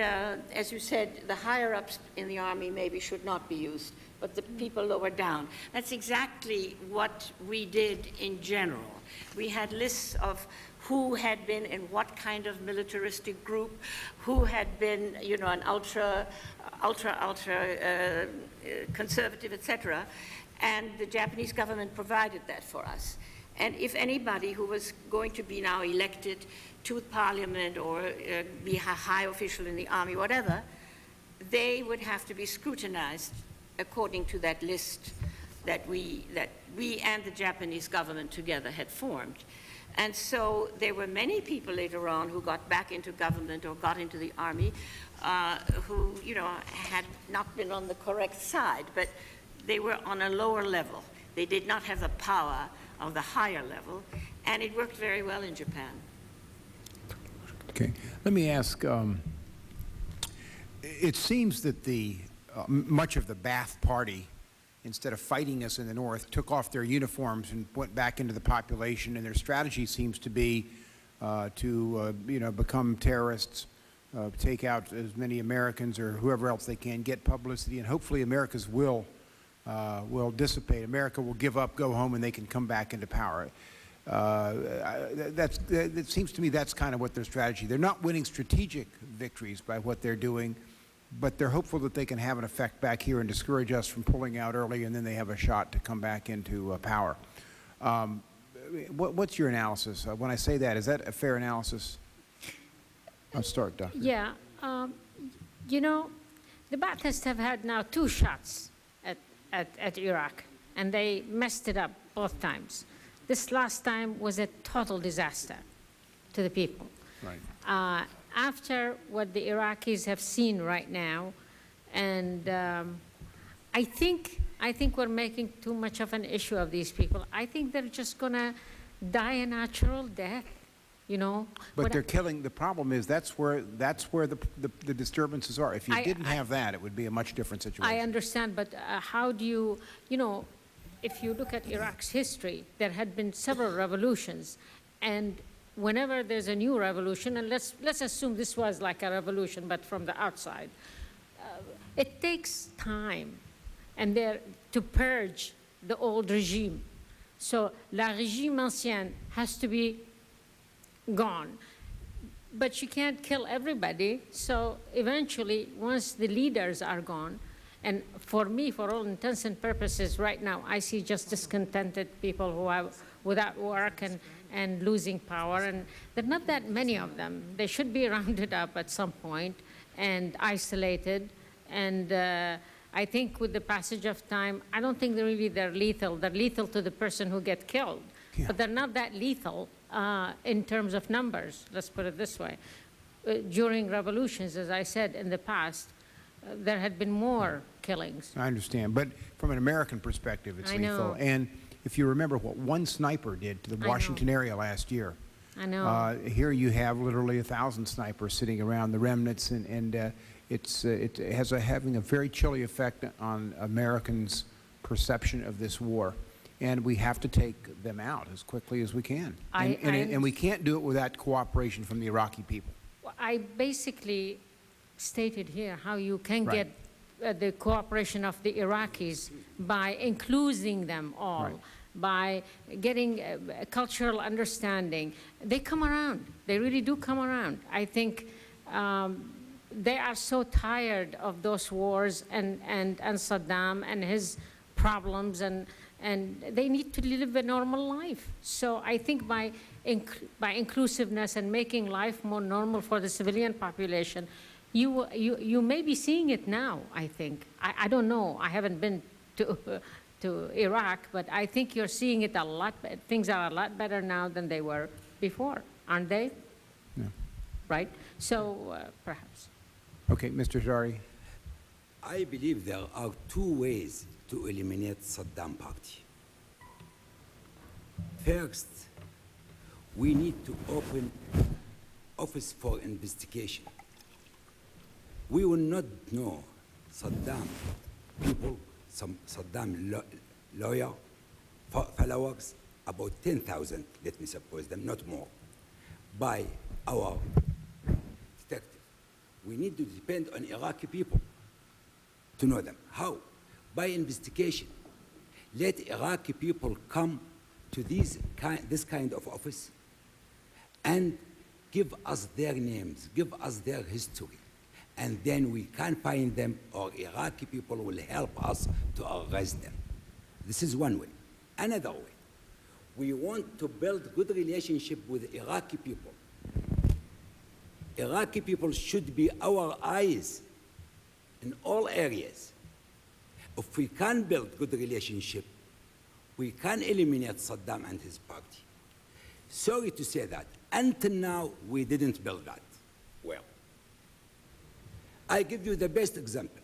as you said, the higher-ups in the army maybe should not be used, but the people lower down. That's exactly what we did in general. We had lists of who had been in what kind of militaristic group, who had been, you know, an ultra conservative, etc. And the Japanese government provided that for us. And if anybody who was going to be now elected to parliament or be a high official in the army, whatever, they would have to be scrutinized according to that list that we and the Japanese government together had formed. And so there were many people later on who got back into government or got into the army who, you know, had not been on the correct side, but they were on a lower level. They did not have the power of the higher level, and it worked very well in Japan. Okay. Let me ask, it seems that much of the Ba'ath Party, instead of fighting us in the north, took off their uniforms and went back into the population, and their strategy seems to be to you know, become terrorists, take out as many Americans or whoever else they can, get publicity, and hopefully America's will dissipate. America will give up, go home, and they can come back into power. It seems to me that's kind of what their strategy. They're not winning strategic victories by what they're doing, but they're hopeful that they can have an effect back here and discourage us from pulling out early, and then they have a shot to come back into power. What's your analysis? When I say that, is that a fair analysis? I'll start, Doctor. Yeah. You know, the Baathists have had now 2 shots at Iraq, and they messed it up both times. This last time was a total disaster to the people. Right. After what the Iraqis have seen right now, and I think we're making too much of an issue of these people. I think they're just going to die a natural death, you know. But they're killing. The problem is that's where the disturbances are. If you didn't have that, it would be a much different situation. I understand, but how do you know, if you look at Iraq's history, there had been several revolutions, And whenever there's a new revolution, and let's assume this was like a revolution, but from the outside, it takes time and to purge the old regime. So la régime ancien has to be gone. But you can't kill everybody, so eventually, once the leaders are gone, and for me, for all intents and purposes, right now, I see just discontented people who are without work and losing power, and there are not that many of them. They should be rounded up at some point and isolated, and I think with the passage of time, I don't think they're lethal. They're lethal to the person who gets killed, but they're not that lethal in terms of numbers, let's put it this way. During revolutions, as I said in the past, there had been more killings. I understand, but from an American perspective, it's lethal. know. And if you remember what one sniper did to the Washington area last year, I know. Here you have literally 1,000 snipers sitting around the remnants, and it has having a very chilly effect on Americans' perception of this war. And we have to take them out as quickly as we can. And we can't do it without cooperation from the Iraqi people. I basically stated here how you can get the cooperation of the Iraqis by including them all, by getting a cultural understanding. They come around. They really do come around. I think they are so tired of those wars and Saddam and his problems, and they need to live a normal life. So I think by inclusiveness and making life more normal for the civilian population, you may be seeing it now, I think. I don't know. I haven't been to Iraq, but I think you're seeing it a lot. Things are a lot better now than they were before, aren't they? Yeah. Right? So perhaps. Okay, Mr. Zari. I believe there are two ways to eliminate Saddam Party. First, we need to open office for investigation. We will not know Saddam people, some Saddam lawyer, followers, about 10,000, let me suppose them, not more, by our detective. We need to depend on Iraqi people to know them. How? By investigation. Let Iraqi people come to this kind of office and give us their names, give us their history, and then we can find them, or Iraqi people will help us to arrest them. This is one way. Another way, we want to build good relationship with Iraqi people. Iraqi people should be our eyes in all areas. If we can build good relationship, we can eliminate Saddam and his party. Sorry to say that, until now, we didn't build that well. I give you the best example.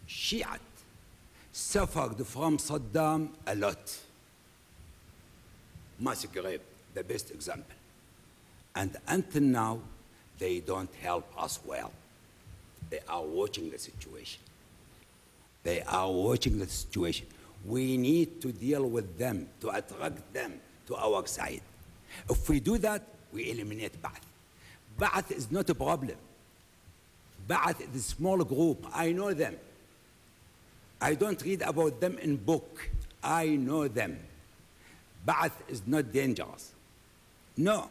Shiite suffered from Saddam a lot. Massacre, the best example. And until now, they don't help us well. They are watching the situation. They are watching the situation. We need to deal with them, to attract them to our side. If we do that, we eliminate Ba'ath. Ba'ath is not a problem. Ba'ath is a small group. I know them. I don't read about them in book. I know them. Ba'ath is not dangerous. No,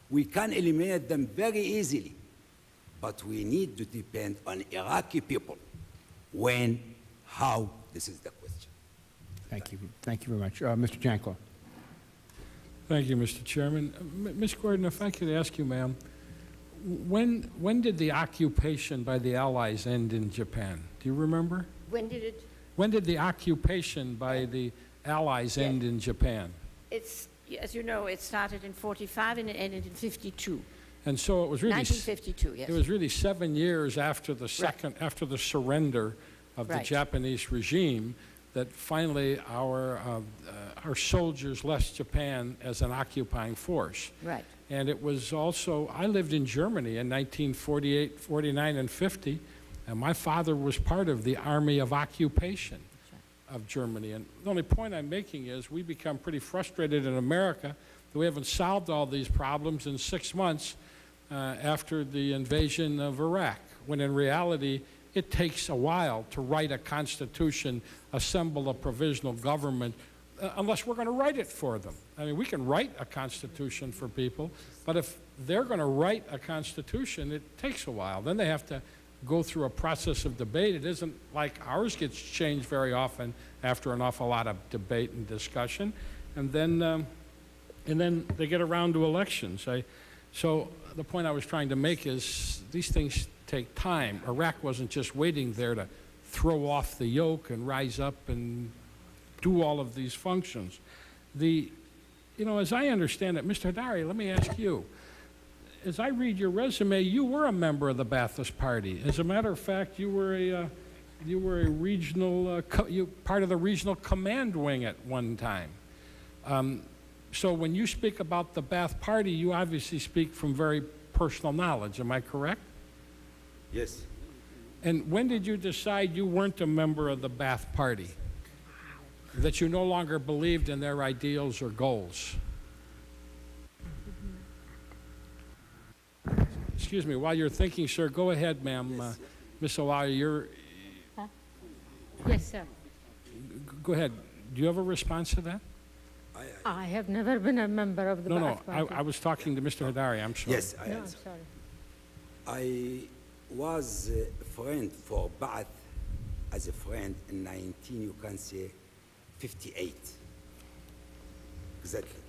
we can eliminate them very easily, but we need to depend on Iraqi people. When, how, this is the question. Thank you. Thank you very much. Mr. Janklow. Thank you, Mr. Chairman. Ms. Gordon, if I could ask you, ma'am, when did the occupation by the Allies end in Japan? Do you remember? When did it? When did the occupation by the Allies end in Japan? It's, as you know, it started in 45 and it ended in 52. And so it was really 1952, yes. It was really 7 years after the after the surrender of the Japanese regime that finally our soldiers left Japan as an occupying force. Right. And it was also, I lived in Germany in 1948, 49, and 50, and my father was part of the Army of Occupation of Germany. And the only point I'm making is we become pretty frustrated in America that we haven't solved all these problems in 6 months after the invasion of Iraq, when in reality, it takes a while to write a constitution, assemble a provisional government, unless we're going to write it for them. I mean, we can write a constitution for people, but if they're going to write a constitution, it takes a while. Then they have to go through a process of debate. It isn't like ours gets changed very often after an awful lot of debate and discussion, and then they get around to elections. So the point I was trying to make is these things take time. Iraq wasn't just waiting there to throw off the yoke and rise up and do all of these functions. As I understand it, Mr. Hadari, let me ask you, as I read your resume, you were a member of the Ba'athist Party. As a matter of fact, you were a regional, part of the regional command wing at one time. So when you speak about the Ba'ath Party, you obviously speak from very personal knowledge. Am I correct? Yes. And when did you decide you weren't a member of the Ba'ath Party? That you no longer believed in their ideals or goals? Excuse me, while you're thinking, sir, go ahead, ma'am. Ms. Awaya, you're... Huh? Yes, sir. Go ahead. Do you have a response to that? I have never been a member of the Ba'ath Party. I was talking to Mr. Hadari. I'm sorry. Yes, I'm sorry. I was a friend for Ba'ath as a friend in 58. Exactly.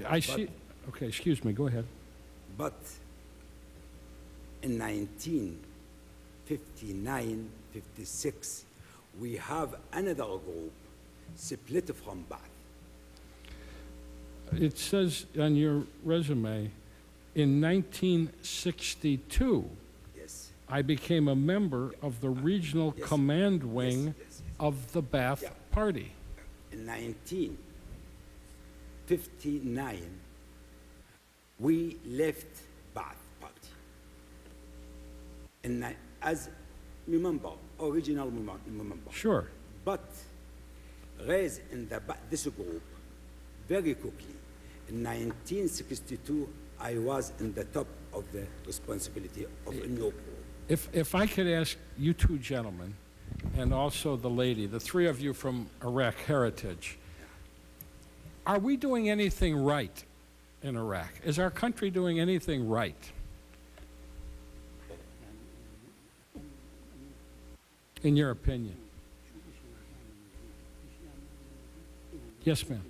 I see. Okay, excuse me. Go ahead. But in 1959, 56, we have another group split from Ba'ath. It says on your resume, in 1962, yes, I became a member of the regional command wing of the Ba'ath Party. In 1959, we left Ba'ath Party. And as member, original member. Sure. But raised in this group very quickly. In 1962, I was in the top of the responsibility of a new group. If I could ask you two gentlemen, and also the lady, the three of you from Iraq heritage, are we doing anything right in Iraq? Is our country doing anything right? In your opinion? Yes, ma'am.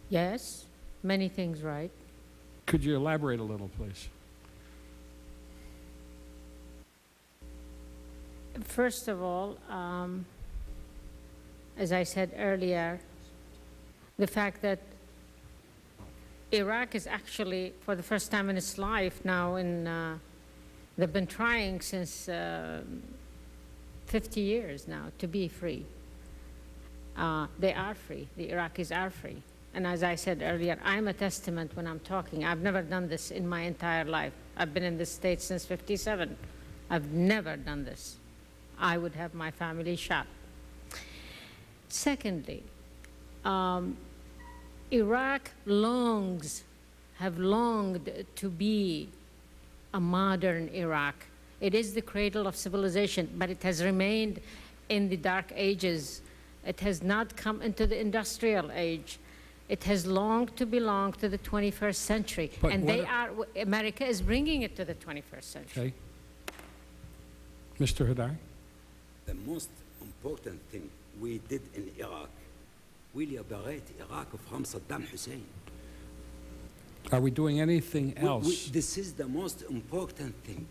Yes, many things right. Could you elaborate a little, please? First of all, as I said earlier, the fact that Iraq is actually, for the first time in its life now, they've been trying since 50 years now to be free. They are free. The Iraqis are free. And as I said earlier, I'm a testament when I'm talking. I've never done this in my entire life. I've been in this state since '57. I've never done this. I would have my family shot. Secondly, Iraq have longed to be a modern Iraq. It is the cradle of civilization, but it has remained in the dark ages. It has not come into the industrial age. It has longed to belong to the 21st century. But and America is bringing it to the 21st century. Okay. Mr. Hadari? The most important thing we did in Iraq, we liberate Iraq from Saddam Hussein. Are we doing anything else? This is the most important thing.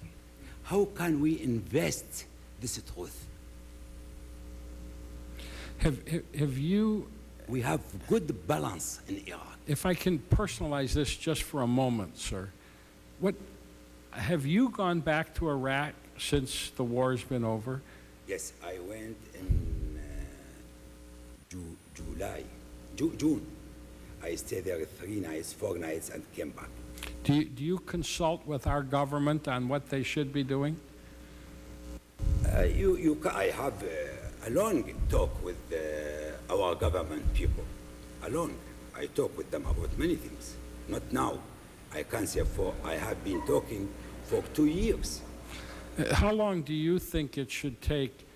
How can we invest this truth? Have you... We have good balance in Iraq. If I can personalize this just for a moment, sir, have you gone back to Iraq since the war's been over? Yes, I went in June. I stayed there 3 nights, 4 nights, and came back. Do you consult with our government on what they should be doing? I have a long talk with our government people, alone. I talk with them about many things. Not now. I can say I have been talking for 2 years. How long do you think it should take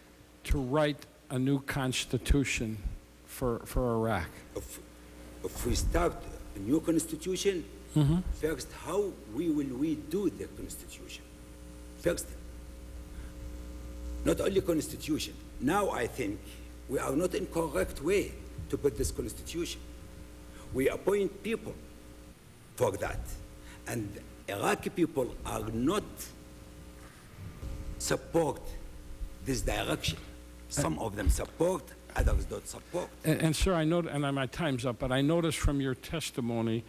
to write a new constitution for Iraq? If we start a new constitution, first, how will we do the constitution? First, not only constitution. Now I think we are not in correct way to put this constitution. We appoint people for that. And Iraqi people are not support this direction. Some of them support, others don't support. And sir, I know, and my time's up, but I noticed from your testimony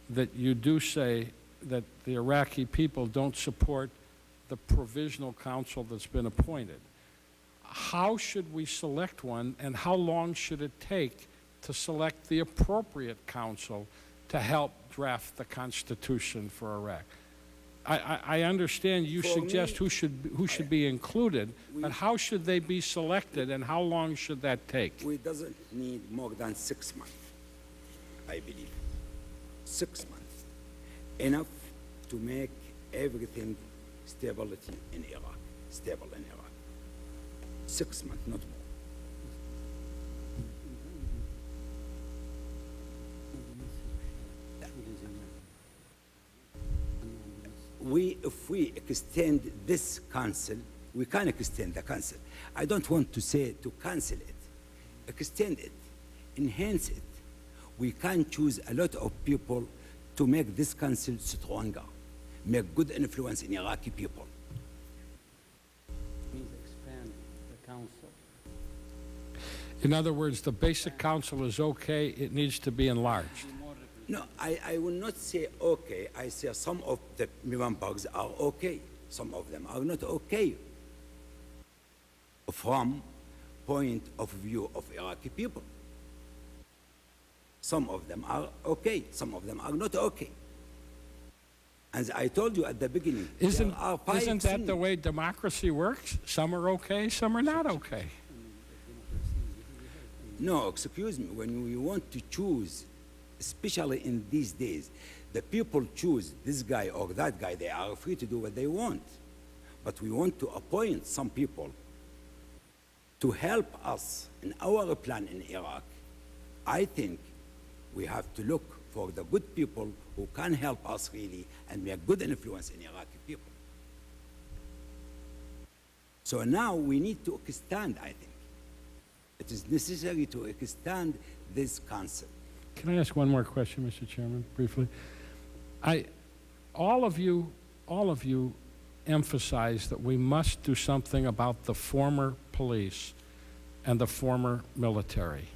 that you do say that the Iraqi people don't support the provisional council that's been appointed. How should we select one, and how long should it take to select the appropriate council to help draft the constitution for Iraq? I understand you suggest who should be included, but how should they be selected, and how long should that take? We doesn't need more than 6 months, I believe. 6 months. Enough to make everything stability in Iraq, stable in Iraq. 6 months, not more. If we extend this council, we can extend the council. I don't want to say to cancel it. Extend it, enhance it. We can choose a lot of people to make this council stronger, make good influence in Iraqi people. Means expand the council. In other words, the basic council is okay, it needs to be enlarged. No, I will not say okay. I say some of the members are okay. Some of them are not okay. From point of view of Iraqi people. Some of them are okay. Some of them are not okay. As I told you at the beginning, Isn't that the way democracy works? Some are okay, some are not okay. No, excuse me. When we want to choose, especially in these days, the people choose this guy or that guy. They are free to do what they want. But we want to appoint some people to help us in our plan in Iraq. I think we have to look for the good people who can help us really and make good influence in Iraqi people. So now we need to extend, I think. It is necessary to extend this council. Can I ask one more question, Mr. Chairman, briefly? All of you emphasize that we must do something about the former police and the former military.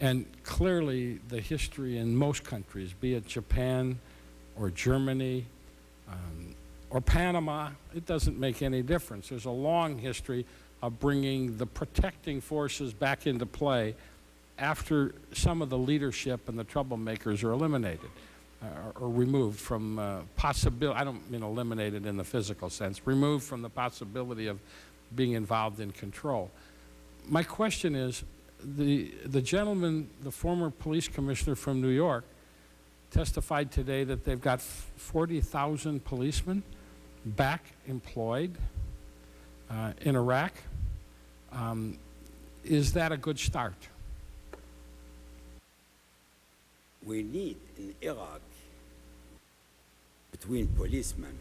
And clearly, the history in most countries, be it Japan or Germany or Panama, it doesn't make any difference. There's a long history of bringing the protecting forces back into play after some of the leadership and the troublemakers are eliminated or removed from possibility. I don't mean eliminated in the physical sense, removed from the possibility of being involved in control. My question is, the gentleman, the former police commissioner from New York, testified today that they've got 40,000 policemen back employed in Iraq. Is that a good start? We need in Iraq, between policemen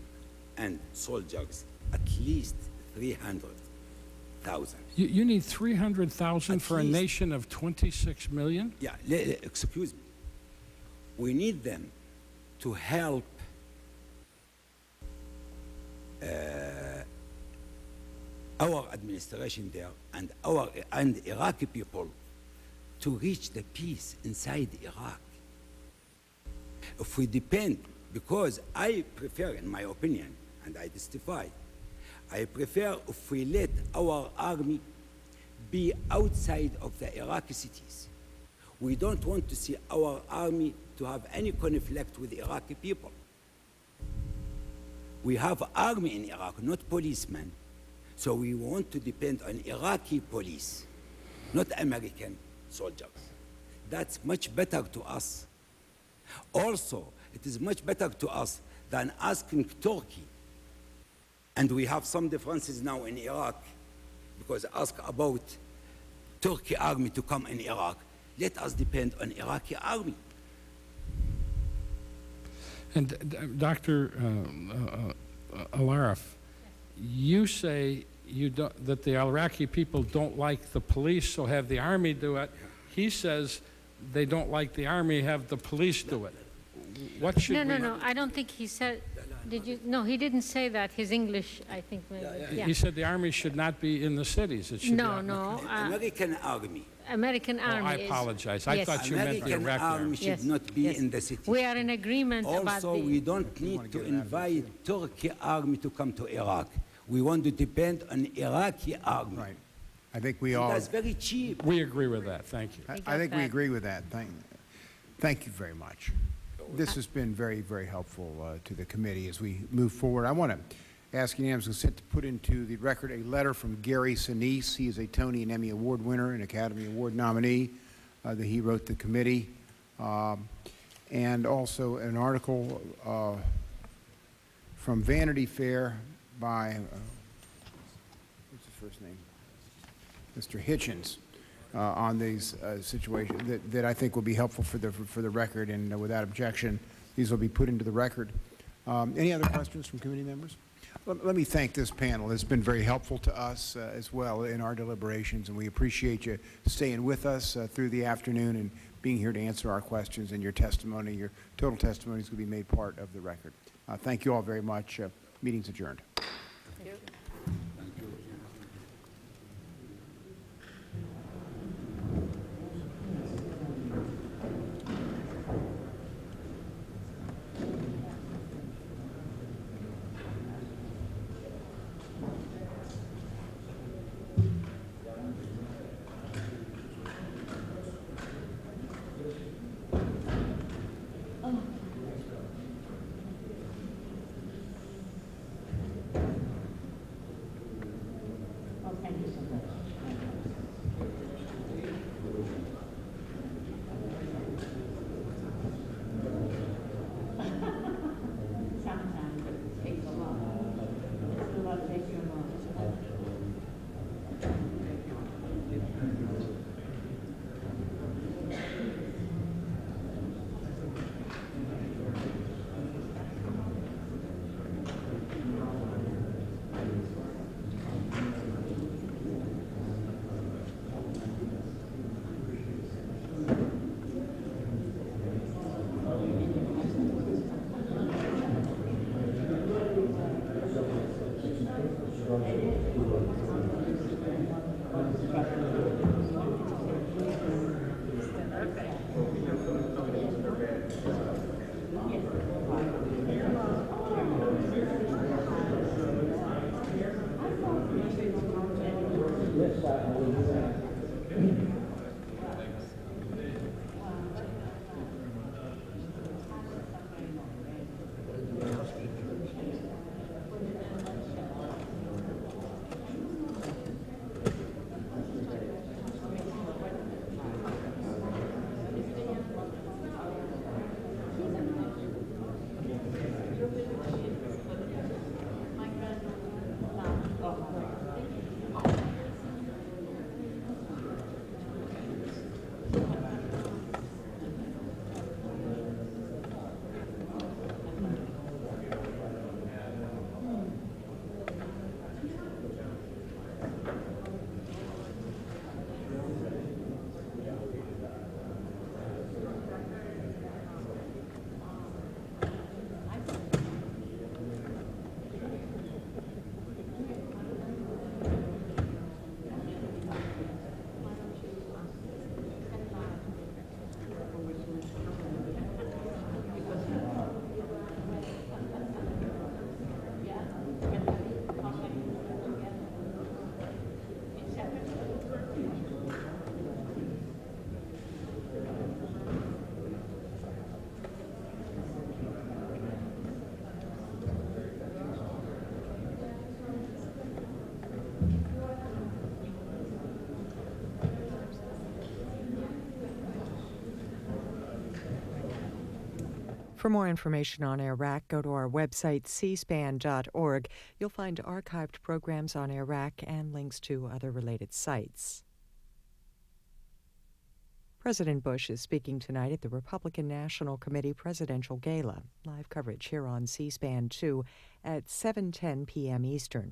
and soldiers, at least 300,000. You need 300,000 for a nation of 26 million? Yeah, excuse me. We need them to help our administration there and Iraqi people to reach the peace inside Iraq. If we depend, because I prefer, in my opinion, and I testify, I prefer if we let our army be outside of the Iraqi cities. We don't want to see our army to have any conflict with Iraqi people. We have army in Iraq, not policemen. So we want to depend on Iraqi police, not American soldiers. That's much better to us. Also, it is much better to us than asking Turkey. And we have some differences now in Iraq, because ask about Turkey army to come in Iraq. Let us depend on Iraqi army. And Dr. Alarif, you say that the Iraqi people don't like the police, so have the army do it. He says they don't like the army, have the police do it. What should No, I don't think he said, did you? No, he didn't say that. His English, I think, yeah. He said the army should not be in the cities. It should No, be no. American army. American army I apologize. I thought you meant the Iraqi army should not be in the city. We are in agreement about Also, we don't need to invite Turkey army to come to Iraq. We want to depend on Iraqi army. Right. I think we all... That's very cheap. We agree with that. Thank you. I think we agree with that. Thank you very much. This has been very, very helpful to the committee as we move forward. I want to ask unanimous consent to put into the record a letter from Gary Sinise. He is a Tony and Emmy Award winner and Academy Award nominee that he wrote the committee. And also an article from Vanity Fair by, what's his first name? Mr. Hitchens. On these situations that I think will be helpful for the record, and without objection, these will be put into the record. Any other questions from committee members? Let me thank this panel. It's been very helpful to us as well in our deliberations, and we appreciate you staying with us through the afternoon and being here to answer our questions, and your testimony, your total testimony is going to be made part of the record. Thank you all very much. Meeting's adjourned. Thank you. For more information on Iraq, go to our website, cspan.org. You'll find archived programs on Iraq and links to other related sites. President Bush is speaking tonight at the Republican National Committee Presidential Gala. Live coverage here on C-SPAN 2 at 7:10 p.m. Eastern.